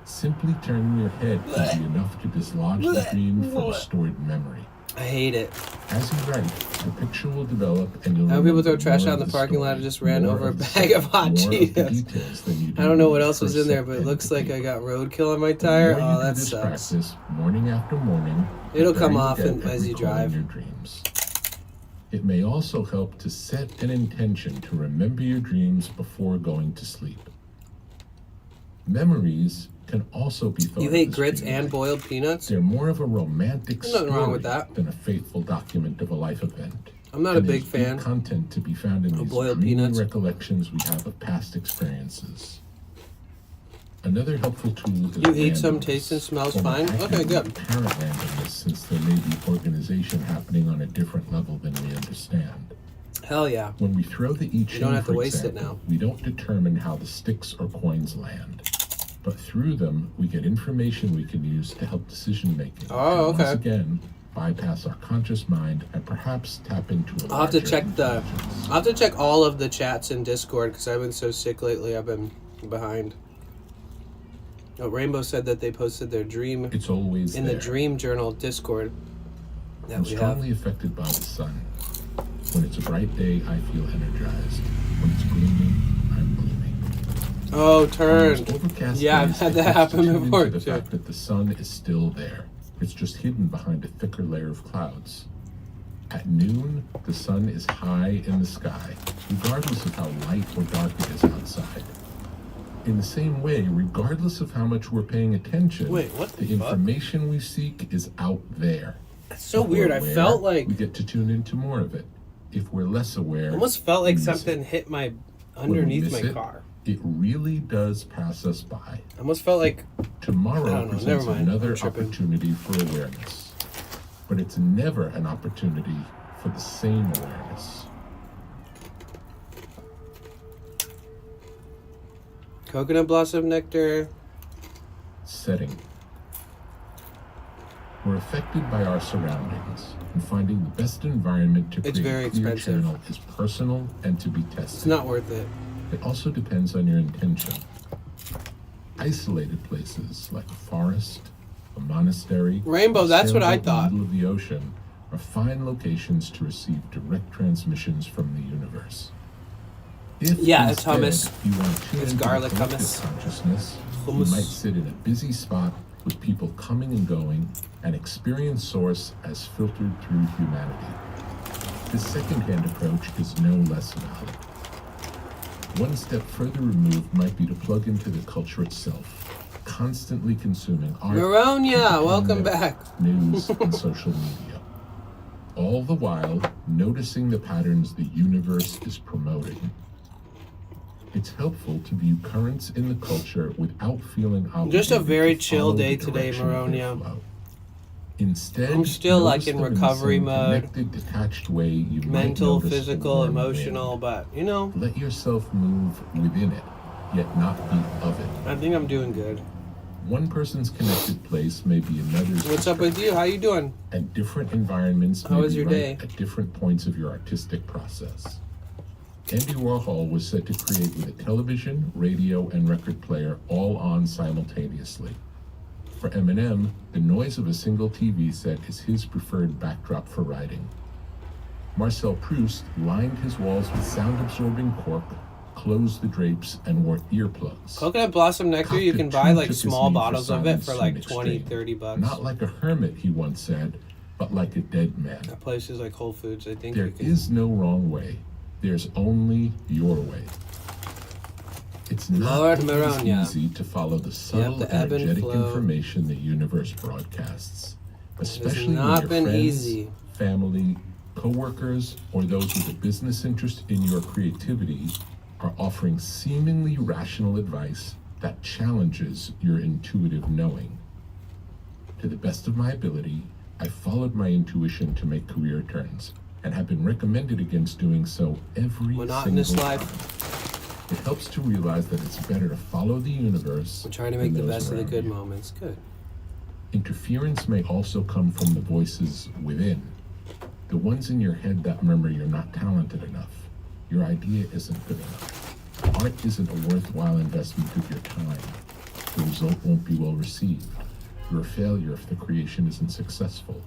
Simply turning your head can be enough to dislodge the dream from a stored memory. I hate it. As you write, the picture will develop and you'll How people remember throw trash more out in of the parking lot. I story, just ran more over a of the bag setting, of hot more of the Cheetos. details than you do I don't know when what you else was first in there, set but it pen looks to like I paper. got roadkill on my The tire. more you Oh, do that this sucks. practice, morning after morning, It'll the come better off you'll get as at you recalling drive. your dreams. It may also help to set an intention to remember your dreams before going to sleep. Memories can also be thought You of hate as grits dreamlike. and boiled peanuts? They're more of a romantic There's nothing wrong story with that. than a faithful document of a life event. I'm not a And big there's deep fan content to be found in of these boiled dreamy peanuts. recollections we have of past experiences. Another helpful tool is You eat some, randomness, taste and smells or more fine? Okay, accurately, good. apparent randomness, since there may be organization happening on a different level than we understand. Hell yeah. When we throw the I You Ching, don't have to for waste it example, now. we don't determine how the sticks or coins land. But through them, we get information we can use to help decision making. Oh, and okay. Once again, bypass our conscious mind and perhaps tap into a I'll have to larger check intelligence. I'll have to check all of the chats in Discord because I've been so sick lately. I've been behind. Oh, Rainbow said that they posted their dream It's always in there. the Dream Journal Discord that I'm we have. strongly affected by the sun. When it's a bright day, I feel energized. When it's gloomy, I'm gloomy. Oh, On turn. those overcast Yeah, I've days, had it that helps happen to tune before, into the too. fact that the sun is still there. It's just hidden behind a thicker layer of clouds. At noon, the sun is high in the sky, regardless of how light or dark it is outside. In the same way, regardless of how much we're paying attention, Wait, what the fuck? information we seek is out there. That's so If we're weird. I aware, felt like we get to tune into more of it. If we're less aware, almost felt like we miss something it. hit my When we underneath miss my it, car. It really does pass us by. I almost felt like Tomorrow I don't know, presents never mind, another I'm tripping. opportunity for awareness. But it's never an opportunity for the same awareness. coconut blossom nectar. Setting. We're affected by our surroundings, and finding the best environment to It's create very a clear expensive. channel is personal and to be tested. It's not worth it. It also depends on your intention. Isolated places like a forest, a monastery, Rainbow, a that's what I sailboat in the thought. middle of the ocean are fine locations to receive direct transmissions from the universe. If Yeah, instead hummus. you want to tune It's into garlic the collective hummus. consciousness, Hummus. you might sit in a busy spot with people coming and going and experience Source as filtered through humanity. This second-hand approach is no less valid. One step further removed might be to plug into the culture itself, constantly consuming art, Maronia, welcome entertainment, back. news, and social media. All the while, noticing the patterns the universe is promoting. It's helpful to view currents in the culture without feeling obligated Just a very to chill follow day the today, direction of their Maronia. flow. Instead, I'm still, like, notice in them the recovery same mode. connected, detached way you might Mental, notice a physical, warm emotional, wind. but you know, Let yourself move within it, yet not be of it. I think I'm doing good. One person's connected place may be another's. What's up with you? How you doing? And different environments How may was be your right day? at different points of your artistic process. Andy Warhol was said to create with a television, radio, and record player all on simultaneously. For Eminem, the noise of a single TV set is his preferred backdrop for writing. Marcel Proust lined his walls with sound-absorbing cork, closed the drapes, and wore earplugs. Coconut blossom nectar, you Kafka can buy too like took his small need bottles of it silence for to like an 20, extreme. 30 bucks. Not like a hermit, he once said, but like a dead man. At places like Whole Foods, I think There you can. is no wrong way. There's only your way. It's not Lord always Maronia. easy to follow the subtle, the ebb and energetic flow. information the universe broadcasts, especially when not your been friends, easy. family, co-workers, or those with a business interest in your creativity are offering seemingly rational advice that challenges your intuitive knowing. To the best of my ability, I followed my intuition to make career turns and have been recommended against doing so every Monotonous single life. time. It helps to realize that it's better to follow the universe. We're trying to make the than those best of the around good you. moments. Good. Interference may also come from the voices within, the ones in your head that murmur you're not talented enough, your idea isn't good enough, art isn't a worthwhile investment of your time, the result won't be well received, you're a failure if the creation isn't successful.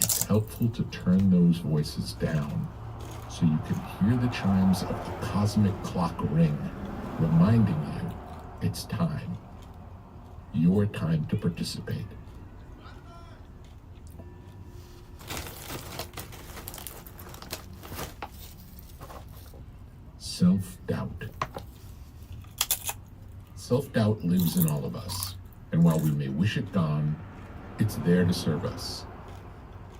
It's helpful to turn those voices down so you can hear the chimes of the cosmic clock ring, reminding you it's time. Your time to participate. Self-doubt. Self-doubt lives in all of us, and while we may wish it gone, it's there to serve us.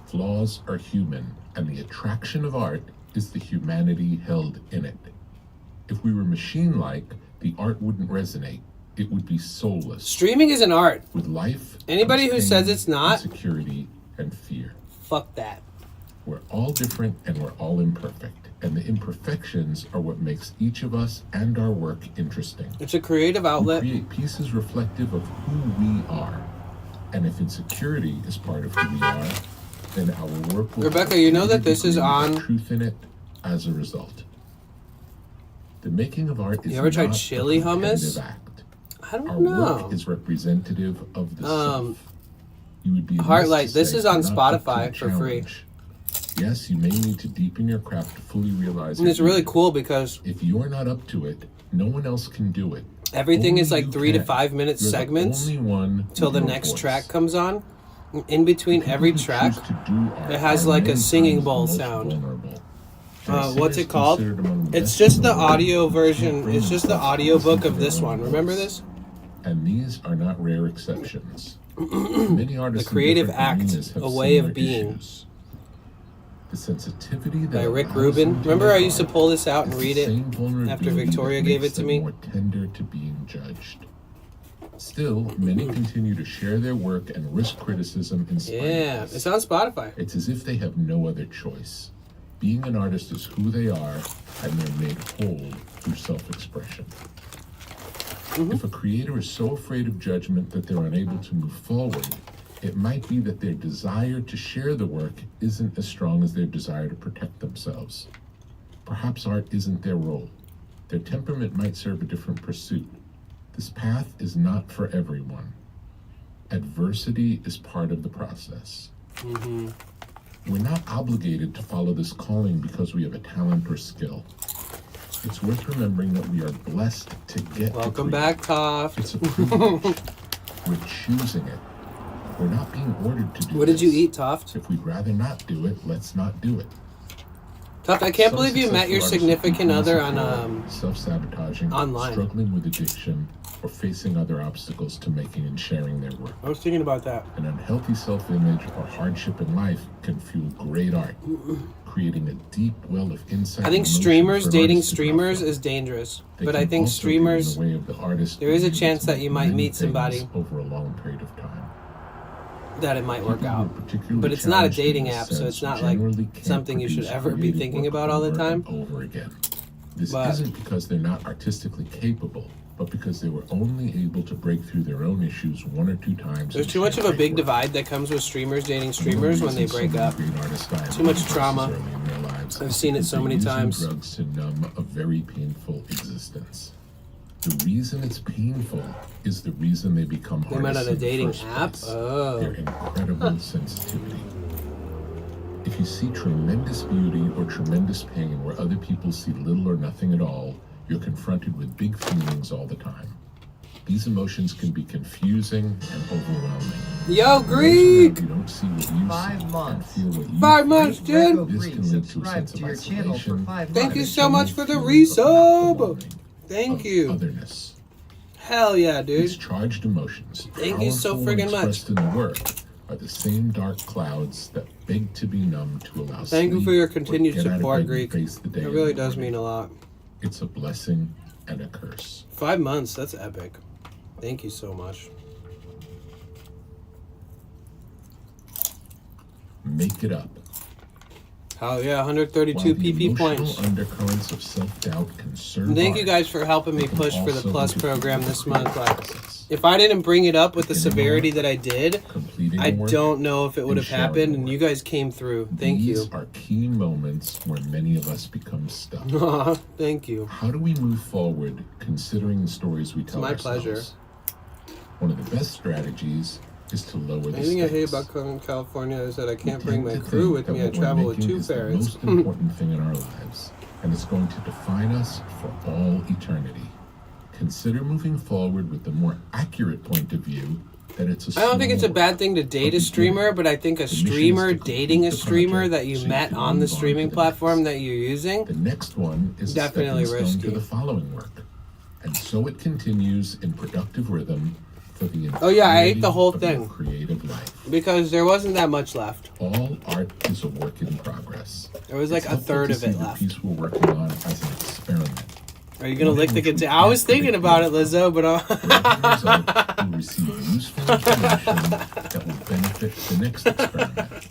Flaws are human, and the attraction of art is the humanity held in it. If we were machine-like, the art wouldn't resonate. It would be soulless. Streaming is an art. With life, Anybody who comes says pain, it's not, insecurity, and fear. fuck that. We're all different and we're all imperfect, and the imperfections are what makes each of us and our work interesting. It's a creative We outlet. create pieces reflective of who we are, and if insecurity is part of who we are, then our work will Rebecca, have you know a that this is degree of on- truth in it as a result. The making of art is You ever tried not chili a hummus? competitive act. I Our don't know. work is representative of the self. You would be Heartlight, amiss to this say is on you're not up to Spotify the for free. challenge. Yes, you may need to deepen your craft to fully realize And it's your really vision. cool because If you're not up to it, no one else can do it. everything is Only like you 3 to can. 5 minute You're the segments only one till the with your next voice. track comes on. In between People every who track, choose to do art it has are like a many singing times the bowl most sound. vulnerable. What's it Singers called? considered among the It's best just in the world audio can't version. bring It's just the themselves to audio listen book to of their this own one. Remember voice. this? And these are not rare exceptions. Many artists The creative in different act, arenas have a way of similar being. issues. The sensitivity that By Rick allows Rubin. them to Remember make I used to art pull this out is and the read it same after vulnerability Victoria that gave makes it to them me? more tender to being judged. Still, many continue to share their work and risk criticism in spite Yeah, of this. it's on Spotify. It's as if they have no other choice. Being an artist is who they are, and they're made whole through self-expression. If a creator is so afraid of judgment that they're unable to move forward, it might be that their desire to share the work isn't as strong as their desire to protect themselves. Perhaps art isn't their role. Their temperament might serve a different pursuit. This path is not for everyone. Adversity is part of the process. We're not obligated to follow this calling because we have a talent or skill. It's worth remembering that we are blessed to get Welcome to create. back, Toft. It's a privilege. We're choosing it. We're not being ordered to do What did you this. eat, Toft? If we'd rather not do it, let's not do it. Toft, I can't Some believe you met your successful artists are significant other deeply on insecure, self-sabotaging, online. struggling with addiction, or facing other obstacles to making and sharing their work. I was thinking about that. An unhealthy self-image or hardship in life can fuel great art, creating a deep well of insight. I think and emotion streamers for dating artists to draw streamers from. is dangerous. They But I can think also get streamers, in the way of the artist there is a being able chance to that make you might many meet somebody things over a long period of time. that it might work People who out. are particularly But it's not a challenged in dating this app, so sense it's not like generally can't something you should produce ever be creative thinking work about all the over time. and over again. This But- isn't because they're not artistically capable, but because they were only able to break through their own issues one or two times. There's and too much share of a great big work. divide that comes with streamers dating One streamers when they reason so break many up. great artists die of Too much overdoses trauma. early in their lives I've is seen it because so they're many using times. drugs to numb a very painful existence. The reason it's painful is the reason they become They met artists on a in the dating first app? place. Oh. Their incredible sensitivity. If you see tremendous beauty or tremendous pain where other people see little or nothing at all, you're confronted with big feelings all the time. These emotions can be confusing and overwhelming. Yo, Those Greek! around you don't see what you 5 see months. and feel what you 5 feel. months, Grego dude! This Greek, can lead to a subscribe sense to of your channel for isolation. 5 Thank you months. so much for the feeling of not resub. belonging. Thank of you. otherness. Hell yeah, These dude. charged emotions, Thank you so powerful and friggin' much. expressed in the work, are the same dark clouds that beg to be numb to allow Thank you sleep for your or continued get out of support, bed and Greek. face the day It in really the does morning. mean a lot. It's a blessing and a curse. 5 months, that's epic. Thank you so much. Make it up. Hell yeah, 132 While the PP emotional points. undercurrents of self-doubt can serve Thank you art, guys for helping me they can push for the also Plus be program this month. Like, process. if I didn't bring it up with the Beginning severity work, that I did, completing I the work, don't know if it would and have happened, sharing and the you work. guys came through. Thank These you. are key moments where many of us become stuck. Thank you. How do we move forward considering the stories we tell my ourselves? pleasure. One of the best strategies is to lower the Anything I hate stakes. about coming to California is that I We can't bring tend my to crew think with that me. I what we're travel with making 2 is the ferrets. most important thing in our lives, and it's going to define us for all eternity. Consider moving forward with the more accurate point of view that it's a I don't think it's a small bad thing to date a streamer, but I think a The mission is streamer to dating a complete the streamer project that you so you met can on the move on to streaming the platform next. that you're using. The next one is Definitely a stepping stone risky. to the following work. And so it continues in productive rhythm for the Oh yeah, I ate entirety the whole of your thing creative life. because there wasn't that much left. All art is a work in progress. There was like It's a helpful third to of see it the left. piece we're working on as an experiment. Are you gonna One lick in the which we container? I was can't thinking predict about it, the Lizzo, but As a result, you'll receive useful information that will benefit the next experiment.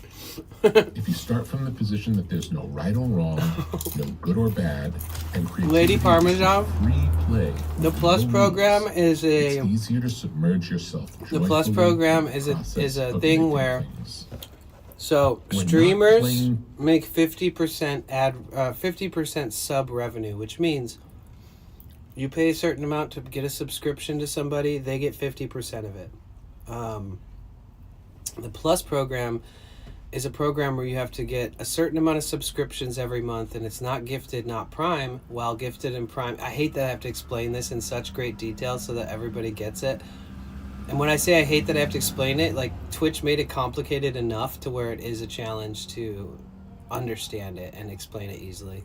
If you start from the position that there's no right or wrong, no good or bad, and creativity Lady is Parmesan, free play, the with Plus no program rules, is it's a easier to submerge yourself. The Plus joyfully program in the is a process of thing making where things. so We're not streamers playing- make 50% sub revenue, which means you pay a certain amount to get a subscription to somebody, they get 50% of it. The Plus program is a program where you have to get a certain amount of subscriptions every month, and it's not gifted, not Prime. While gifted and Prime, I hate that I have to explain this in such great detail so that everybody gets it. And when I say I hate that I have to explain it, like Twitch made it complicated enough to where it is a challenge to understand it and explain it easily.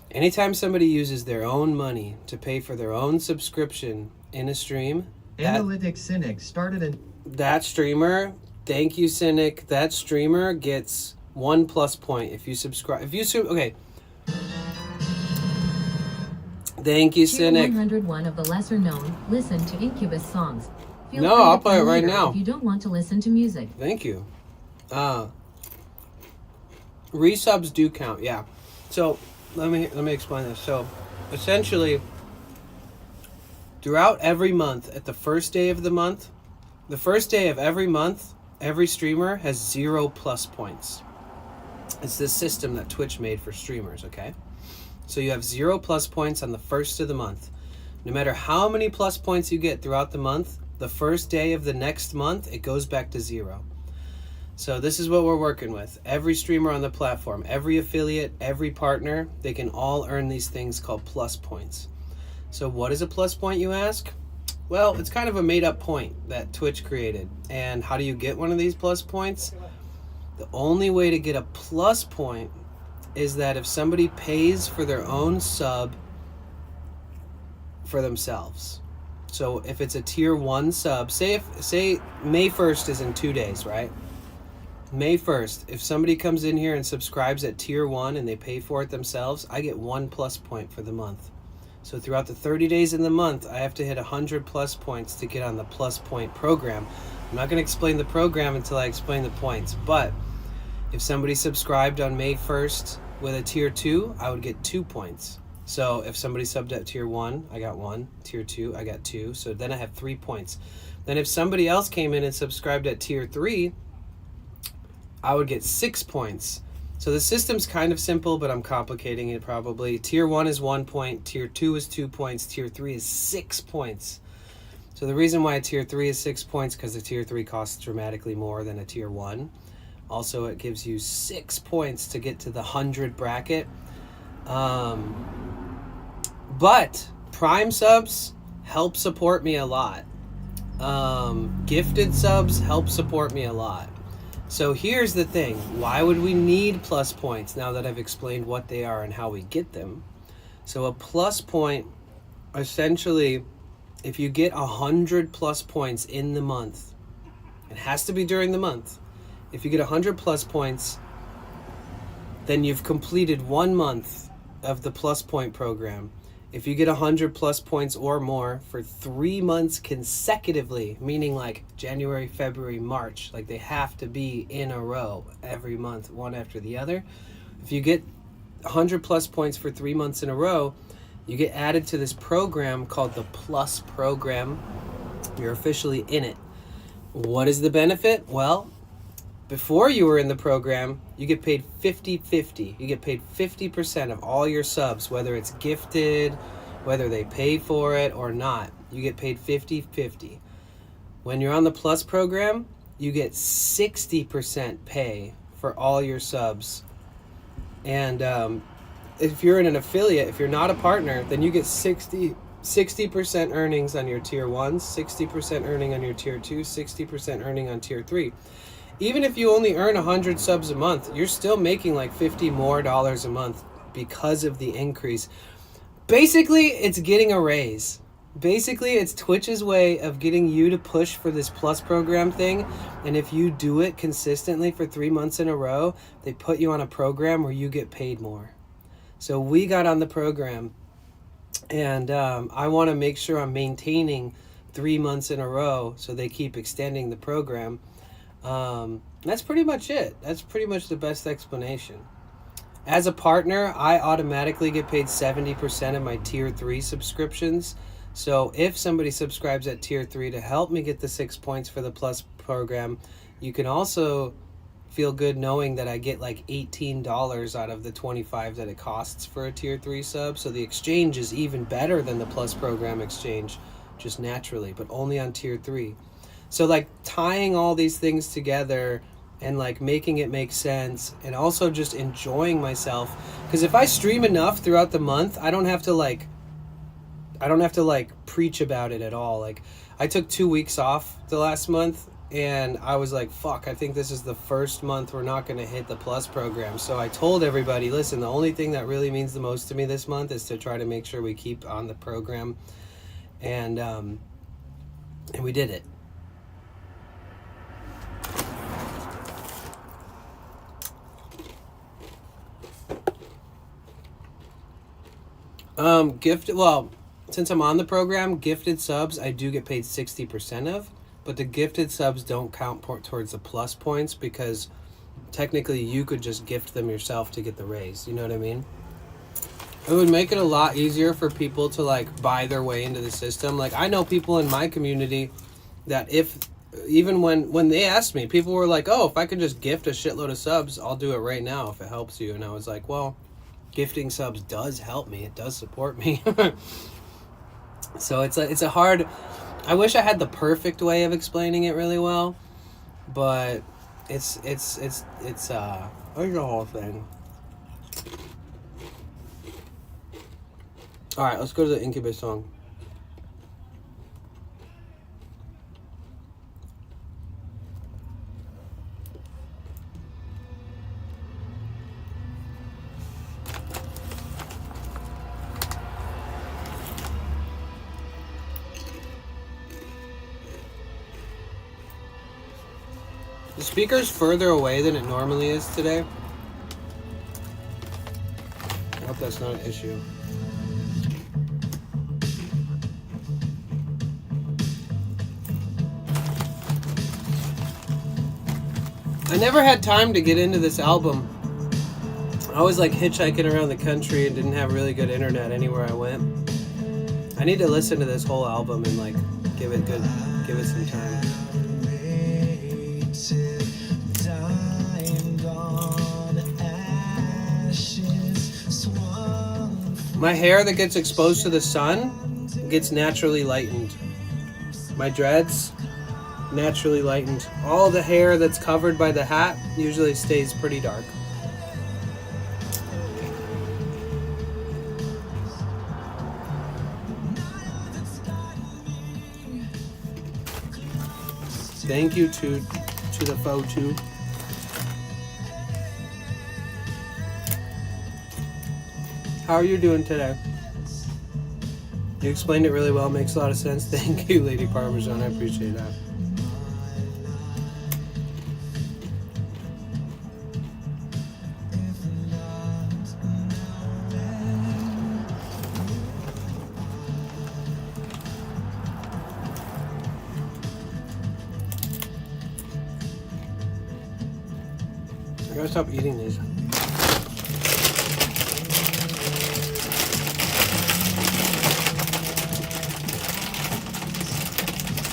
Anytime somebody uses their own money to pay for their own subscription in a stream, Analytic Cynic started in that streamer, thank you, Cynic, that streamer gets 1 plus point if you subscribe. Okay. Thank you, Tier Cynic. 101 of the lesser known. Listen to Incubus songs. Feel No, free to I'll play it right later now. If you don't want to listen to music. Thank you. Resubs do count, yeah. So let me explain this. So essentially, throughout every month, at the first day of the month, the first day of every month, every streamer has 0 plus points. It's this system that Twitch made for streamers, okay? So you have 0 plus points on the first of the month. No matter how many plus points you get throughout the month, the first day of the next month, it goes back to 0. So this is what we're working with. Every streamer on the platform, every affiliate, every partner, they can all earn these things called plus points. So what is a plus point, you ask? Well, it's kind of a made-up point that Twitch created. And how do you get one of these plus points? The only way to get a plus point is that if somebody pays for their own sub for themselves. So if it's a tier 1 sub, say May 1st is in 2 days, right? May 1st, if somebody comes in here and subscribes at tier 1 and they pay for it themselves, I get 1 plus point for the month. So throughout the 30 days in the month, I have to hit 100 plus points to get on the plus point program. I'm not going to explain the program until I explain the points, but if somebody subscribed on May 1st with a tier 2, I would get 2 points. So if somebody subbed at tier 1, I got 1. Tier 2, I got 2. So then I have 3 points. Then if somebody else came in and subscribed at tier 3, I would get 6 points. So the system's kind of simple, but I'm complicating it probably. Tier 1 is 1 point. Tier 2 is 2 points. Tier 3 is 6 points. So the reason why a tier 3 is 6 points, because the tier 3 costs dramatically more than a tier 1. Also, it gives you 6 points to get to the 100 bracket. But Prime subs help support me a lot. Gifted subs help support me a lot. So here's the thing. Why would we need plus points now that I've explained what they are and how we get them? So a plus point, essentially, if you get 100 plus points in the month, it has to be during the month. If you get 100 plus points, then you've completed 1 month of the plus point program. If you get 100 plus points or more for 3 months consecutively, meaning like January, February, March, like they have to be in a row every month, one after the other. If you get 100 plus points for 3 months in a row, you get added to this program called the Plus Program. You're officially in it. What is the benefit? Well, before you were in the program, you get paid 50-50. You get paid 50% of all your subs, whether it's gifted, whether they pay for it or not. You get paid 50-50. When you're on the Plus program, you get 60% pay for all your subs. And if you're in an affiliate, if you're not a partner, then you get 60% earnings on your tier 1, 60% earning on your tier 2, 60% earning on tier 3. Even if you only earn 100 subs a month, you're still making like $50 more a month because of the increase. Basically, it's getting a raise. Basically, it's Twitch's way of getting you to push for this Plus program thing. And if you do it consistently for 3 months in a row, they put you on a program where you get paid more. So we got on the program, and I want to make sure I'm maintaining 3 months in a row so they keep extending the program. That's pretty much it. That's pretty much the best explanation. As a partner, I automatically get paid 70% of my tier 3 subscriptions. So if somebody subscribes at tier 3 to help me get the 6 points for the Plus program, you can also feel good knowing that I get like $18 out of the $25 that it costs for a tier 3 sub. So the exchange is even better than the Plus program exchange, just naturally, but only on tier 3. So like tying all these things together and like making it make sense, and also just enjoying myself, because if I stream enough throughout the month, I don't have to like preach about it at all. Like I took 2 weeks off the last month, and I was like, fuck, I think this is the first month we're not going to hit the Plus program. So I told everybody, listen, the only thing that really means the most to me this month is to try to make sure we keep on the program. And we did it. Since I'm on the program, gifted subs I do get paid 60% of, but the gifted subs don't count towards the Plus points, because technically you could just gift them yourself to get the raise. You know what I mean? It would make it a lot easier for people to like buy their way into the system. Like I know people in my community that even when they asked me, people were like, oh, if I could just gift a shitload of subs, I'll do it right now if it helps you. And I was like, well, gifting subs does help me. It does support me. So it's a hard. I wish I had the perfect way of explaining it really well, but it's the whole thing. All right, let's go to the Incubus song. The speaker's further away than it normally is today. I hope that's not an issue. I never had time to get into this album. I was like hitchhiking around the country and didn't have really good internet anywhere I went. I need to listen to this whole album and like give it some time. My hair that gets exposed to the sun gets naturally lightened. My dreads, naturally lightened. All the hair that's covered by the hat usually stays pretty dark. Thank you to the photo. How are you doing today? You explained it really well. Makes a lot of sense. Thank you, Lady Parmesan. I appreciate that. I gotta stop eating these.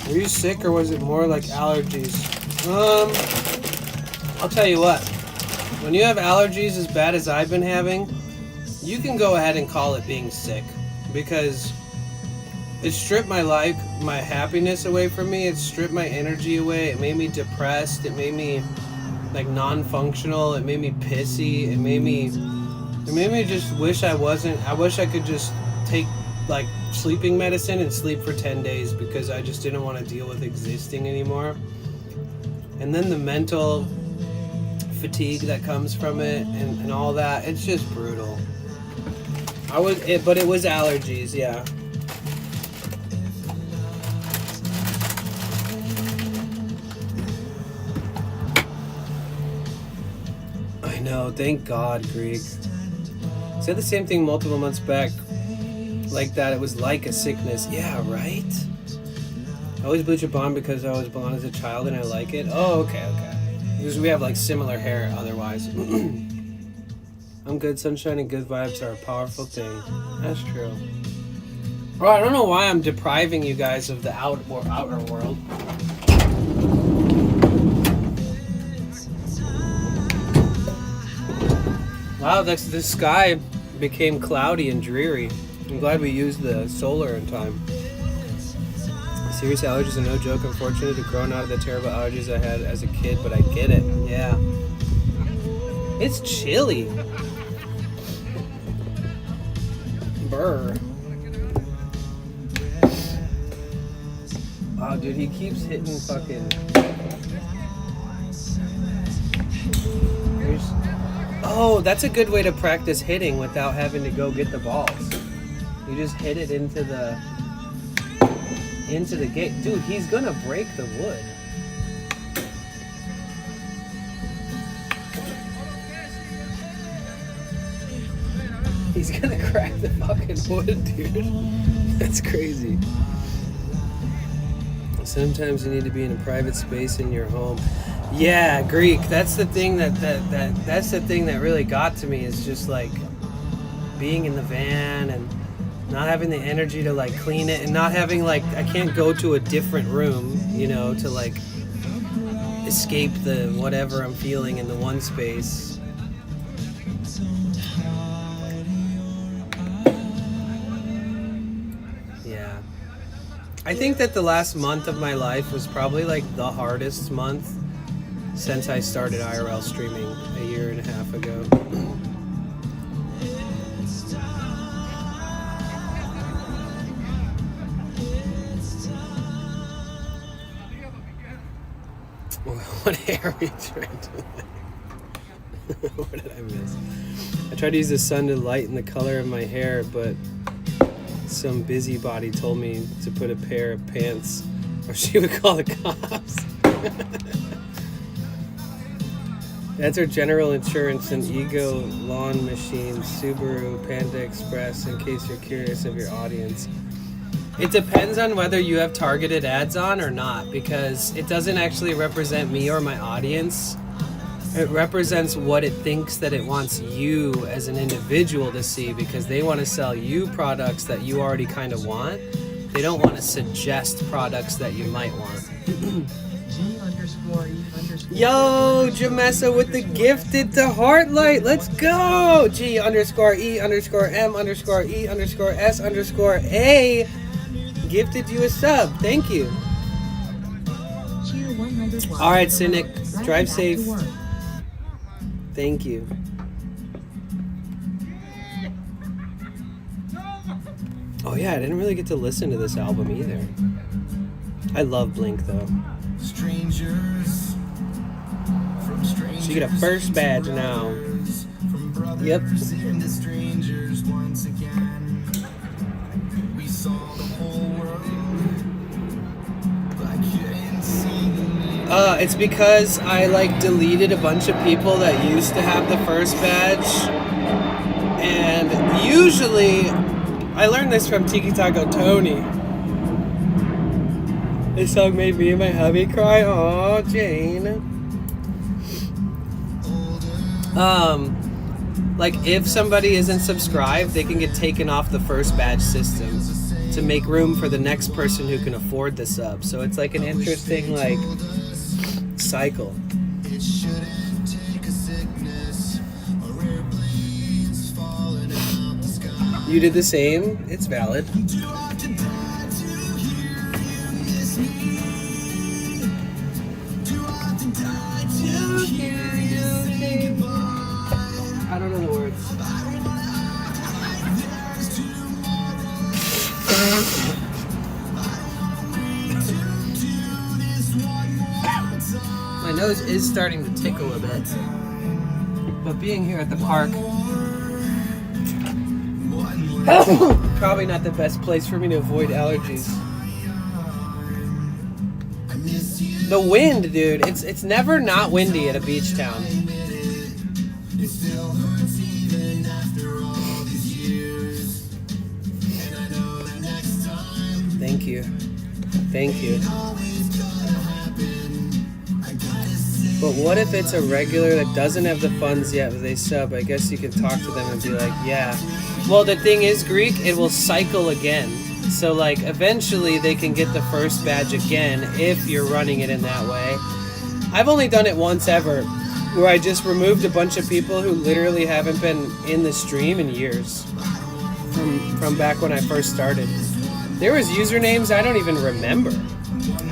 Were you sick or was it more like allergies? I'll tell you what. When you have allergies as bad as I've been having, you can go ahead and call it being sick because it stripped my life, my happiness away from me. It stripped my energy away. It made me depressed. It made me like non-functional. It made me pissy. It made me just wish I wish I could just take like sleeping medicine and sleep for 10 days because I just didn't want to deal with existing anymore. And then the mental fatigue that comes from it and all that, it's just brutal. But it was allergies, yeah. I know, thank God, Greek. Said the same thing multiple months back. Like that, it was like a sickness. Yeah, right? I always bleach a blonde because I was blonde as a child and I like it. Oh, okay. Because we have like similar hair otherwise. I'm good. Sunshine and good vibes are a powerful thing. That's true. Well, I don't know why I'm depriving you guys of the outer world. Wow, the sky became cloudy and dreary. I'm glad we used the solar in time. Serious allergies are no joke. I'm fortunate to grown out of the terrible allergies I had as a kid, but I get it. Yeah. It's chilly. Brr. Wow, dude, he keeps hitting fucking... Oh, that's a good way to practice hitting without having to go get the balls. You just hit it into the gate. Dude, he's gonna break the wood. He's gonna crack the fucking wood, dude. That's crazy. Sometimes you need to be in a private space in your home. Yeah, Greek. That's the thing that's the thing that really got to me is just like being in the van and not having the energy to like clean it and not having like I can't go to a different room, you know, to like escape the whatever I'm feeling in the one space. Yeah. I think that the last month of my life was probably like the hardest month since I started IRL streaming a year and a half ago. What hair are you trying to make? What did I miss? I tried to use the sun to lighten the color of my hair, but some busybody told me to put a pair of pants or she would call the cops. That's our General Insurance and Ego Lawn Machine, Subaru, Panda Express, in case you're curious of your audience. It depends on whether you have targeted ads on or not, because it doesn't actually represent me or my audience. It represents what it thinks that it wants you as an individual to see, because they want to sell you products that you already kind of want. They don't want to suggest products that you might want. Yo, Jamessa with the gifted to Heartlight. Let's go. G_E_E_M_E_S_A gifted you a sub. Thank you. All right, Cynic. Drive safe. Thank you. Oh yeah, I didn't really get to listen to this album either. I love Blink though. Strangers. So you get a first badge now. Yep. It's because I like deleted a bunch of people that used to have the first badge, and usually I learned this from Tiki Taco Tony. This song made me and my hubby cry. Aw, Jane. Like if somebody isn't subscribed, they can get taken off the first badge system to make room for the next person who can afford the sub. So it's like an interesting like cycle. You did the same. It's valid. I don't know the words. My nose is starting to tickle a bit, but being here at the park, probably not the best place for me to avoid allergies. The wind, dude, it's never not windy at a beach town. Thank you. Thank you. But what if it's a regular that doesn't have the funds yet, but they sub? I guess you can talk to them and be like, yeah. Well, the thing is, Greek, it will cycle again. So, like, eventually they can get the first badge again if you're running it in that way. I've only done it once ever, where I just removed a bunch of people who literally haven't been in the stream in years. From back when I first started. There was usernames I don't even remember.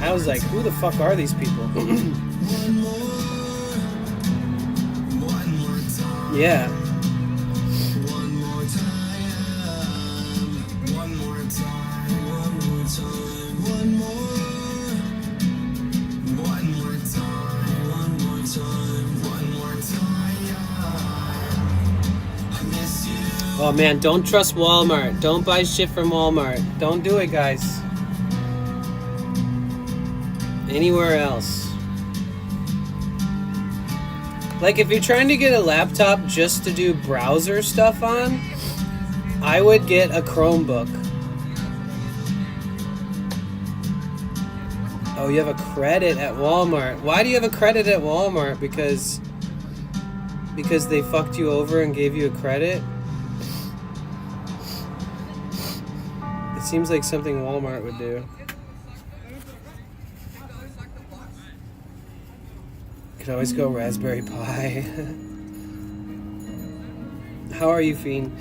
I was like, who the fuck are these people? Yeah. Oh man, don't trust Walmart. Don't buy shit from Walmart. Don't do it, guys. Anywhere else. Like if you're trying to get a laptop just to do browser stuff on, I would get a Chromebook. Oh, you have a credit at Walmart. Why do you have a credit at Walmart? Because they fucked you over and gave you a credit? It seems like something Walmart would do. Could always go Raspberry Pi. How are you, Fiend?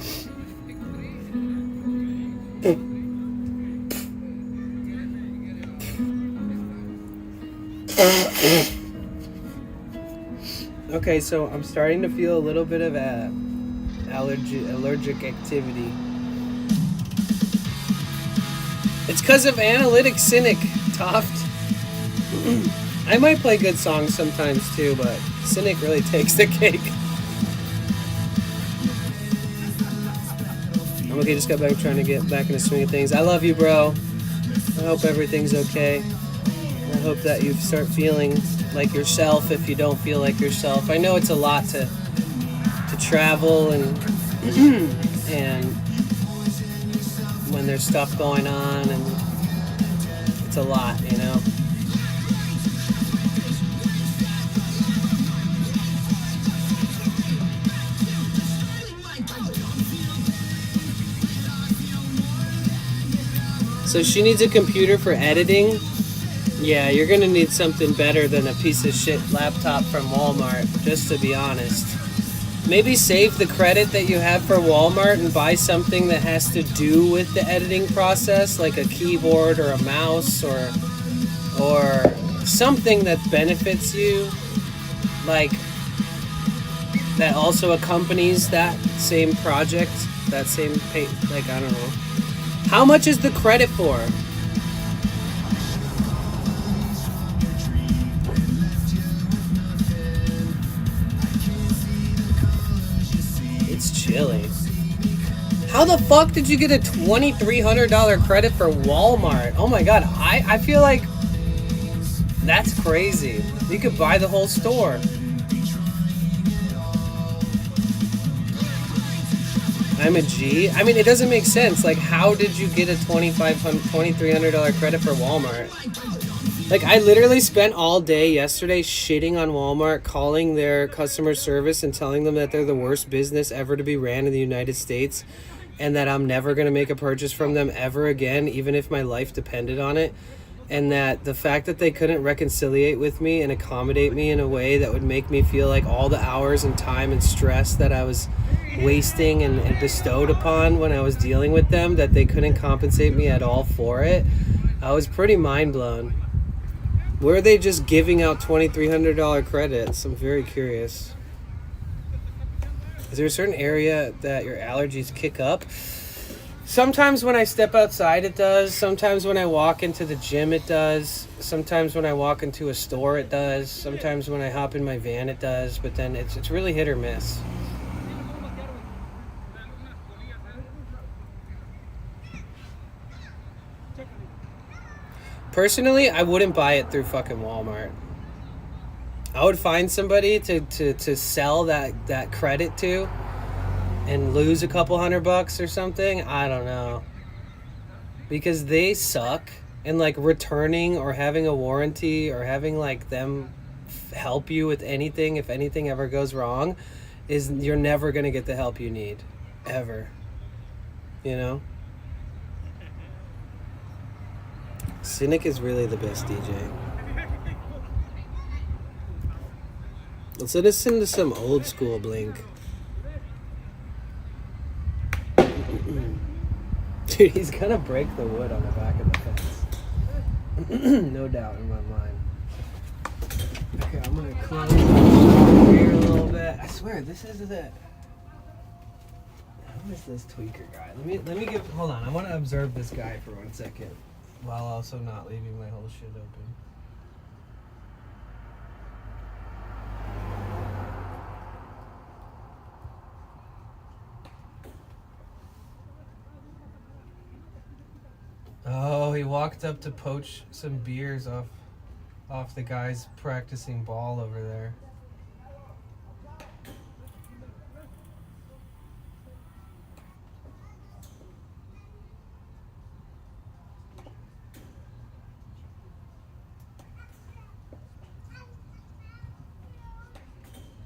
Okay, so I'm starting to feel a little bit of allergic activity. It's because of Analytic Cynic, Toft. I might play good songs sometimes too, but Cynic really takes the cake. I'm okay, just got back trying to get back in the swing of things. I love you, bro. I hope everything's okay. I hope that you start feeling like yourself if you don't feel like yourself. I know it's a lot to travel and and when there's stuff going on, and it's a lot, you know. So she needs a computer for editing. Yeah, you're gonna need something better than a piece of shit laptop from Walmart, just to be honest. Maybe save the credit that you have for Walmart and buy something that has to do with the editing process, like a keyboard or a mouse or something that benefits you, like that also accompanies that same project, that same like, I don't know. How much is the credit for? It's chilly. How the fuck did you get a $2,300 credit for Walmart? Oh my god, I feel like that's crazy. You could buy the whole store. I'm a G. I mean, it doesn't make sense. Like, how did you get a $2,300 credit for Walmart? Like, I literally spent all day yesterday shitting on Walmart, calling their customer service and telling them that they're the worst business ever to be ran in the United States and that I'm never going to make a purchase from them ever again, even if my life depended on it. And that the fact that they couldn't reconciliate with me and accommodate me in a way that would make me feel like all the hours and time and stress that I was wasting and bestowed upon when I was dealing with them, that they couldn't compensate me at all for it, I was pretty mind blown. Were they just giving out $2,300 credits? I'm very curious. Is there a certain area that your allergies kick up? Sometimes when I step outside, it does. Sometimes when I walk into the gym, it does. Sometimes when I walk into a store, it does. Sometimes when I hop in my van, it does. But then it's really hit or miss. Personally, I wouldn't buy it through fucking Walmart. I would find somebody to sell that credit to and lose a couple $100 or something. I don't know. Because they suck. And like returning or having a warranty or having like them help you with anything, if anything ever goes wrong, is you're never going to get the help you need. Ever. You know? Cynic is really the best DJ. Let's listen to some old school Blink. Dude, he's gonna break the wood on the back of the fence. No doubt in my mind. Okay, I'm gonna close here a little bit. I swear, this is the... Who is this tweaker guy? Let me give... Hold on, I want to observe this guy for 1 second. While also not leaving my whole shit open. Oh, he walked up to poach some beers off the guys practicing ball over there.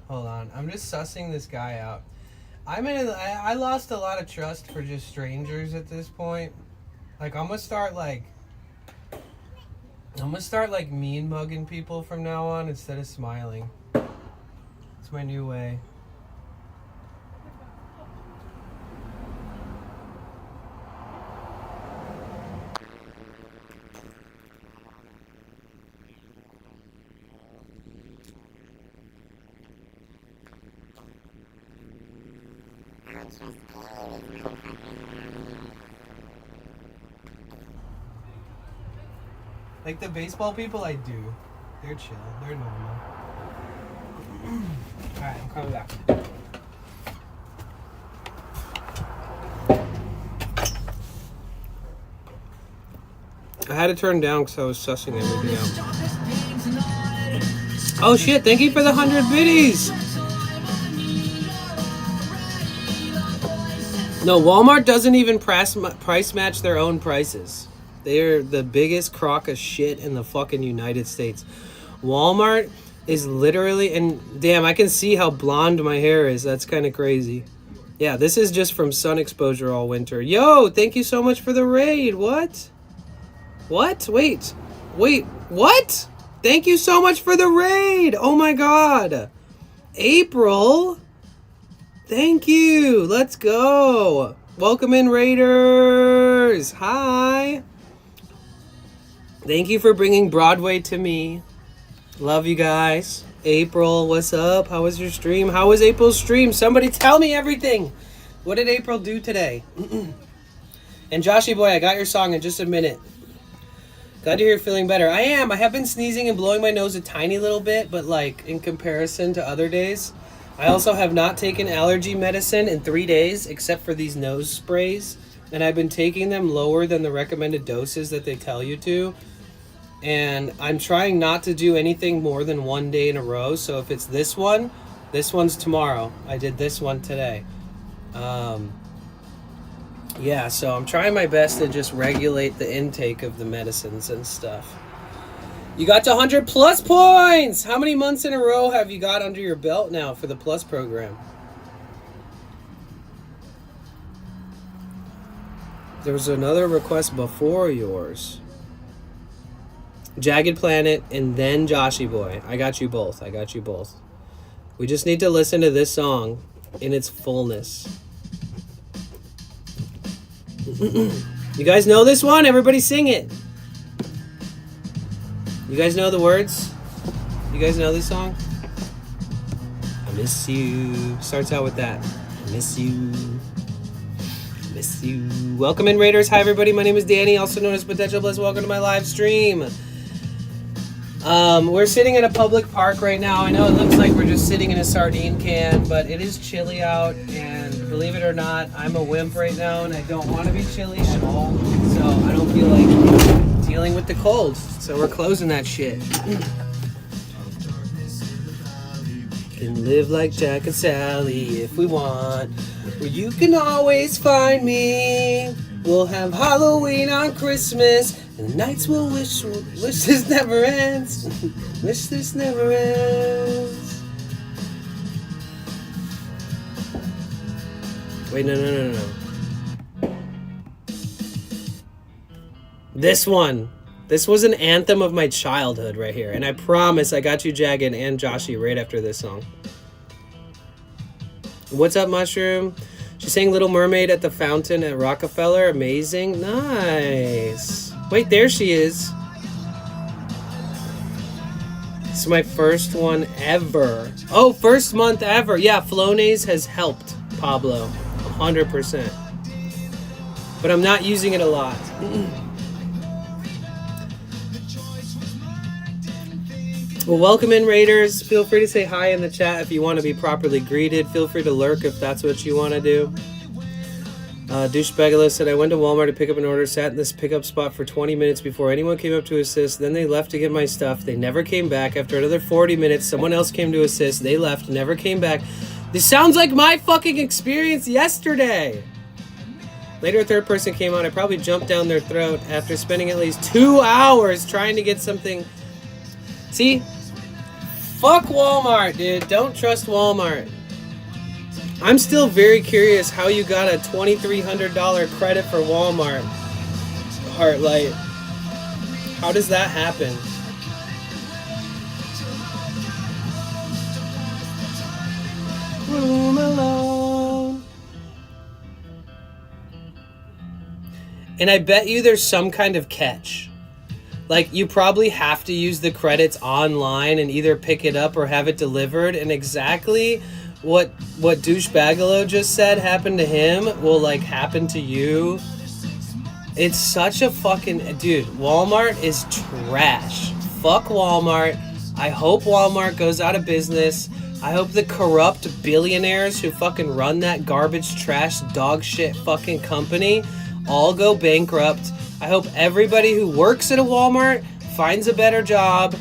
Hold on, I'm just sussing this guy out. I lost a lot of trust for just strangers at this point. Like, I'm gonna start mean mugging people from now on instead of smiling. It's my new way. Like the baseball people, I do. They're chill. They're normal. Alright, I'm coming back. I had to turn down because I was sussing everything out. Oh shit, thank you for the 100 biddies! No, Walmart doesn't even price match their own prices. They're the biggest crock of shit in the fucking United States. Walmart is literally... And damn, I can see how blonde my hair is. That's kind of crazy. Yeah, this is just from sun exposure all winter. Yo, thank you so much for the raid. What? What? Wait, what? Thank you so much for the raid. Oh my god. April. Thank you. Let's go. Welcome in, Raiders. Hi. Thank you for bringing Broadway to me. Love you guys. April, what's up? How was your stream? How was April's stream? Somebody tell me everything. What did April do today? And Joshy boy, I got your song in just a minute. Glad to hear you're feeling better. I am. I have been sneezing and blowing my nose a tiny little bit, but like in comparison to other days, I also have not taken allergy medicine in 3 days, except for these nose sprays. And I've been taking them lower than the recommended doses that they tell you to. And I'm trying not to do anything more than 1 day in a row. So if it's this one's tomorrow. I did this one today. Yeah, so I'm trying my best to just regulate the intake of the medicines and stuff. You got to 100 plus points! How many months in a row have you got under your belt now for the plus program? There was another request before yours. Jagged Planet and then Joshy Boy. I got you both. We just need to listen to this song in its fullness. You guys know this one? Everybody sing it. You guys know the words? You guys know this song? I miss you. Starts out with that. I miss you. I miss you. Welcome in, Raiders. Hi, everybody. My name is Danny, also known as Potential Bliss. Welcome to my live stream. We're sitting in a public park right now. I know it looks like we're just sitting in a sardine can, but it is chilly out, and believe it or not, I'm a wimp right now, and I don't want to be chilly at all, so I don't feel like dealing with the cold, so we're closing that shit. Can live like Jack and Sally if we want, where you can always find me. We'll have Halloween on Christmas, and the nights we'll wish this never ends. Wish this never ends. Wait, no. This one. This was an anthem of my childhood right here. And I promise I got you Jagged and Joshy right after this song. What's up, Mushroom? She sang Little Mermaid at the fountain at Rockefeller. Amazing. Nice. Wait, there she is. This is my first one ever. Oh, first month ever. Yeah, Flonase has helped Pablo. 100%. But I'm not using it a lot. Well, welcome in, Raiders. Feel free to say hi in the chat if you want to be properly greeted. Feel free to lurk if that's what you want to do. Douchebagalo said, I went to Walmart to pick up an order, sat in this pickup spot for 20 minutes before anyone came up to assist. Then they left to get my stuff. They never came back. After another 40 minutes, someone else came to assist. They left, never came back. This sounds like my fucking experience yesterday. Later, a third person came out. I probably jumped down their throat after spending at least 2 hours trying to get something. See? Fuck Walmart, dude. Don't trust Walmart. I'm still very curious how you got a $2,300 credit for Walmart. Heartlight. How does that happen? Room alone. And I bet you there's some kind of catch. Like, you probably have to use the credits online and either pick it up or have it delivered. And exactly what Douchebagalo just said happened to him will, like, happen to you. It's such a fucking... Dude, Walmart is trash. Fuck Walmart. I hope Walmart goes out of business. I hope the corrupt billionaires who fucking run that garbage, trash, dog shit fucking company all go bankrupt. I hope everybody who works at a Walmart finds a better job,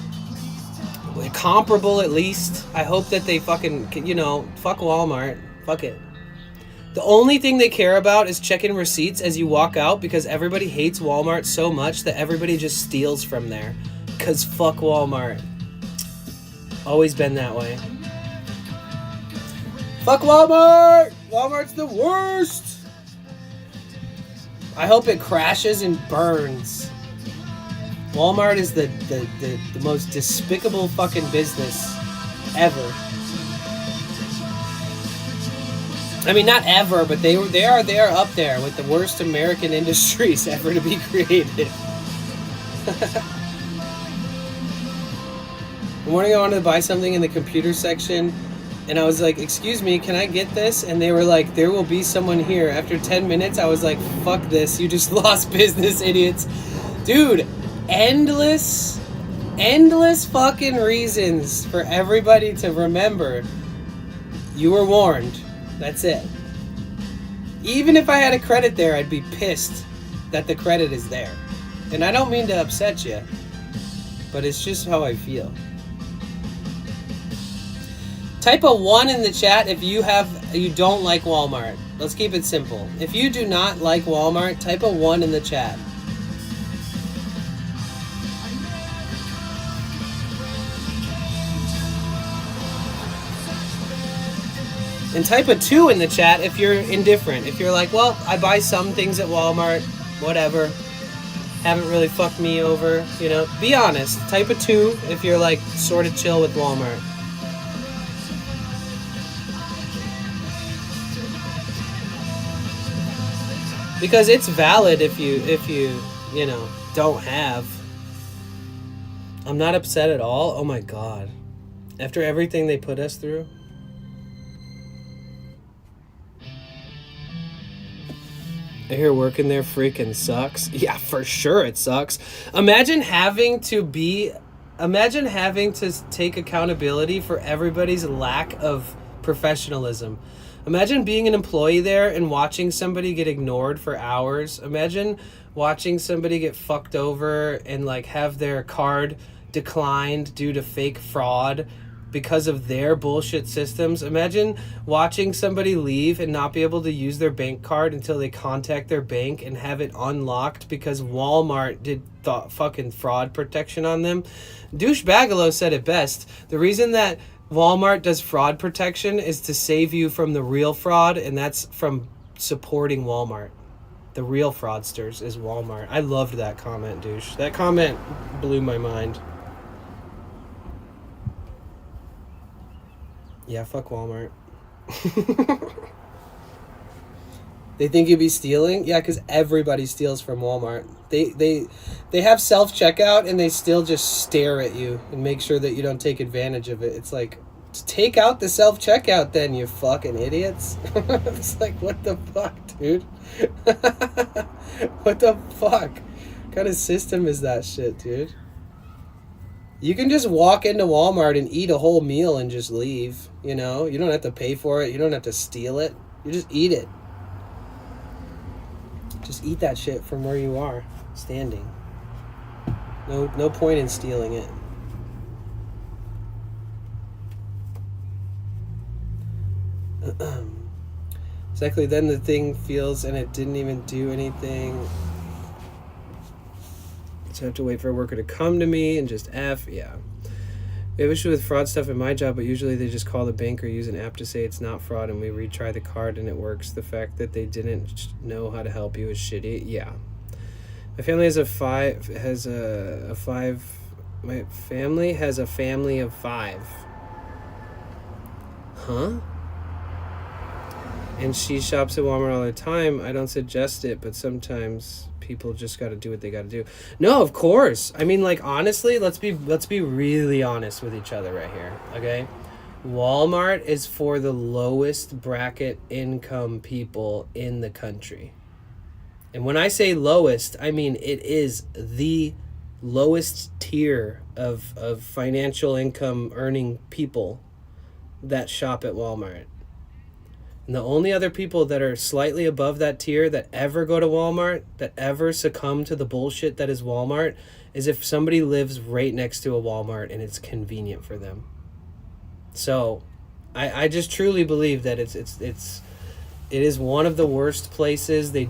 comparable at least. I hope that they fucking, you know, fuck Walmart. Fuck it. The only thing they care about is checking receipts as you walk out, because everybody hates Walmart so much that everybody just steals from there. Because fuck Walmart. Always been that way. Fuck Walmart! Walmart's the worst! I hope it crashes and burns. Walmart is the most despicable fucking business ever. I mean, not ever, but they are up there with the worst American industries ever to be created. One morning I wanted to buy something in the computer section, and I was like, excuse me, can I get this? And they were like, there will be someone here. After 10 minutes, I was like, fuck this. You just lost business, idiots. Dude, endless fucking reasons for everybody to remember. You were warned. That's it. Even if I had a credit there, I'd be pissed that the credit is there. And I don't mean to upset you, but it's just how I feel. Type a 1 in the chat if you don't like Walmart. Let's keep it simple. If you do not like Walmart, type a 1 in the chat. And type a 2 in the chat if you're indifferent. If you're like, well, I buy some things at Walmart, whatever. Haven't really fucked me over, you know. Be honest. Type a 2 if you're like sort of chill with Walmart. Because it's valid if you know, don't have. I'm not upset at all. Oh my god. After everything they put us through. I hear working there freaking sucks. Yeah, for sure it sucks. Imagine having to take accountability for everybody's lack of professionalism. Imagine being an employee there and watching somebody get ignored for hours. Imagine watching somebody get fucked over and like have their card declined due to fake fraud because of their bullshit systems. Imagine watching somebody leave and not be able to use their bank card until they contact their bank and have it unlocked because Walmart did fucking fraud protection on them. Douchebagalo said it best. The reason that Walmart does fraud protection is to save you from the real fraud, and that's from supporting Walmart. The real fraudsters is Walmart. I loved that comment, douche. That comment blew my mind. Yeah, fuck Walmart. They think you'd be stealing? Yeah, because everybody steals from Walmart. They have self-checkout and they still just stare at you and make sure that you don't take advantage of it. It's like, take out the self-checkout then, you fucking idiots. It's like, what the fuck, dude? What the fuck? What kind of system is that shit, dude? You can just walk into Walmart and eat a whole meal and just leave, you know? You don't have to pay for it. You don't have to steal it. You just eat it. Just eat that shit from where you are, standing. No point in stealing it. Exactly, then the thing feels and it didn't even do anything. So I have to wait for a worker to come to me and just F. Yeah. We have issue with fraud stuff in my job, but usually they just call the bank or use an app to say it's not fraud and we retry the card and it works. The fact that they didn't know how to help you is shitty. Yeah. My family has my family has a family of 5. Huh? And she shops at Walmart all the time. I don't suggest it, but sometimes people just got to do what they got to do. No, of course. I mean, like, honestly, let's be really honest with each other right here, okay? Walmart is for the lowest bracket income people in the country. And when I say lowest, I mean it is the lowest tier of financial income earning people that shop at Walmart. And the only other people that are slightly above that tier that ever go to Walmart, that ever succumb to the bullshit that is Walmart, is if somebody lives right next to a Walmart and it's convenient for them. So, I just truly believe that it is one of the worst places. They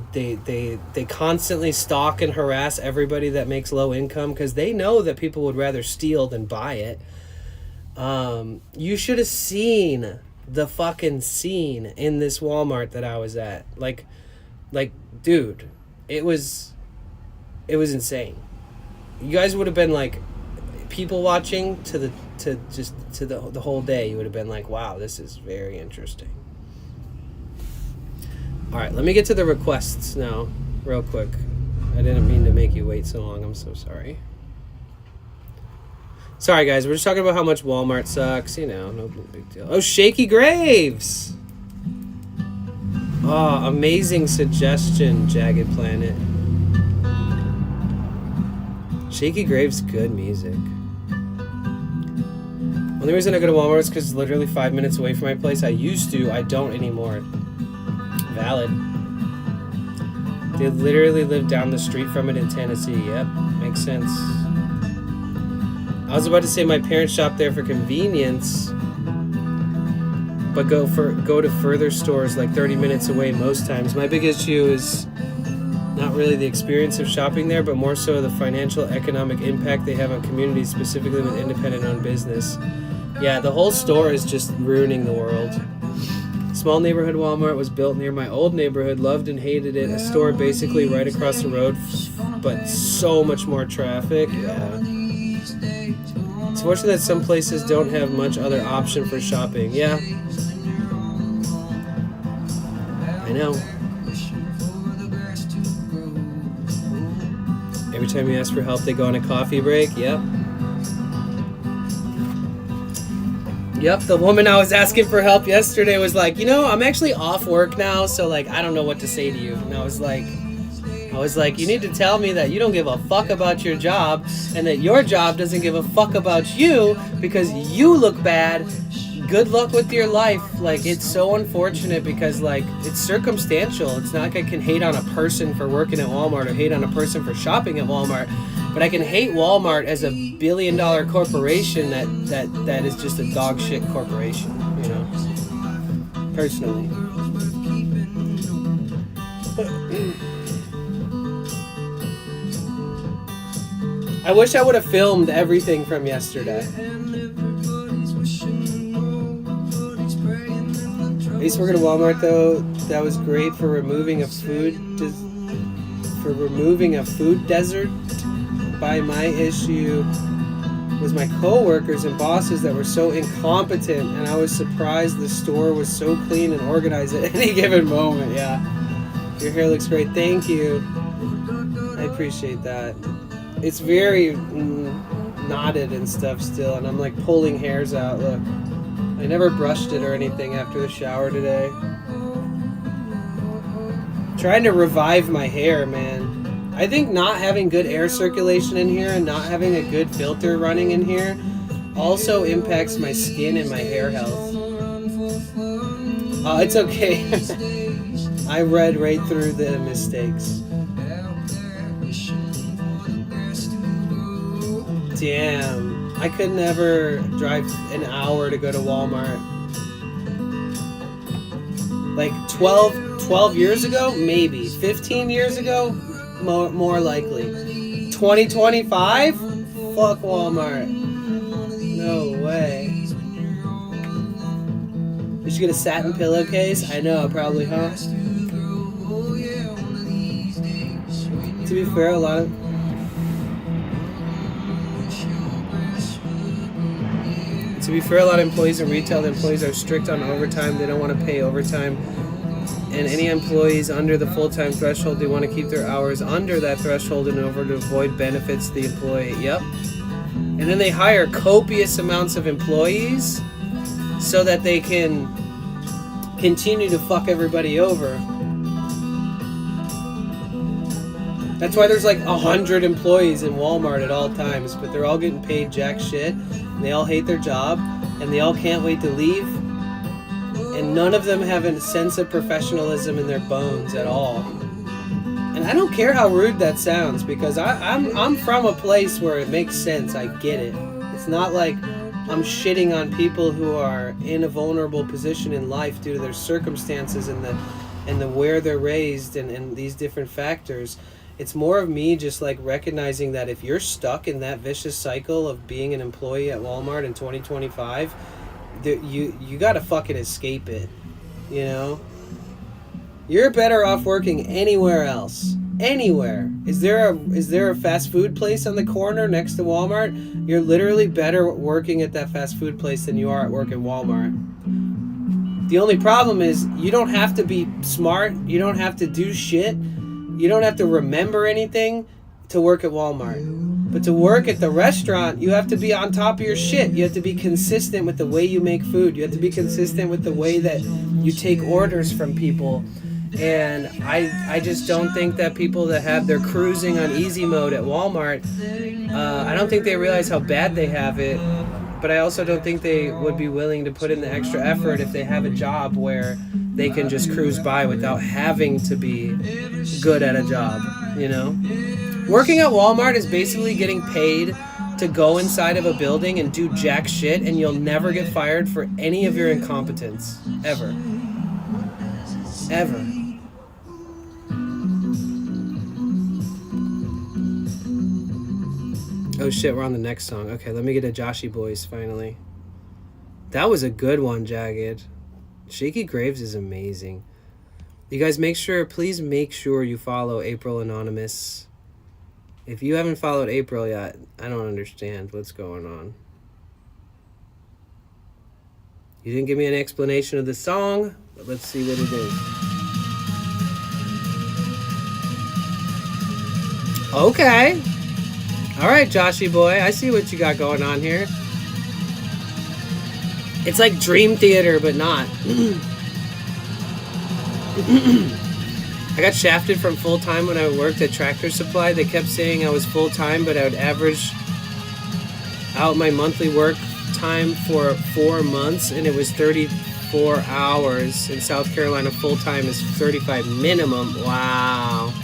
constantly stalk and harass everybody that makes low income because they know that people would rather steal than buy it. You should have seen the fucking scene in this Walmart that I was at. Like dude, it was insane. You guys would have been like people watching to the whole day. You would have been like, wow, this is very interesting. All right, let me get to the requests now real quick. I didn't mean to make you wait so long. I'm so sorry. Sorry, guys. We're just talking about how much Walmart sucks. You know, no big deal. Oh, Shaky Graves. Oh, amazing suggestion, Jagged Planet. Shaky Graves, good music. Only reason I go to Walmart is because it's literally 5 minutes away from my place. I used to. I don't anymore. Valid. They literally live down the street from it in Tennessee. Yep, makes sense. I was about to say my parents shop there for convenience, but go to further stores like 30 minutes away most times. My big issue is not really the experience of shopping there, but more so the financial economic impact they have on communities, specifically with independent-owned business. Yeah, the whole store is just ruining the world. Small neighborhood Walmart was built near my old neighborhood. Loved and hated it. A store basically right across the road, but so much more traffic. Yeah. It's fortunate that some places don't have much other option for shopping. Yeah. I know. Every time you ask for help, they go on a coffee break. Yep. Yep, the woman I was asking for help yesterday was like, I'm actually off work now, so like I don't know what to say to you. And I was like, you need to tell me that you don't give a fuck about your job and that your job doesn't give a fuck about you because you look bad. Good luck with your life. Like, it's so unfortunate because like it's circumstantial. It's not like I can hate on a person for working at Walmart or hate on a person for shopping at Walmart. But I can hate Walmart as a billion-dollar corporation that is just a dog shit corporation, personally. I wish I would have filmed everything from yesterday. I used to work at Walmart though. That was great for removing a food desert. By my issue was my co-workers and bosses that were so incompetent, and I was surprised the store was so clean and organized at any given moment. Yeah, your hair looks great. Thank you. I appreciate that. It's very knotted and stuff still, and I'm like pulling hairs out. Look, I never brushed it or anything after the shower today. Trying to revive my hair, man. I think not having good air circulation in here and not having a good filter running in here also impacts my skin and my hair health. It's okay. I read right through the mistakes. Damn. I could never drive an hour to go to Walmart. Like 12 years ago? Maybe. 15 years ago? More likely. 2025? Fuck Walmart. No way. You should get a satin pillowcase? I know, probably, huh? To be fair, a lot of employees in retail, the employees are strict on overtime. They don't want to pay overtime. And any employees under the full-time threshold, they want to keep their hours under that threshold in order to avoid benefits to the employee. Yep. And then they hire copious amounts of employees so that they can continue to fuck everybody over. That's why there's like 100 employees in Walmart at all times, but they're all getting paid jack shit, and they all hate their job, and they all can't wait to leave. And none of them have a sense of professionalism in their bones at all. And I don't care how rude that sounds, because I'm from a place where it makes sense. I get it. It's not like I'm shitting on people who are in a vulnerable position in life due to their circumstances and the where they're raised and these different factors. It's more of me just like recognizing that if you're stuck in that vicious cycle of being an employee at Walmart in 2025, you gotta fucking escape it, You're better off working anywhere else. Anywhere. Is there a fast food place on the corner next to Walmart? You're literally better working at that fast food place than you are at work at Walmart. The only problem is you don't have to be smart. You don't have to do shit. You don't have to remember anything to work at Walmart. But to work at the restaurant, you have to be on top of your shit. You have to be consistent with the way you make food. You have to be consistent with the way that you take orders from people. And I just don't think that people that have their cruising on easy mode at Walmart, I don't think they realize how bad they have it but I also don't think they would be willing to put in the extra effort if they have a job where they can just cruise by without having to be good at a job, you know? Working at Walmart is basically getting paid to go inside of a building and do jack shit, and you'll never get fired for any of your incompetence. Ever. Ever. Oh shit, we're on the next song. Okay, let me get a Joshy Boys finally. That was a good one, Jagged. Shaky Graves is amazing. You guys please make sure you follow April Anonymous. If you haven't followed April yet, I don't understand what's going on. You didn't give me an explanation of the song, but let's see what it is. Okay. All right, Joshy boy, I see what you got going on here. It's like Dream Theater, but not. I got shafted from full-time when I worked at Tractor Supply. They kept saying I was full-time, but I would average out my monthly work time for 4 months, and it was 34 hours. In South Carolina, full-time is 35 minimum. Wow.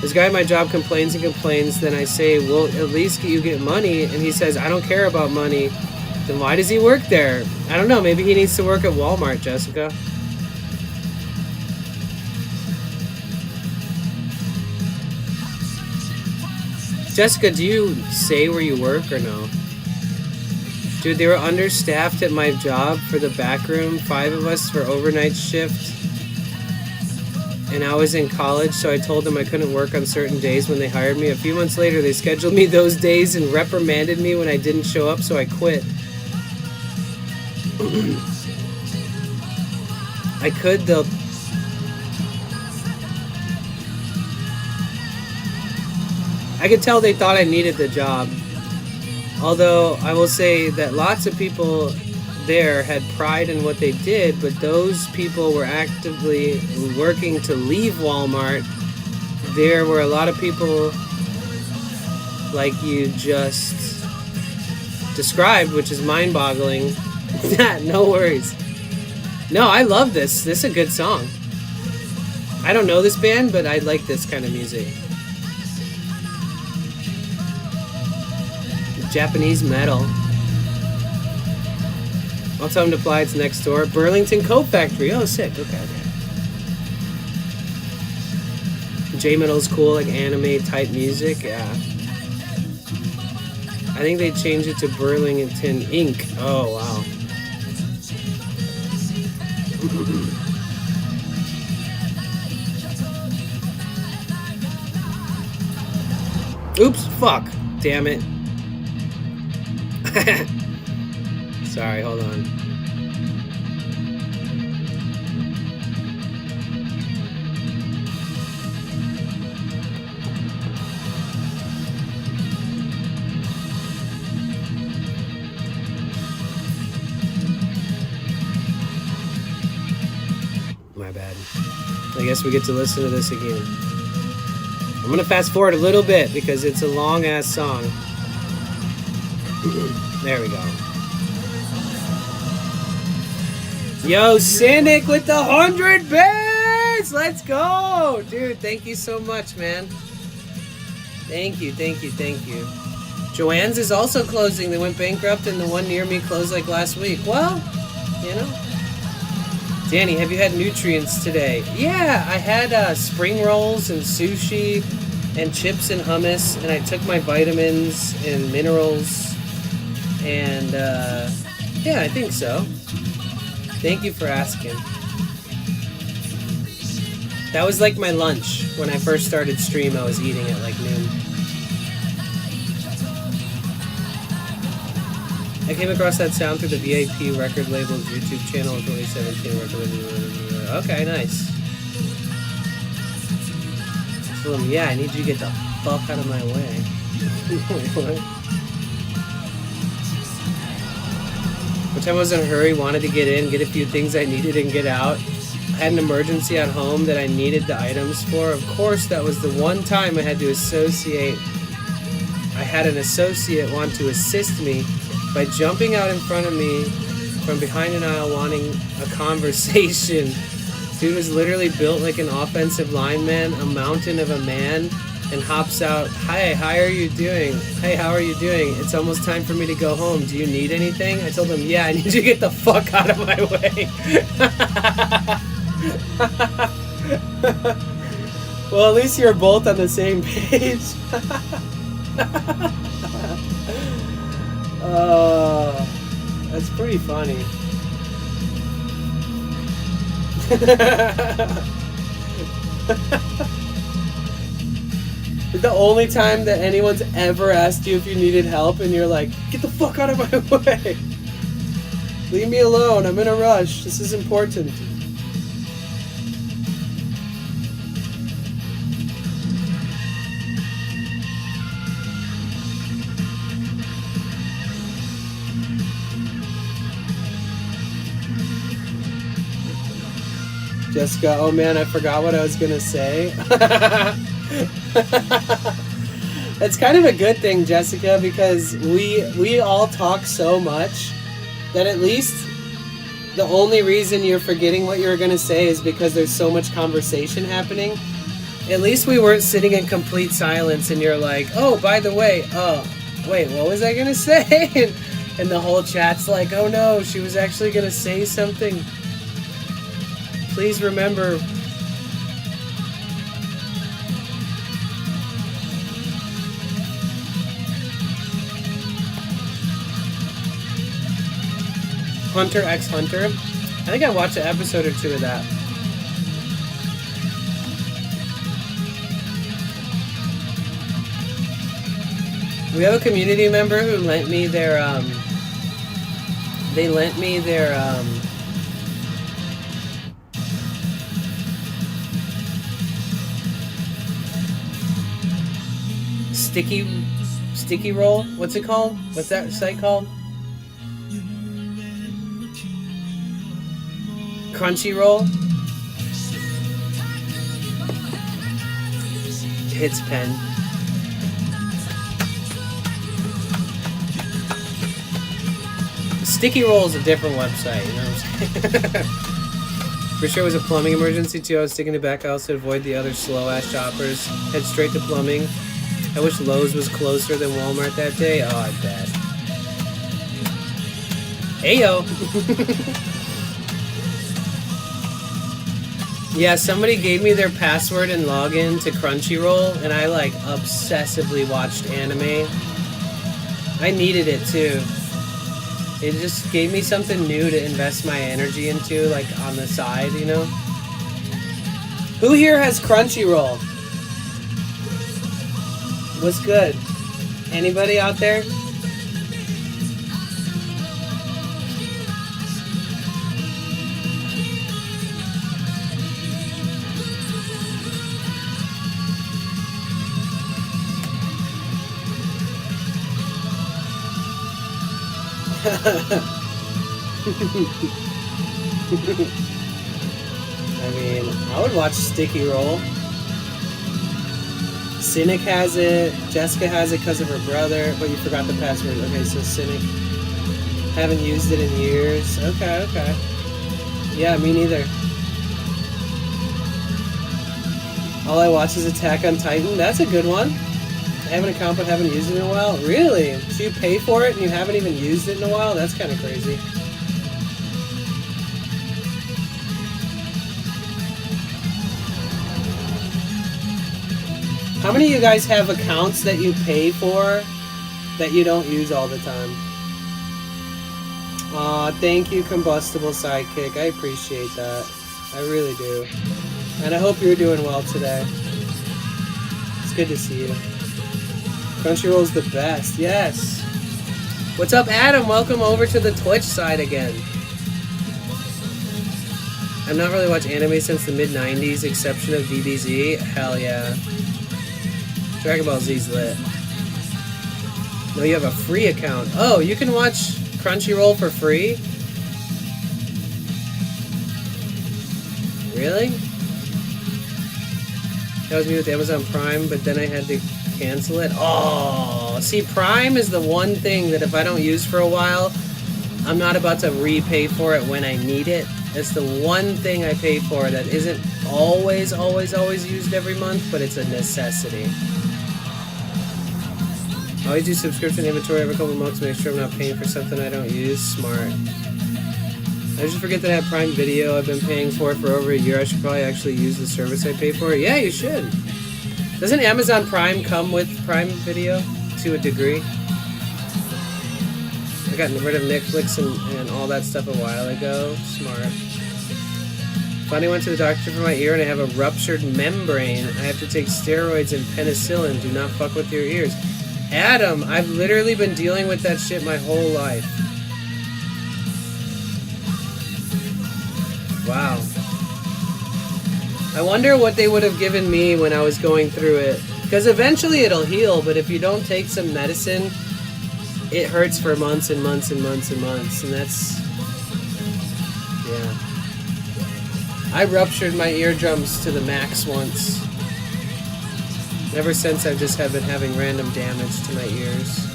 This guy at my job complains and complains. Then I say, well, at least you get money. And he says, I don't care about money. Then why does he work there? I don't know. Maybe he needs to work at Walmart, Jessica. Jessica, do you say where you work or no? Dude, they were understaffed at my job for the back room. 5 of us for overnight shift. And I was in college, so I told them I couldn't work on certain days when they hired me. A few months later, they scheduled me those days and reprimanded me when I didn't show up, so I quit. I could tell they thought I needed the job. Although I will say that lots of people there had pride in what they did, but those people were actively working to leave Walmart. There were a lot of people like you just described, which is mind-boggling. No worries. No, I love this. This is a good song. I don't know this band, but I like this kind of music. Japanese metal. I'll tell them to apply. It's next door. Burlington Coat Factory. Oh, sick. Okay. J-metal's cool, like anime type music. Yeah. I think they changed it to Burlington Inc. Oh, wow. Oops, fuck. Damn it. Sorry, hold on. My bad. I guess we get to listen to this again. I'm gonna fast forward a little bit because it's a long ass song. There we go. Yo, Cynic with the 100 bits! Let's go! Dude, thank you so much, man. Thank you, thank you, thank you. Joanne's is also closing. They went bankrupt and the one near me closed like last week. Well, you know. Danny, have you had nutrients today? Yeah, I had spring rolls and sushi and chips and hummus, and I took my vitamins and minerals, and yeah, I think so. Thank you for asking. That was like my lunch. When I first started stream, I was eating at like noon. I came across that sound through the VIP record label's YouTube channel in 2017. Okay, nice. So, yeah, I need you to get the fuck out of my way. What? One time I was in a hurry, wanted to get in, get a few things I needed and get out. I had an emergency at home that I needed the items for. Of course, that was the one time I had an associate want to assist me by jumping out in front of me from behind an aisle wanting a conversation. Dude was literally built like an offensive lineman, a mountain of a man, and hops out, "Hi, how are you doing? Hey, how are you doing? It's almost time for me to go home. Do you need anything?" I told him, "Yeah, I need you to get the fuck out of my way." Well, at least you're both on the same page. That's pretty funny. The only time that anyone's ever asked you if you needed help and you're like, "Get the fuck out of my way. Leave me alone. I'm in a rush. This is important." Jessica, oh man, I forgot what I was gonna say. That's kind of a good thing, Jessica, because we all talk so much that at least the only reason you're forgetting what you were gonna say is because there's so much conversation happening. At least we weren't sitting in complete silence and you're like, "Oh, by the way, wait, what was I gonna say?" And the whole chat's like, "Oh no, she was actually gonna say something. Please remember." Hunter x Hunter. I think I watched an episode or two of that. We have a community member who lent me their sticky roll. What's it called? What's that site called? Crunchyroll. Hits pen. Sticky Roll is a different website, you know what I'm saying? For sure it was a plumbing emergency too. I was sticking to back house to avoid the other slow ass shoppers. Head straight to plumbing. I wish Lowe's was closer than Walmart that day. Oh, I bet. Heyo! Yeah, somebody gave me their password and login to Crunchyroll, and I like obsessively watched anime. I needed it too. It just gave me something new to invest my energy into, like on the side, you know? Who here has Crunchyroll? What's good? Anybody out there? I mean, I would watch Sticky Roll. Cynic has it. Jessica has it because of her brother. But you forgot the password. Okay, so Cynic. Haven't used it in years. Okay, okay. Yeah, me neither. All I watch is Attack on Titan. That's a good one. I have an account but haven't used it in a while. Really? So you pay for it and you haven't even used it in a while? That's kind of crazy. How many of you guys have accounts that you pay for that you don't use all the time? Aw, thank you, Combustible Sidekick. I appreciate that. I really do. And I hope you're doing well today. It's good to see you. Crunchyroll's the best. Yes. What's up, Adam? Welcome over to the Twitch side again. I've not really watched anime since the mid-90s, exception of DBZ. Hell yeah. Dragon Ball Z's lit. No, you have a free account. Oh, you can watch Crunchyroll for free? Really? That was me with Amazon Prime, but then I had to cancel it. Oh, see, Prime is the one thing that if I don't use for a while, I'm not about to repay for it when I need it. It's the one thing I pay for that isn't always used every month, but it's a necessity. I always do subscription inventory every couple of months to make sure I'm not paying for something I don't use. Smart. I just forget that I have Prime Video. I've been paying for it for over a year. I should probably actually use the service I pay for. Yeah, you should. Doesn't Amazon Prime come with Prime Video to a degree? I got rid of Netflix and all that stuff a while ago. Smart. Finally went to the doctor for my ear and I have a ruptured membrane. I have to take steroids and penicillin. Do not fuck with your ears. Adam, I've literally been dealing with that shit my whole life. Wow. I wonder what they would have given me when I was going through it. Because eventually it'll heal, but if you don't take some medicine, it hurts for months and months and months and months. And that's... yeah. I ruptured my eardrums to the max once. Ever since, I've just been having random damage to my ears.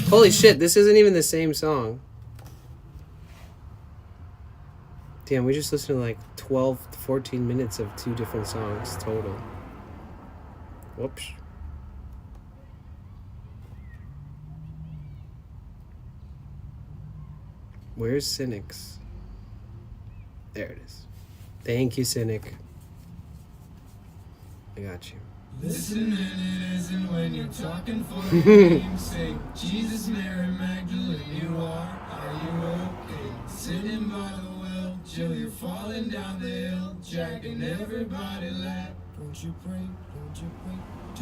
Holy shit, this isn't even the same song. Damn, we just listened to like 12, 14 minutes of 2 different songs total. Whoops. Where's Cynics? There it is. Thank you, Cynic. I got you. Listening, it isn't when you're talking for your name's sake. Jesus, Mary Magdalene, you are you okay? Sitting by the well, Jill, you're falling down the hill, jacking everybody laugh. Don't you pray to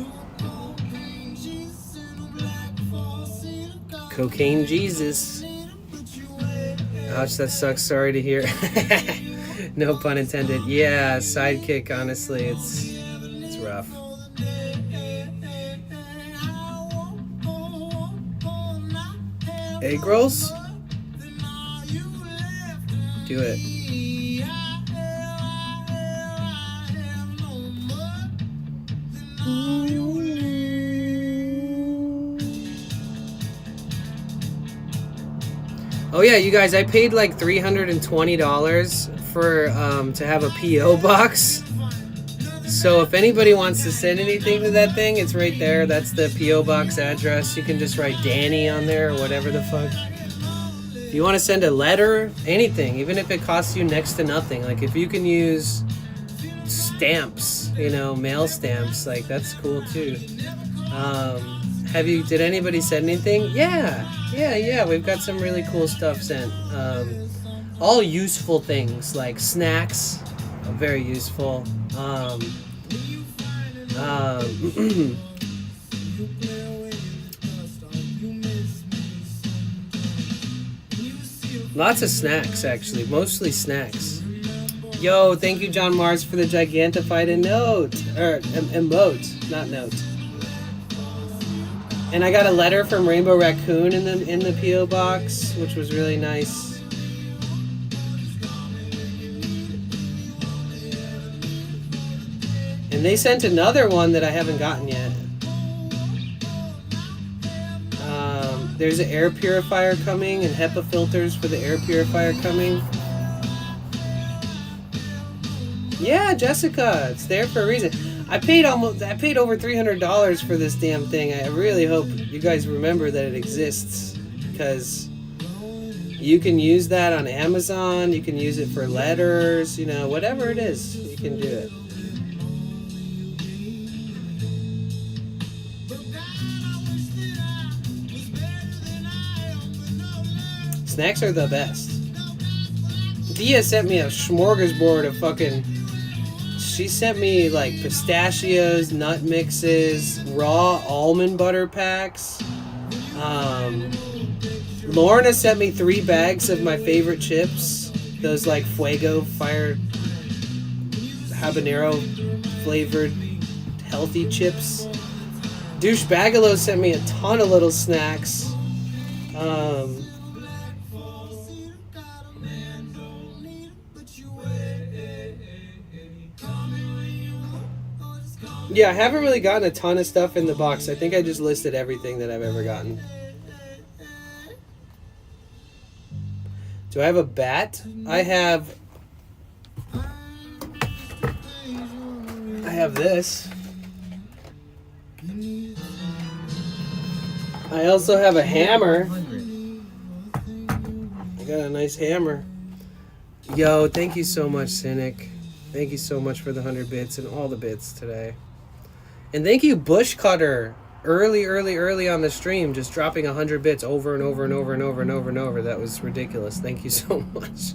a cocaine Jesus in a black fall, Cocaine Jesus. Ouch, that sucks. Sorry to hear. No pun intended. Yeah, sidekick, honestly, it's rough. Egg rolls? Do it. Oh yeah, you guys, I paid like $320 for to have a PO box. So if anybody wants to send anything to that thing, it's right there. That's the PO box address. You can just write Danny on there or whatever the fuck. If you want to send a letter, anything, even if it costs you next to nothing. Like if you can use stamps, you know, mail stamps, like that's cool too. Did anybody send anything? Yeah. We've got some really cool stuff sent. All useful things like snacks, very useful. Lots of snacks, actually. Mostly snacks. Yo, thank you, John Mars, for the Gigantified emote, not note. And I got a letter from Rainbow Raccoon in the PO box, which was really nice. And they sent another one that I haven't gotten yet. There's an air purifier coming and HEPA filters for the air purifier coming. Yeah, Jessica, it's there for a reason. I paid over $300 for this damn thing. I really hope you guys remember that it exists, because you can use that on Amazon. You can use it for letters, you know, whatever it is, you can do it. Snacks are the best. Dia sent me a smorgasbord of fucking... She sent me like pistachios, nut mixes, raw almond butter packs. Lorna sent me 3 bags of my favorite chips. Those like Fuego fire habanero flavored healthy chips. Douche Bagalo sent me a ton of little snacks. Yeah, I haven't really gotten a ton of stuff in the box. I think I just listed everything that I've ever gotten. Do I have a bat? I have this. I also have a hammer. I got a nice hammer. Yo, thank you so much, Cynic. Thank you so much for the 100 bits and all the bits today. And thank you, Bush Cutter. Early on the stream, just dropping 100 bits over and over and over and over and over and over. That was ridiculous. Thank you so much.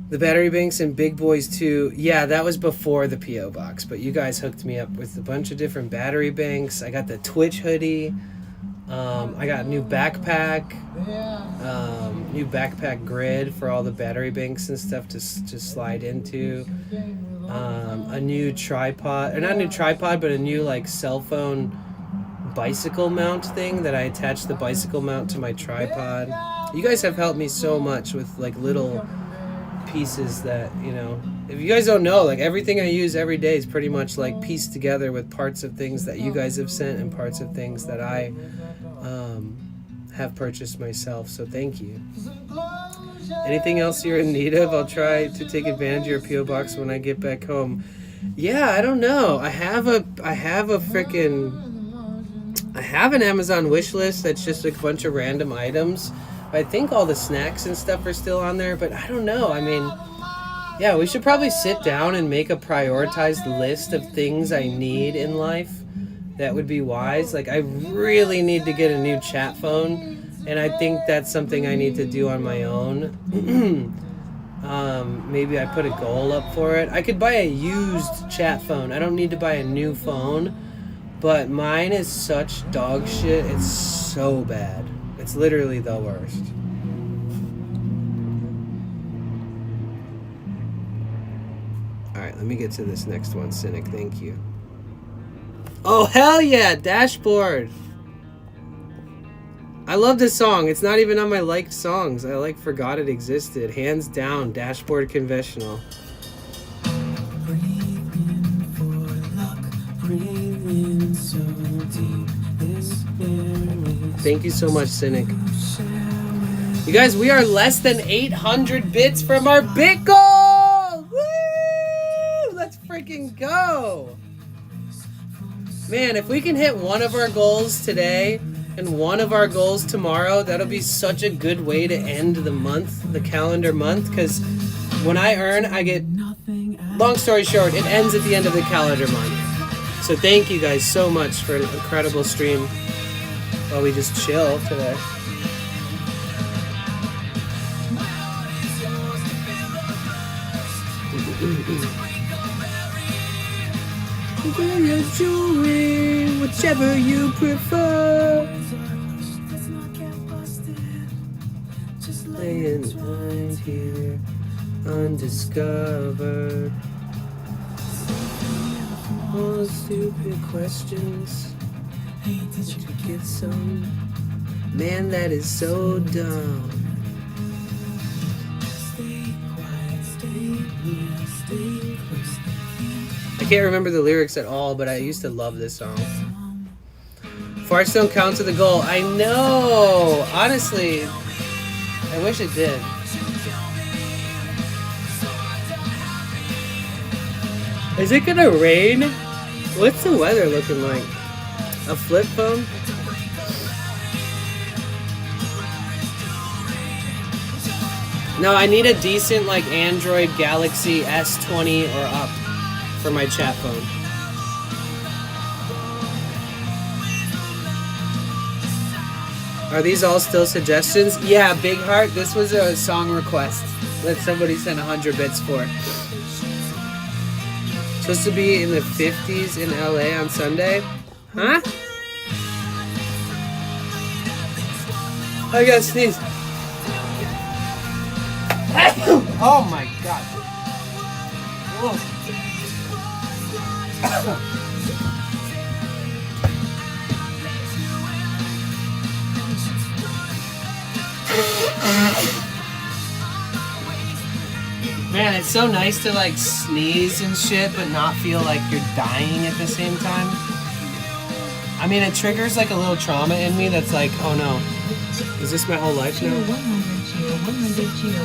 The battery banks and Big Boys too. Yeah, that was before the P.O. box, but you guys hooked me up with a bunch of different battery banks. I got the Twitch hoodie. I got a new backpack. New backpack grid for all the battery banks and stuff to slide into. A new tripod, or not a new tripod, but a new like cell phone bicycle mount thing that I attached the bicycle mount to my tripod. You guys have helped me so much with like little pieces that, you know, if you guys don't know, like everything I use every day is pretty much like pieced together with parts of things that you guys have sent and parts of things that I have purchased myself. So thank you. Anything else you're in need of? I'll try to take advantage of your P.O. box when I get back home. Yeah, I don't know. I have an Amazon wish list that's just a bunch of random items. I think all the snacks and stuff are still on there, but I don't know. I mean, yeah, we should probably sit down and make a prioritized list of things I need in life. That would be wise. Like, I really need to get a new chat phone, and I think that's something I need to do on my own. Maybe I put a goal up for it. I could buy a used chat phone. I don't need to buy a new phone, but mine is such dog shit. It's so bad. It's literally the worst. Alright, let me get to this next one, Cynic. Thank you. Oh, hell yeah! Dashboard! I love this song. It's not even on my liked songs. I like forgot it existed. Hands down, Dashboard Confessional. Breathe in for luck. Breathe in so deep. This air is thank you so much, Cynic. You guys, we are less than 800 bits from our bit goal! Woo! Let's freaking go! Man, if we can hit one of our goals today and one of our goals tomorrow, that'll be such a good way to end the month, the calendar month, because when I earn, I get, long story short, it ends at the end of the calendar month. So thank you guys so much for an incredible stream while we just chill today. Wear your jewelry, whichever you prefer. Laying right here, undiscovered. All stupid questions. Hey, did you get some? Man, that is so dumb. Stay quiet, stay clear, stay close. I can't remember the lyrics at all, but I used to love this song. Farts don't count to the goal. I know! Honestly, I wish it did. Is it gonna rain? What's the weather looking like? A flip phone? No, I need a decent like Android Galaxy S20 or up for my chat phone. Are these all still suggestions? Yeah, Big Heart, this was a song request that somebody sent 100 bits for. Supposed to be in the 50s in LA on Sunday? Huh? I gotta sneeze. Oh my god. Whoa. Man, Man, it's so nice to like sneeze and shit, but not feel like you're dying at the same time. I mean, it triggers like a little trauma in me that's like, oh no, is this my whole life Cheer now? 100, cheer 100, cheer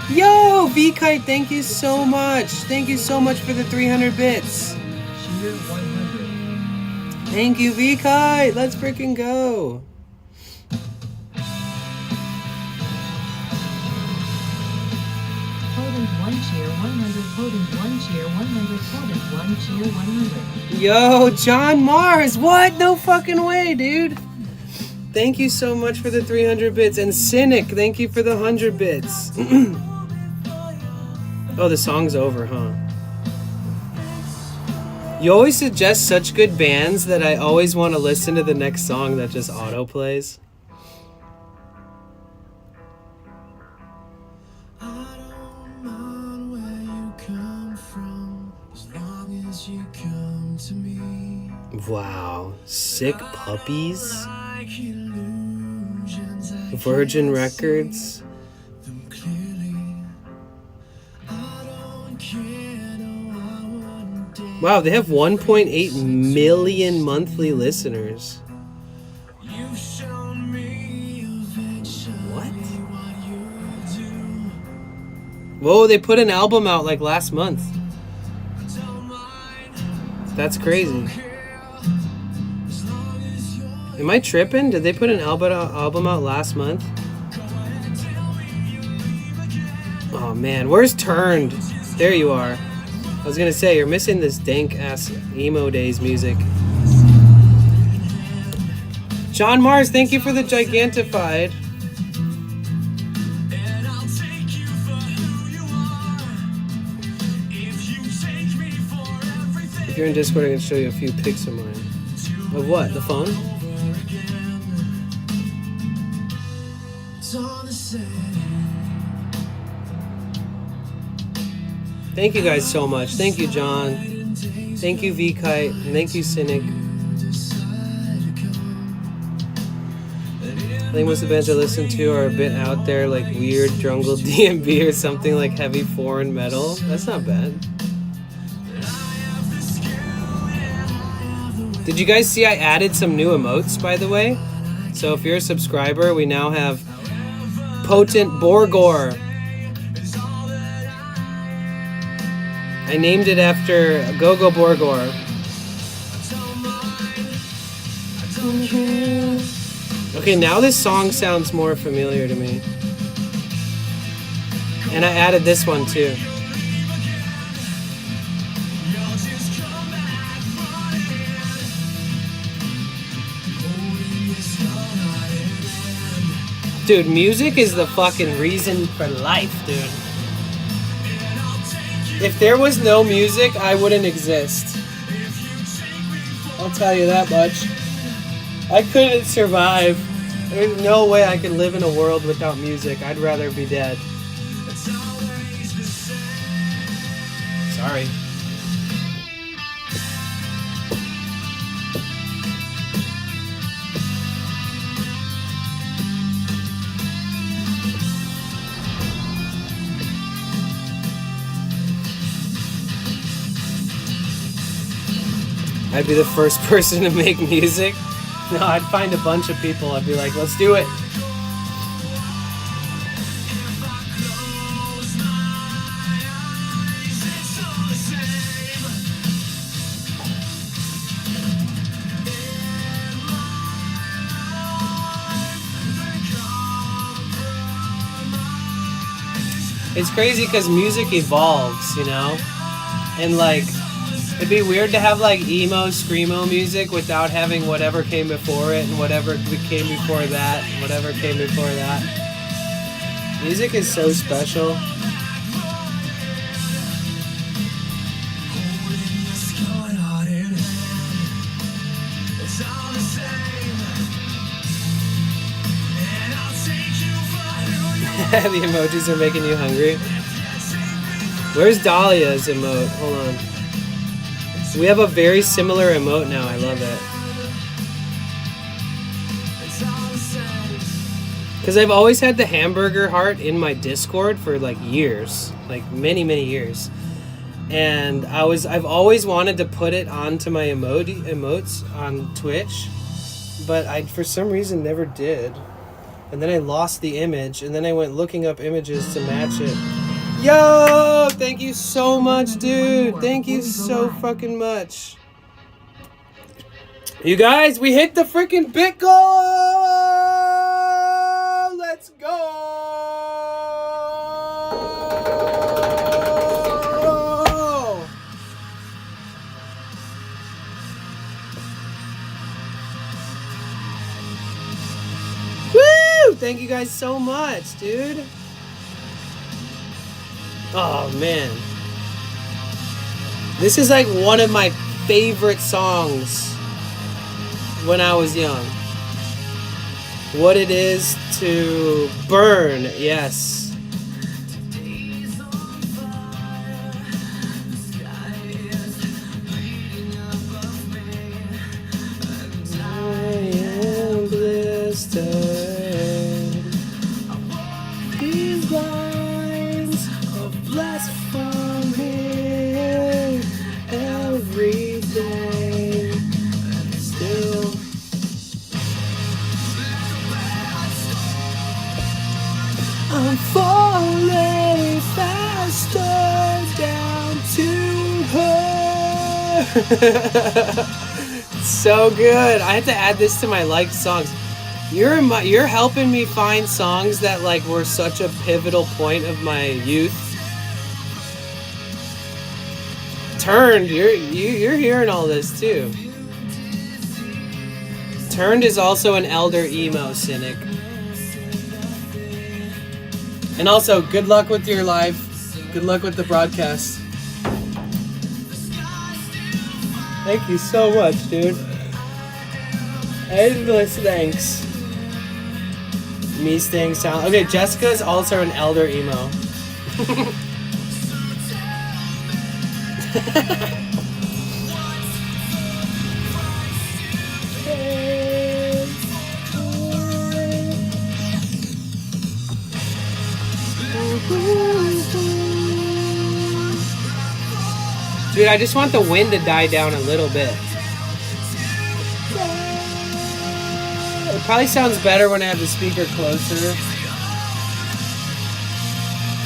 100. Yo, V-Kite, thank you so much. Thank you so much for the 300 bits. Cheer 100. Thank you, V-Kite. Let's freaking go. Potent 1 cheer 100, potent 1 cheer 100, potent 1 cheer 100. Yo, John Mars. What? No fucking way, dude. Thank you so much for the 300 bits. And Cynic, thank you for the 100 bits. Oh, the song's over, huh? You always suggest such good bands that I always want to listen to the next song that just auto plays. Wow, Sick Puppies, Virgin Records. Wow, they have 1.8 million monthly listeners. What? Whoa, they put an album out like last month. That's crazy. Am I tripping? Did they put an album out last month? Oh man, where's Turned? There you are. I was gonna say, you're missing this dank ass emo days music. John Mars, thank you for the Gigantified. If you're in Discord, I can show you a few pics of mine. Of what? The phone? Thank you guys so much. Thank you, John. Thank you, V-Kite. And thank you, Cynic. I think most of the bands I listen to are a bit out there, like weird jungle DMV or something like heavy foreign metal. That's not bad. Did you guys see I added some new emotes, by the way? So if you're a subscriber, we now have Potent Borgor. I named it after Gogo Borgor. Okay, now this song sounds more familiar to me. And I added this one too. Dude, music is the fucking reason for life, dude. If there was no music, I wouldn't exist. I'll tell you that much. I couldn't survive. There's no way I could live in a world without music. I'd rather be dead. Sorry. I'd be the first person to make music. No, I'd find a bunch of people. I'd be like, let's do it. It's crazy because music evolves, you know? And like, it'd be weird to have like emo, screamo music without having whatever came before it and whatever came before that and whatever came before that. Music is so special. The emojis are making you hungry. Where's Dahlia's emote? Hold on. We have a very similar emote now. I love it. Because I've always had the hamburger heart in my Discord for like years, like many years, and I've always wanted to put it onto my emotes on Twitch, but I for some reason never did, and then I lost the image, and then I went looking up images to match it. Yo, thank you so much, dude. Thank you so fucking much. You guys, we hit the freaking bit goal! Let's go! Woo! Thank you guys so much, dude. Oh, man. This is like one of my favorite songs when I was young. What it is to burn, yes. I am blistered. These lines of blasphemy every day. Still, I'm falling faster down to her. So good. I had to add this to my liked songs. You're helping me find songs that like were such a pivotal point of my youth. Turned, you're hearing all this too. Turned is also an elder emo cynic. And also, good luck with your live. Good luck with the broadcast. Thank you so much, dude. Endless thanks. Me staying silent. Okay, Jessica is also an elder emo. Dude, I just want the wind to die down a little bit. It probably sounds better when I have the speaker closer.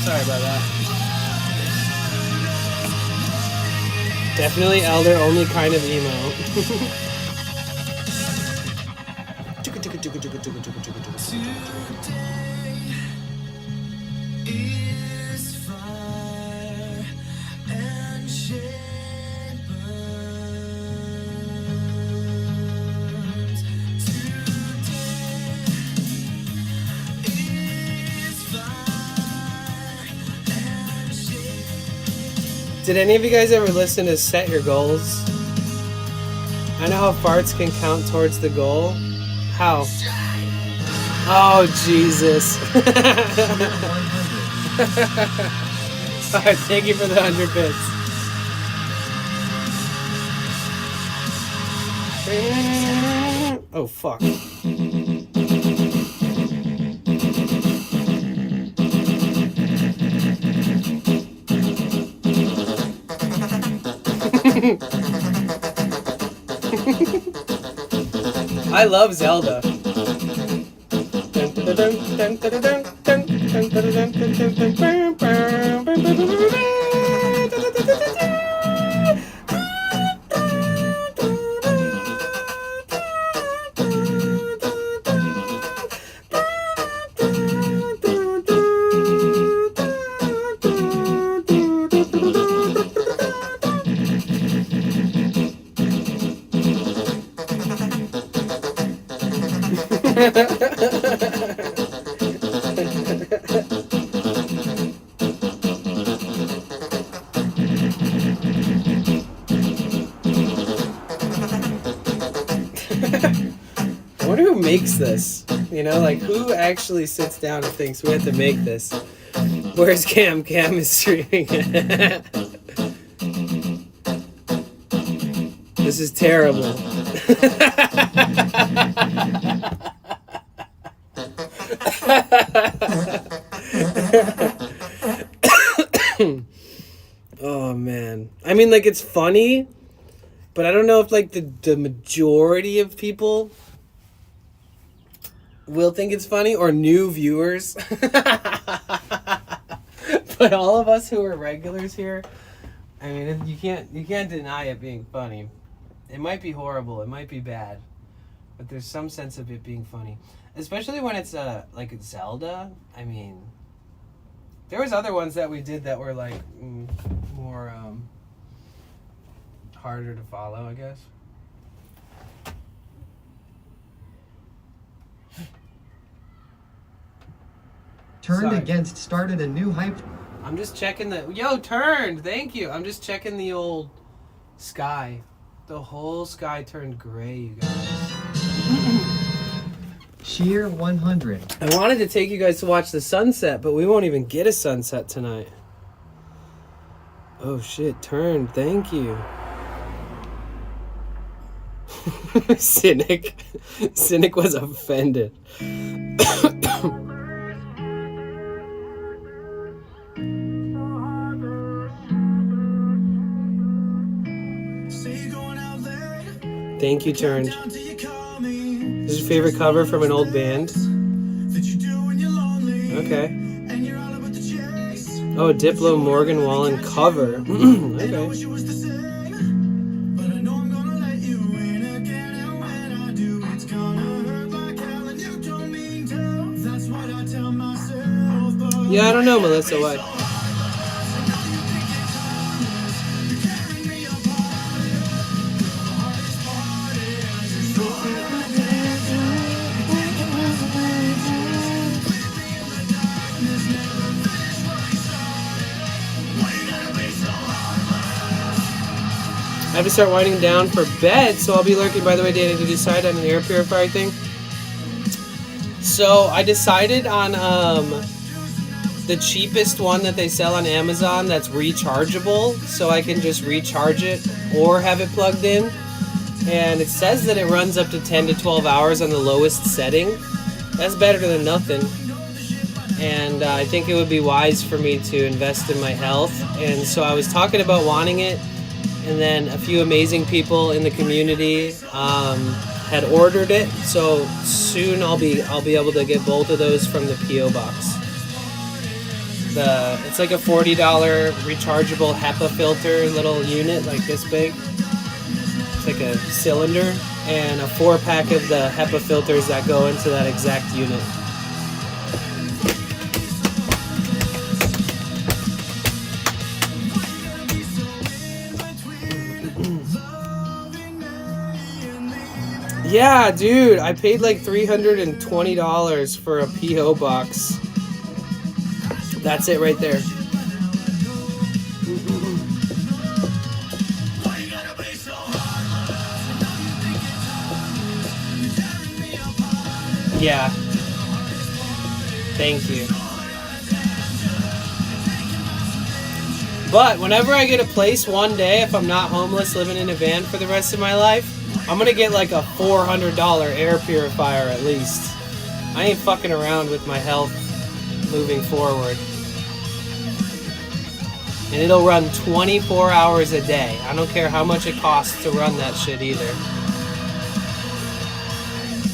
Sorry about that. Definitely elder, only kind of emo. Did any of you guys ever listen to Set Your Goals? I know how farts can count towards the goal. How? Oh, Jesus. Alright, thank you for the 100 bits. Oh, fuck. I love Zelda. I wonder who makes this. You know, like who actually sits down and thinks we have to make this? Where's Cam? Cam is streaming. This is terrible. like it's funny, but I don't know if like the majority of people will think it's funny, or new viewers. But all of us who are regulars here, I mean, you can't deny it being funny. It might be horrible, it might be bad, but there's some sense of it being funny, especially when it's like Zelda. I mean, there was other ones that we did that were like more harder to follow, I guess. Turned Sorry. against started a new hype. I'm just checking the... Yo, turned! Thank you. I'm just checking the old sky. The whole sky turned gray, you guys. Sheer 100. I wanted to take you guys to watch the sunset, but we won't even get a sunset tonight. Oh shit, turned. Thank you. Cynic. Cynic was offended. Thank you, Turned. This is your favorite cover from an old band? Okay. Oh, Diplo Morgan Wallen cover. Okay. Yeah, I don't know, Melissa, why? I have to start winding down for bed, so I'll be lurking. By the way, Danny, did you decide on an air purifier thing? So I decided on the cheapest one that they sell on Amazon that's rechargeable, so I can just recharge it or have it plugged in. And it says that it runs up to 10 to 12 hours on the lowest setting. That's better than nothing. And I think it would be wise for me to invest in my health. And so I was talking about wanting it, and then a few amazing people in the community had ordered it. So soon I'll be able to get both of those from the PO box. It's like a $40 rechargeable HEPA filter, little unit like this big. It's like a cylinder, and a 4-pack of the HEPA filters that go into that exact unit. Yeah, dude, I paid like $320 for a PO box. That's it right there. Yeah. Thank you. But whenever I get a place one day, if I'm not homeless living in a van for the rest of my life, I'm gonna get like a $400 air purifier at least. I ain't fucking around with my health moving forward. And it'll run 24 hours a day. I don't care how much it costs to run that shit either.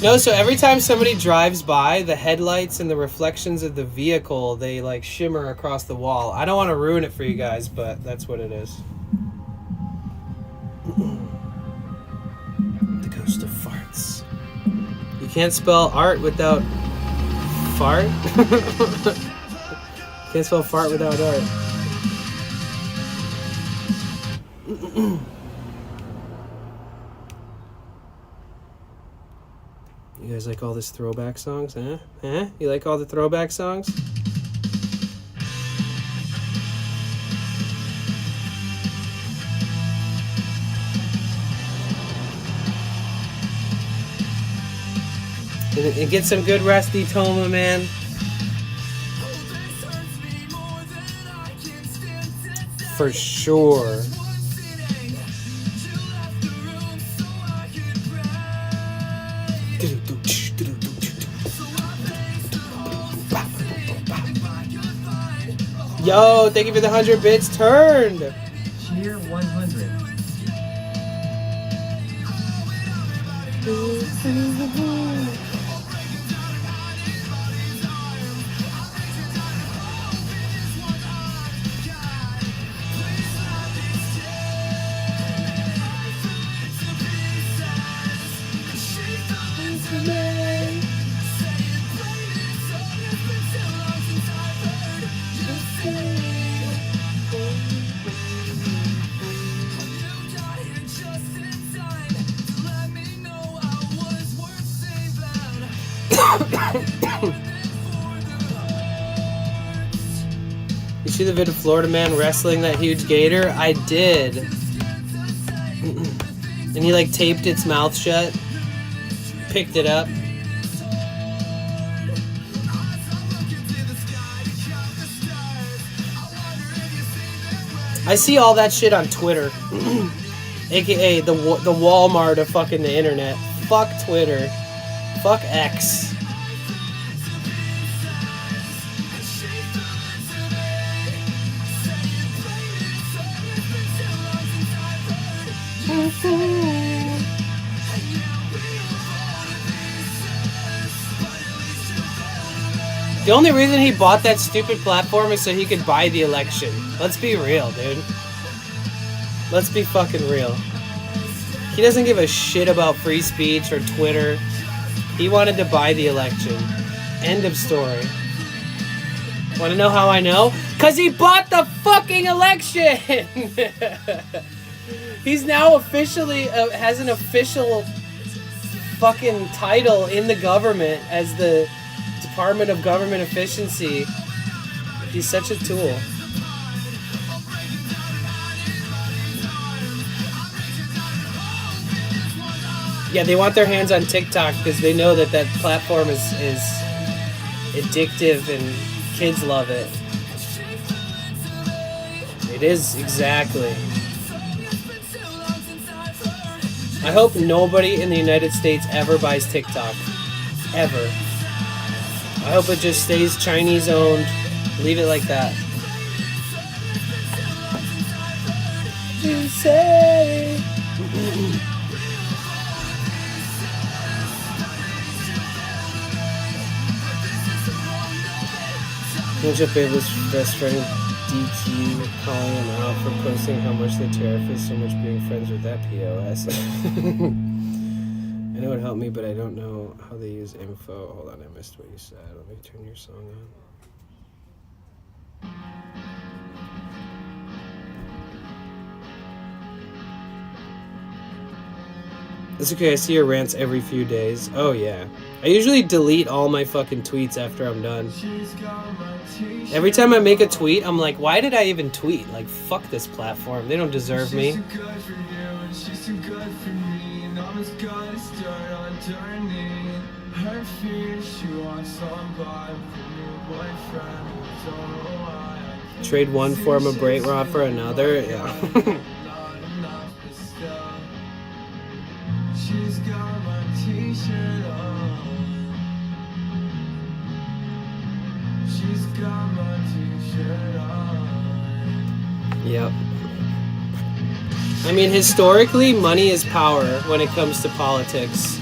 No, so every time somebody drives by, the headlights and the reflections of the vehicle, they like shimmer across the wall. I don't want to ruin it for you guys, but that's what it is. The ghost of farts. You can't spell art without fart? Can't spell fart without art. You guys like all this throwback songs, huh? Huh? You like all the throwback songs? And get some good rusty Toma, man. For sure. Yo, thank you for the 100 bits turned. cheer 100. You see the vid of Florida man wrestling that huge gator? I did. And he like taped its mouth shut, picked it up. I see all that shit on Twitter. AKA the Walmart of fucking the internet. Fuck Twitter. Fuck X. The only reason he bought that stupid platform is so he could buy the election. Let's be real, dude. Let's be fucking real. He doesn't give a shit about free speech or Twitter. He wanted to buy the election. End of story. Want to know how I know? 'Cause he bought the fucking election! He's now officially, has an official fucking title in the government as the Department of Government Efficiency. He's such a tool. Yeah, they want their hands on TikTok because they know that that platform is addictive and kids love it. It is, exactly. I hope nobody in the United States ever buys TikTok. Ever. I hope it just stays Chinese owned. Leave it like that. You say. What's your favorite best friend DQ calling him out for posting how much the tariff is so much being friends with that POS? I know it helped me, but I don't know how they use info. Hold on, I missed what you said. Let me turn your song on. It's okay, I see your rants every few days. Oh yeah. I usually delete all my fucking tweets after I'm done. Every time I make a tweet, I'm like, why did I even tweet? Like, fuck this platform. They don't deserve me. Trade one form of Bright Rod for another? Yeah. She's got my t-shirt on. She's got my t-shirt on. Yep. I mean, historically, money is power when it comes to politics.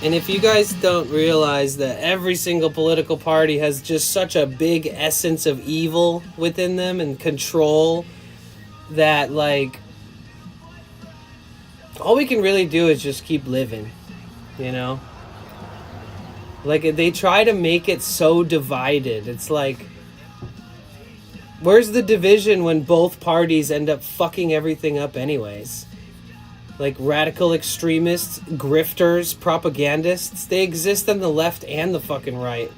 And if you guys don't realize that every single political party has just such a big essence of evil within them and control that, like, all we can really do is just keep living, you know? Like, they try to make it so divided. It's like, where's the division when both parties end up fucking everything up anyways? Like, radical extremists, grifters, propagandists, they exist on the left and the fucking right.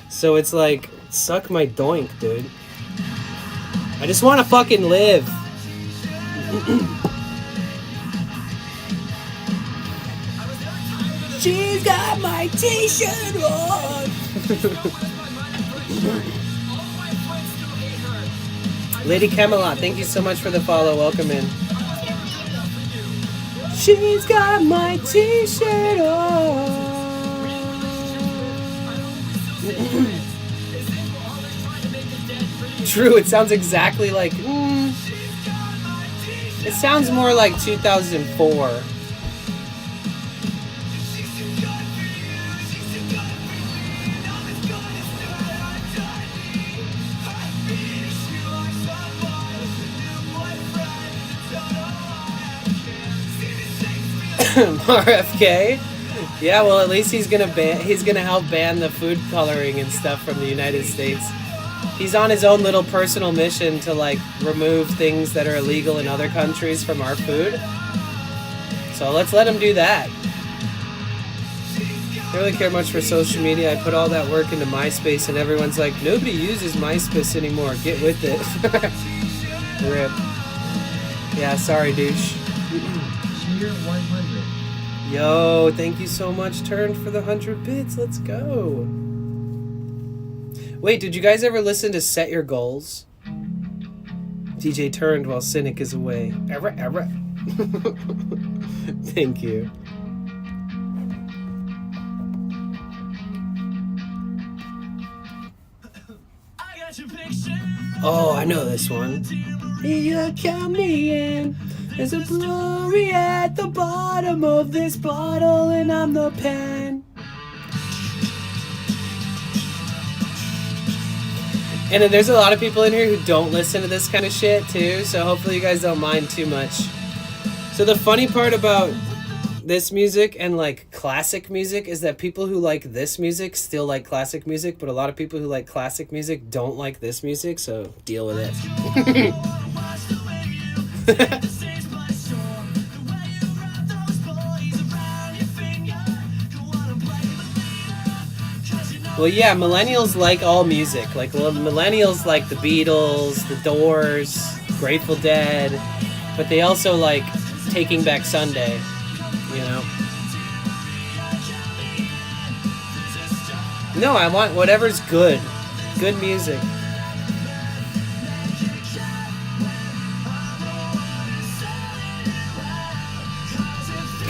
So it's like, suck my doink, dude. I just want to fucking live. She's got my t-shirt on. Lady Camelot, thank you so much for the follow. Welcome in. She's got my t-shirt on. True, it sounds exactly like... It sounds more like 2004. RFK? Yeah, well, at least he's gonna help ban the food coloring and stuff from the United States. He's on his own little personal mission to like remove things that are illegal in other countries from our food. So let's let him do that. I don't really care much for social media. I put all that work into MySpace and everyone's like, nobody uses MySpace anymore. Get with it. Rip. Yeah, sorry, douche. Cheer 100. Yo, thank you so much, Turned, for the 100 bits. Let's go. Wait, did you guys ever listen to Set Your Goals? DJ Turned while Cynic is away. Error. Thank you. Oh, I know this one. You count me in. There's a brewery at the bottom of this bottle, and I'm the pen. And then there's a lot of people in here who don't listen to this kind of shit too, so hopefully you guys don't mind too much. So the funny part about this music and like classic music is that people who like this music still like classic music, but a lot of people who like classic music don't like this music, so deal with it. Well, yeah, millennials like all music. Like, millennials like the Beatles, the Doors, Grateful Dead, but they also like Taking Back Sunday, you know? No, I want whatever's good. Good music.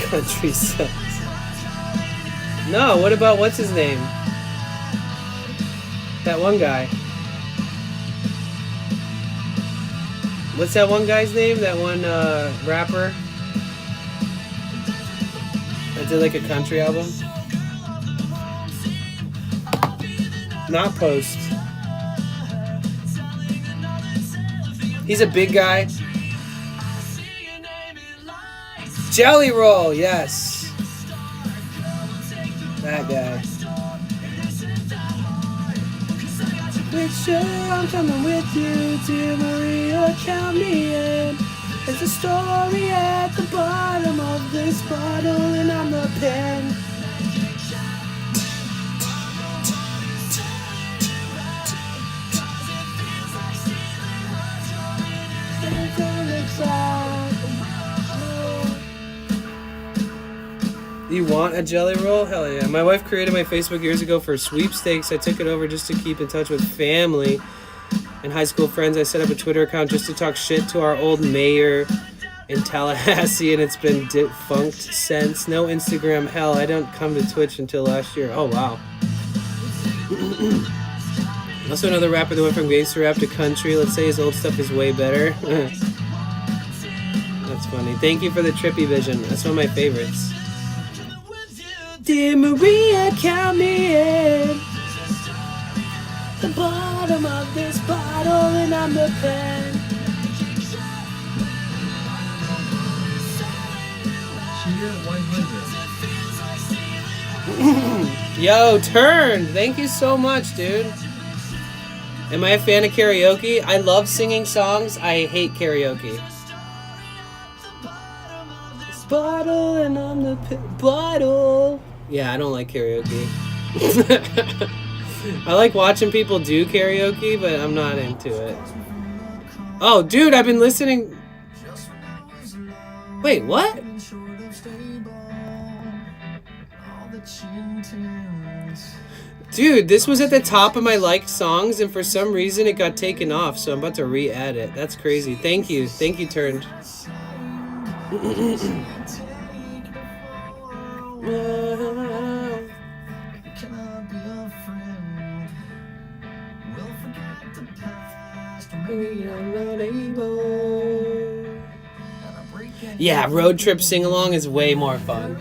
Country sucks. No, what about what's his name? That one guy. What's that one guy's name? That one rapper? That did like a country album? Not Post. He's a big guy. Jelly Roll, yes. That guy. Sure, I'm coming with you, dear Maria, count me in. There's a story at the bottom of this bottle, and I'm the pen. You want a jelly roll? Hell yeah. My wife created my Facebook years ago for sweepstakes. I took it over just to keep in touch with family and high school friends. I set up a Twitter account just to talk shit to our old mayor in Tallahassee, and it's been defunct since. No Instagram. Hell, I don't come to Twitch until last year. Oh, wow. Also another rapper that went from gangster rap to country. Let's say his old stuff is way better. That's funny. Thank you for the trippy vision. That's one of my favorites. Dear Maria, count me in. The bottom of this bottle, and I'm the pen. Cheer 100. Yo, Turned. Thank you so much, dude. Am I a fan of karaoke? I love singing songs. I hate karaoke. This bottle, and I'm the bottle. Yeah, I don't like karaoke. I like watching people do karaoke, but I'm not into it. Oh, dude, I've been listening. Wait, what? Dude, this was at the top of my liked songs, and for some reason it got taken off, so I'm about to re-add it. That's crazy. Thank you. Thank you, Turned. Yeah, road trip sing along is way more fun.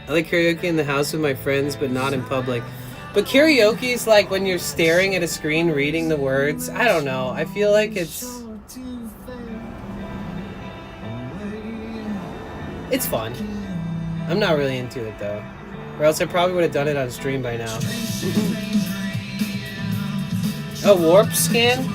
I like karaoke in the house with my friends, but not in public. But karaoke is like when you're staring at a screen reading the words. I don't know. I feel like it's fun. I'm not really into it though. Or else I probably would have done it on stream by now. A warp scan?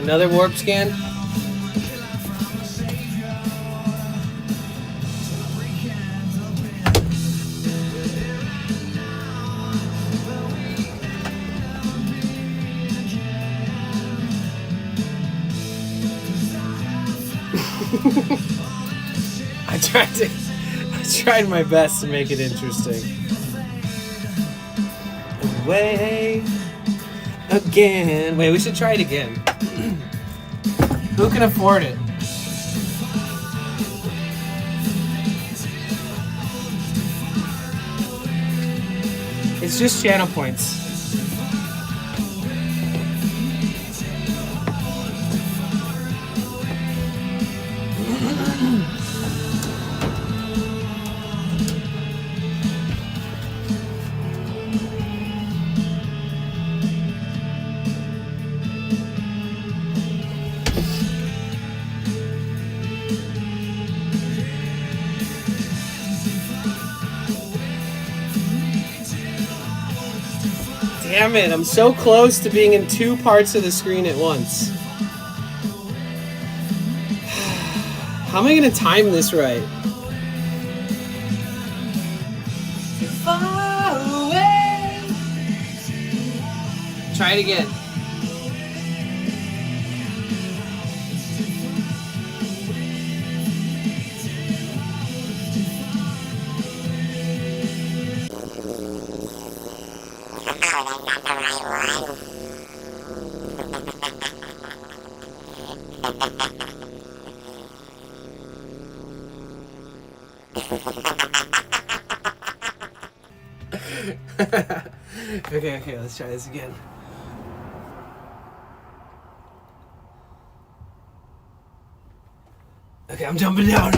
Another warp scan? I tried my best to make it interesting. Away again. Wait, we should try it again. Who can afford it? It's just channel points. Damn it, I'm so close to being in two parts of the screen at once. How am I gonna time this right? Far away. Try it again. Okay, let's try this again. Okay, I'm jumping down.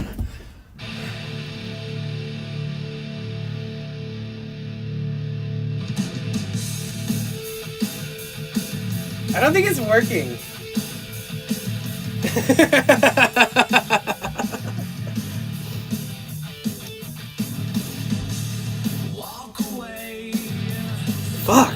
I don't think it's working. Fuck.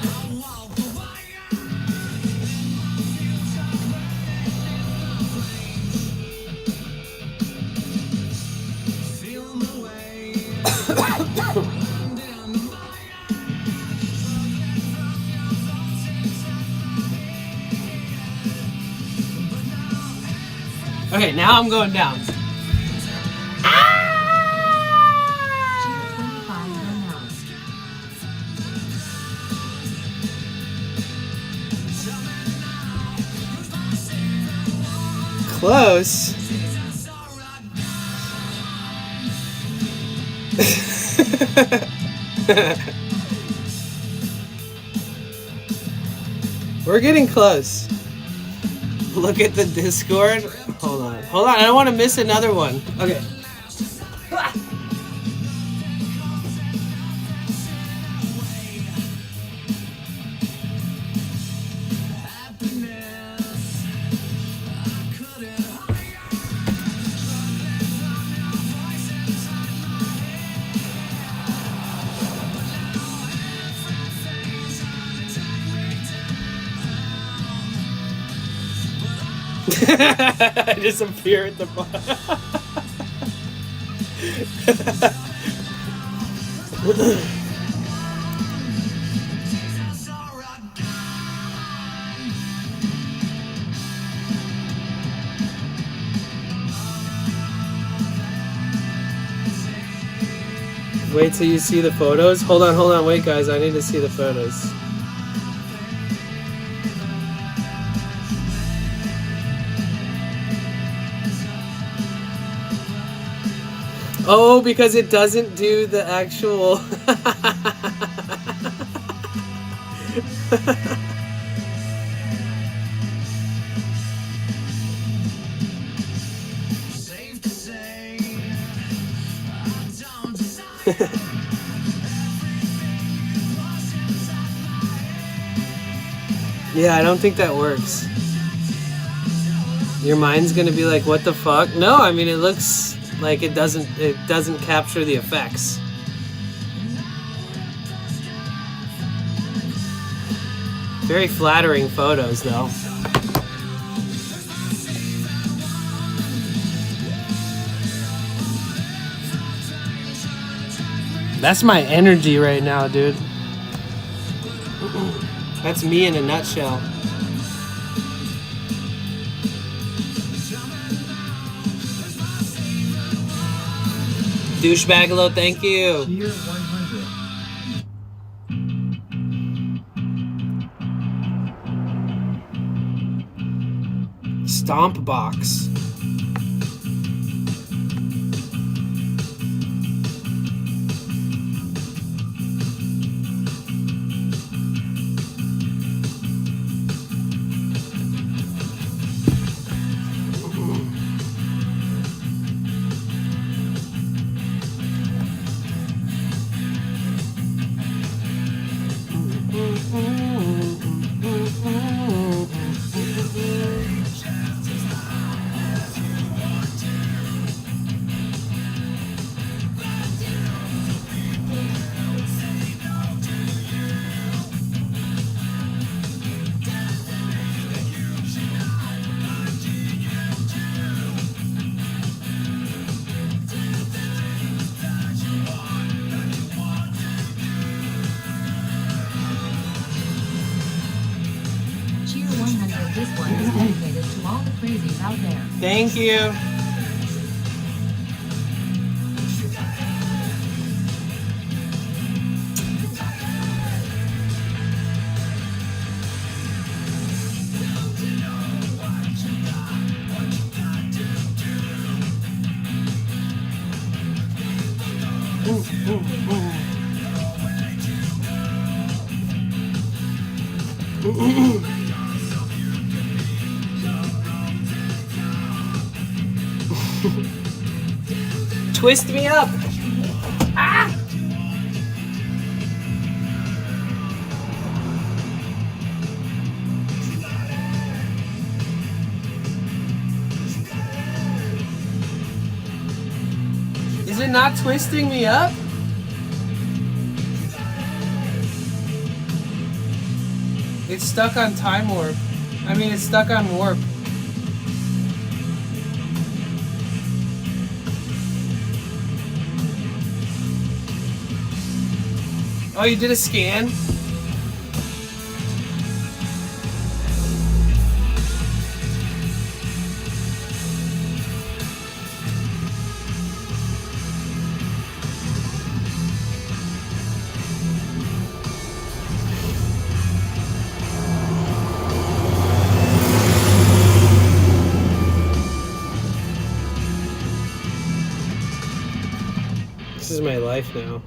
Okay, now I'm going down. Close. We're getting close. Look at the Discord. Hold on. I don't want to miss another one. Okay. I disappear at the bottom. Wait till you see the photos. Hold on, wait guys, I need to see the photos. Oh, because it doesn't do the actual... Yeah, I don't think that works. Your mind's gonna be like, what the fuck? No, I mean, it looks like it doesn't capture the effects. Very flattering photos, though. That's my energy right now, dude. That's me in a nutshell. Douchebagalo, thank you. Cheer 100. Stomp box. Cheer 100. This one is dedicated to all the crazies out there. Thank you. Twist me up. Ah! Is it not twisting me up? It's stuck on time warp. I mean, it's stuck on warp. Oh, you did a scan? This is my life now.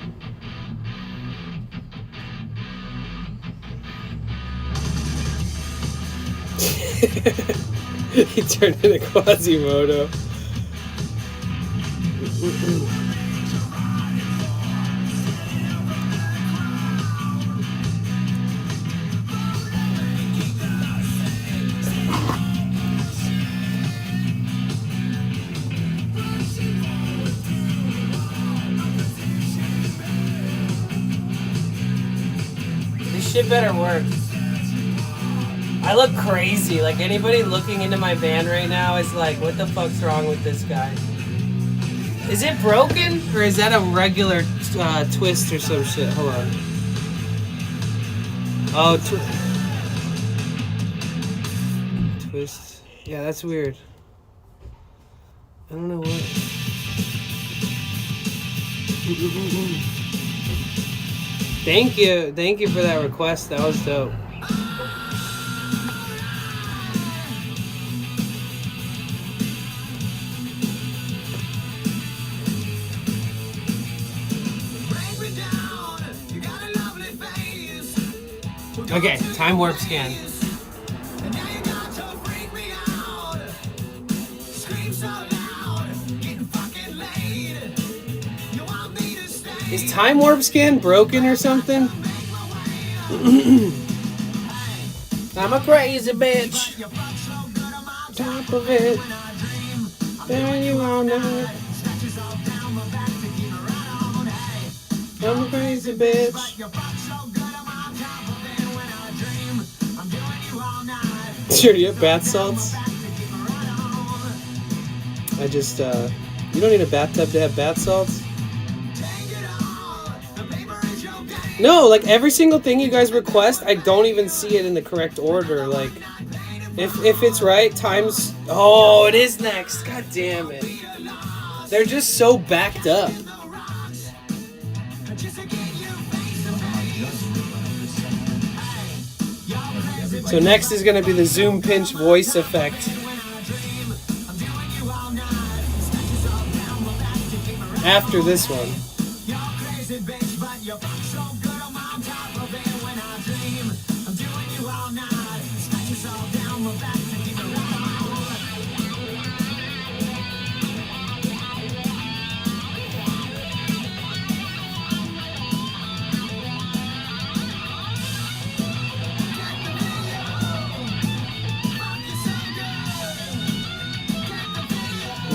He turned into Quasimodo. This shit better work. I look crazy. Like, anybody looking into my van right now is like, what the fuck's wrong with this guy? Is it broken? Or is that a regular twist or some shit? Hold on. Oh, twist. Yeah, that's weird. I don't know what. Thank you for that request. That was dope. Okay, time warp scan. Is time warp scan broken or something? I'm a crazy bitch. Top of it. There you are now. I'm a crazy bitch. Sure, do you have bath salts? I just, you don't need a bathtub to have bath salts? No, like every single thing you guys request, I don't even see it in the correct order. Like, if it's right, times... Oh, it is next. God damn it. They're just so backed up. So next is going to be the zoom pinch voice effect. After this one.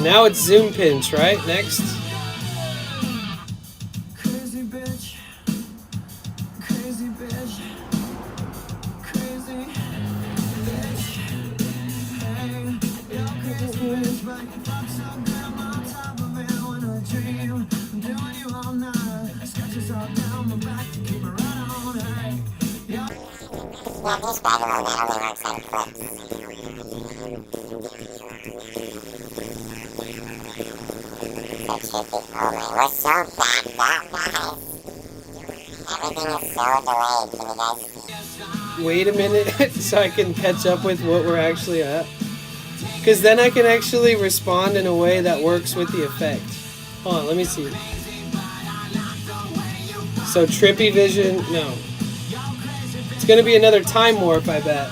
Now it's zoom pinch, right? Next. Crazy bitch. Crazy bitch. Crazy bitch. Hey, you're crazy bitch, but you fuck so good I'm on top of it when I dream. I'm doing you all night. Scratches all down my back to keep me right on. Hey, Yeah, this Spider-Man that only works on clips. Oh man, we're so backed up, guys. Everything is so delayed. Can you guys... Wait a minute so I can catch up with what we're actually at. Because then I can actually respond in a way that works with the effect. Hold on, let me see. So trippy vision, no. It's going to be another time warp, I bet.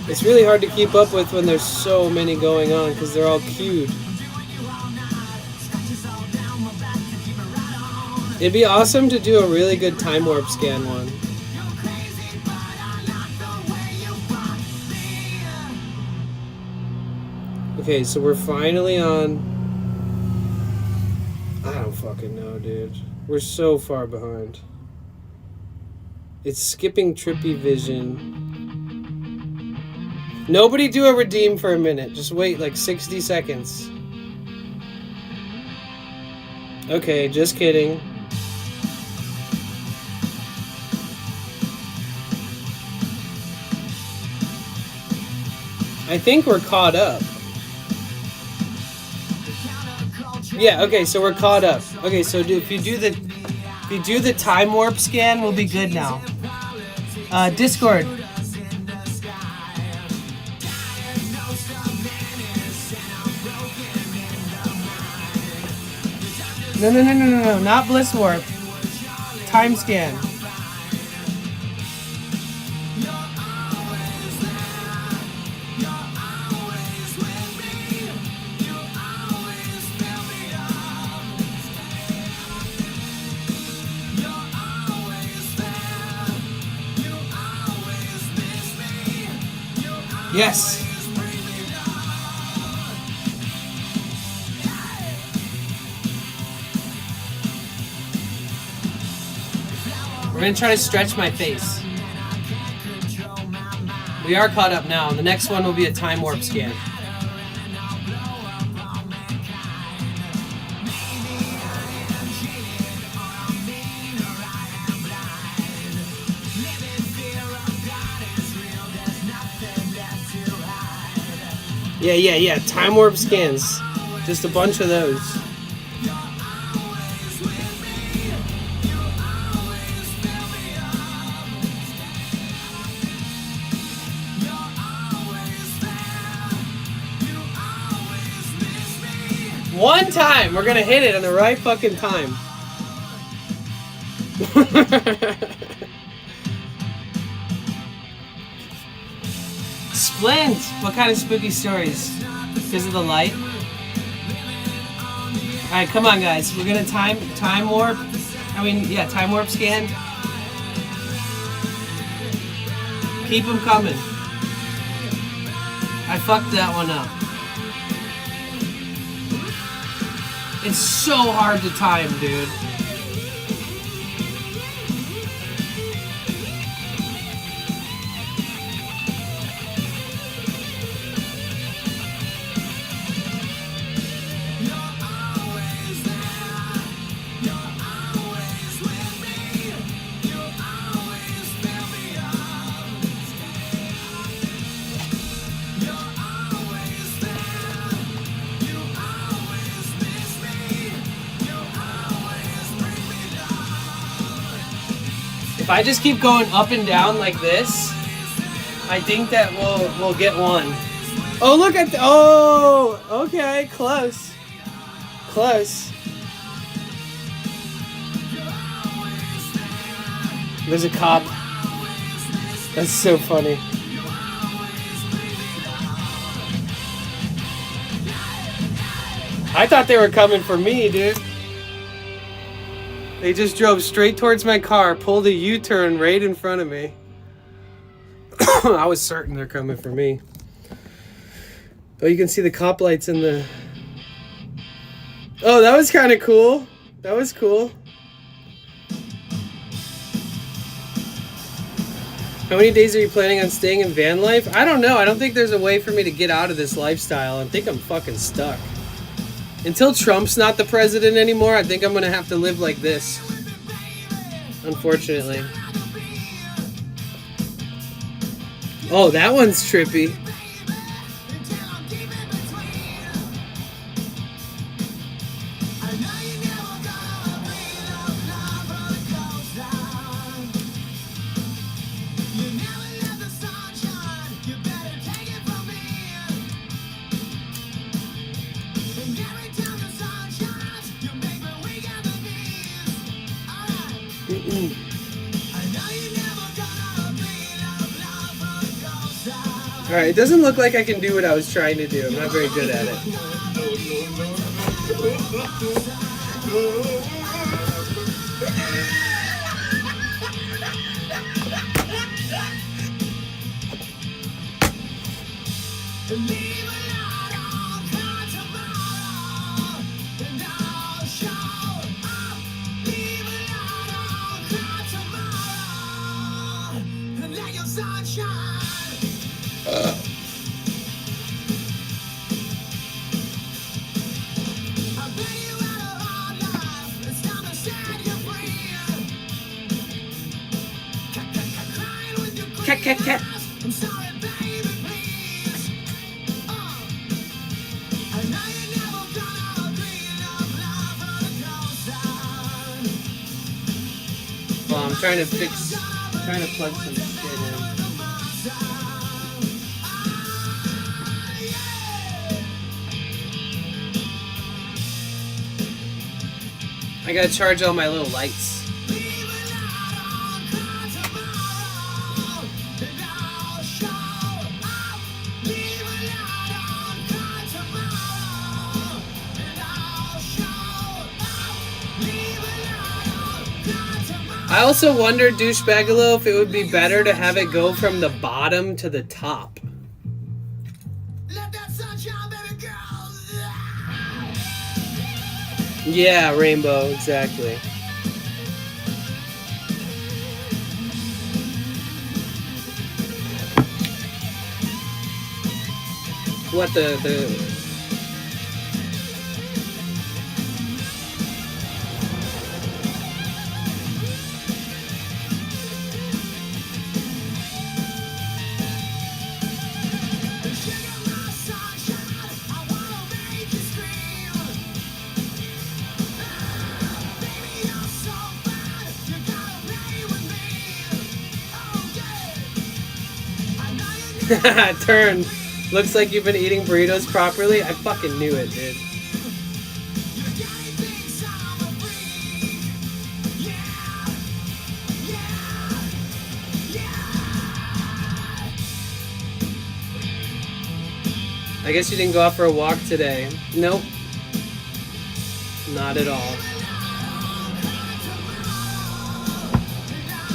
It's really hard to keep up with when there's so many going on because they're all queued. It'd be awesome to do a really good time warp scan one. Okay, so we're finally on... I don't fucking know, dude. We're so far behind. It's skipping trippy vision. Nobody do a redeem for a minute. Just wait like 60 seconds. Okay, just kidding. I think we're caught up. Yeah, okay, so we're caught up. Okay, so if you do the time warp scan, we'll be good now. Discord. No, not Bliss Warp. Time scan. Yes. We're gonna try to stretch my face. We are caught up now. The next one will be a time warp scan. Yeah. Time warp scans. Just a bunch of those. One time! We're gonna hit it in the right fucking time. Splint! What kind of spooky stories? Because of the light? Alright, come on guys. We're gonna time warp. Time warp scan. Keep them coming. I fucked that one up. It's so hard to time, dude. If I just keep going up and down like this, I think that we'll get one. Oh, look at okay, close. There's a cop. That's so funny. I thought they were coming for me, dude. They just drove straight towards my car, pulled a U-turn right in front of me. I was certain they're coming for me. Oh, you can see the cop lights in the... Oh, that was kind of cool. That was cool. How many days are you planning on staying in van life? I don't know. I don't think there's a way for me to get out of this lifestyle. I think I'm fucking stuck. Until Trump's not the president anymore, I think I'm gonna have to live like this. Unfortunately. Oh, that one's trippy. Alright, it doesn't look like I can do what I was trying to do. I'm not very good at it. Cat. Well, I'm trying to plug some shit in. I gotta charge all my little lights. I also wonder, Douchebagalo, if it would be better to have it go from the bottom to the top. Yeah, Rainbow, exactly. What the... Turn. Looks like you've been eating burritos properly. I fucking knew it, dude. I guess you didn't go out for a walk today. Nope. Not at all.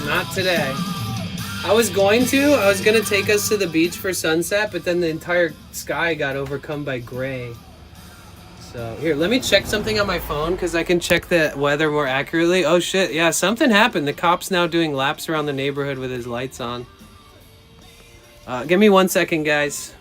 Not today. I was going to take us to the beach for sunset, but then the entire sky got overcome by gray. So, here, let me check something on my phone, because I can check the weather more accurately. Oh shit, yeah, something happened. The cop's now doing laps around the neighborhood with his lights on. Give me 1 second, guys.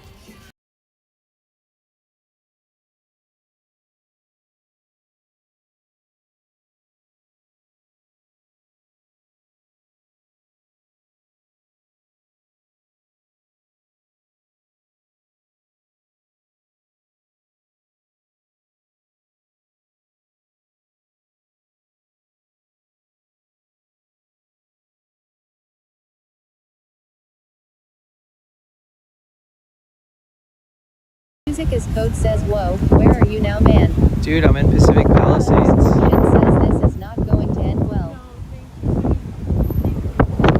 Music is code says whoa, where are you now, man? Dude, I'm in Pacific Palisades. It says this is not going to end well.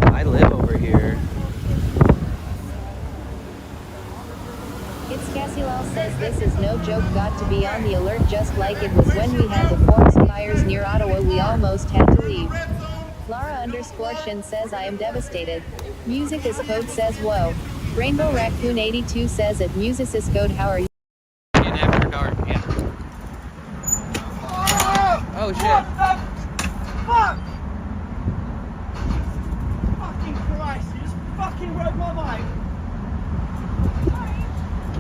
I live over here. It's Casilal says this is no joke, got to be on the alert just like it was when we had the forest fires near Ottawa, we almost had to leave. Lara_Shin says I am devastated. Music is code says whoa. Rainbow Raccoon 82 says at Music is code how are you? In after dark, yeah. Oh shit. Fuck! Fucking Christ, you just fucking broke my bike.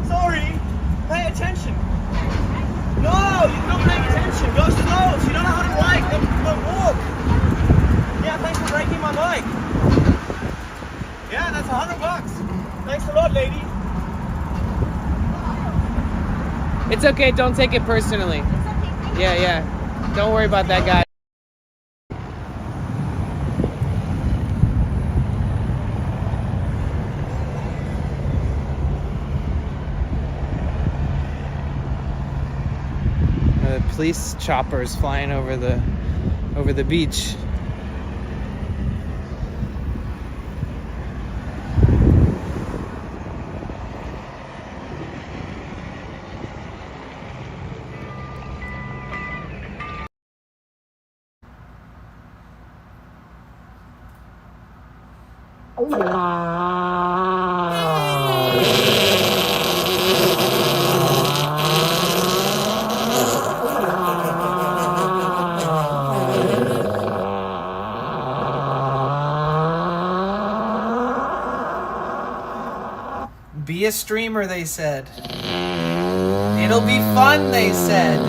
Sorry. Pay attention. No, you're not paying attention. Go slow. You don't know how to bike. Don't walk. Yeah, thanks for breaking my bike. Yeah, that's $100. Thanks a lot, lady. It's okay, don't take it personally. Yeah. Don't worry about that guy. Police choppers flying over the beach. Be a streamer, they said. It'll be fun, they said.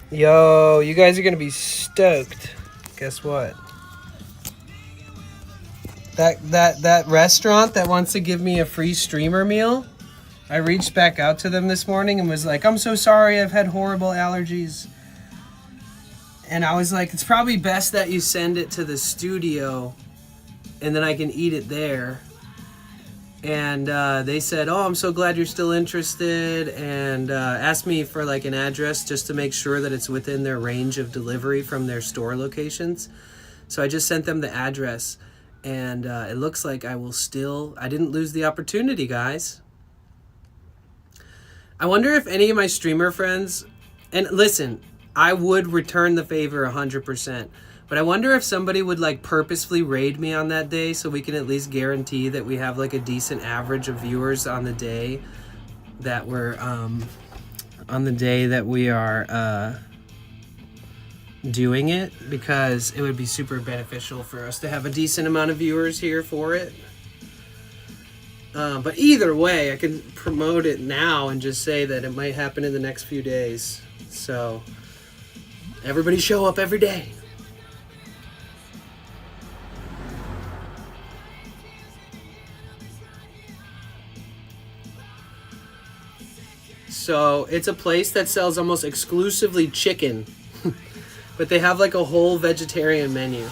Yo, you guys are gonna be stoked. Guess what? That restaurant that wants to give me a free streamer meal, I reached back out to them this morning and was like, I'm so sorry, I've had horrible allergies. And I was like, it's probably best that you send it to the studio and then I can eat it there. And they said, oh, I'm so glad you're still interested, and asked me for like an address just to make sure that it's within their range of delivery from their store locations. So I just sent them the address, and it looks like I didn't lose the opportunity, guys. I wonder if any of my streamer friends, and listen, I would return the favor 100%, but I wonder if somebody would like purposefully raid me on that day so we can at least guarantee that we have like a decent average of viewers on the day that we're we are doing it, because it would be super beneficial for us to have a decent amount of viewers here for it. But either way, I can promote it now and just say that it might happen in the next few days. So everybody show up every day. So it's a place that sells almost exclusively chicken, but they have like a whole vegetarian menu.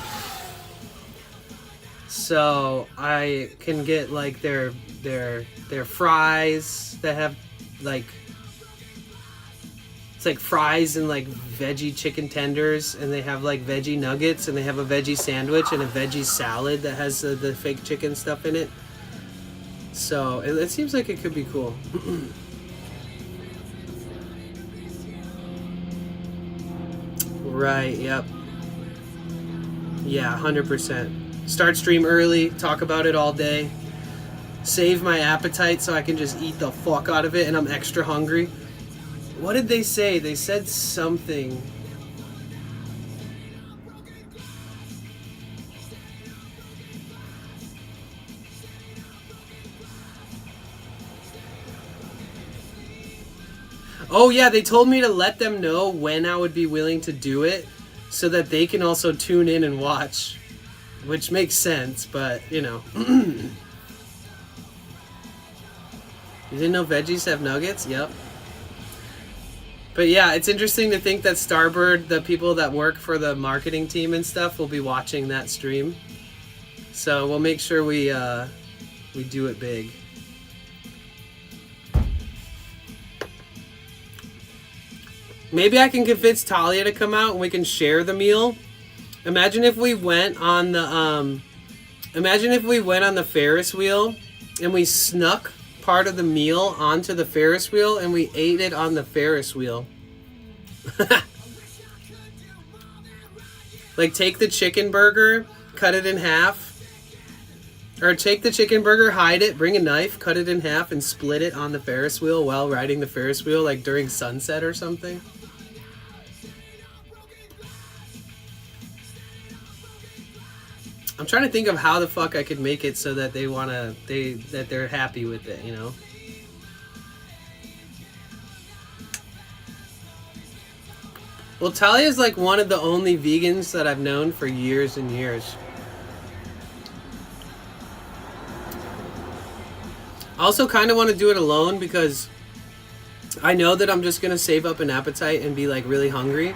So I can get like their fries that have like, it's like fries and like veggie chicken tenders, and they have like veggie nuggets, and they have a veggie sandwich and a veggie salad that has the fake chicken stuff in it. So it seems like it could be cool. Right, yep. Yeah, 100%. Start stream early, talk about it all day. Save my appetite so I can just eat the fuck out of it, and I'm extra hungry. What did they say? They said something. Oh yeah, they told me to let them know when I would be willing to do it so that they can also tune in and watch, which makes sense, but you know. You didn't know veggies have nuggets? Yep. But yeah, it's interesting to think that Starbird, the people that work for the marketing team and stuff, will be watching that stream. So we'll make sure we do it big. Maybe I can convince Talia to come out and we can share the meal. Imagine if we went on the Ferris wheel and we snuck part of the meal onto the Ferris wheel and we ate it on the Ferris wheel. Like take the chicken burger, cut it in half. Or take the chicken burger, hide it, bring a knife, cut it in half and split it on the Ferris wheel while riding the Ferris wheel, like during sunset or something. I'm trying to think of how the fuck I could make it so that they're happy with it, you know? Well, Talia's like one of the only vegans that I've known for years and years. I also kind of want to do it alone because I know that I'm just going to save up an appetite and be like really hungry.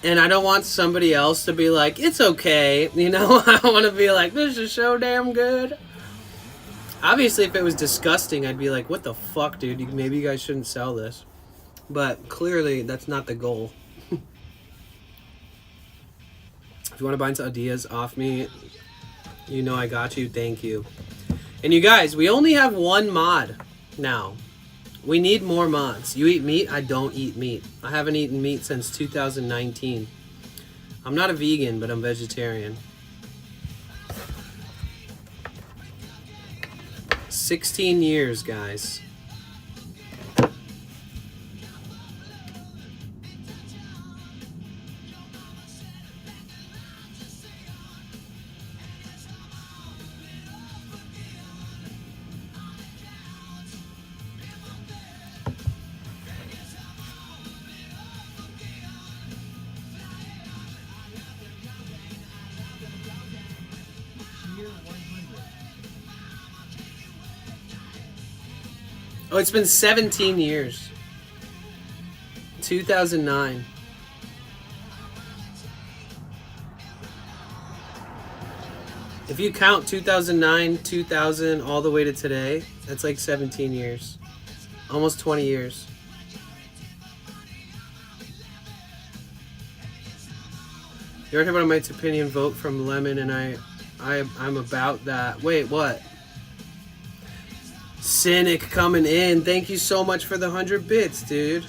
And I don't want somebody else to be like, it's okay, you know? I want to be like, this is so damn good. Obviously, if it was disgusting, I'd be like, what the fuck, dude? Maybe you guys shouldn't sell this. But clearly, that's not the goal. If you want to bounce ideas off me, you know I got you. Thank you. And you guys, we only have one mod now. We need more mods. You eat meat? I don't eat meat. I haven't eaten meat since 2019. I'm not a vegan, but I'm vegetarian. 16 years, guys. Oh, it's been 17 years. 2009. If you count 2009, 2000, all the way to today, that's like 17 years. Almost 20 years. You ever heard about Mike's opinion vote from Lemon, and I'm about that. Wait, what? Cynic coming in. Thank you so much for the 100 bits, dude.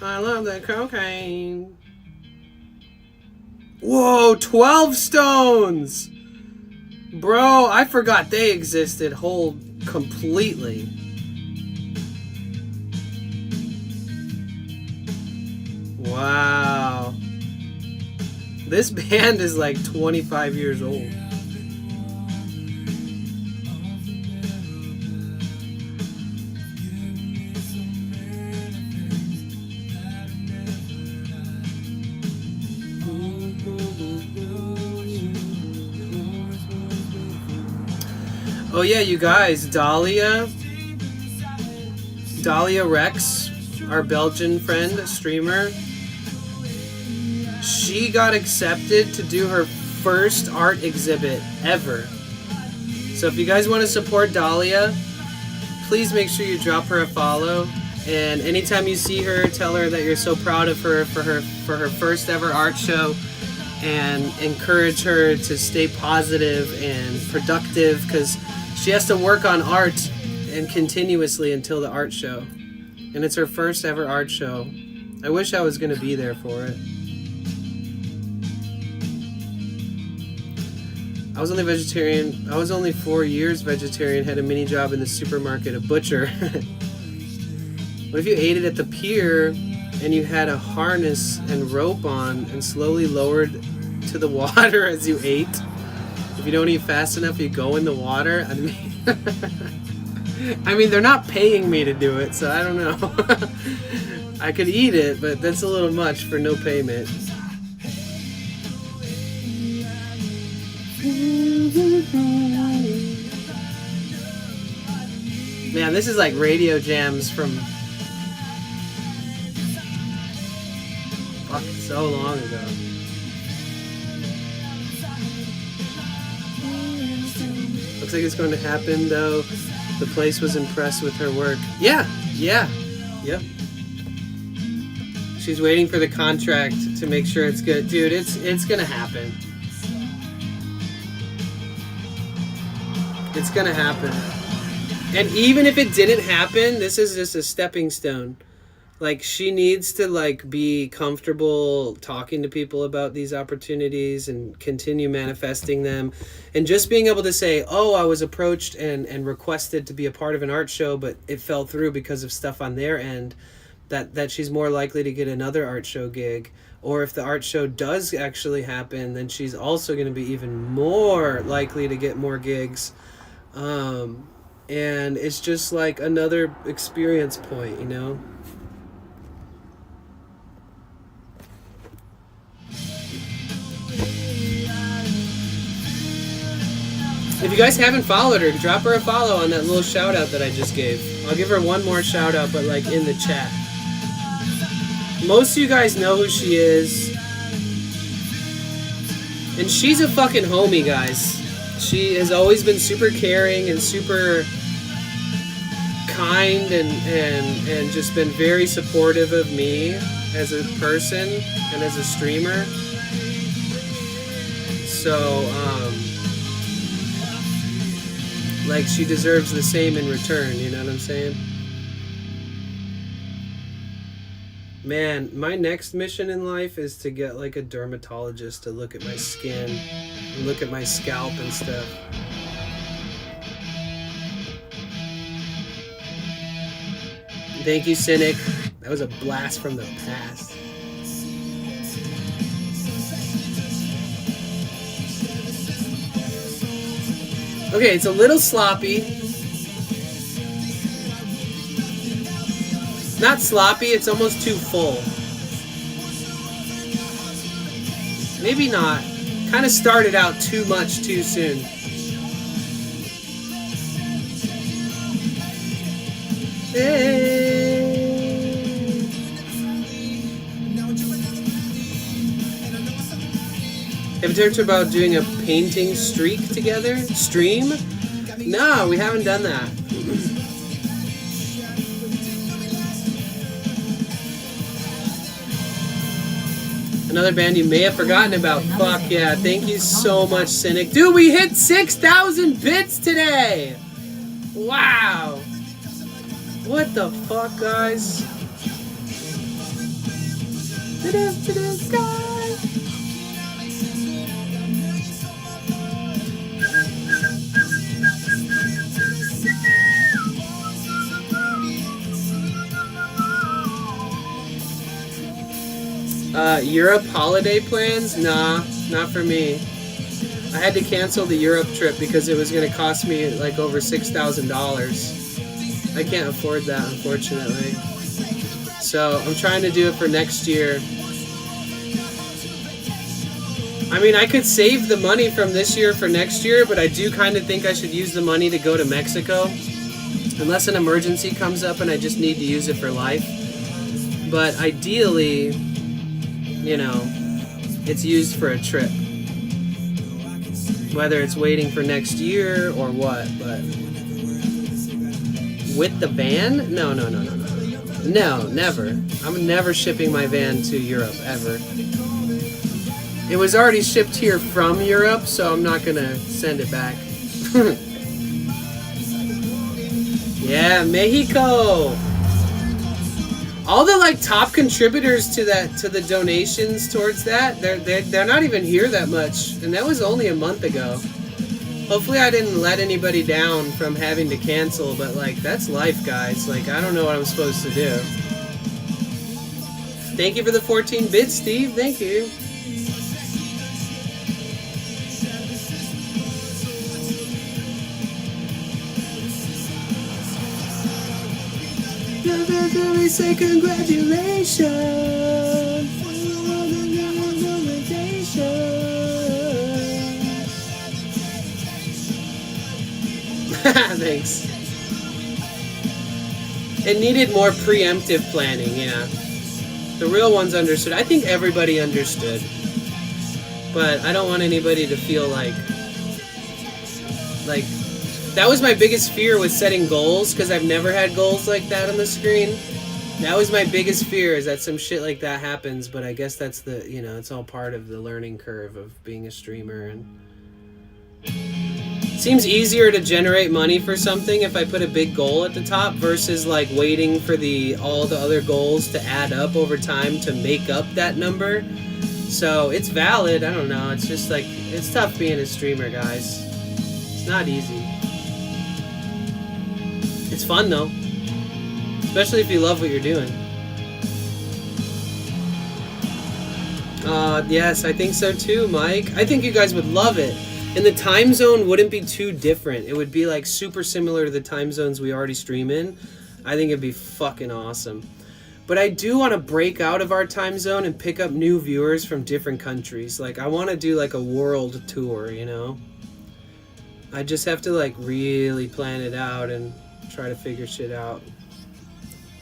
I love that cocaine. Whoa, 12 stones! Bro, I forgot they existed whole completely. Wow. This band is like 25 years old. Oh yeah, you guys, Dahlia Rex, our Belgian friend, streamer, she got accepted to do her first art exhibit ever. So if you guys want to support Dahlia, please make sure you drop her a follow. And anytime you see her, tell her that you're so proud of her for her first ever art show, and encourage her to stay positive and productive, because she has to work on art and continuously until the art show. And it's her first ever art show. I wish I was going to be there for it. I was only vegetarian. I was only 4 years vegetarian, had a mini job in the supermarket, a butcher. What if you ate it at the pier and you had a harness and rope on and slowly lowered to the water as you ate? If you don't eat fast enough, you go in the water. I mean, they're not paying me to do it, so I don't know. I could eat it, but that's a little much for no payment. Man, this is like radio jams from fuck so long ago. Looks like it's going to happen, though. The place was impressed with her work. Yeah. She's waiting for the contract to make sure it's good. Dude, it's gonna happen. It's gonna happen. And even if it didn't happen, this is just a stepping stone. Like, she needs to, like, be comfortable talking to people about these opportunities and continue manifesting them. And just being able to say, oh, I was approached and requested to be a part of an art show, but it fell through because of stuff on their end, that she's more likely to get another art show gig. Or if the art show does actually happen, then she's also going to be even more likely to get more gigs. And it's just like another experience point, you know? If you guys haven't followed her, drop her a follow on that little shout out that I just gave. I'll give her one more shout out, but like in the chat. Most of you guys know who she is. And she's a fucking homie, guys. She has always been super caring and super kind and just been very supportive of me as a person and as a streamer. So, like, she deserves the same in return, you know what I'm saying? Man, my next mission in life is to get, like, a dermatologist to look at my skin and look at my scalp and stuff. Thank you, Cynic. That was a blast from the past. Okay, it's a little sloppy. Not sloppy, it's almost too full. Maybe not. Kind of started out too much too soon. Hey. Have you talked about doing a painting streak together? Stream? No, we haven't done that. Another band you may have forgotten about. Fuck yeah. Thank you so much, Cynic. Dude, we hit 6,000 bits today! Wow! What the fuck, guys? Europe holiday plans? Nah, not for me. I had to cancel the Europe trip because it was going to cost me like over $6,000. I can't afford that, unfortunately. So I'm trying to do it for next year. I mean, I could save the money from this year for next year, but I do kind of think I should use the money to go to Mexico. Unless an emergency comes up and I just need to use it for life. But ideally, you know, it's used for a trip. Whether it's waiting for next year or what, but with the van? No, never. I'm never shipping my van to Europe, ever. It was already shipped here from Europe, so I'm not gonna send it back. Yeah, Mexico! All the like top contributors to the donations towards that, they're not even here that much, and that was only a month ago. Hopefully I didn't let anybody down from having to cancel, but like that's life, guys. Like I don't know what I'm supposed to do. Thank you for the 14 bits, Steve. Thank you. We say congratulations. Thanks. It needed more preemptive planning, yeah. The real ones understood. I think everybody understood. But I don't want anybody to feel like that was my biggest fear with setting goals, because I've never had goals like that on the screen. That was my biggest fear, is that some shit like that happens, but I guess that's the, you know, it's all part of the learning curve of being a streamer. And it seems easier to generate money for something if I put a big goal at the top versus like waiting for all the other goals to add up over time to make up that number. So it's valid, I don't know, it's just like, it's tough being a streamer, guys. It's not easy. It's fun though, especially if you love what you're doing. Yes, I think so too, Mike. I think you guys would love it. And the time zone wouldn't be too different. It would be like super similar to the time zones we already stream in. I think it'd be fucking awesome. But I do want to break out of our time zone and pick up new viewers from different countries. Like I want to do like a world tour, you know? I just have to like really plan it out and try to figure shit out.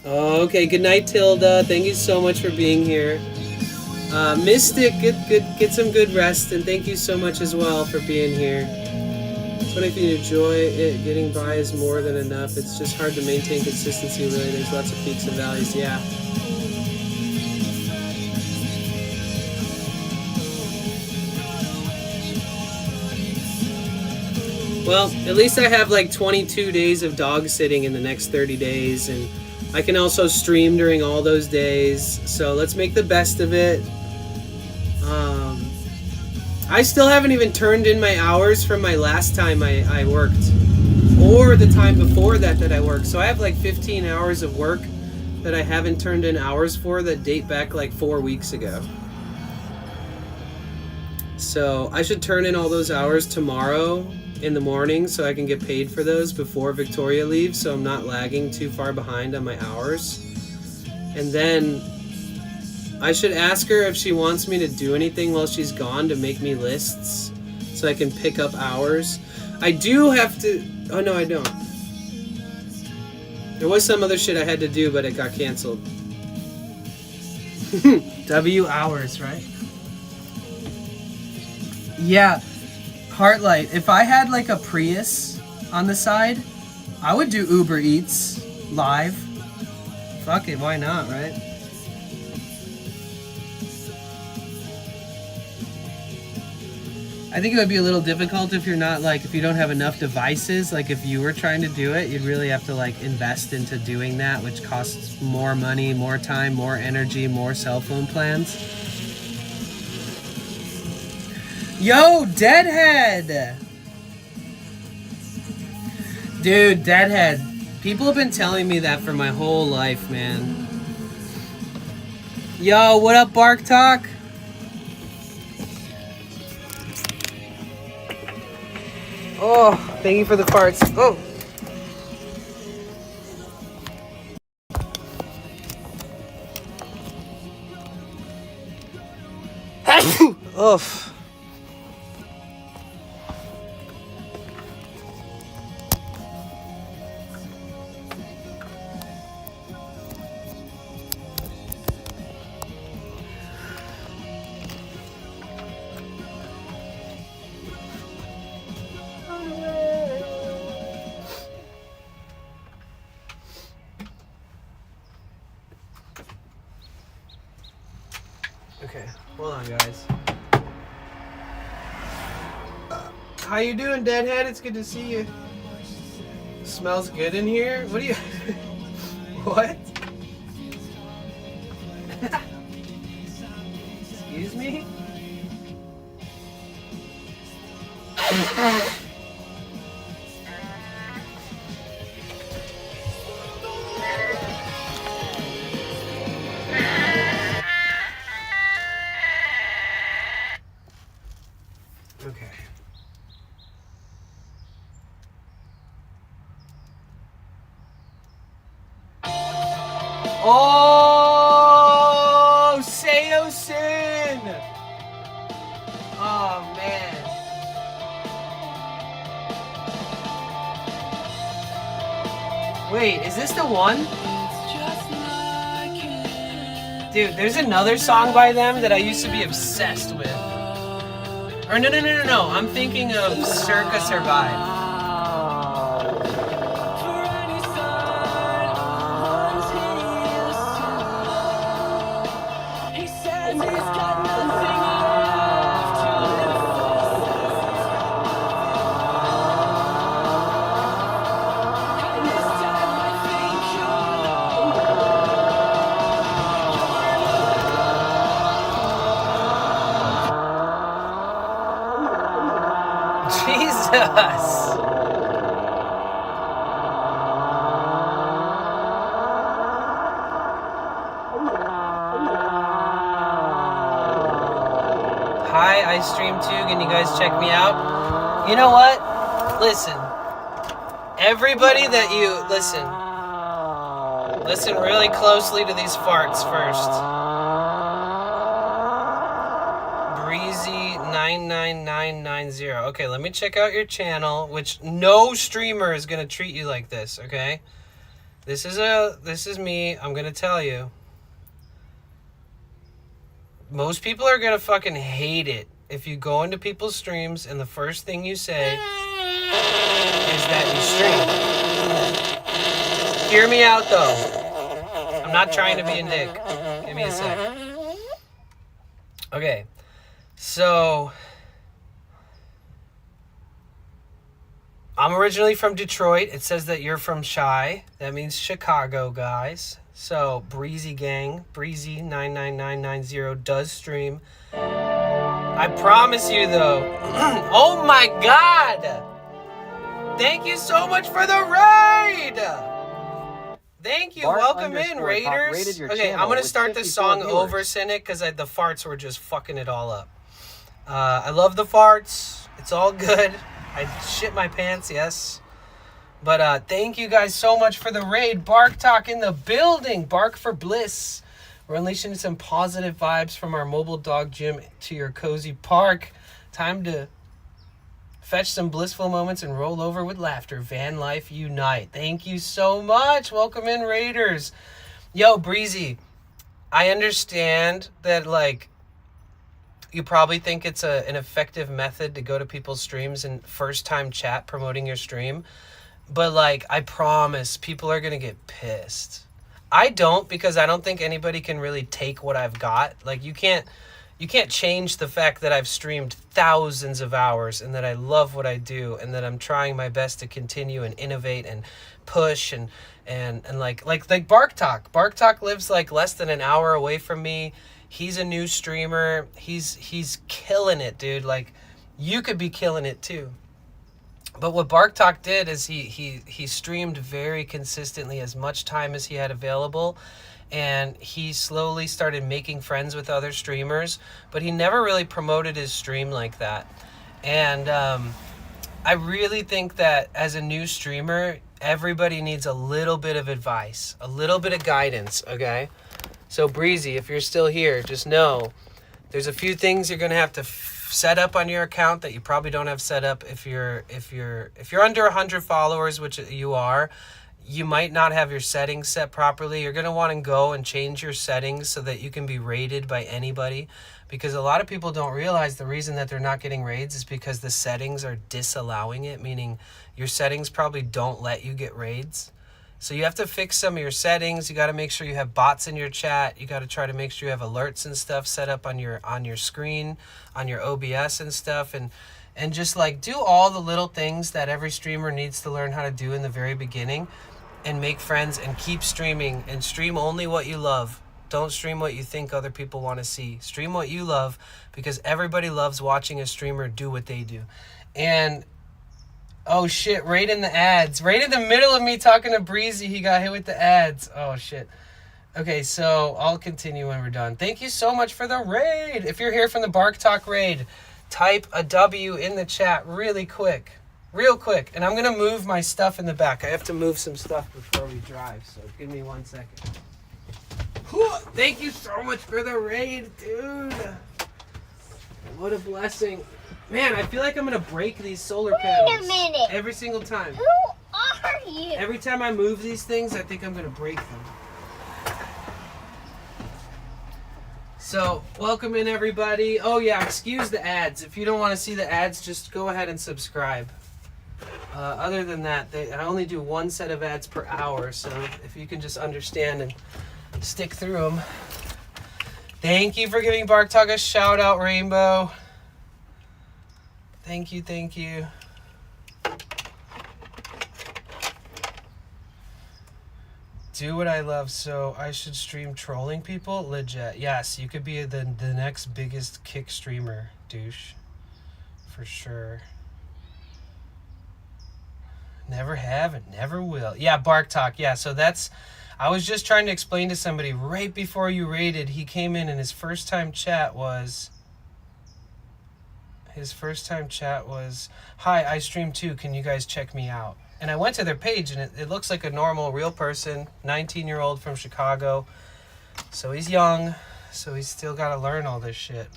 Oh, okay, good night, Tilda. Thank you so much for being here. Mystic, get some good rest, and thank you so much as well for being here. It's funny if you enjoy it, getting by is more than enough. It's just hard to maintain consistency, really. There's lots of peaks and valleys, yeah. Well, at least I have like 22 days of dog sitting in the next 30 days, and I can also stream during all those days, so let's make the best of it. I still haven't even turned in my hours from my last time I worked, or the time before that I worked, so I have like 15 hours of work that I haven't turned in hours for that date back like 4 weeks ago. So I should turn in all those hours tomorrow in the morning so I can get paid for those before Victoria leaves, so I'm not lagging too far behind on my hours. And then I should ask her if she wants me to do anything while she's gone to make me lists so I can pick up hours. I do have to... Oh no, I don't. There was some other shit I had to do, but it got canceled. W hours, right? Yeah. Heartlight, if I had like a Prius on the side, I would do Uber Eats live. Fuck it, why not, right? I think it would be a little difficult if you're not like, if you don't have enough devices. Like if you were trying to do it, you'd really have to like invest into doing that, which costs more money, more time, more energy, more cell phone plans. Yo, Deadhead! Dude, Deadhead. People have been telling me that for my whole life, man. Yo, what up, Bark Talk? Oh, thank you for the farts. Oh. Oof. Okay, hold on, guys. How you doing, Deadhead? It's good to see you. Smells good in here. What do you? What? Excuse me? Okay. Oh, Seosin! Oh, man. Wait, is this the one? Dude, there's another song by them that I used to be obsessed with. Or no. I'm thinking of Circa Survive. Jesus! Hi, I stream too. Can you guys check me out? You know what? Listen. Everybody that you... Listen. Listen really closely to these farts first. Breezy99990. Okay, let me check out your channel, which no streamer is going to treat you like this, okay? This is me. I'm going to tell you. Most people are going to fucking hate it if you go into people's streams and the first thing you say is that you stream. Hear me out, though. I'm not trying to be a dick. Give me a sec. Okay. So, I'm originally from Detroit. It says that you're from Chi. That means Chicago, guys. So, Breezy Gang, Breezy99990 does stream. I promise you, though. Oh my God! Thank you so much for the raid! Thank you. Welcome in, Raiders. Okay, I'm going to start this song over, Cynic, because the farts were just fucking it all up. I love the farts. It's all good. I shit my pants, yes. But thank you guys so much for the raid. Bark Talk in the building. Bark for bliss. We're unleashing some positive vibes from our mobile dog gym to your cozy park. Time to fetch some blissful moments and roll over with laughter. Van life unite. Thank you so much. Welcome in, Raiders. Yo, Breezy, I understand that, like, you probably think it's an effective method to go to people's streams and first time chat promoting your stream. But, like, I promise people are going to get pissed. I don't, because I don't think anybody can really take what I've got. Like, you can't you can't change the fact that I've streamed thousands of hours and that I love what I do and that I'm trying my best to continue and innovate and push and like Bark Talk. Bark Talk lives like less than an hour away from me. He's a new streamer. He's killing it, dude. Like, you could be killing it too. But what Bark Talk did is he streamed very consistently as much time as he had available. And he slowly started making friends with other streamers, but he never really promoted his stream like that. And I really think that as a new streamer, everybody needs a little bit of advice, a little bit of guidance, okay? So Breezy, if you're still here, just know there's a few things you're gonna have to set up on your account that you probably don't have set up if you're under 100 followers, which you are. You might not have your settings set properly. You're going to want to go and change your settings so that you can be raided by anybody, because a lot of people don't realize the reason that they're not getting raids is because the settings are disallowing it, meaning your settings probably don't let you get raids. So you have to fix some of your settings. You got to make sure you have bots in your chat. You got to try to make sure you have alerts and stuff set up on your screen, on your OBS and stuff, and just like do all the little things that every streamer needs to learn how to do in the very beginning. And make friends and keep streaming and stream only what you love. Don't stream what you think other people want to see. Stream what you love, because everybody loves watching a streamer do what they do. And oh shit, right in the ads. Right in the middle of me talking to Breezy, he got hit with the ads. Oh shit. Okay, so I'll continue when we're done. Thank you so much for the raid. If you're here from the Bark Talk raid, type a W in the chat really quick. Real quick, and I'm gonna move my stuff in the back. I have to move some stuff before we drive, so give me 1 second. Whew, thank you so much for the raid, dude. What a blessing. Man, I feel like I'm gonna break these solar panels. Wait a minute. Every single time. Who are you? Every time I move these things, I think I'm gonna break them. So, welcome in everybody. Oh yeah, excuse the ads. If you don't want to see the ads, just go ahead and subscribe. Other than that, I only do one set of ads per hour, so if you can just understand and stick through them. Thank you for giving Bark Talk a shout out, Rainbow. Thank you, thank you. Do what I love, so I should stream trolling people? Legit. Yes, you could be the next biggest kick streamer, douche. For sure. Never have and never will. Yeah, Bark Talk. Yeah, so that's... I was just trying to explain to somebody right before you raided. He came in and his first time chat was... Hi, I stream too. Can you guys check me out? And I went to their page and it looks like a normal, real person. 19-year-old from Chicago. So he's young. So he's still got to learn all this shit.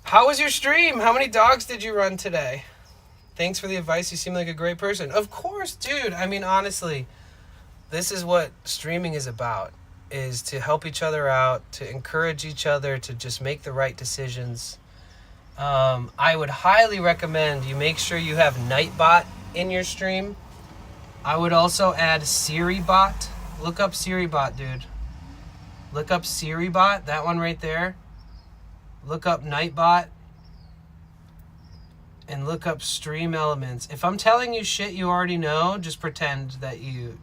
How was your stream? How many dogs did you run today? Thanks for the advice. You seem like a great person. Of course, dude. I mean, honestly, this is what streaming is about, is to help each other out, to encourage each other to just make the right decisions. I would highly recommend you make sure you have Nightbot in your stream. I would also add SiriBot. Look up SiriBot, dude. Look up SiriBot, that one right there. Look up Nightbot. And look up Stream Elements. If I'm telling you shit you already know, just pretend that you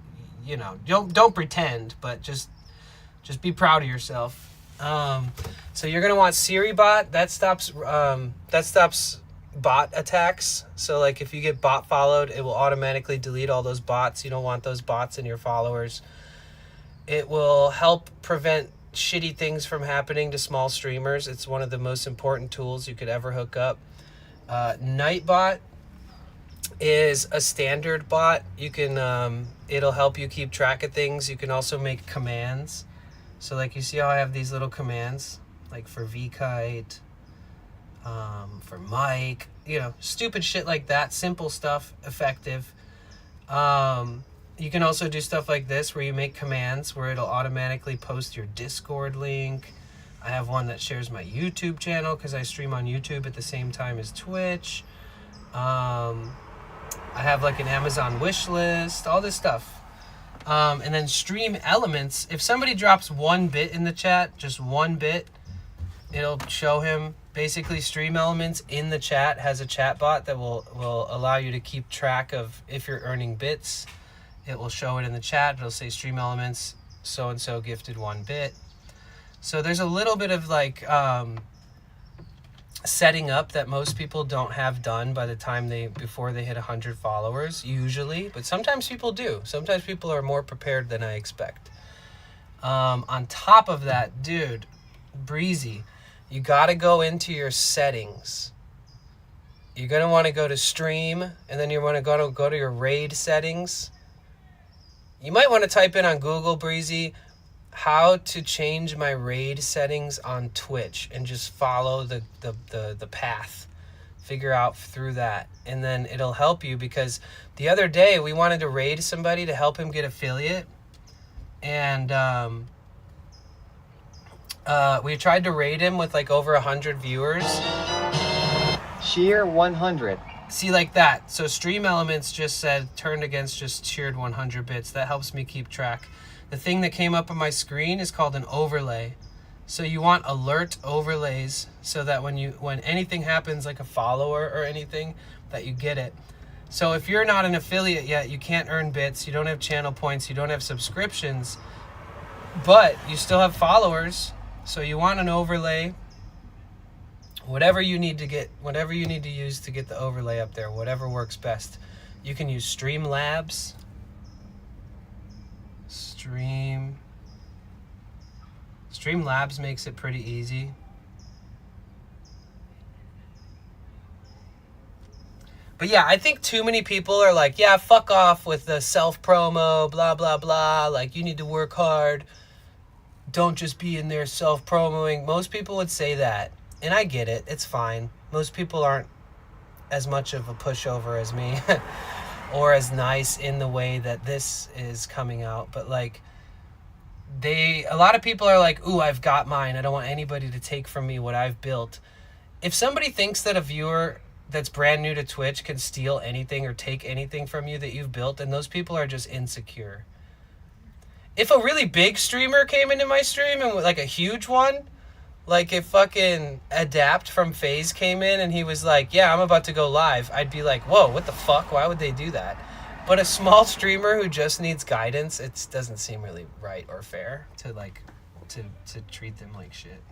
know. Don't pretend, but just be proud of yourself. So you're gonna want SiriBot. That stops bot attacks. So like if you get bot followed, it will automatically delete all those bots. You don't want those bots in your followers. It will help prevent shitty things from happening to small streamers. It's one of the most important tools you could ever hook up. Nightbot is a standard bot. You can it'll help you keep track of things. You can also make commands. So like you see how I have these little commands, like for vkite, for mic, stupid shit like that. Simple stuff, effective. You can also do stuff like this where you make commands where it'll automatically post your Discord link. I have one that shares my YouTube channel because I stream on YouTube at the same time as Twitch. I have like an Amazon wish list, all this stuff. And then stream elements. If somebody drops 1 bit in the chat, just 1 bit, it'll show him. Basically, stream elements in the chat has a chat bot that will allow you to keep track of if you're earning bits. It will show it in the chat. It'll say stream elements, so-and-so gifted 1 bit. So there's a little bit of like setting up that most people don't have done by the time before they hit 100 followers usually, but sometimes people do. Sometimes people are more prepared than I expect. On top of that, dude, breezy, you got to go into your settings. You're going to want to go to stream, and then you want to go to your raid settings. You might want to type in on Google, breezy, how to change my raid settings on Twitch, and just follow the path. Figure out through that, and then it'll help you, because the other day we wanted to raid somebody to help him get affiliate, and we tried to raid him with like over 100 viewers. Cheer 100. See, like that. So stream elements just said turned against just cheered 100 bits. That helps me keep track. The thing that came up on my screen is called an overlay. So you want alert overlays so that when anything happens, like a follower or anything, that you get it. So if you're not an affiliate yet, you can't earn bits, you don't have channel points, you don't have subscriptions, but you still have followers. So you want an overlay. Whatever you need to use to get the overlay up there, whatever works best. You can use Streamlabs. Streamlabs makes it pretty easy. But yeah, I think too many people are like, yeah, fuck off with the self-promo, blah, blah, blah. Like, you need to work hard. Don't just be in there self-promoing. Most people would say that. And I get it. It's fine. Most people aren't as much of a pushover as me. Or as nice in the way that this is coming out. But like, a lot of people are like, ooh, I've got mine. I don't want anybody to take from me what I've built. If somebody thinks that a viewer that's brand new to Twitch can steal anything or take anything from you that you've built, then those people are just insecure. If a really big streamer came into my stream, and like a huge one, like if fucking Adapt from FaZe came in and he was like, yeah, I'm about to go live, I'd be like, whoa, what the fuck? Why would they do that? But a small streamer who just needs guidance, it doesn't seem really right or fair to like to treat them like shit.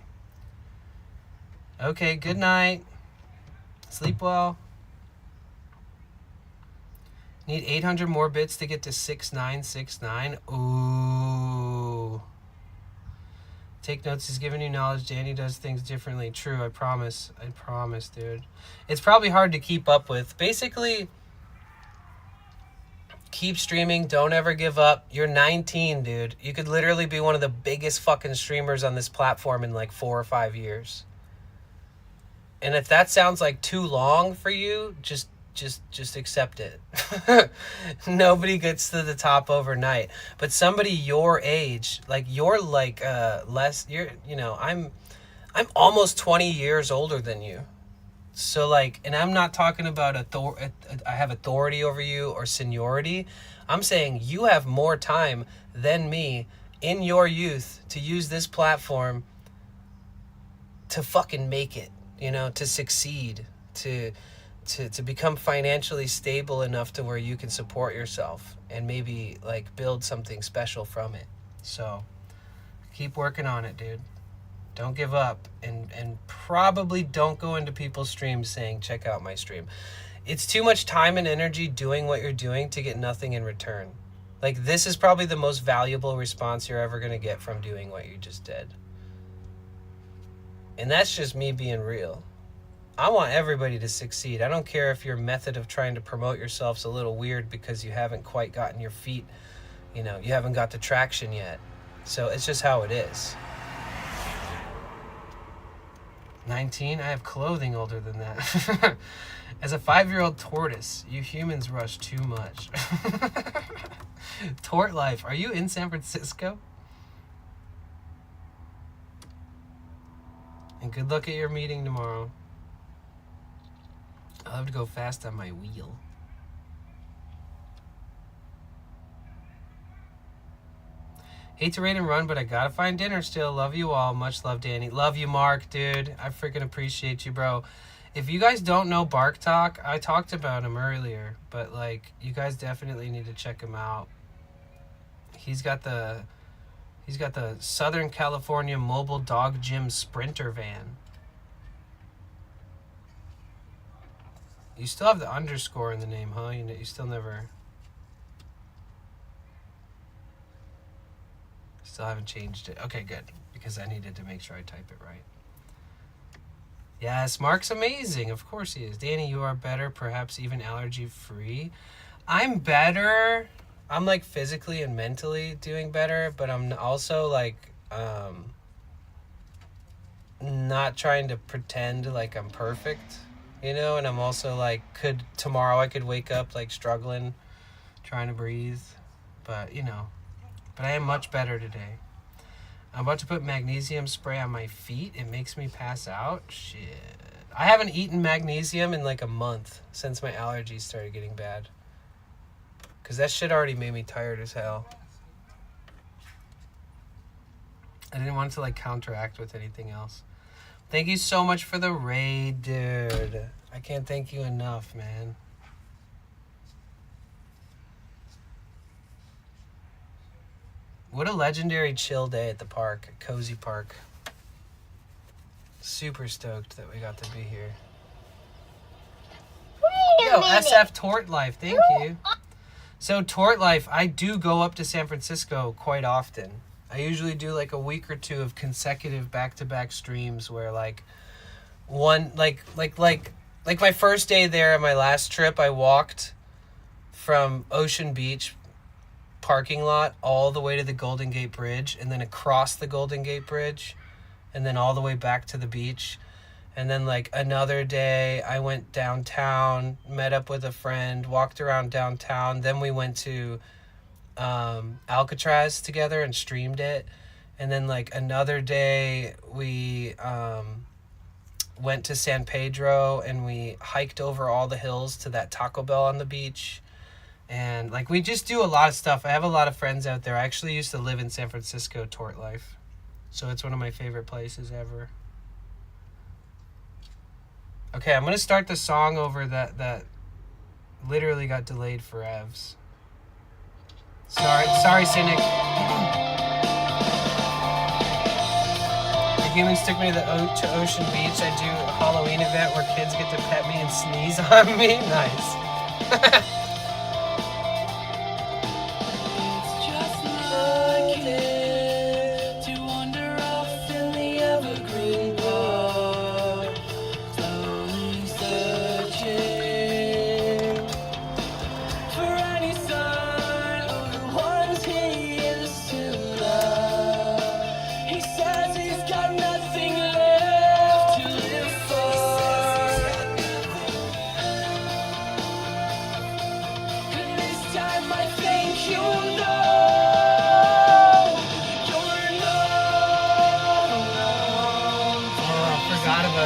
Okay, good night. Sleep well. Need 800 more bits to get to 6969. Ooh. Take notes. He's giving you knowledge. Danny does things differently. True, I promise. I promise, dude. It's probably hard to keep up with. Basically, keep streaming. Don't ever give up. You're 19, dude. You could literally be one of the biggest fucking streamers on this platform in like 4 or 5 years. And if that sounds like too long for you, just accept it. Nobody gets to the top overnight. But somebody your age, like you're like I'm almost 20 years older than you. So like, and I'm not talking about I have authority over you or seniority. I'm saying you have more time than me in your youth to use this platform to fucking make it, to succeed, to become financially stable enough to where you can support yourself and maybe like build something special from it. So keep working on it, dude. Don't give up, and probably don't go into people's streams saying, check out my stream. It's too much time and energy doing what you're doing to get nothing in return. Like, this is probably the most valuable response you're ever going to get from doing what you just did. And that's just me being real. I want everybody to succeed. I don't care if your method of trying to promote yourself's a little weird because you haven't quite gotten your feet, you haven't got the traction yet. So it's just how it is. 19? I have clothing older than that. As a 5-year-old tortoise, you humans rush too much. Tort life. Are you in San Francisco? And good luck at your meeting tomorrow. I'll have to go fast on my wheel. Hate to raid and run, but I gotta find dinner still. Love you all. Much love, Danny. Love you, Mark, dude. I freaking appreciate you, bro. If you guys don't know Bark Talk, I talked about him earlier, but like, you guys definitely need to check him out. He's got the Southern California Mobile Dog Gym Sprinter van. You still have the underscore in the name, huh? You still never... Still haven't changed it. Okay, good. Because I needed to make sure I type it right. Yes, Mark's amazing. Of course he is. Danny, you are better, perhaps even allergy-free. I'm better. I'm like physically and mentally doing better, but I'm also like not trying to pretend like I'm perfect, you know? And I'm also like, tomorrow I could wake up like struggling, trying to breathe, but you know. But I am much better today. I'm about to put magnesium spray on my feet. It makes me pass out. Shit. I haven't eaten magnesium in like a month since my allergies started getting bad. Because that shit already made me tired as hell. I didn't want to like counteract with anything else. Thank you so much for the raid, dude. I can't thank you enough, man. What a legendary chill day at the park, at Cozy Park. Super stoked that we got to be here. Yo, SF Tort Life, thank you. So Tort Life, I do go up to San Francisco quite often. I usually do like a week or two of consecutive back-to-back streams where like one, like my first day there on my last trip, I walked from Ocean Beach parking lot all the way to the Golden Gate Bridge and then across the Golden Gate Bridge and then all the way back to the beach. And then like another day I went downtown, met up with a friend, walked around downtown. Then we went to Alcatraz together and streamed it. And then like another day we went to San Pedro and we hiked over all the hills to that Taco Bell on the beach. And like we just do a lot of stuff. I have a lot of friends out there. I actually used to live in San Francisco, Tort Life. So it's one of my favorite places ever. Okay, I'm going to start the song over that literally got delayed for Evs. Sorry, Cynic. The humans took me to Ocean Beach. I do a Halloween event where kids get to pet me and sneeze on me. Nice.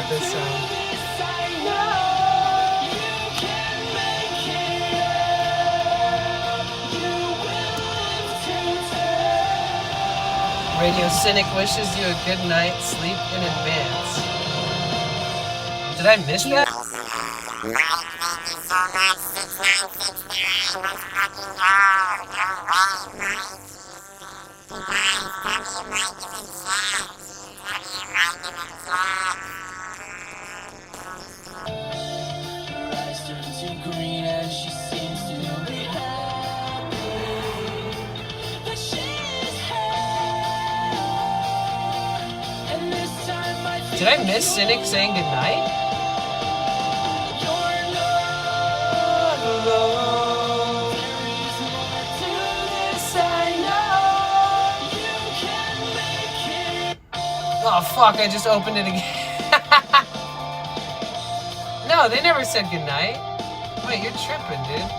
This song. Radio Cynic wishes you a good night's sleep in advance. Did I miss that? Mike, thank you so much. 6969. Let's fucking go. No way, Mike. You guys, W Mike in the chat. W Mike in the chat. Green and she seems to be happy that she's happy. And this time I think did I miss Cynic saying goodnight? you're not alone. There is more to this, I know. You can make it. Oh fuck, I just opened it again. No, they never said goodnight. Wait, you're tripping, dude.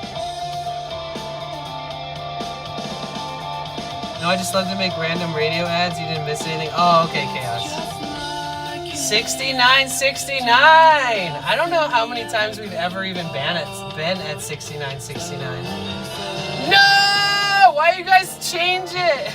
No, I just love to make random radio ads. You didn't miss anything. Oh, okay, Chaos. 6969! I don't know how many times we've ever even been at 6969. No! Why you guys change it?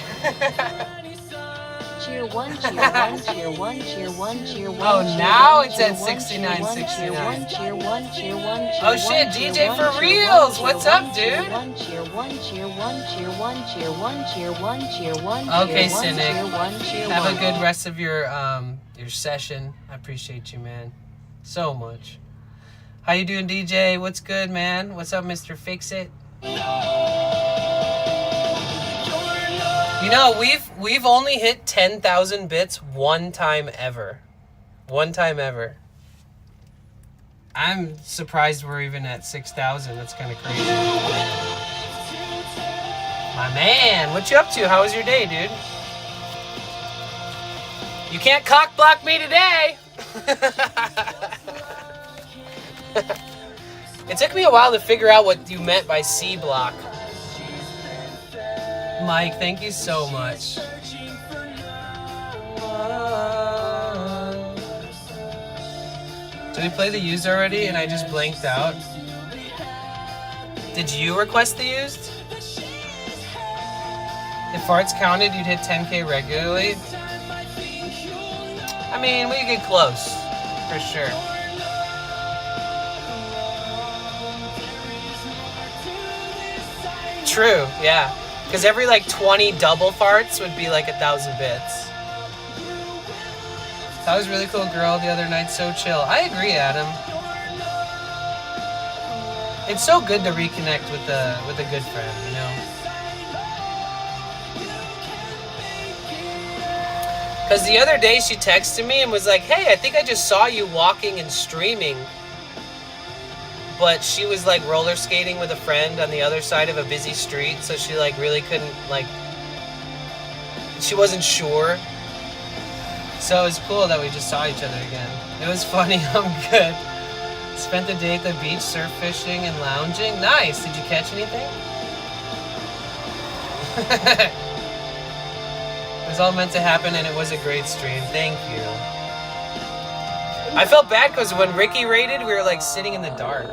Cheer 1, cheer 1, cheer 1, cheer 1, cheer 1. Oh, now it's at 69.69. Cheer 1, cheer 1, cheer 1. Oh shit, DJ for reals. What's up, dude? Cheer 1, cheer 1, cheer 1, cheer 1, cheer 1, cheer 1, cheer 1. Okay, Cynic. Have a Have good rest of your session. I appreciate you, man, so much. How you doing, DJ? What's good, man? What's up, Mr. Fix It? You know, we've only hit 10,000 bits one time ever. One time ever. I'm surprised we're even at 6,000. That's kind of crazy. My man, what you up to? How was your day, dude? You can't cock block me today. It took me a while to figure out what you meant by C block. Mike, thank you so much. Did we play the used already and I just blanked out? Did you request the used? If farts counted, you'd hit 10K regularly. I mean, we get close, for sure. True, yeah. Because every like 20 double farts would be like 1,000 bits. That was really cool, girl, the other night. So chill. I agree, Adam. It's so good to reconnect with a good friend, you know. Because the other day she texted me and was like, "Hey, I think I just saw you walking and streaming." But she was like roller skating with a friend on the other side of a busy street, so she like really couldn't like. She wasn't sure. So it was cool that we just saw each other again. It was funny. I'm good. Spent the day at the beach surf fishing and lounging. Nice. Did you catch anything? It was all meant to happen and it was a great stream. Thank you. I felt bad because when Ricky raided, we were like sitting in the dark.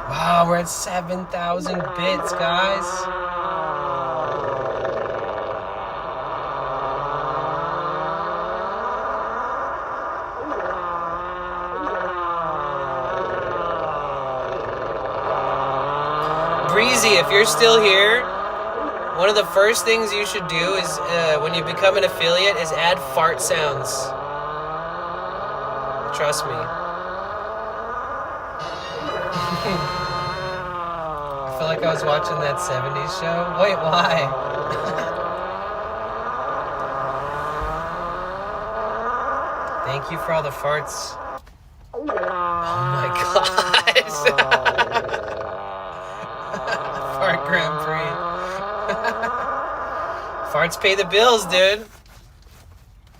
Wow, we're at 7,000 bits, guys. Breezy, if you're still here, one of the first things you should do is, when you become an affiliate, is add fart sounds. Trust me. I feel like I was watching that 70s show. Wait, why? Thank you for all the farts. Oh my gosh. Fart Grand Prix. Farts pay the bills, dude.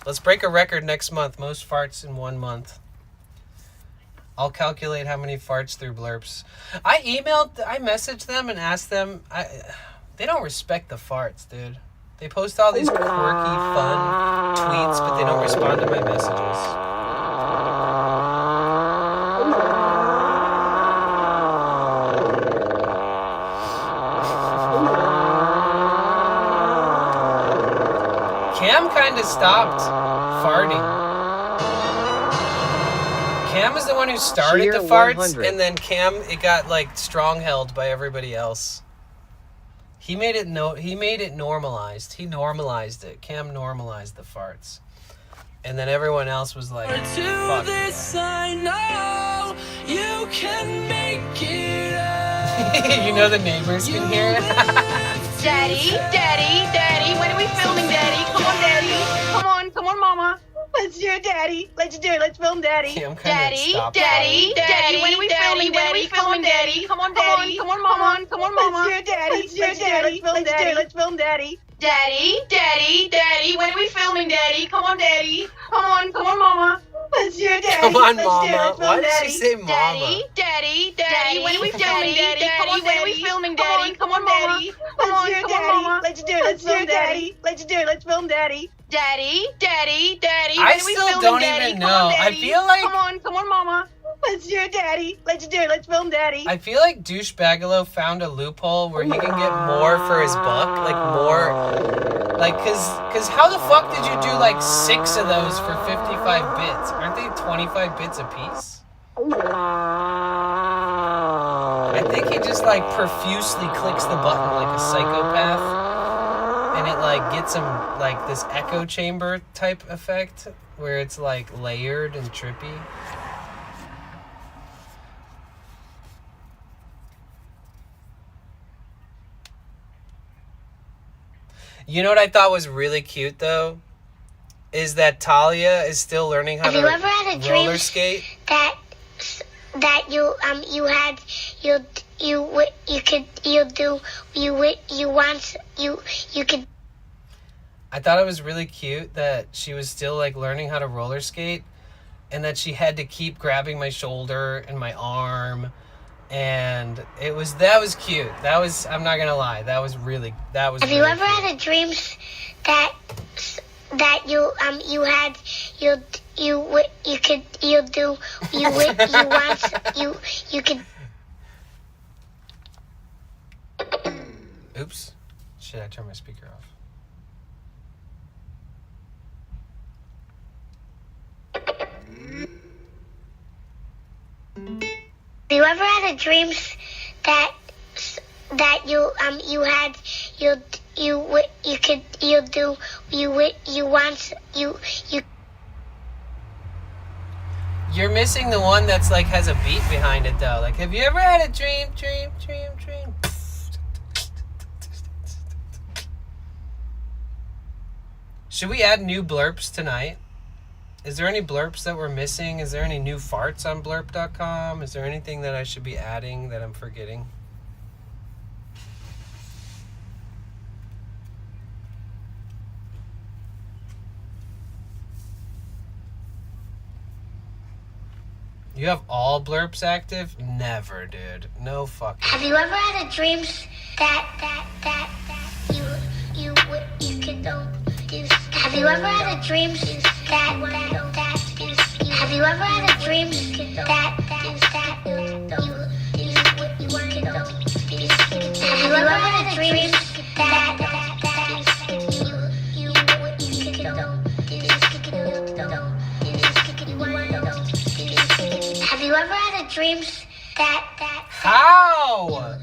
Let's break a record next month. Most farts in 1 month. I'll calculate how many farts through blurps. I messaged them and asked them. They don't respect the farts, dude. They post all these quirky, fun tweets, but they don't respond to my messages. Cam kind of stopped farting. Cam is the one who started the farts, 100. And then it got like strong-held by everybody else. He made it normalized. He normalized it. Cam normalized the farts. And then everyone else was like, fuck. This I know you can make it up. You know the neighbors can hear it? Daddy, when are we filming, Daddy? Come on, Daddy. Come on, Mama. Let's do it, Daddy. Let's do it. Let's film, Daddy. Daddy, when are we filming, Daddy? Come on, Daddy. Come on, Mama. Let's do it, Daddy. Let's film, Daddy. Daddy, when are we filming, Daddy? Come on, Daddy. Come on, Mama. Let's do it, Daddy. Come on, Mama. Why did she say Mama? Daddy, when are we filming, Daddy? Come on, when are we filming, Daddy? Come on, Daddy. Come on, Mama. Let's do it, Let's film, Daddy. Let's film, Daddy. Daddy, I still don't even know. I feel like come on, Mama. Let's do it, Daddy. Let's do it. Let's film Daddy. I feel like Douchebagalo found a loophole where he can get more for his buck, like more, like, cause how the fuck did you do like 6 of those for 55 bits? Aren't they 25 bits a piece? I think he just like profusely clicks the button like a psychopath, and it like gets him like this echo chamber type effect where it's like layered and trippy. You know what I thought was really cute though? Is that Talia is still learning how to roller skate. That you could. I thought it was really cute that she was still like learning how to roller skate, and that she had to keep grabbing my shoulder and my arm, and that was cute. That was, I'm not gonna lie, that was Have really you ever cute. had a dream that you could. Oops, shit! I turned my speaker off. Have you ever had a dream that you You're missing the one that's like has a beat behind it though. Like, have you ever had a dream? Should we add new blurps tonight? Is there any blurps that we're missing? Is there any new farts on blurp.com? Is there anything that I should be adding that I'm forgetting? You have all blurps active? Never, dude. No fucking. Have you ever had a dream that you could do? Have you ever had a dream that have you ever had a dream that you could do? Have you ever had a dream that you could do? Have you ever had a dream that How?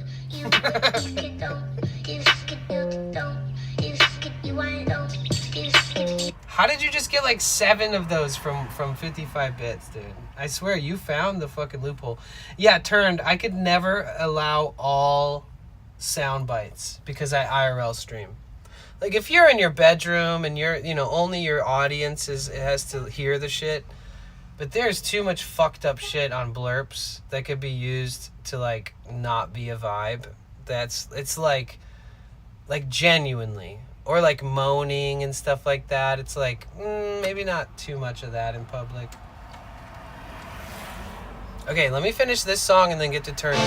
How did you just get like 7 of those from 55 bits, dude? I swear you found the fucking loophole. Yeah, turned. I could never allow all sound bites because I IRL stream. Like if you're in your bedroom and you're, only your audience has to hear the shit. But there's too much fucked up shit on blurps that could be used to like not be a vibe. It's like genuinely, or like moaning and stuff like that. It's like maybe not too much of that in public. Okay, let me finish this song and then get to turns.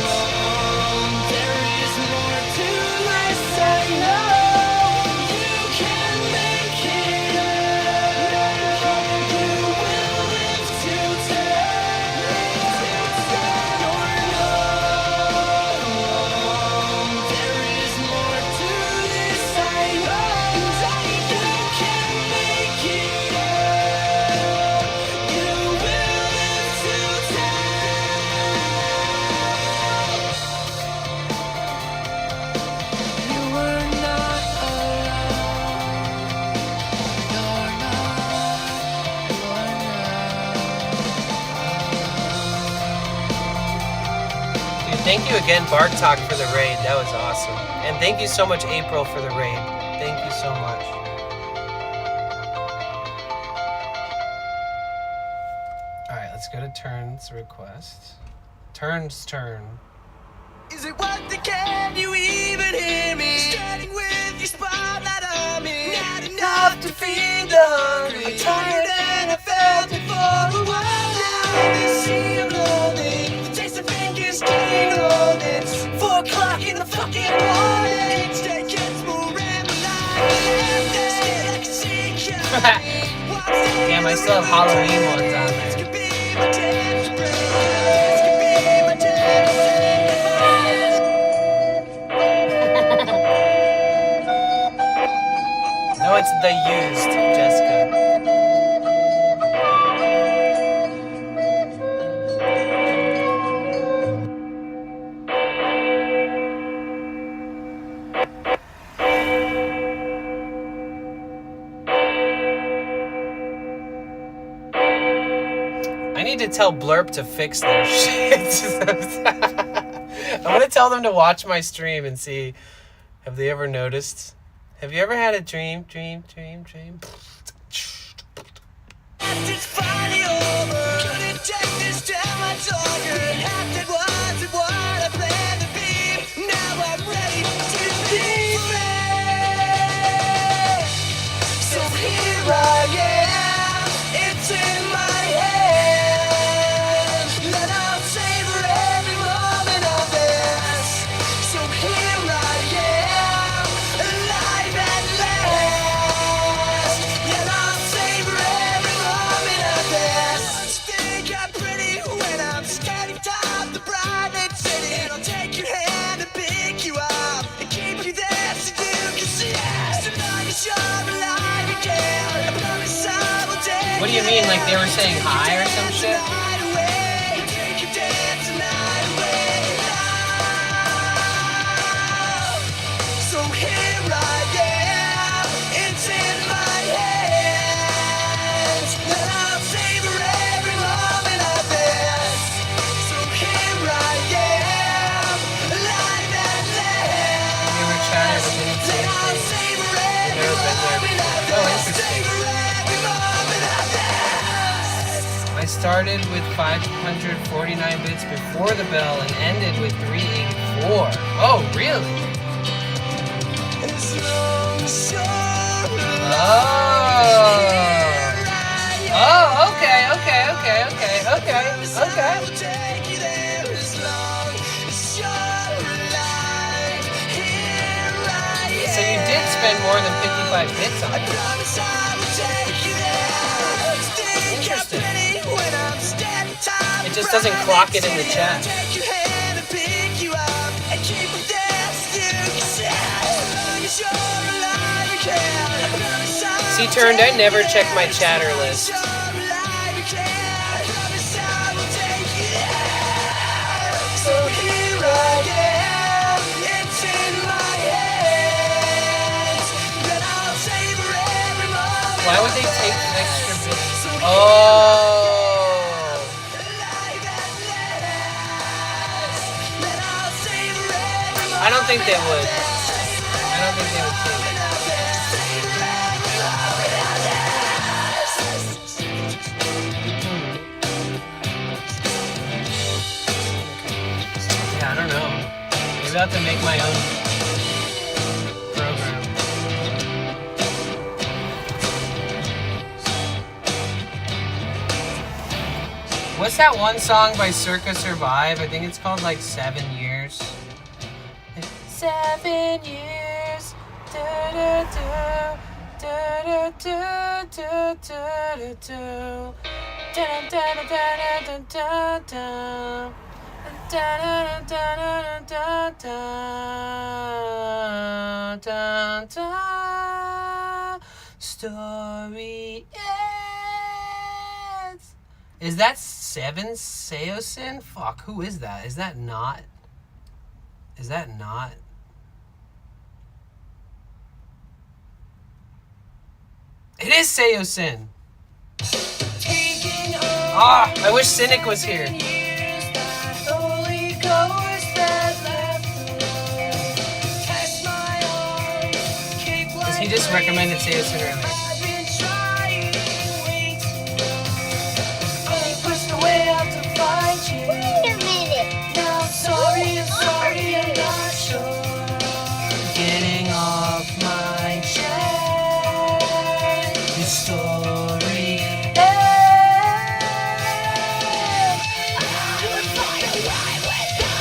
Thank you again, Bartok, for the raid. That was awesome. And thank you so much, April, for the raid. Thank you so much. Alright, let's go to turns request. Turns turn. Is it worth it? Can you even hear me? Standing with your spotlight on me. Not enough to feed the hungry. I'm tired and I felt it for a while now. This sea of loathing. The taste of fingers getting old. It's 4 o'clock in the fucking morning. Each day gets more and more like a secret. Damn, I still have Halloween ones on there. Could be my temperature. No, it's The Used, Jessica. I need to tell Blurp to fix their shit. I'm gonna tell them to watch my stream and see. Have they ever noticed? Have you ever had a dream? It's finally over. Couldn't take this time I told you. It wasn't what I planned to be. Now I'm ready to be free. So here I am. It's in my hands. Let I'll savor every moment of this. So here I am, alive at last. Yet I'll savor every moment of this. Think I'm pretty when I'm standing top the bright lit city. I'll take your hand and pick you up and keep you there so you can see it. So long as you're alive again, I promise I will take. What do you mean? Like they were saying hi or some shit? Take your dance tonight away. So here I am, it's in my hands. And I'll savor every moment of this. So here I am, alive at last. We were chatting, but didn't say And I'll anything. savor I've every never been there moment of before. Oh, this. interesting. Savor every moment of this. I started with 549 bits before the bell and ended with 384. Oh, really? As long as you're alive, Oh, okay. I will take you there as long as you're alive. Here I am. So you did spend more than 55 bits on I it. promise I will take you there. Think I'm Interesting. pretty when I'm standing top. It just doesn't clock it in the City. chat. I'll take your hand and pick you up and keep it there so you can see. As long as you're alive again, I promise I will See, turned, I take never you check my there. chatter As long as list. you're alive again, I promise I will take you there. So here I am, it's in my hands. And I'll savor every moment. Why would they take extra bits? So Oh. alive at last. And I'll savor every I don't think they moment would. of this. I don't think they would take it. Savor every moment of this. Yeah, I don't know. Maybe I'll have to make my own program. What's that one song by Circa Survive? I think it's called like 7 Years. 7 years. Da-da-da. Da-da-da-da-da-da-da. Da-da-da-da-da-da-da-da. Da-da-da-da-da-da-da. Story ends. Is that Seven Seosin? Fuck, who is that? Is that not? Is that not? It is Seosin. Ah, I wish Cynic was here. Because he just recommended Seosin earlier. Wait a minute. Now I'm sorry, I'm not sure. Getting off my chest. This story ends. I would fly away with you.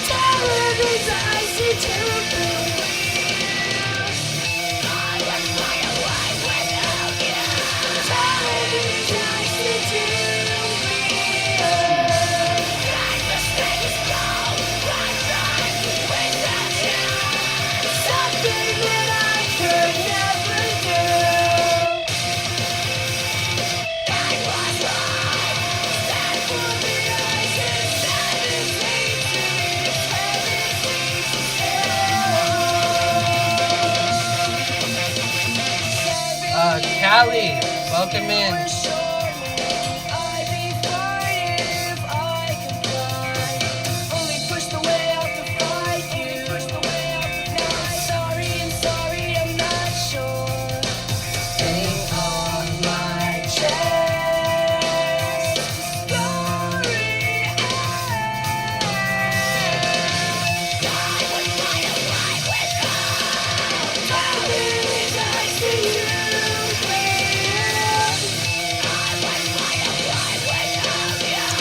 Terror is icy to me. I would fly away Ali, welcome in.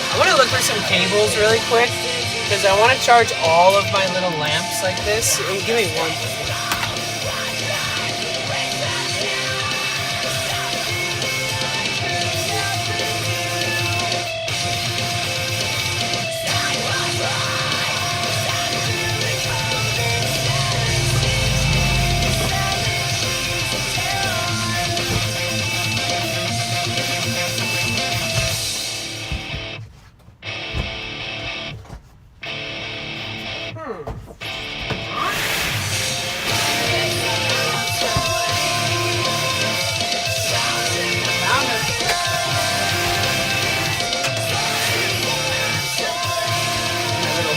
I want to look for some cables really quick because I want to charge all of my little lamps like this. Give me one.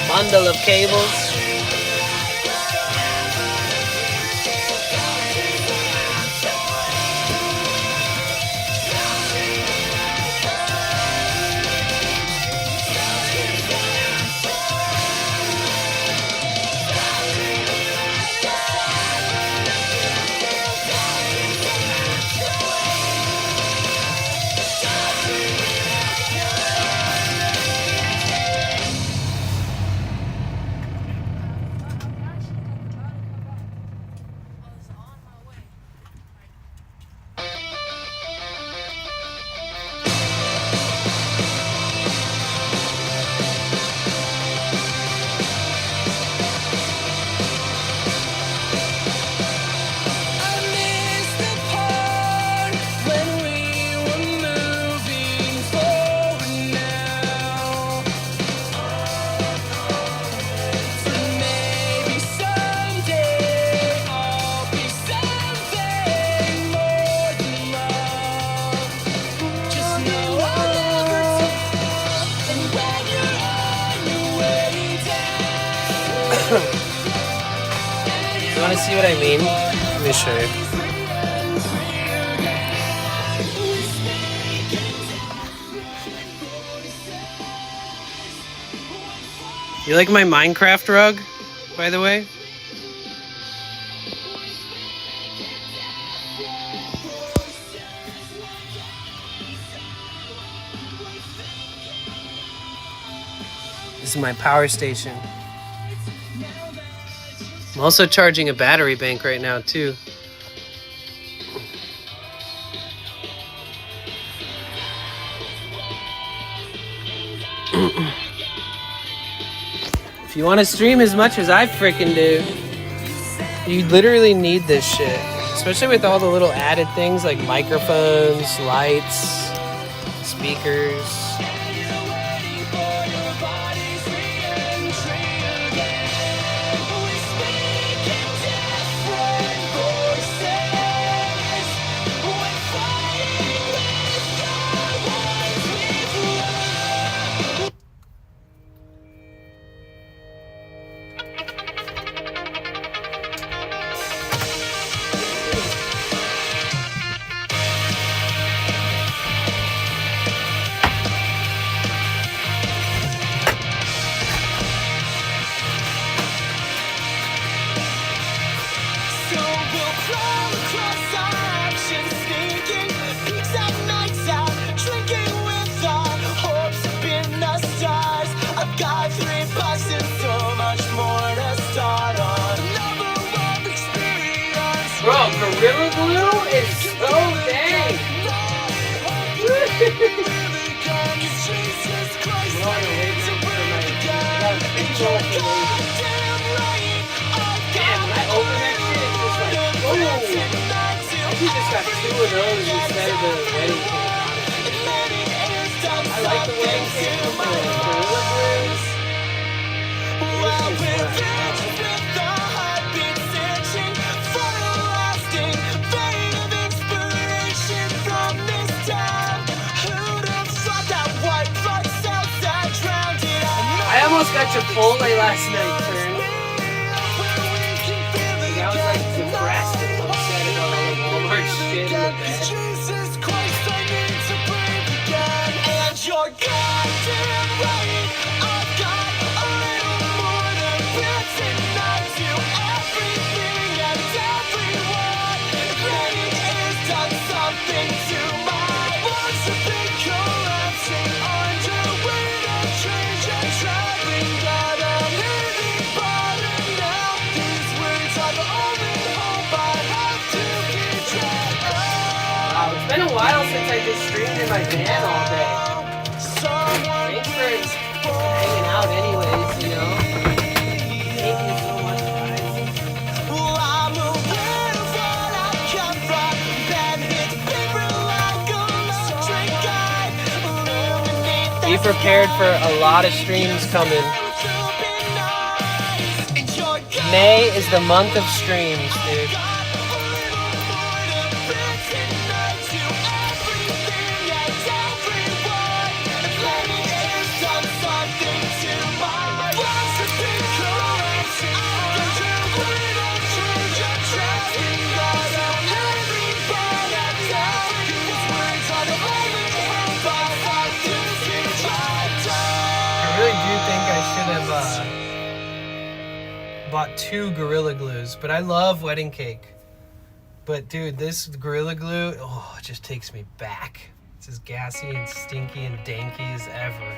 Bundle of cables. You want to see what I mean? Let me show you. You like my Minecraft rug, by the way? This is my power station. I'm also charging a battery bank right now, too. If you want to stream as much as I frickin' do, you literally need this shit. Especially with all the little added things like microphones, lights, speakers. Bro, Gorilla Glue is so dang! Damn, when I open that shit, it's just like, whoa! You just got 2 of those instead of the wedding cake. I like the wedding cake with the Gorilla Glue. This is almost got Chipotle last night, Turn. Like, I was like depressed and upset about all the Walmart shit in the bed. Jesus Christ, I need to breathe again. And you're goddamn right. I've got a little more than pretend not to everything and everyone. Granted, it's done something to my lungs. Have been collapsing under weight of change and traveling, but I'm hitting bottom now. These words are the only hope I have to keep track of. Wow, it's been a while since I just streamed in my van all day. Thanks for hanging out anyways, you know. Thank you so much, guys. Well, I'm aware of what I come from. Been hit paper like electric guide. Illuminate Be prepared for a lot of streams coming. May is the month of streams, dude. I really do think I should have bought 2 Gorilla Glues, but I love wedding cake. But dude, this Gorilla Glue, oh, it just takes me back. It's as gassy and stinky and danky as ever.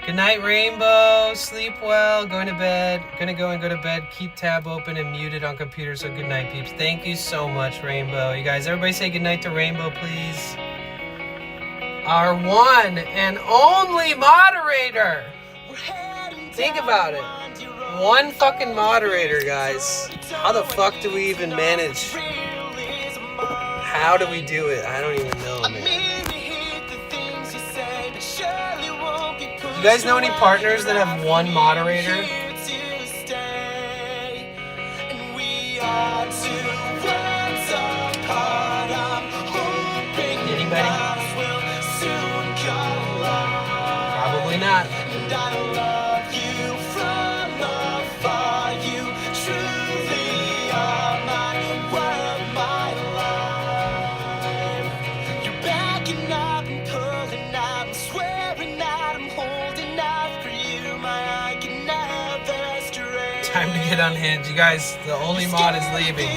Good night, Rainbow. Sleep well. Going to bed. Gonna go to bed. Keep tab open and muted on computer, so good night, peeps. Thank you so much, Rainbow. You guys, everybody say good night to Rainbow, please. Our one and only moderator. Think about it. One fucking moderator, guys. How the fuck do we even manage? How do we do it? I don't even know, man. You guys know any partners that have one moderator? Anybody? Probably not. Time to get unhinged. You guys, the only mod is leaving.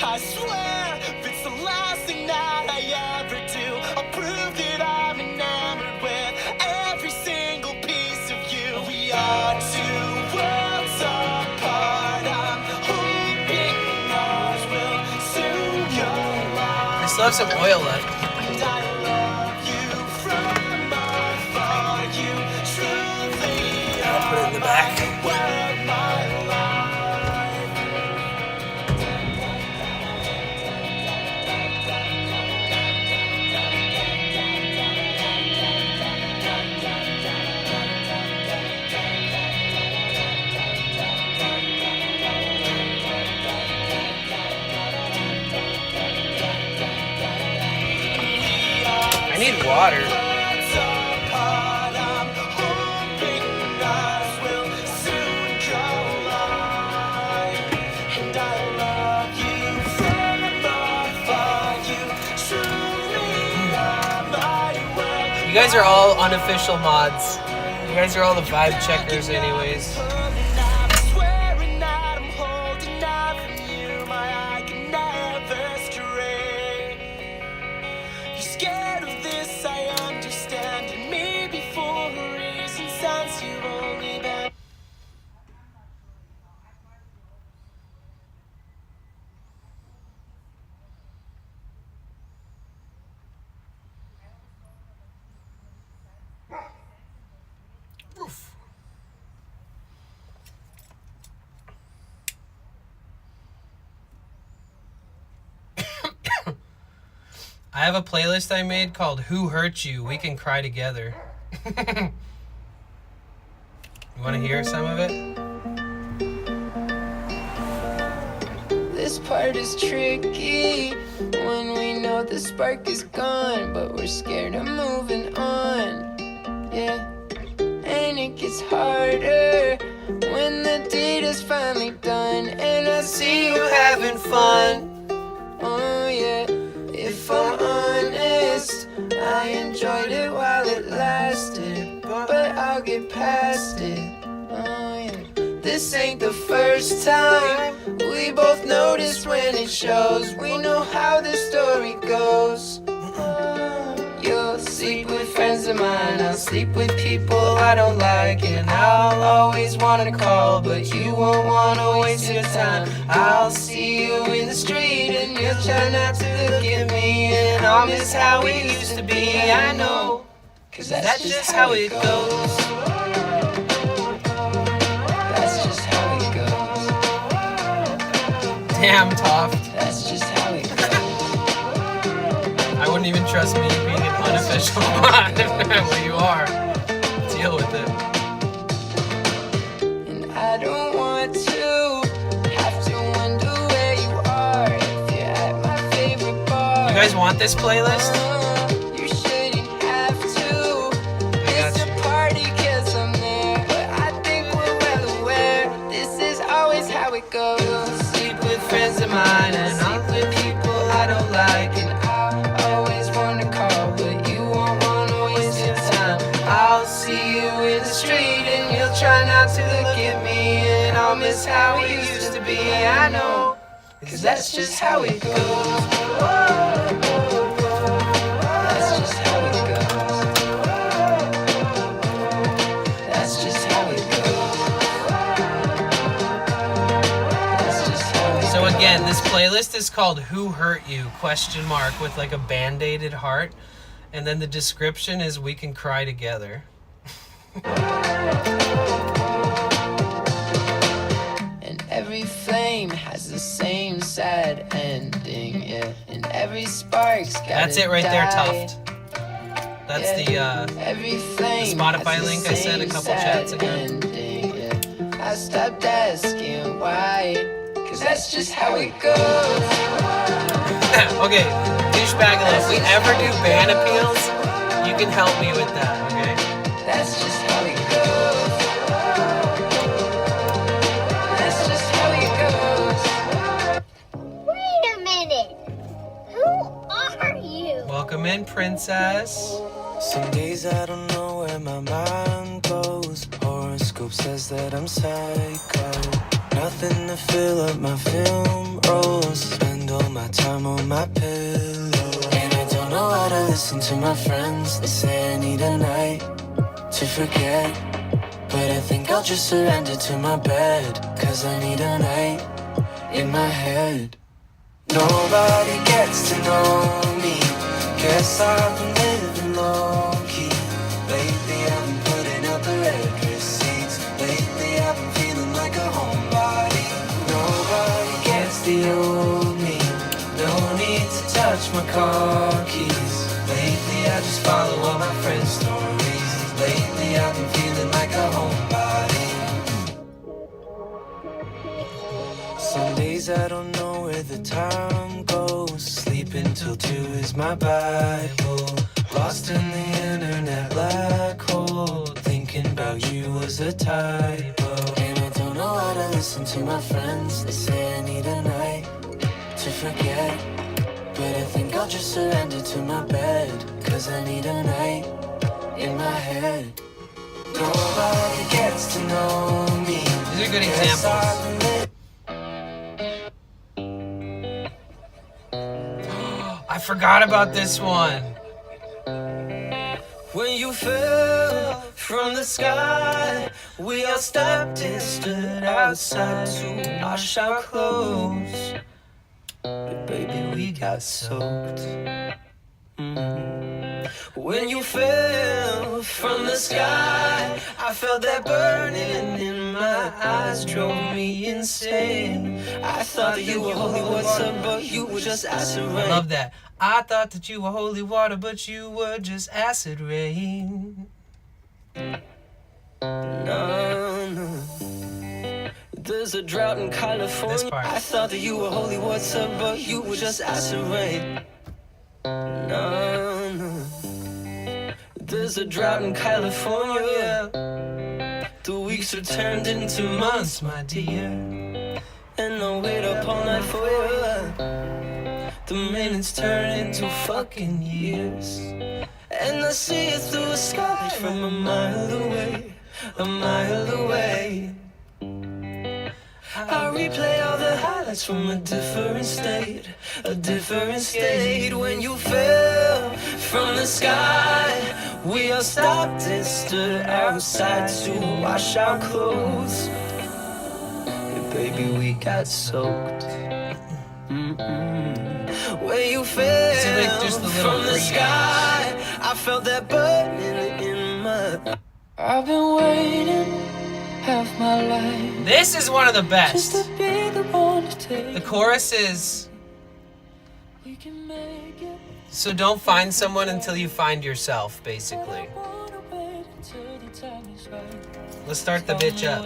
I swear, if it's the last thing that I ever do, I'll prove that I'm enamored with every single piece of you. We are 2 worlds apart. I'm hoping ours will soon collide. I still have some oil left. And I love you from afar. You truly I'll put it in the back. are my life. I need water. You guys are all unofficial mods. You guys are all the vibe checkers anyways. I have a playlist I made called Who Hurt You? We Can Cry Together. You want to hear some of it? this part is tricky. When we know the spark is gone, but we're scared of moving on. Yeah. And it gets harder when the deed is finally done, and I see you having fun. Oh yeah, if I'm honest, I enjoyed it while it lasted, but I'll get past it. Oh yeah, this ain't the first time. We both notice when it shows. We know how the story goes. You'll sleep with friends of mine, I'll sleep with people I don't like, and I'll always wanna call, but you won't wanna waste your time. I'll see you in the street and you'll try not to look at me, and I'll miss how we used to be, I know, cause that's just how it goes. That's just how it goes. Damn, Toft. That's just how it goes. I wouldn't even trust me being an unofficial mod. Well, you are. Deal with it. And I don't want to have to wonder where you are if you're at my favorite bar. You guys want this playlist? You shouldn't have to miss a party cause I'm there, but I think we're well aware this is always how it goes. Sleep with friends of mine and sleep with people I don't like, and always wanna call, but you won't wanna waste your time. I'll see you in the street and you'll try not to look at me, and I'll miss how we used to be, I know, cause that's just how it goes. That's just how it goes. That's just how it goes. That's just how it goes. So again, this playlist is called Who Hurt You? ? With like a band-aided heart. And then the description is we can cry together. And every flame has the same sad ending, yeah. And every spark's got That's it right there, Tuft. That's yeah. the every flame Spotify has the link I sent a couple same chats ago. ending, yeah. I stopped asking why, cause that's just how it goes. Okay, douchebag, if we ever do band appeals, you can help me with that, okay? That's just how it goes. That's just how it goes. Wait a minute. Who are you? Welcome in, princess. Some days I don't know where my mind goes. Horoscope says that I'm psycho. Nothing to fill up my film rolls. Spend all my time on my pillow. And I don't know how to listen to my friends. They say I need a night to forget, but I think I'll just surrender to my bed, cause I need a night in my head. Nobody gets to know me. Guess I've been living low-key. Lately I've been putting up the red receipts. Lately I've been feeling like a homebody. Nobody gets the old me. No need to touch my car keys. Lately I just follow all my friends' stories. Lately I've been feeling like a homebody. Some days I don't know where the time goes. Sleeping till 2 is my Bible. Lost in the internet black hole. Thinking about you was a typo. And I don't know how to listen to my friends. They say I need a night to forget, but I think I'll just surrender to my bed, cause I need a night in my head. Nobody gets to know me. These are good examples. I forgot about this one. When you fell from the sky, we all stopped and stood outside to wash our clothes. But baby, we got soaked. When you fell from the sky, I felt that burning in my eyes, drove me insane. I thought that you were holy water, but you were just acid rain. I love that. I thought that you were holy water, but you were just acid rain. No, no. The There's a drought in California. I thought that you were holy water, but you were just acid rain. No, no. There's a drought in California. The weeks are turned into months, my dear. And I'll wait up all night for you. The minutes turn into fucking years. And I see it through a sky from a mile away, a mile away. I replay all the highlights from a different state, a different state. When you fell from the sky, we all stopped and stood outside to wash our clothes. Yeah, baby, we got soaked. When you fell from the sky, I felt that burning in my. I've been waiting half my life. This is one of the best. Just to be the one to take. The chorus is, We can make it. so don't find someone until you find yourself, basically. Let's start the bitch up.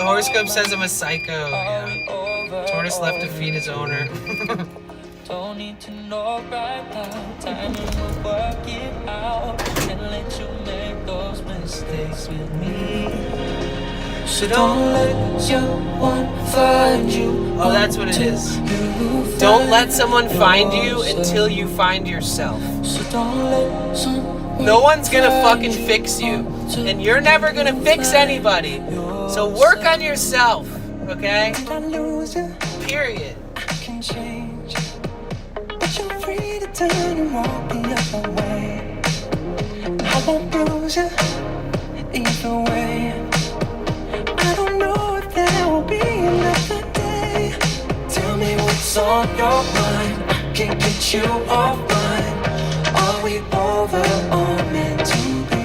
Horoscope says I'm a psycho. Yeah. Tortoise left to feed his owner. Don't need to know right now. Timing will work it out. And let you make those mistakes with me. So don't let someone find you. Oh, that's what it is. Don't let someone find you until you find yourself. So don't let someone. No one's gonna fucking fix you. And you're never gonna fix anybody. So work on yourself, okay? Period. I can change. But you're free to turn and walk the other way. I won't lose you either way. I don't know if there will be another day. Tell me what's on your mind. I can't get you offline. Are we over or meant to be?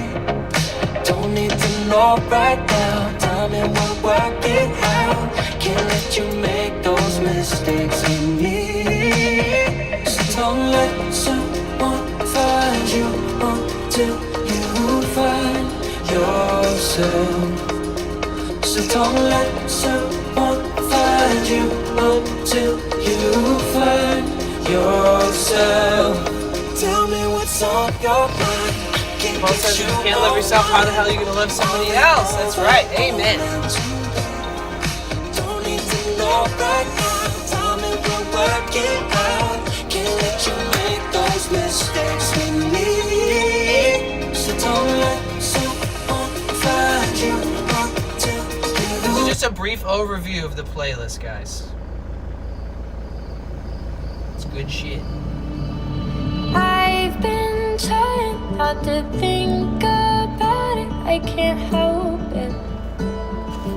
Don't need to know right now. Tell me we'll work it out. Can't let you make those mistakes with me. So don't let someone find you until you find yourself. So don't let someone find you until you find yourself. Tell me what's on your mind. Paul says if you can't love yourself, how the hell are you gonna love somebody else? That's right. Amen. Don't need to know right now. Tell me we'll work it out. Can't let you make those mistakes with me. So don't let someone find you until This is just a brief overview of the playlist, guys. It's good shit. I've been trying not to think about it. I can't help it.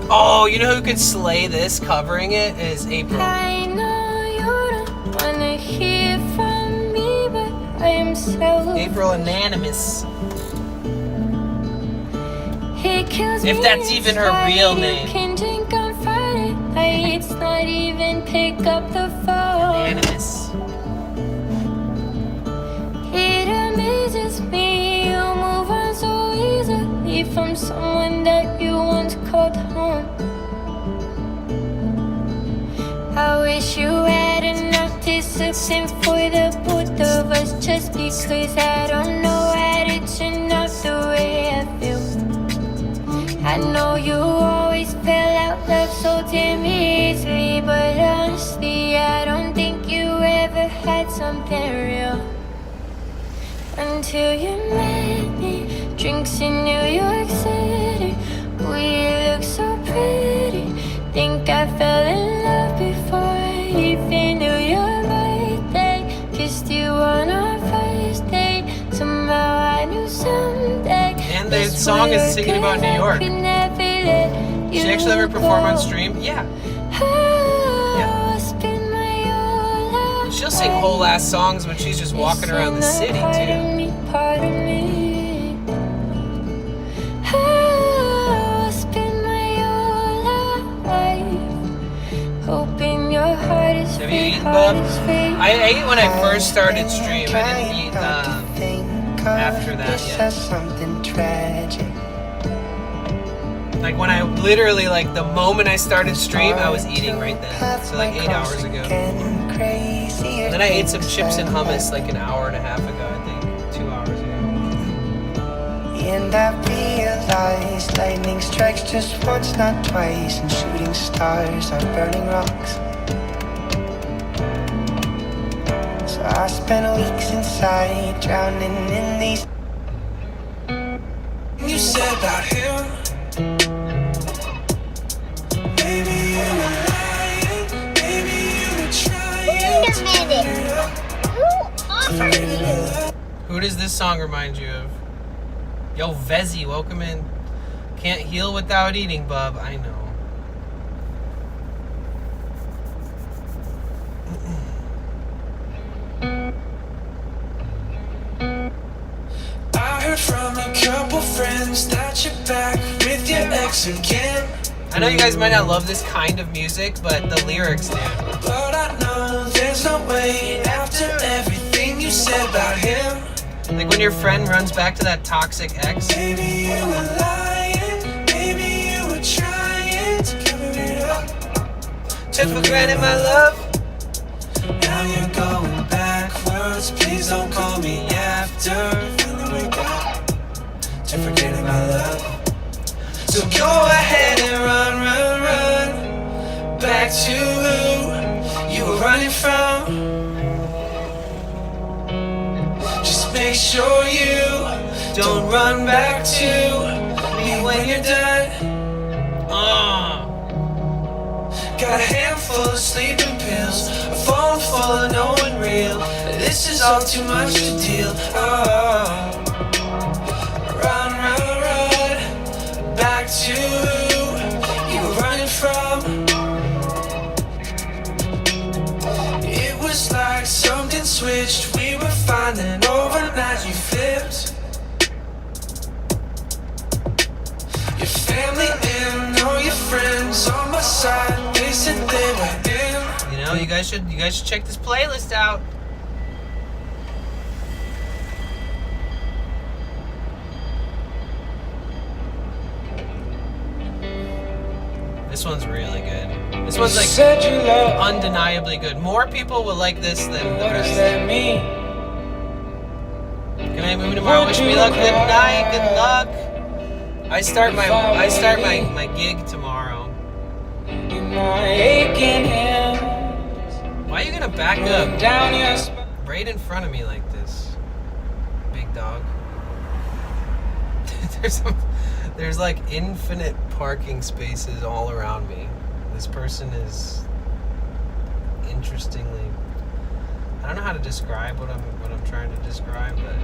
Oh, you know who could slay this covering it is April. I know you don't wanna hear from me, but I am so. April Anonymous. It kills If me that's even her real inside. name. You can drink on Friday nights, not even pick up the phone. Anonymous. It amazes me you move on so easily from someone that you once called home. I wish you had enough discipline for the both of us, just because I don't know how to turn out the way I feel. I know you always fell out love so damn easily, but honestly I don't think you ever had something real. Until you met me, drinks in New York City, we look so pretty. Think I fell in love before I even knew your birthday. Kissed you on our first date, somehow I knew someday. And the song is singing about New York. She actually ever perform on stream? Yeah. She'll sing whole ass songs when she's just walking around the city too. Part of me. I'll spend my whole life hoping your heart is Have you eaten, Bob? I ate when I first started stream. I didn't eat after that yet. Something tragic. Like when I literally, like the moment I started stream, I was eating right then. So like 8 hours ago. And then I ate some chips and hummus like an hour and a half ago, I think. 2 hours ago. And I realize lightning strikes just once, not twice, and shooting stars are burning rocks. So I spent weeks inside, drowning in these. You said about him, maybe you were lying, maybe you were trying. Wait a minute. Who offered you? Who does this song remind you of? Yo, Vezi, welcome in. Can't heal without eating, bub. I know. I heard from a couple friends that you're back with your ex again. I know you guys might not love this kind of music, but the lyrics, dude. But I know there's no way after everything you said about him. Like when your friend runs back to that toxic ex. Maybe you were lying, maybe you were trying to cover it up. Took for granted my love. Now you're going backwards, please don't call me after. Finally wake up to forgetting my love. So go ahead and run, run, run back to who you were running from. Just make sure you don't run back to me when you're done. Got a handful of sleeping pills, a phone full of no one real. This is all too much to deal. Run, run, run back to who you were running from. It was like something switched. We were fine, then overnight you flipped. Your family in, all your friends on my side. They said they were in. You know, you guys should check this playlist out. This one's really good. This one's like undeniably good. More people will like this than the What rest. does that mean? Good night, movie tomorrow. Wish me luck. Good night. Good luck. I start my gig tomorrow. Why are you gonna back up right in front of me like this, big dog? There's like infinite parking spaces all around me. This person is interestingly. I don't know how to describe what I'm trying to describe, but.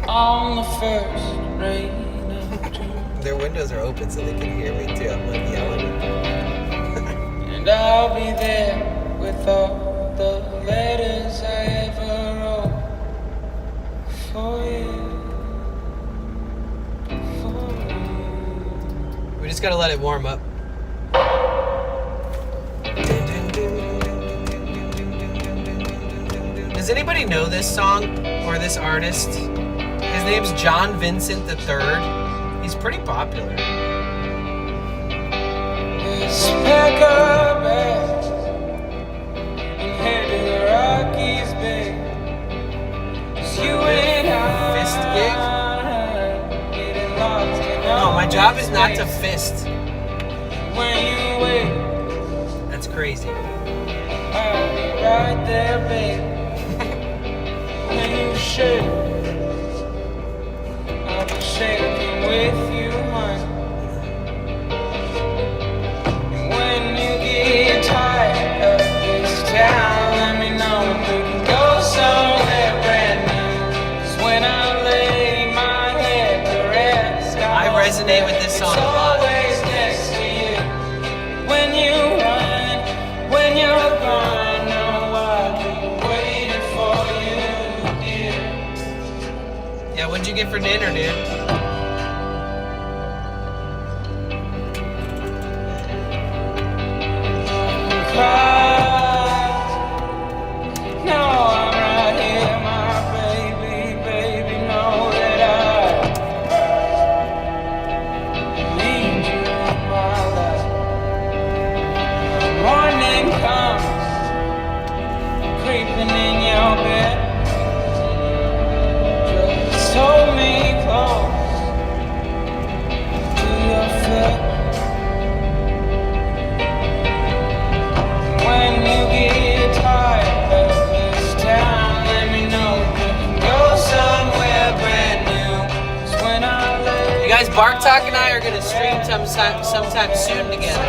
On the first rain of June. Their windows are open so they can hear me too. I'm like yelling. And I'll be there with all the letters I ever wrote for you. We just gotta let it warm up. Does anybody know this song or this artist? His name's John Vincent III. He's pretty popular. Let's pack our bags and head to the Rockies, babe. 'Cause you and Fist gig? I getting lost in No, my all job this is not to space. fist. When you wait, That's crazy. I'll be right there, babe. When you shake, I'll be shaking with you, hon. And when you get tired of this town, let me know and we can go somewhere brand new. 'Cause when I lay my head to rest, I resonate with this song a lot. always next to you. When you run, when you're gone, no, I'll be waiting for you, dear. Yeah, what'd you get for dinner, dude? Cry. No, I'm right here, my baby, baby, know that guys, Bartok and I are gonna stream sometime soon together.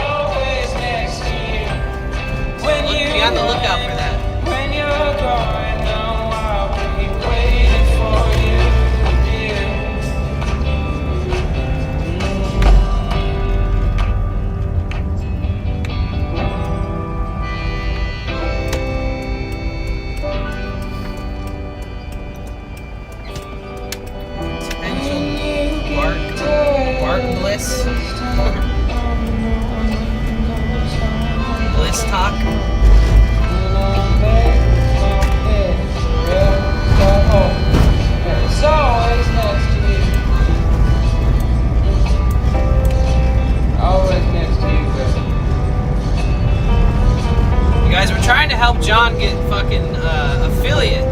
Be on the lookout for that. When you're gone, now I'll be waiting for you. Bart Bliss. Bliss talk. It's always next to you. Always next to you, girl. You guys, we're trying to help John get fucking affiliate.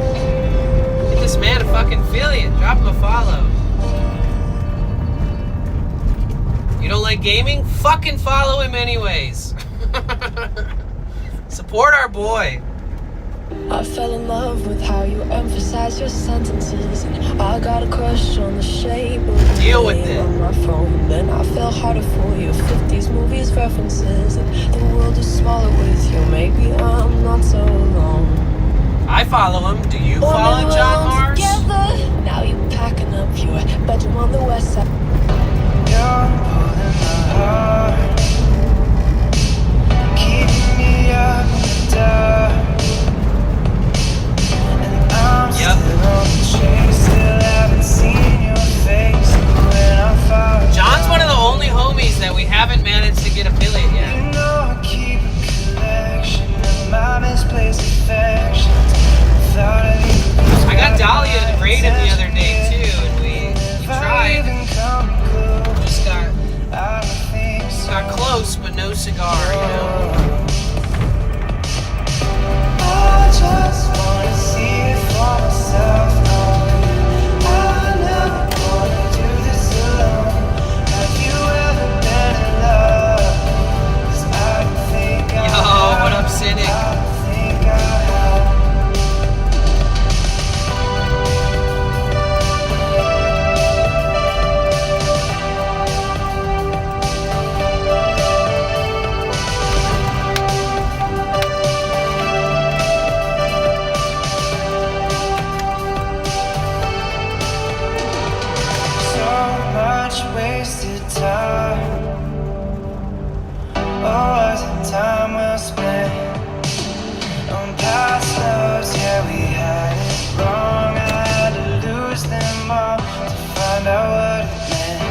Get this man a fucking affiliate. Drop him a follow. You don't like gaming? Fucking follow him anyways. Support our boy. I fell in love with how you emphasize your sentences, and I got a crush on the shape of Deal with it. on my phone. Then I fell harder for you, 50s movies references, and the world is smaller with you. Maybe I'm not so wrong. I follow him. Do you follow John Mars? Together. Now you packing up your bedroom on the west side. You're pulling my heart, keeping me up in the dark. I'm still on the chase, still haven't seen your face when I found John's one of the only homies that we haven't managed to get affiliate yet. you know I keep a collection of my misplaced affections. Thought of you. I got Dahlia to grade him the other day too, and we tried. Just got close, but no cigar, you know. I just wanna see it for myself. I never wanna do this alone. Have you ever been in love? 'Cause I don't think I Yo, what up, Cynic? I don't think I have. So much wasted time. Or was it time well spent on past loves? Yeah, we had it wrong. I had to lose them all to find out what it meant.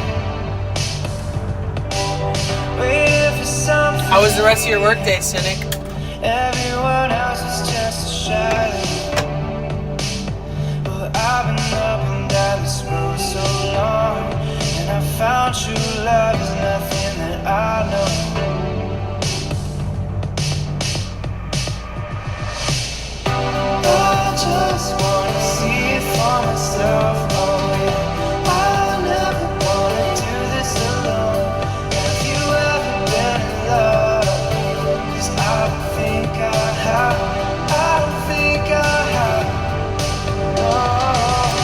Waiting for something. How was the rest of your workday, Cynic? Everyone else is just a shadow. Well, I've been up and down this road so long, and I found true love is nothing that I know. I just wanna see it for myself. Oh yeah, I never wanna do this alone. Have you ever been in love? 'Cause I don't think I have. I don't think I have. Oh.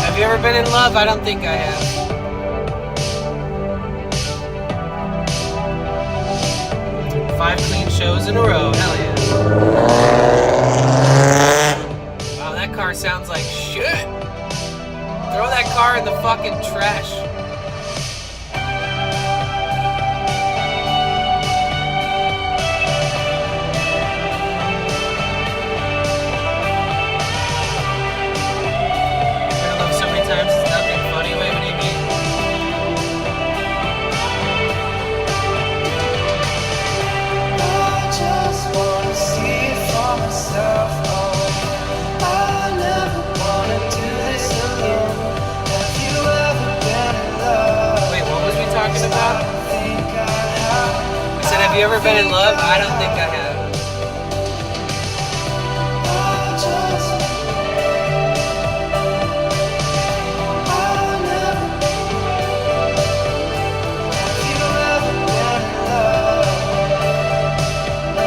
Have you ever been in love? I don't think I have. Five clean shows in a row. Hell yeah. Wow, that car sounds like shit. Throw that car in the fucking trash. I love so many times it's nothing funny. Wait, what do you mean? I just wanna see it for myself. Oh, I never wanna do this alone. Have you ever been in love? Wait, what was we talking about? I think I have. I said, have you ever been in love? I don't think I have. I just. I never. Have you ever been in love? No.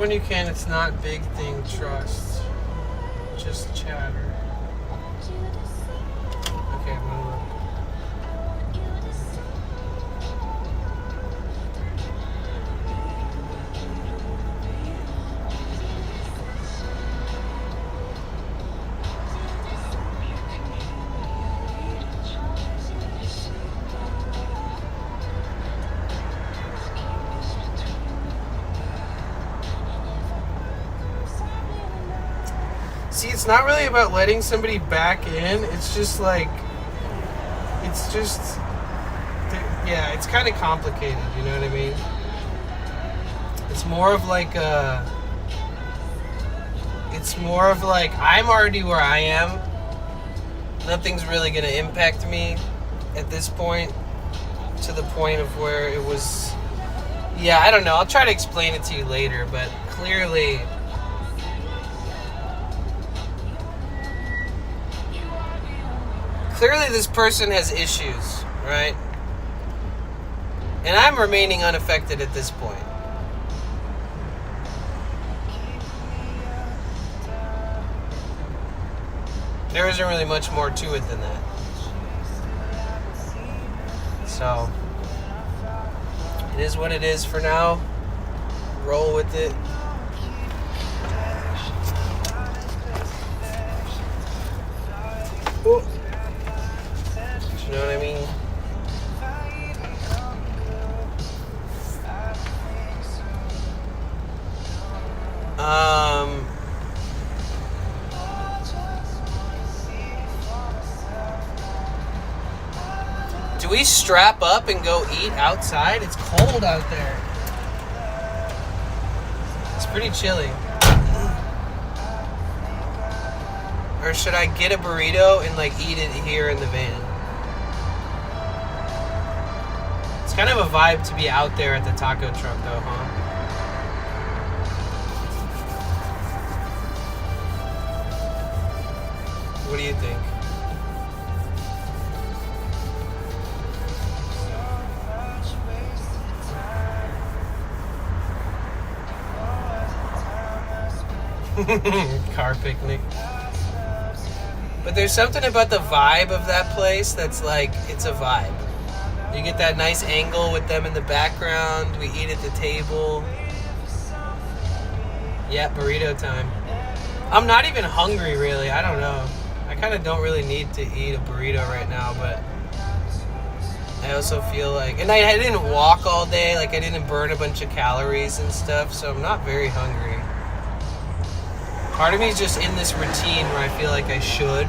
when you can. It's not big thing trust. Just chatter. Okay, I'm gonna look. See, it's not really about letting somebody back in. It's just like, yeah, it's kind of complicated, you know what I mean? It's more of like I'm already where I am. Nothing's really going to impact me at this point, to the point of where it was, yeah, I don't know. I'll try to explain it to you later, but clearly this person has issues, right? And I'm remaining unaffected at this point. There isn't really much more to it than that. So, it is what it is for now. Roll with it. Ooh. You know what I mean? Do we strap up and go eat outside? It's cold out there. It's pretty chilly. Or should I get a burrito and like eat it here in the van? It's kind of a vibe to be out there at the taco truck though, huh? What do you think? Car picnic. But there's something about the vibe of that place that's like, it's a vibe. You get that nice angle with them in the background. We eat at the table. Yeah, burrito time. I'm not even hungry, really. I don't know. I kind of don't really need to eat a burrito right now, but I also feel like... And I didn't walk all day. Like, I didn't burn a bunch of calories and stuff, so I'm not very hungry. Part of me is just in this routine where I feel like I should.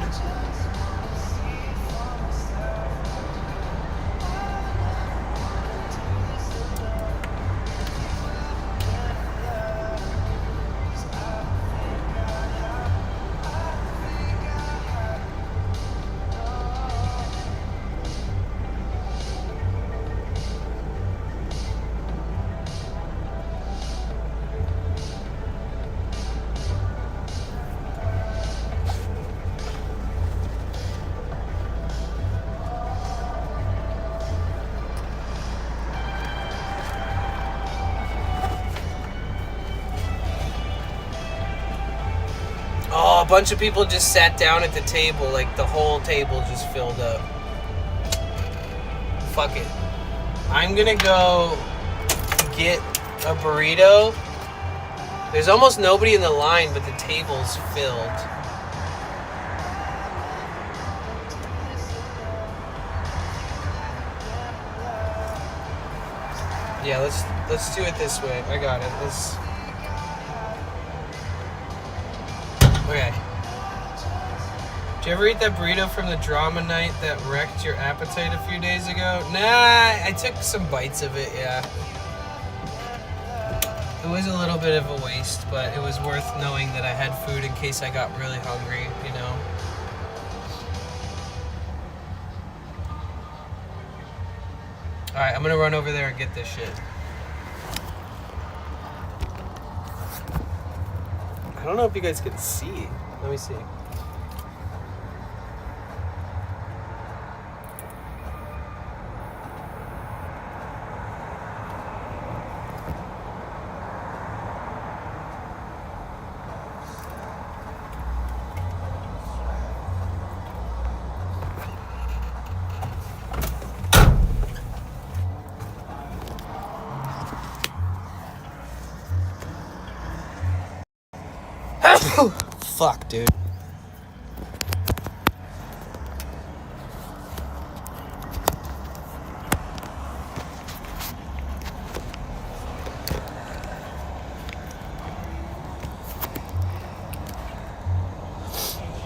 A bunch of people just sat down at the table, like the whole table just filled up. Fuck it. I'm gonna go get a burrito. There's almost nobody in the line, but the table's filled. Yeah, let's do it this way. I got it. Okay. Did you ever eat that burrito from the drama night that wrecked your appetite a few days ago? Nah, I took some bites of it, yeah. It was a little bit of a waste, but it was worth knowing that I had food in case I got really hungry, you know? Alright, I'm gonna run over there and get this shit. I don't know if you guys can see. Let me see. Fuck, dude.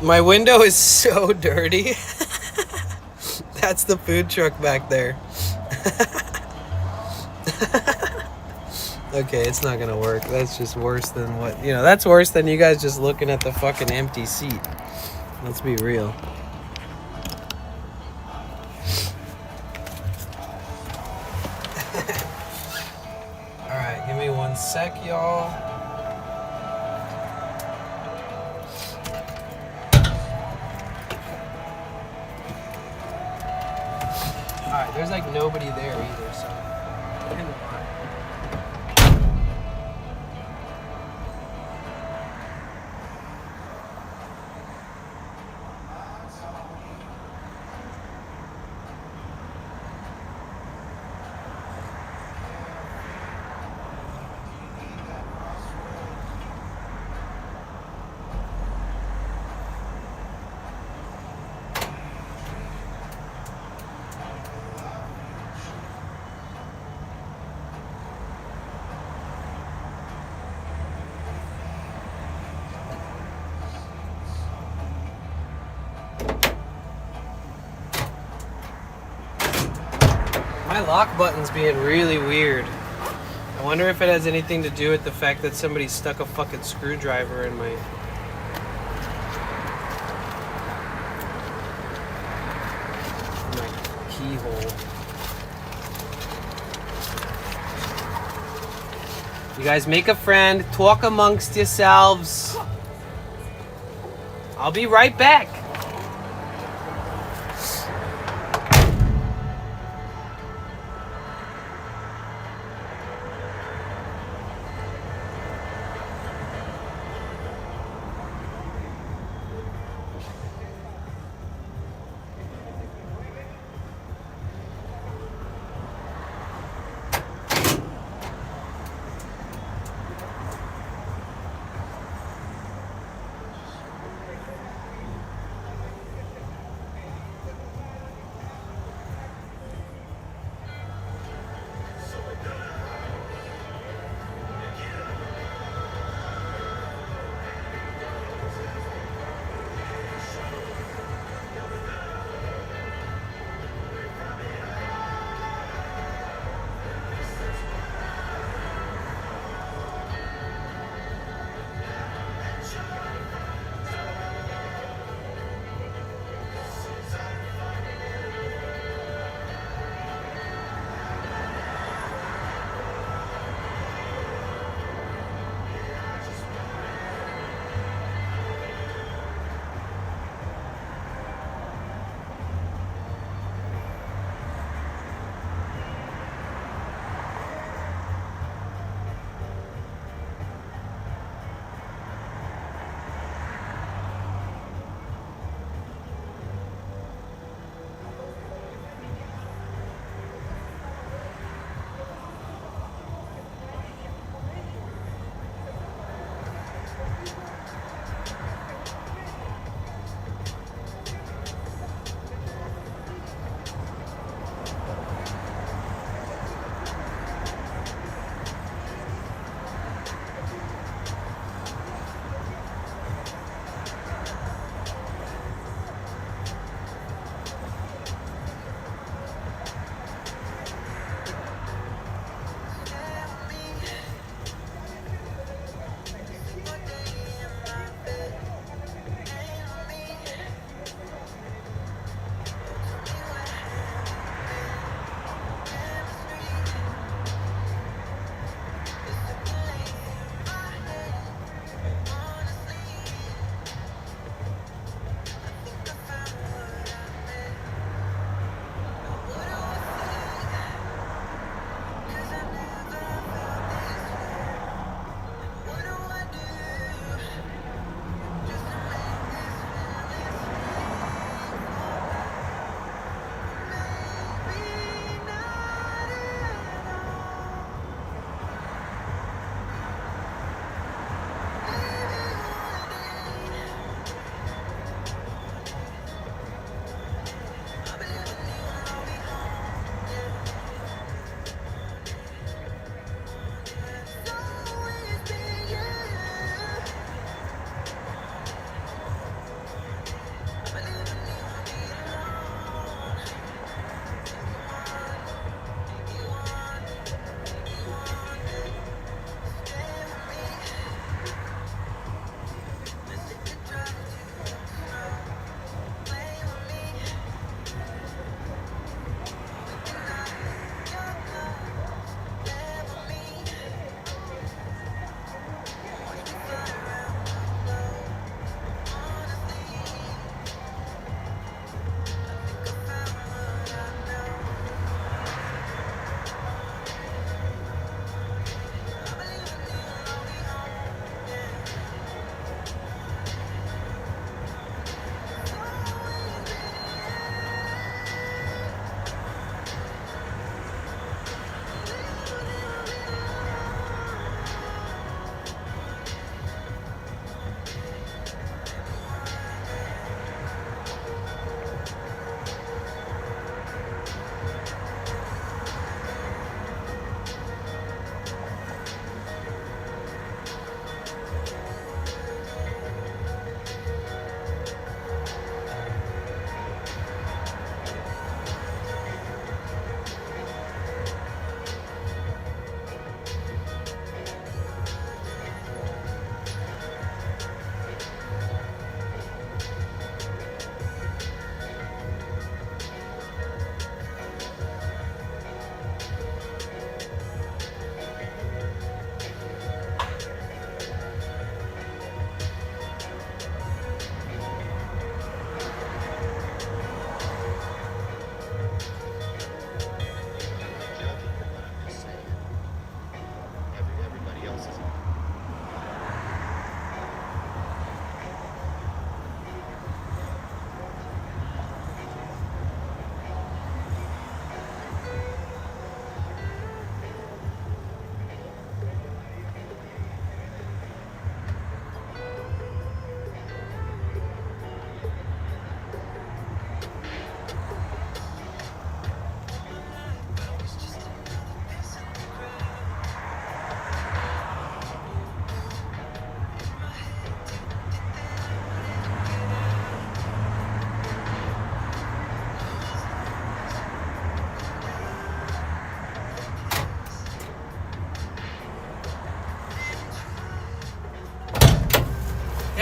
My window is so dirty. That's the food truck back there. Okay, it's not gonna work. That's just worse than what, you know, that's worse than you guys just looking at the fucking empty seat. Let's be real. Alright, give me 1 sec, y'all. Alright, there's like nobody there either, so. My lock button's being really weird. I wonder if it has anything to do with the fact that somebody stuck a fucking screwdriver in my... keyhole. You guys make a friend, talk amongst yourselves. I'll be right back.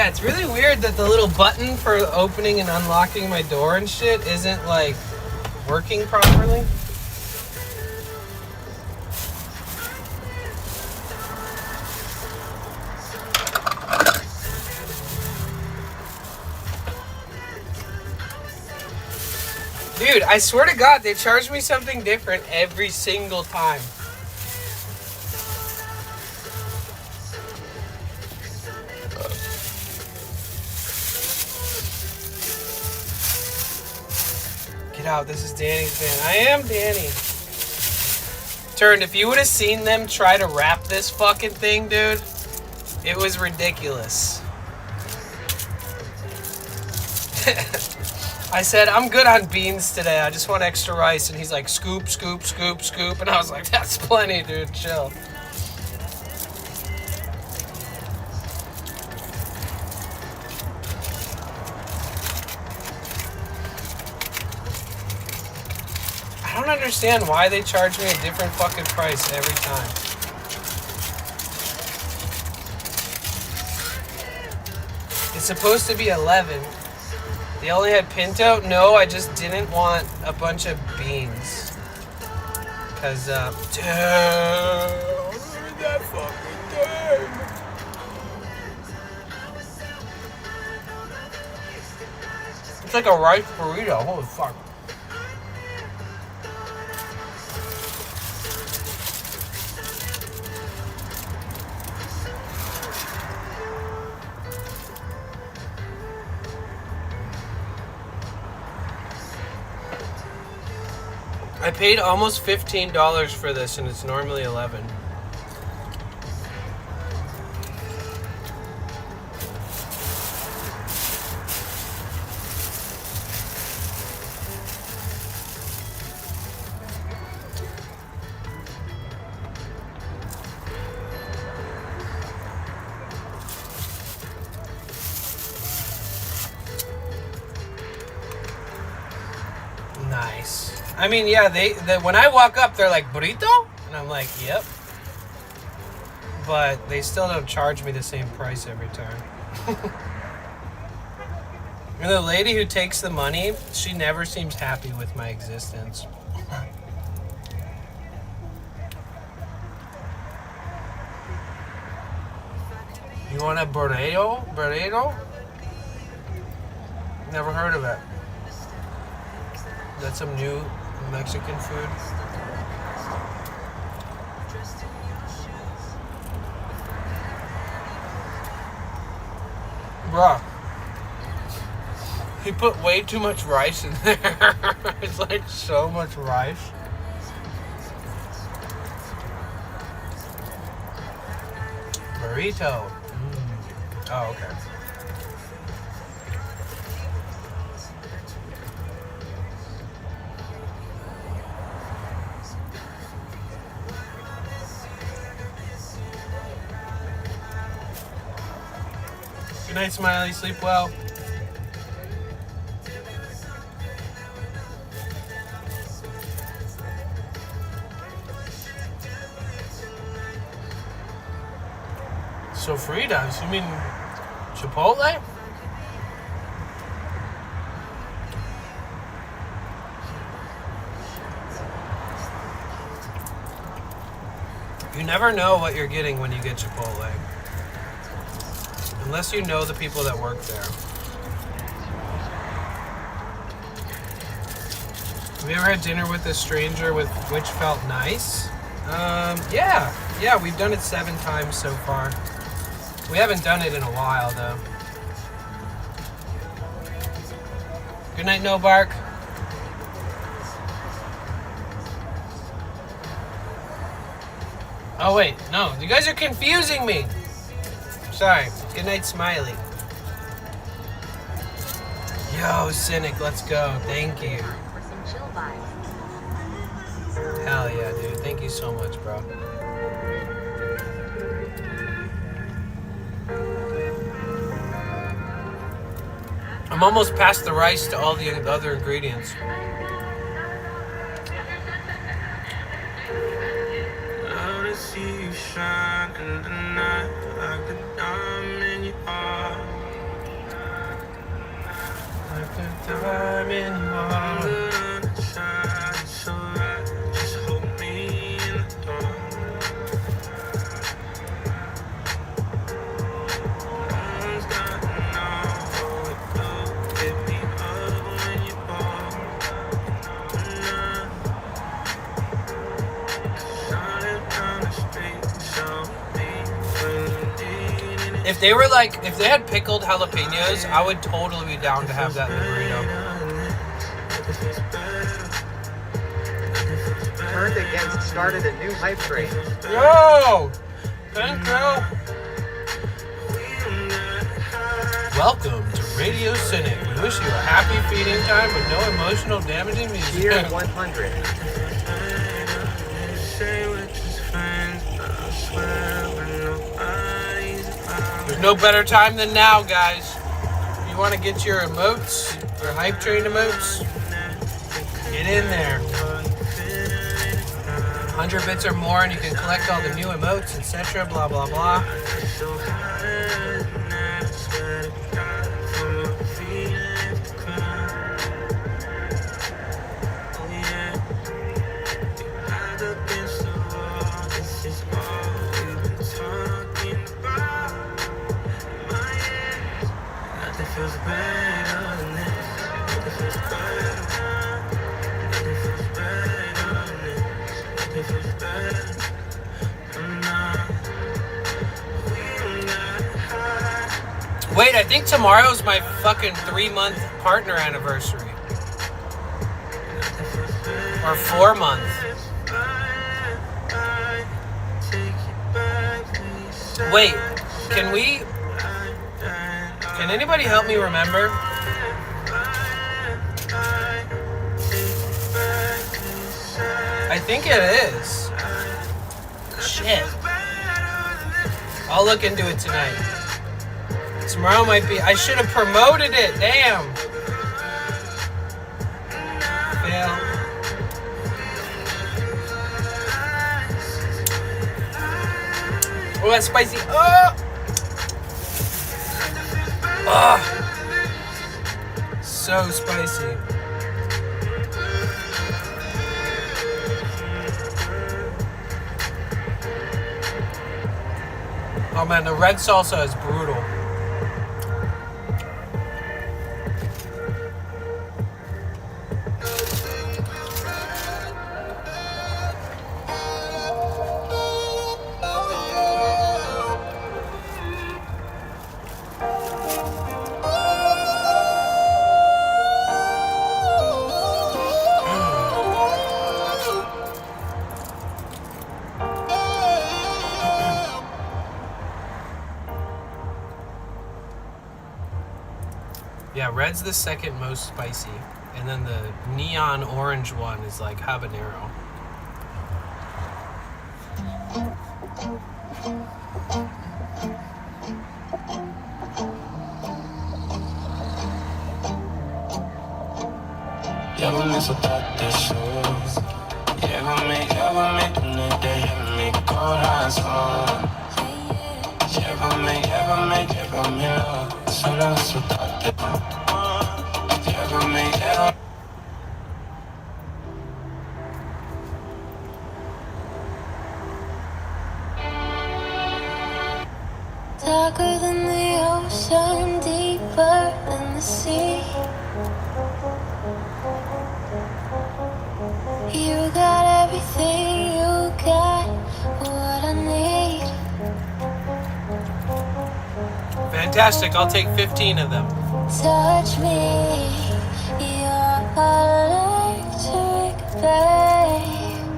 Yeah, it's really weird that the little button for opening and unlocking my door and shit isn't, like, working properly. Dude, I swear to God, they charge me something different every single time. Get out, this is Danny's van. I am Danny. Turned, if you would have seen them try to wrap this fucking thing, dude, it was ridiculous. I said, I'm good on beans today. I just want extra rice. And he's like, scoop, scoop, scoop, scoop. And I was like, that's plenty, dude. Chill. I don't understand why they charge me a different fucking price every time. It's supposed to be 11. They only had pinto? No, I just didn't want a bunch of beans. Cause, damn, look at that fucking thing. It's like a rice burrito. Holy fuck. I paid almost $15 for this, and it's normally $11. Nice. I mean, yeah, they when I walk up, they're like, burrito? And I'm like, yep. But they still don't charge me the same price every time. And the lady who takes the money, she never seems happy with my existence. You want a burrito? Burrito? Never heard of it. That's some new Mexican food. Bruh. He put way too much rice in there. It's like so much rice. Burrito. Oh, okay. Good night, Smiley. Sleep well. So Frida's, you mean Chipotle? You never know what you're getting when you get Chipotle. Unless you know the people that work there. Have you ever had dinner with a stranger with which felt nice? Yeah, we've done it 7 times so far. We haven't done it in a while, though. Good night, No Bark. Oh, wait, no, you guys are confusing me. Sorry. Good night, Smiley. Yo, Cynic, let's go. Thank you. Hell yeah, dude. Thank you so much, bro. I'm almost past the rice to all the other ingredients. I wanna see you shine in the night like the diamond you are. time in you are. Just hold me in the dark. Someone's gotta know what it do. Get me up when you fall. Running down the street, show me when you need it. If they were like, if they had pickled jalapenos, I would totally be down to have that in the burrito. Turned against started a new hype train. Yo! Thank you. Welcome to Radio Cynic. We wish you a happy feeding time with no emotional damaging music. Cheer 100. There's no better time than now, guys. You want to get your emotes, your hype train emotes? Get in there. 100 bits or more and you can collect all the new emotes, etc. Blah, blah, blah. Feels better than this. Nothing feels better. Nothing feels better than this. Nothing feels better. Wait, I think tomorrow's my fucking 3-month partner anniversary. Or 4-month. Wait, can anybody help me remember? I think it is. Shit. I'll look into it tonight. Tomorrow might be. I should have promoted it. Damn. Fail. Oh, that's spicy. Oh! Oh! So spicy. Oh man, the red salsa is brutal. Yeah, red's the second most spicy. And then the neon orange one is like habanero. Llévame esos tatesos. Llévame de mi corazón. Llévame, solo asustarte. Llévame. Darker than the ocean, deeper than the sea. You got everything, you got what I need. Fantastic, I'll take 15 of them. Touch me, you're electric, babe.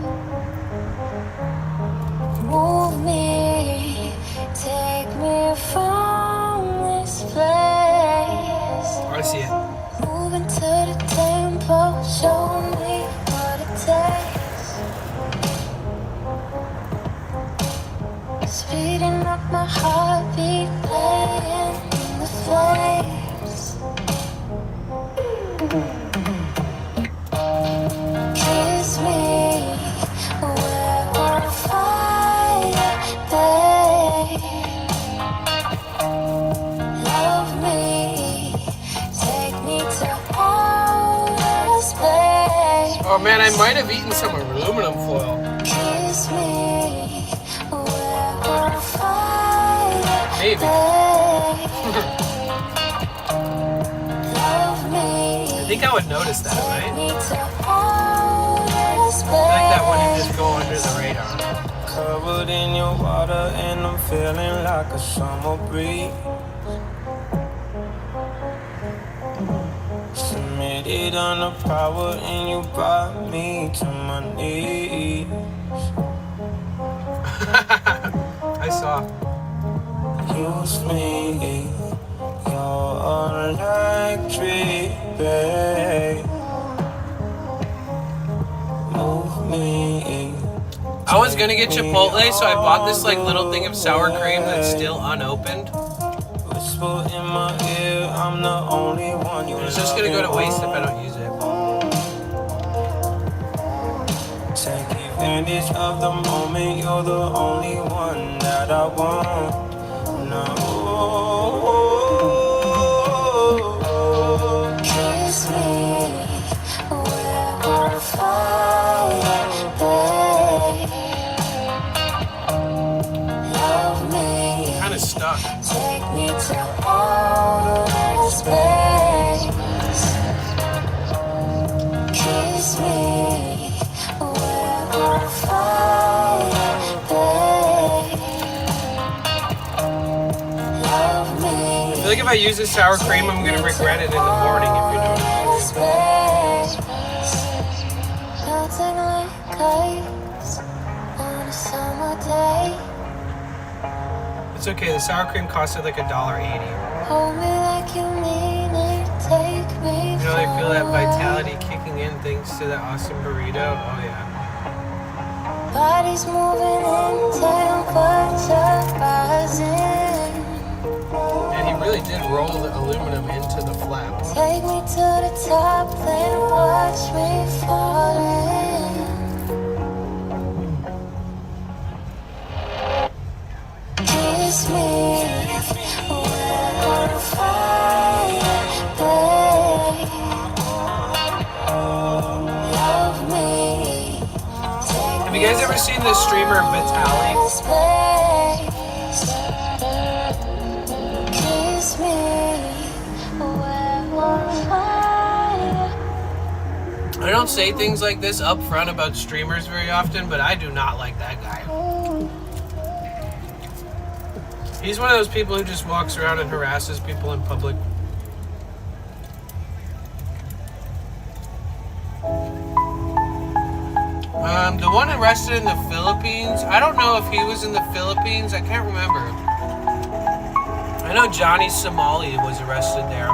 Move me, take me from this place. I see it. Moving to the tempo, show me what it takes. Speeding up my heartbeat, playing in the flames. Kiss me, we're on fire, babe. Love me, take me to might have eaten some aluminum foil. Kiss me, we're fire. Maybe. Love me. I think I would notice that, right? Need to hold this I like that when you just go under the radar. Covered in your water and I'm feeling like a summer breeze. Submitted under power and you brought me to my knees. I saw. Use me, you're electric, babe. Move me. I was gonna get Chipotle, so I bought this like little thing of sour cream that's still unopened. Whisper in my ear, I'm the only one you. It's just gonna go to waste if I don't use it. Take advantage of the moment, you're the only one that I want. Kiss me, we're fire, babe. Love me. Kind of stuck. Take me to outer space. Kiss me, we're fire, babe. Love me. I feel like if I use this sour cream, I'm gonna regret it in the morning, if you know what I mean. Melting like ice on a summer day. It's okay, the sour cream costed like $1.80. Hold me like you mean it. Take me. You know, I feel that vitality kicking in thanks to that awesome burrito. Oh yeah. Body's moving in, temperature rising. And he really did roll the aluminum into the flap. Take me to the top, then watch me falling. Kiss me, we're fire, babe. Love me. Have you guys ever seen the streamer Vitaly? Kiss me, we're fire. I don't say things like this up front about streamers very often, but I do not like that guy. He's one of those people who just walks around and harasses people in public. The one arrested in the Philippines, I don't know if he was in the Philippines, I can't remember. I know Johnny Somali was arrested there.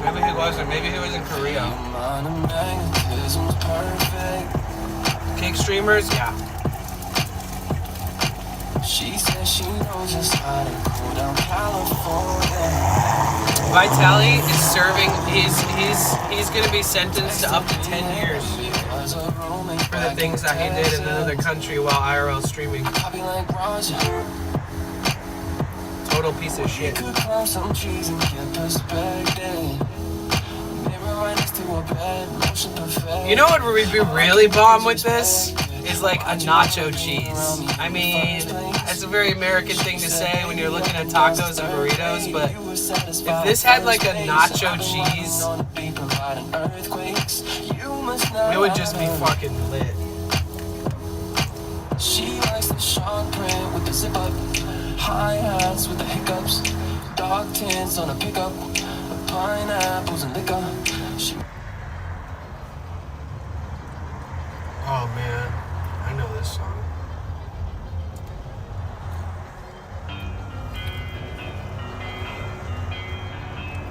Maybe he wasn't, maybe he was in Korea. Cake streamers, yeah. She says she knows just how to cool down California. Vitaly is serving. He's going to be sentenced to up to 10 years for the things that he did in another country while IRL streaming. Total piece of shit. You know what would be really bomb with this? Is like a nacho cheese. I mean, it's a very American thing to say when you're looking at tacos and burritos, but if this had like a nacho cheese, it would just be fucking lit. She likes the sharp print with the zip up, high hats with the hiccups, dark tints on a pickup, pineapples and liquor. Oh man, I know this song.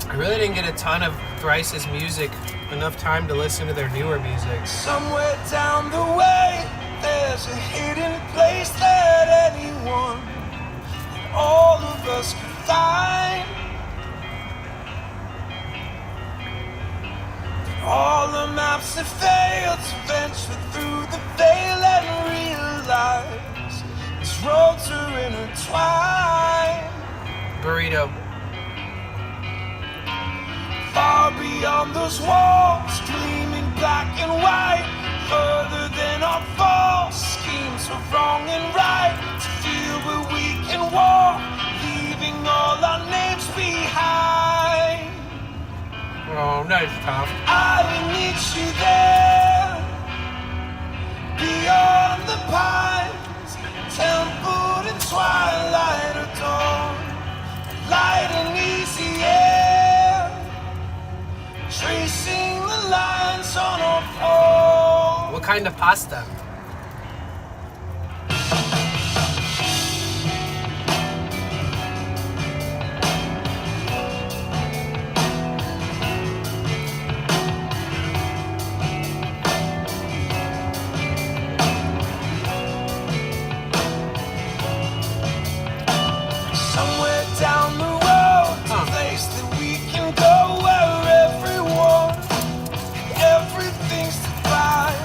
I really didn't get a ton of Thrice's music, enough time to listen to their newer music. Somewhere down the way, there's a hidden place that anyone, all of us can find. All the maps have failed to venture through the veil and realize these roads are intertwined. Burrito. Far beyond those walls, Oh, nice, Tom. I will meet you there, beyond the pines, temple and twilight or dawn, light and easy air, tracing the lines on a pole. What kind of pasta? Somewhere down the road, a place that we can go where everything's divine.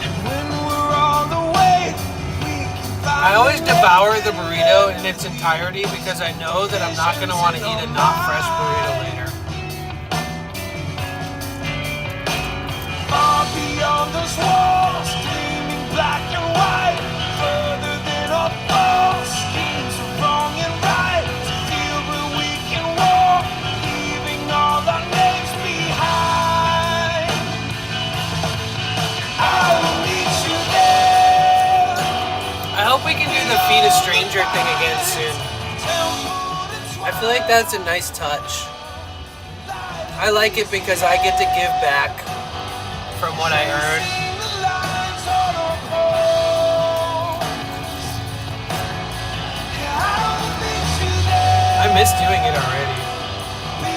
And when we're on the way, we can find I always devour the burrito in its entirety because I know that I'm not going to want to eat a not fresh burrito later. far beyond those walls, gleaming black and white, further than our false schemes of wrong and right. To feel where we can walk, leaving all our names behind. I will meet you there. I hope we can do the Feed a Stranger thing again soon. I feel like that's a nice touch. I like it because I get to give back from what I earn. I miss doing it already.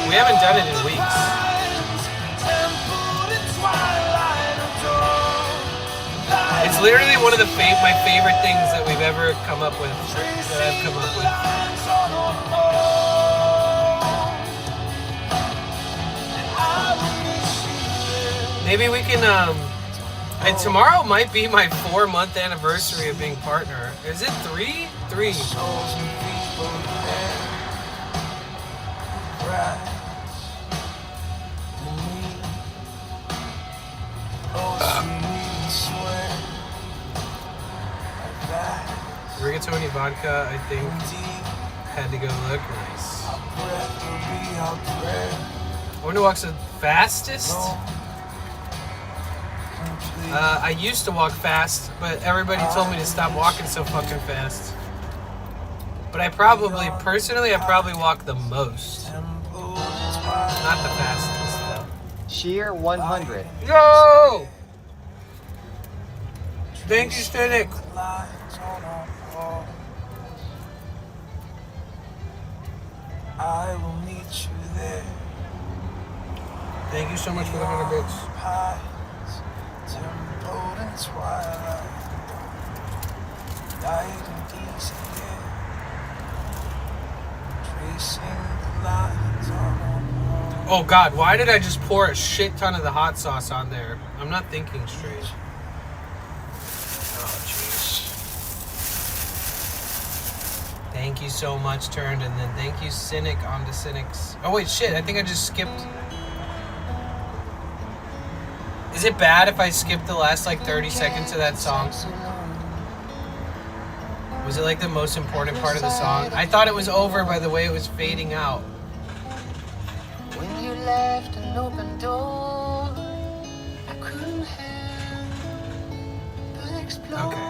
We haven't done it in weeks. It's literally one of the my favorite things that we've ever come up with, that I've come up with. Maybe we can, and tomorrow might be my 4-month anniversary of being partner. Is it 3? 3. Rigatoni vodka, I think, had to go look nice. I wonder what's the fastest? I used to walk fast, but everybody told me to stop walking so fucking fast. But I probably walk the most. Not the fastest, though. Sheer 100. Yo! Thank you, Stenik. I will meet you there. Thank you so much for the 100 bits. Oh God, why did I just pour a shit ton of the hot sauce on there? I'm not thinking straight. Oh jeez. Thank you so much, Turned, and then thank you, Cynic, on to Cynics. Oh wait, shit, I think I just skipped. Is it bad if I skip the last like 30 seconds of that song? Was it like the most important part of the song? I thought it was over by the way it was fading out. When you left an open door, I couldn't help but explore. Okay.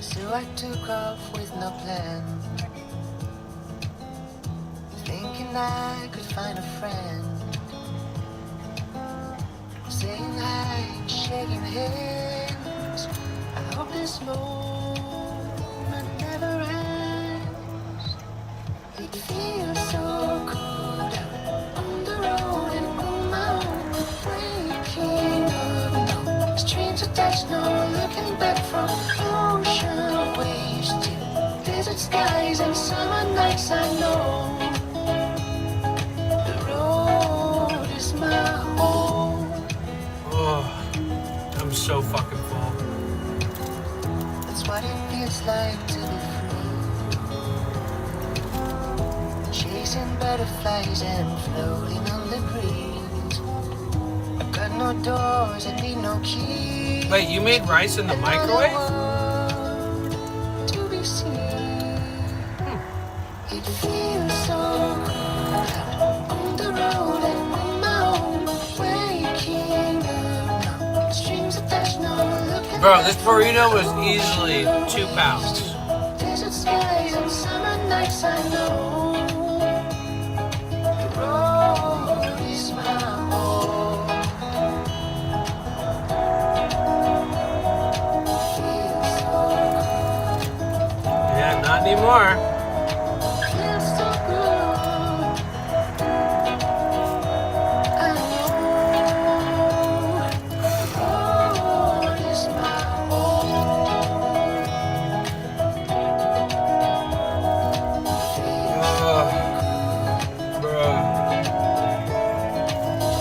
So I took off with no plan, thinking I could find a friend. Saying hi, shaking hands. I hope this moment never ends. It feels so good on the road and on my own. Waking up, no strings attached, no looking back from ocean waves to desert skies and summer nights. I know the road is my home. Oh, I'm so fucking full. That's what it feels like to be free. Chasing butterflies and floating on the breeze. I've got no doors, I need no keys. Wait, you made rice in the microwave? To be seen. Bro, this burrito was easily 2 pounds. Desert skies and summer nights, I know. The road is my home. Yeah, not anymore. Feels so good. I know. The road is my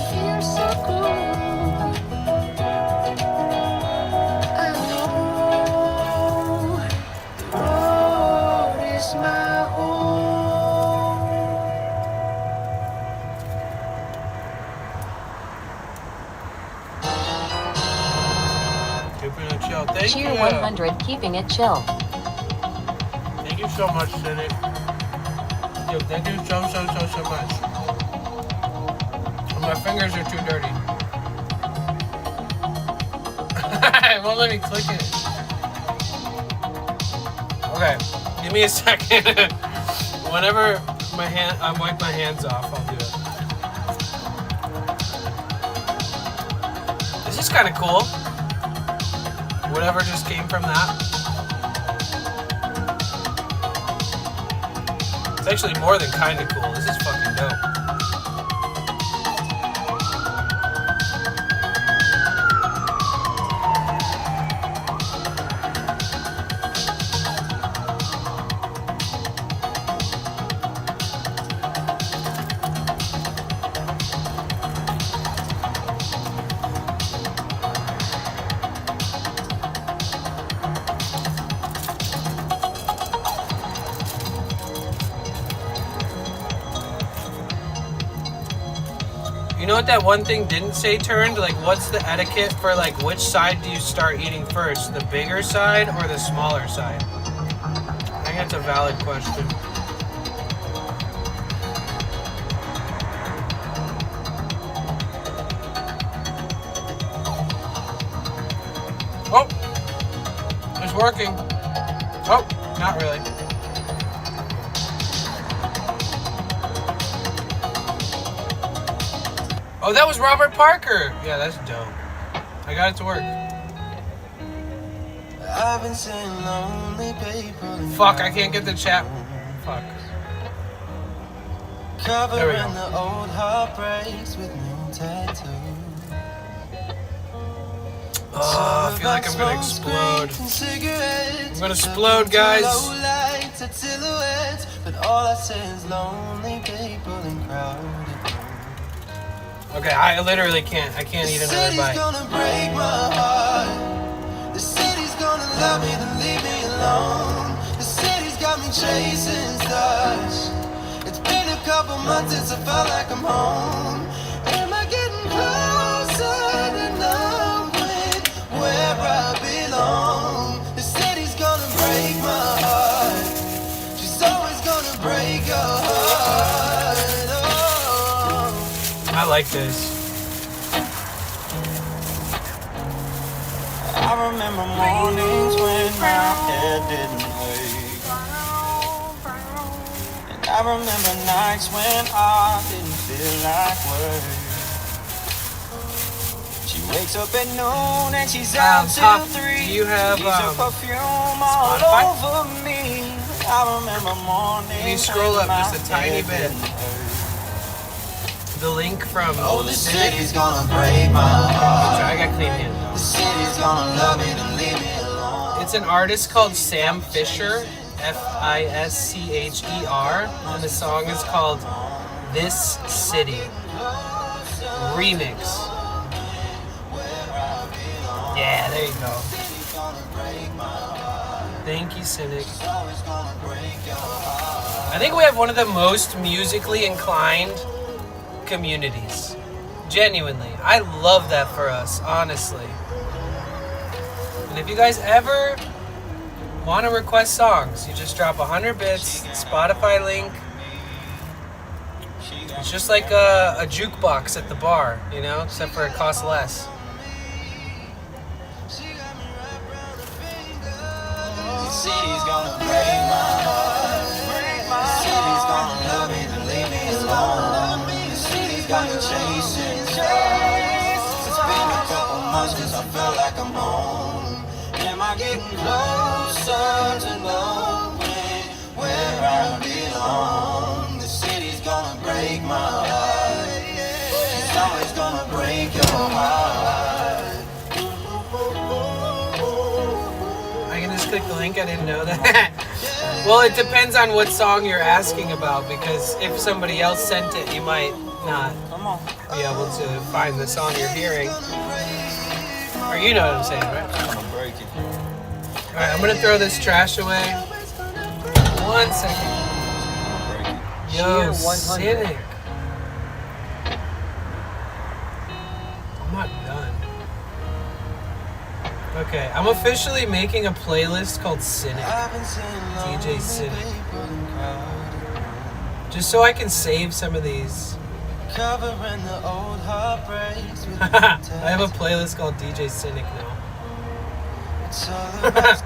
feels so good. I know. The road is my home. Keeping it chill. Thank Cheer you. 100, keeping it chill. Thank you so much, Cynic. Yo, thank you so much. My fingers are too dirty. It won't let me click it. Okay, give me a second. Whenever I wipe my hands off, I'll do it. This is kind of cool. Whatever just came from that. It's actually more than kind of cool. This is fucking dope. You know what that one thing didn't say turned? Like, what's the etiquette for, like, which side do you start eating first? The bigger side or the smaller side? I think that's a valid question. Oh! It's working. Oh, not really. Oh, that was Robert Parker. Yeah, that's dope. I got it to work. I've been seeing lonely people. Fuck, I can't get the chat. Fuck. There we go. Covering the old heartbreaks with new tattoos. Oh, I feel like I'm gonna explode. I'm gonna explode, guys. But all I see is lonely people in crowded. Okay, I literally can't. I can't eat another bite. The city's gonna break my heart. The city's gonna love me, then leave me alone. The city's got me chasing stars. It's been a couple months since I felt like I'm home. Am I getting closer to knowing where I belong? The city's gonna break my heart. She's always gonna break your heart. I like this. I remember mornings when my head didn't ache. And I remember nights when I didn't feel like work. She wakes up at noon and she's out till 3. Do you have Leaves her perfume all Spotify? over me. I remember mornings. Can you scroll when up just a my tiny head bit? didn't hurt. The link from Oh, the Cynic. city's gonna break my heart. I got clean hands. The city's gonna love me to leave me alone. It's an artist called Sam Fisher, Fischer, and the song is called This City Remix. Yeah, there you go. Thank you, Cynic. I think we have one of the most musically inclined communities. Genuinely. I love that for us, honestly. And if you guys ever want to request songs, you just drop 100 bits, Spotify link. It's just like a jukebox at the bar, you know, except for it costs less. city's gonna break my heart. The city's gonna love me then leave me alone. The city's got me chasing joys. It's been a couple months since I felt like I'm home. Am I getting closer to knowing where I belong? The city's gonna break my heart. It's always gonna break your heart. I can just click the link. I didn't know that. Well, it depends on what song you're asking about, because if somebody else sent it, you might not be able to find the song you're hearing. Or you know what I'm saying, right? Alright, I'm gonna throw this trash away. 1 second. Yo, Cynic. I'm not done. Okay, I'm officially making a playlist called Cynic. DJ Cynic. Just so I can save some of these. Covering the old heartbreaks. I have a playlist called DJ Cynic now. It's all about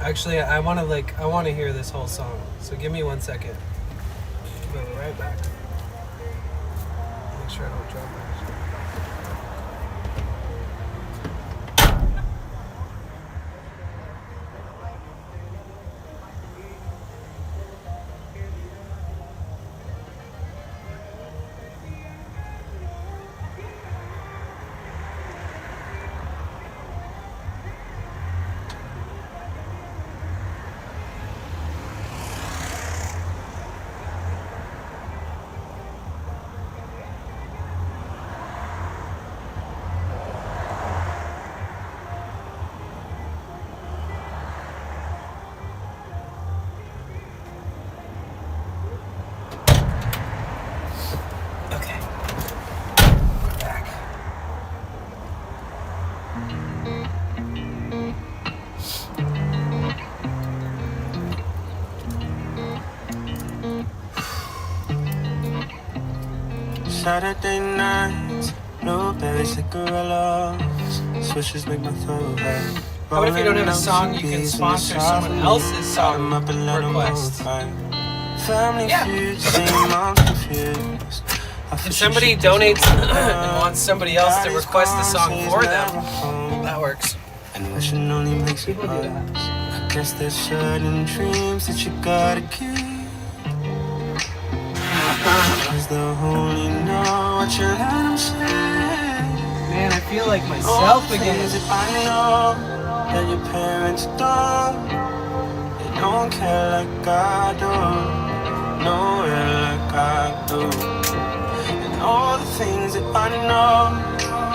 Actually, I want to hear this whole song. So give me 1 second. I'll be right back. Make sure I don't drop it. Saturday nights, blueberry cigarillos, swishes make my throat hurt. How about if you don't have a song, you can sponsor someone else's song request? Yeah. If somebody donates and wants somebody else to request a song for them, that works. And wishing only makes it worse. I guess there's certain dreams that you gotta keep. Cause they'll only know what you let them say. Man, I feel like myself again. If I know that your parents don't, they don't care like I do, nowhere like I do. And all the things that I know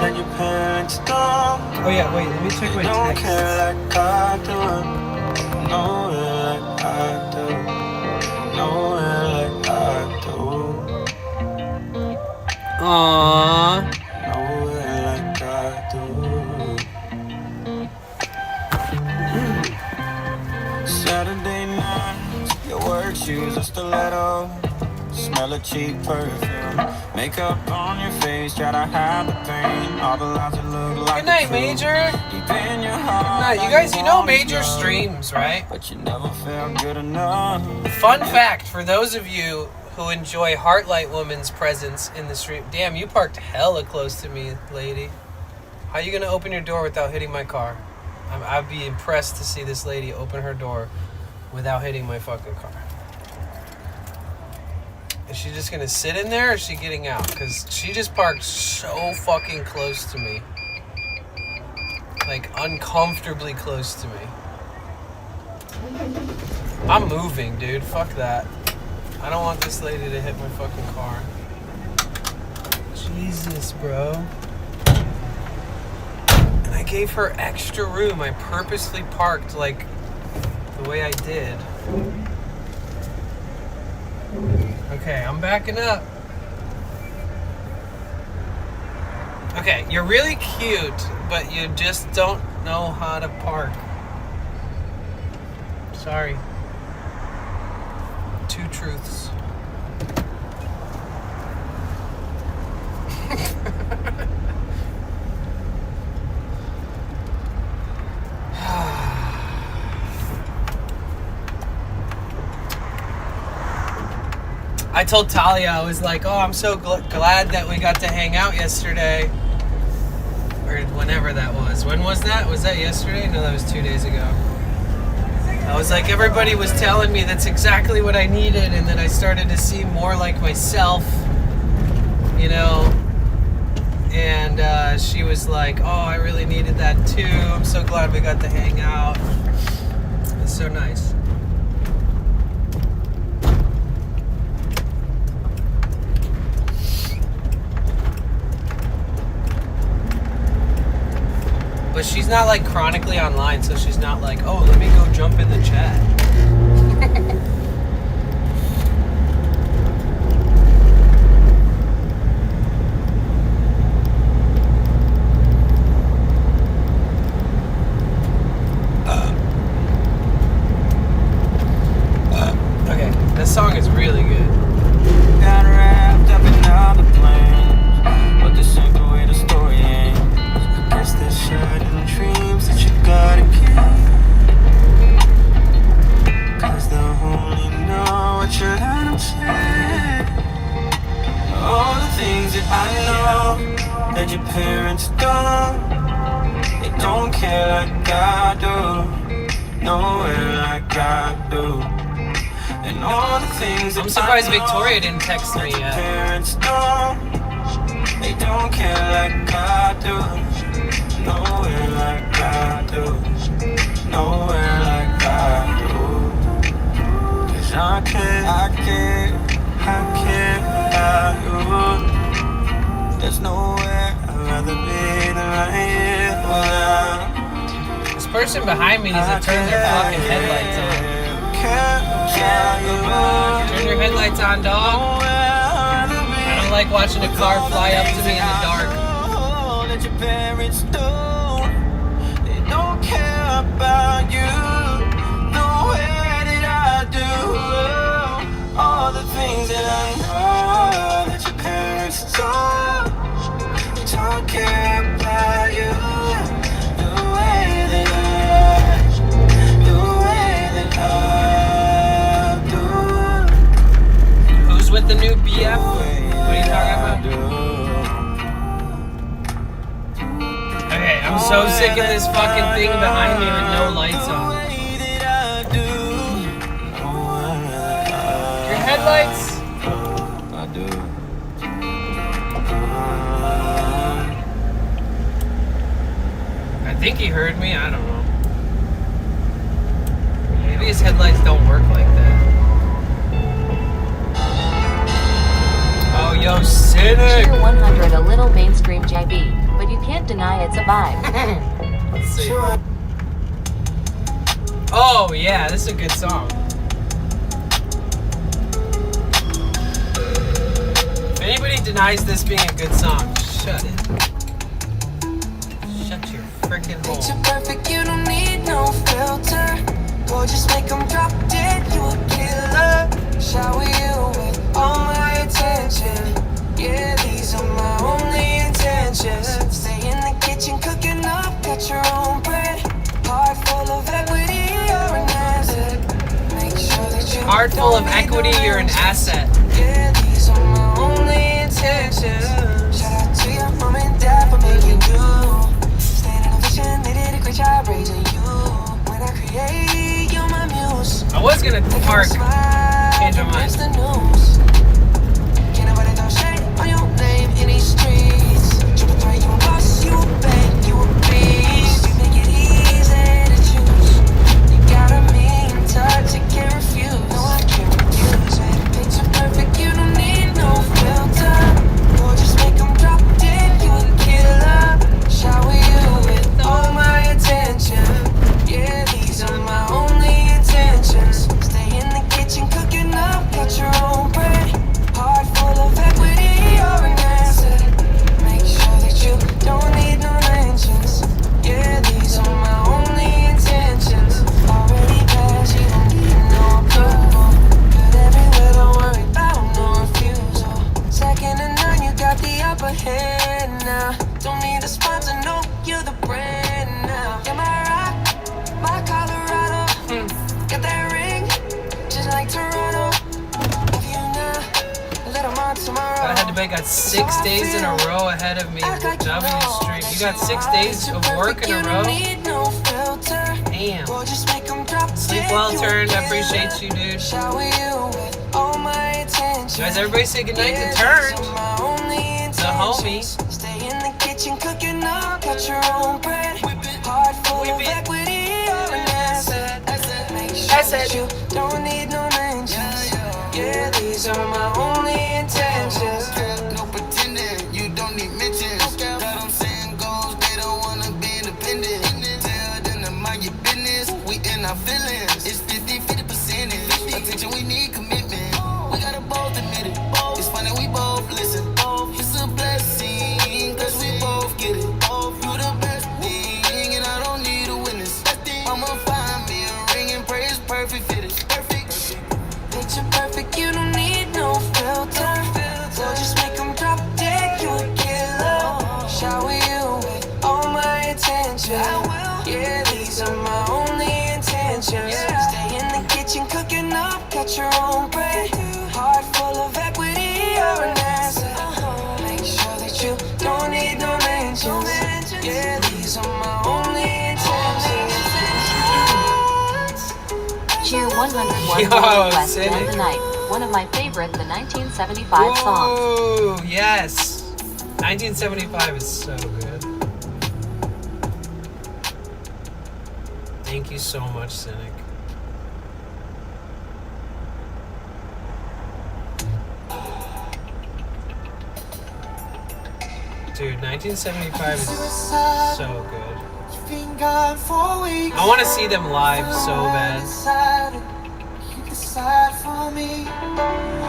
that your parents don't. Oh yeah, wait, let me check my text. They don't text. care like I do, nowhere like I do, nowhere like I do. Aww. Nowhere like I do. Saturday night, your work shoes are stiletto. Smell of cheap perfume. Makeup on your face, try to hide the pain. All the lies that look like Good night, Major. Deep in your heart. Good night. You guys, you know Major streams, right? But you never felt good enough. Fun fact for those of you who enjoy Heartlight Woman's presence in the stream. Damn, you parked hella close to me, lady. How are you gonna open your door without hitting my car? I'd be impressed to see this lady open her door without hitting my fucking car. Is she just gonna sit in there or is she getting out? Because she just parked so fucking close to me. Like, uncomfortably close to me. I'm moving, dude. Fuck that. I don't want this lady to hit my fucking car. Jesus, bro. And I gave her extra room. I purposely parked, like, the way I did. Okay, I'm backing up. Okay, you're really cute, but you just don't know how to park. Sorry. Two truths. I told Talia, I was like, oh, I'm so glad that we got to hang out yesterday. Or whenever that was. When was that? Was that yesterday? No, that was 2 days ago. I was like, everybody was telling me that's exactly what I needed, and then I started to see more like myself, you know. And she was like, oh, I really needed that too. I'm so glad we got to hang out. It's so nice. But she's not like chronically online, so she's not like, oh, let me go jump in the chat. Okay, this song is really good. Got wrapped up in all the plans, but this ain't the way the story ends. I guess there's certain dreams that you gotta keep, 'cause they'll only know what you let them say. All the things that I know that your parents don't, they don't care like I do, nowhere like I do. And all the things that I'm surprised I know Victoria didn't text me yet. parents don't, they don't care like I do, nowhere like I do, nowhere like I do. 'Cause I care about you. There's nowhere I'd rather be than right here without. This person behind me needs to turn their fucking headlights on. Turn your headlights on, dog. I don't like watching a car fly up to me in the dark. That your parents don't, they don't care about you, nowhere that I do. All the things that I know that your parents don't, they don't care about you, the way that I, the way that I do. Who's with the new BF? What are you talking about? Okay, I'm so sick of this fucking thing behind me with no lights on. Your headlights? I do. I think he heard me, I don't know. Maybe his headlights don't work like that. Oh, yo, cynic! Cheer 100 a little mainstream JB, but you can't deny it's a vibe. Let's see. Oh, yeah, this is a good song. If anybody denies this being a good song, shut it. Shut your freaking hole. Picture perfect, you don't need no filter. Go just make them drop dead, you a killer. Shower you with all my attention. Yeah, these are my only intentions. Stay in the kitchen cooking up, got your own bread. Heart full of equity, you're an asset. Make sure that you Heart full of equity, you're an asset. Yeah, these are my only intentions. Shout out to your mom and dad for making you. Staying in a vision, they did a great job raising you. When I create, you're my muse. I was gonna park, change my mind. The news. Can't nobody throw shade on your name in these streets. Triple threat, you a boss, you a bank, you a beast. You make it easy to choose. You got a mean touch, you can't refuse. No, I can't refuse it. Picture perfect, you don't need no filter. Or just make them drop dead, you a killer. Shower you with all my attention. Yeah, these are my only intentions. Stay in the kitchen cooking up, got your own bread. bet got 6 days in a row ahead of me with W Street. You got 6 days of work in a row? Damn. Sleep well, Turned. I appreciate you, dude. Guys, everybody say goodnight to Turned. The homie. Stay in the kitchen cooking up, got your own bread. Heart full of equity, you're an asset. Make sure that you don't need no mentions. Yeah, these are my only intentions. No pretending, you don't need mentions. Got them saying goals, they don't wanna be independent. Tell them to mind your business, we in our feelings. It's 50% percentage. Attention, we need commitment. We gotta both admit it. It's funny, we both listen. It's a blessing, cause we both get it. You the best thing, and I don't need a witness. I'ma find me a ring and pray it's perfect fitted. Picture perfect, you don't need no filter. So just make them drop dead, you a killer. Shower you with all my attention. Yeah, these are my only intentions. Stay in the kitchen cooking up, got your own bread. Heart full of equity, you're an asset. Make sure that you don't need no mentions. Yeah, these are my only intentions. Cheer 101 Yo, West Cynic. and the Night. One of my favorite, the 1975 songs. Ooh, yes. 1975 is so good. Thank you so much, Cynic. Dude, 1975 is so good. I want to see them live so bad. You decide for me.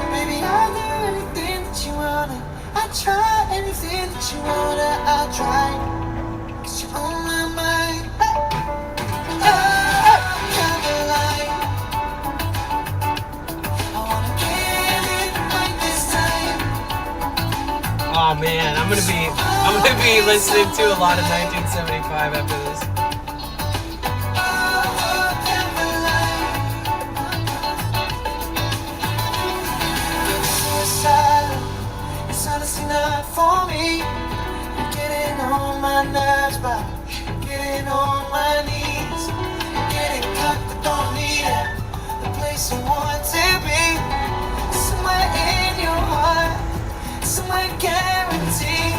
Baby, I'll do anything that you wanna. I try anything that you wanna. I'll try. 'Cause you're on my mind. Caroline. I wanna get it right this time. Oh man, I'm gonna be listening to a lot of 1975 after this. It's honestly not for me. I'm getting on my nerves, but getting on my knees. Getting caught, but don't need it. The place I want to be. Somewhere in your heart, somewhere guaranteed.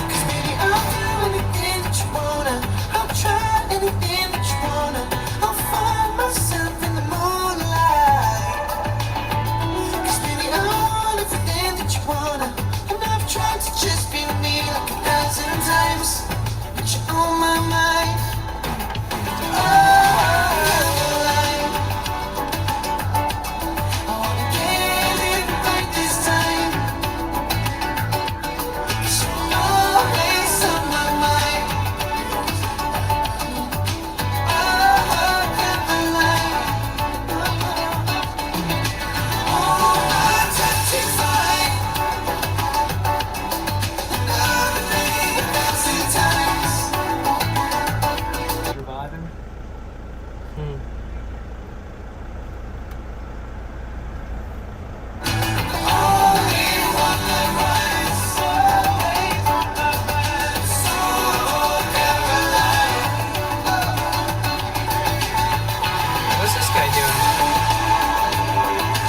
'Cause baby, I'll do anything that you wanna. I'll try anything that you wanna. I'll find myself in the moonlight. 'Cause baby, I want everything that you wanna. And I've tried to just be me like 1,000 times. But you're on my mind. Oh, Caroline. I wanna get it right this time. 'Cause you're always on my mind. Oh, Caroline. Oh, my touch is fine. And I've been 1,000 times. Surviving. What's this guy doing?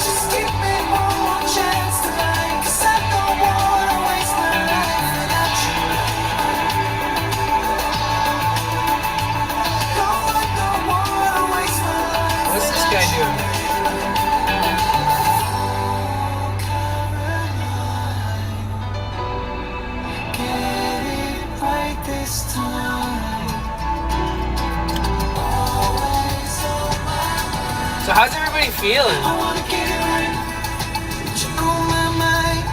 Just give me one more chance tonight, 'cause I don't wanna waste my life without you. No, I don't wanna waste my life. What's this guy doing? Get it right this time. Always on my mind. So how's everybody feeling? I wanna get it right, but you're on my mind.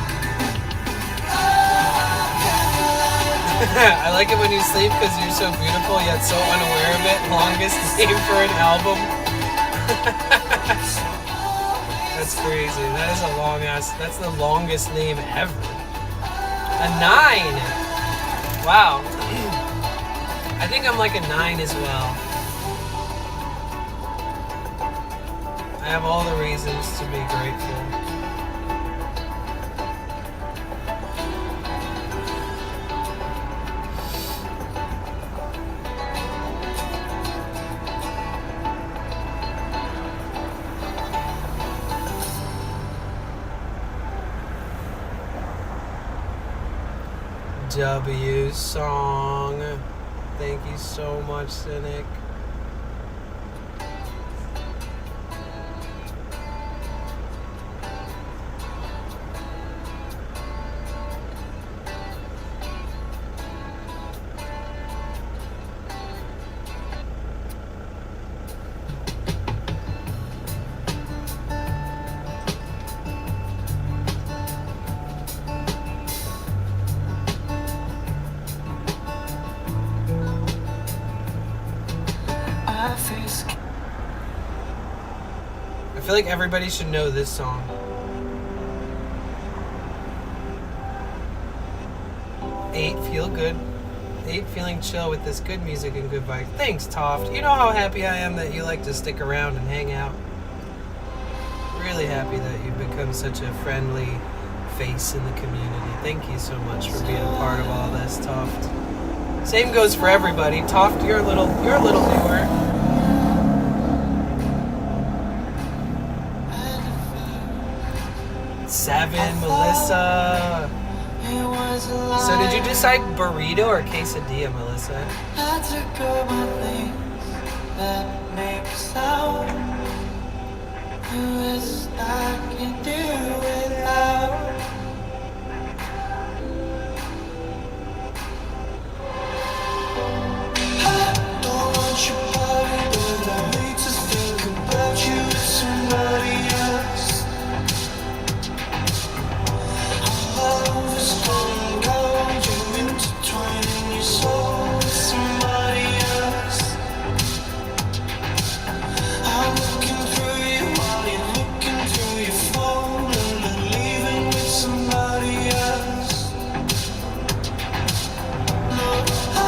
Oh, Caroline. I like it when you sleep because you're so beautiful yet so unaware of it. Longest name for an album. That's crazy. That is a long ass. That's the longest name ever. A 9. Wow. I think I'm like a 9 as well. I have all the reasons to be grateful. W song. Thank you so much, Cynic. I feel like everybody should know this song. 8, feel good. 8, feeling chill with this good music and good vibes. Thanks, Toft. You know how happy I am that you like to stick around and hang out. Really happy that you've become such a friendly face in the community. Thank you so much for being a part of all this, Toft. Same goes for everybody. Toft, you're a little newer. Seven, Melissa. So did you decide burrito or quesadilla, Melissa? I took all my things that make sound. Who is I can do without? I don't want your body, but I need to think about you with somebody else. Love is going cold, you intertwining your soul with somebody else. I'm looking through you while you're looking through your phone, and I'm leaving with somebody else. No, I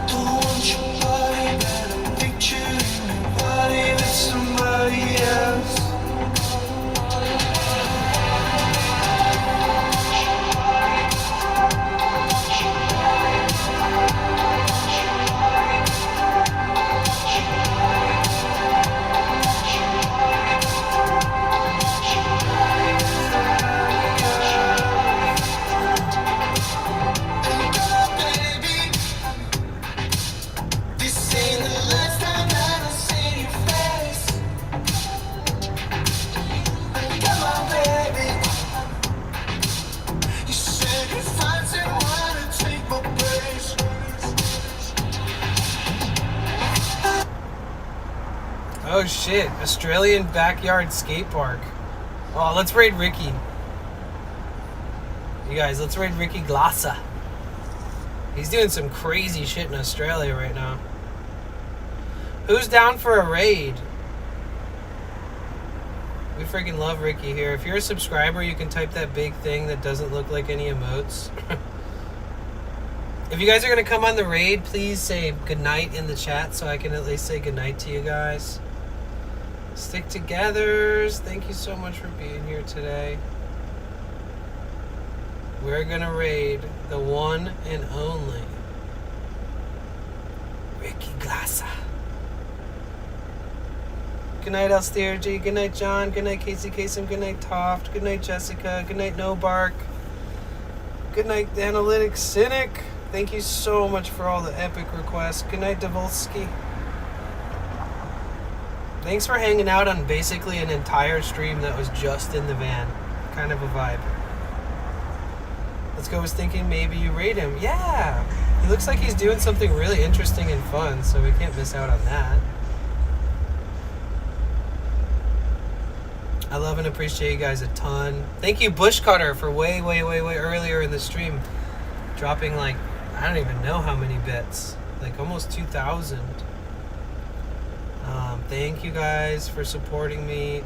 don't want your body, but I'm picturing your body with somebody else. Oh shit, Australian backyard skate park. Oh, let's raid Ricky. You guys, let's raid Ricky Glassa. He's doing some crazy shit in Australia right now. Who's down for a raid? We freaking love Ricky here. If you're a subscriber, you can type that big thing that doesn't look like any emotes. If you guys are going to come on the raid, please say goodnight in the chat so I can at least say goodnight to you guys. Stick togethers. Thank you so much for being here today. We're going to raid the one and only Ricky Glassa. Good night, Elstere G. Good night, John. Good night, Casey Kasem. Good night, Toft. Good night, Jessica. Good night, No Bark. Good night, Analytics Cynic. Thank you so much for all the epic requests. Good night, Davolsky. Thanks for hanging out on basically an entire stream that was just in the van. Kind of a vibe. Let's Go was thinking maybe you raid him. Yeah! He looks like he's doing something really interesting and fun, so we can't miss out on that. I love and appreciate you guys a ton. Thank you, Bushcutter, for way earlier in the stream. Dropping like, I don't even know how many bits. Like almost 2,000. Thank you guys for supporting me.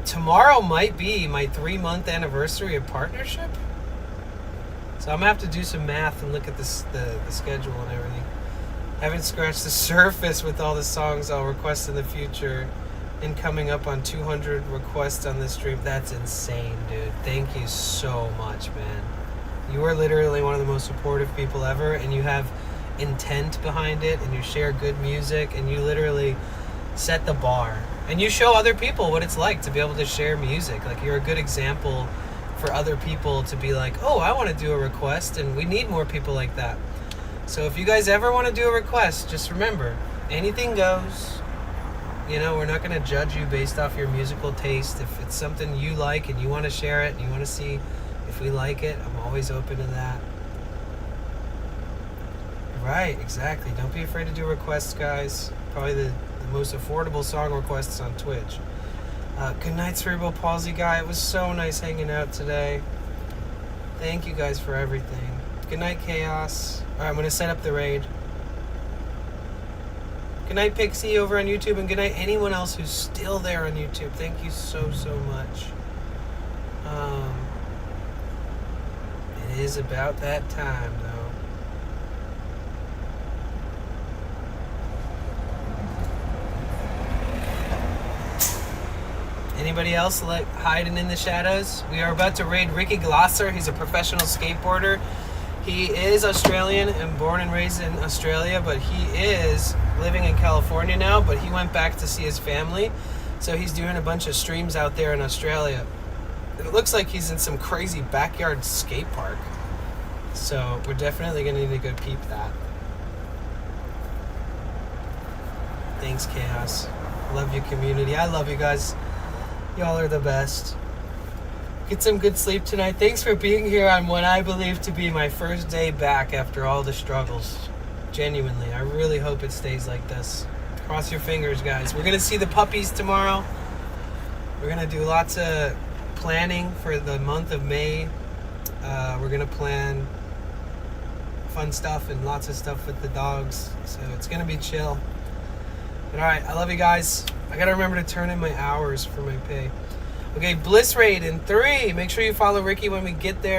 Tomorrow might be my 3-month anniversary of partnership. So I'm gonna have to do some math and look at the schedule and everything. Haven't scratched the surface with all the songs I'll request in the future. And coming up on 200 requests on this stream. That's insane, dude. Thank you so much, man. You are literally one of the most supportive people ever, and you have intent behind it, and you share good music, and you literally set the bar. And you show other people what it's like to be able to share music. Like, you're a good example for other people to be like, oh, I want to do a request, and we need more people like that. So if you guys ever want to do a request, just remember, anything goes. You know, we're not going to judge you based off your musical taste. If it's something you like and you want to share it and you want to see if we like it, I'm always open to that. Right, exactly. Don't be afraid to do requests, guys. Probably the most affordable song requests on Twitch. Good night, Cerebral Palsy guy. It was so nice hanging out today. Thank you guys for everything. Good night, Chaos. Alright, I'm going to set up the raid. Good night, Pixie, over on YouTube, and good night, anyone else who's still there on YouTube. Thank you so, so much. It is about that time, though. Anybody else like hiding in the shadows? We are about to raid Ricky Glosser. He's a professional skateboarder. He is Australian and born and raised in Australia, but he is living in California now, but he went back to see his family. So he's doing a bunch of streams out there in Australia. It looks like he's in some crazy backyard skate park. So we're definitely going to need to go peep that. Thanks, Chaos. Love you, community. I love you guys. Y'all are the best. Get some good sleep tonight. Thanks for being here on what I believe to be my first day back after all the struggles. Genuinely, I really hope it stays like this. Cross your fingers, guys. We're going to see the puppies tomorrow. We're going to do lots of planning for the month of May. We're going to plan fun stuff and lots of stuff with the dogs. So it's going to be chill. But all right, I love you guys. I got to remember to turn in my hours for my pay. Okay, Bliss Raid in 3. Make sure you follow Ricky when we get there.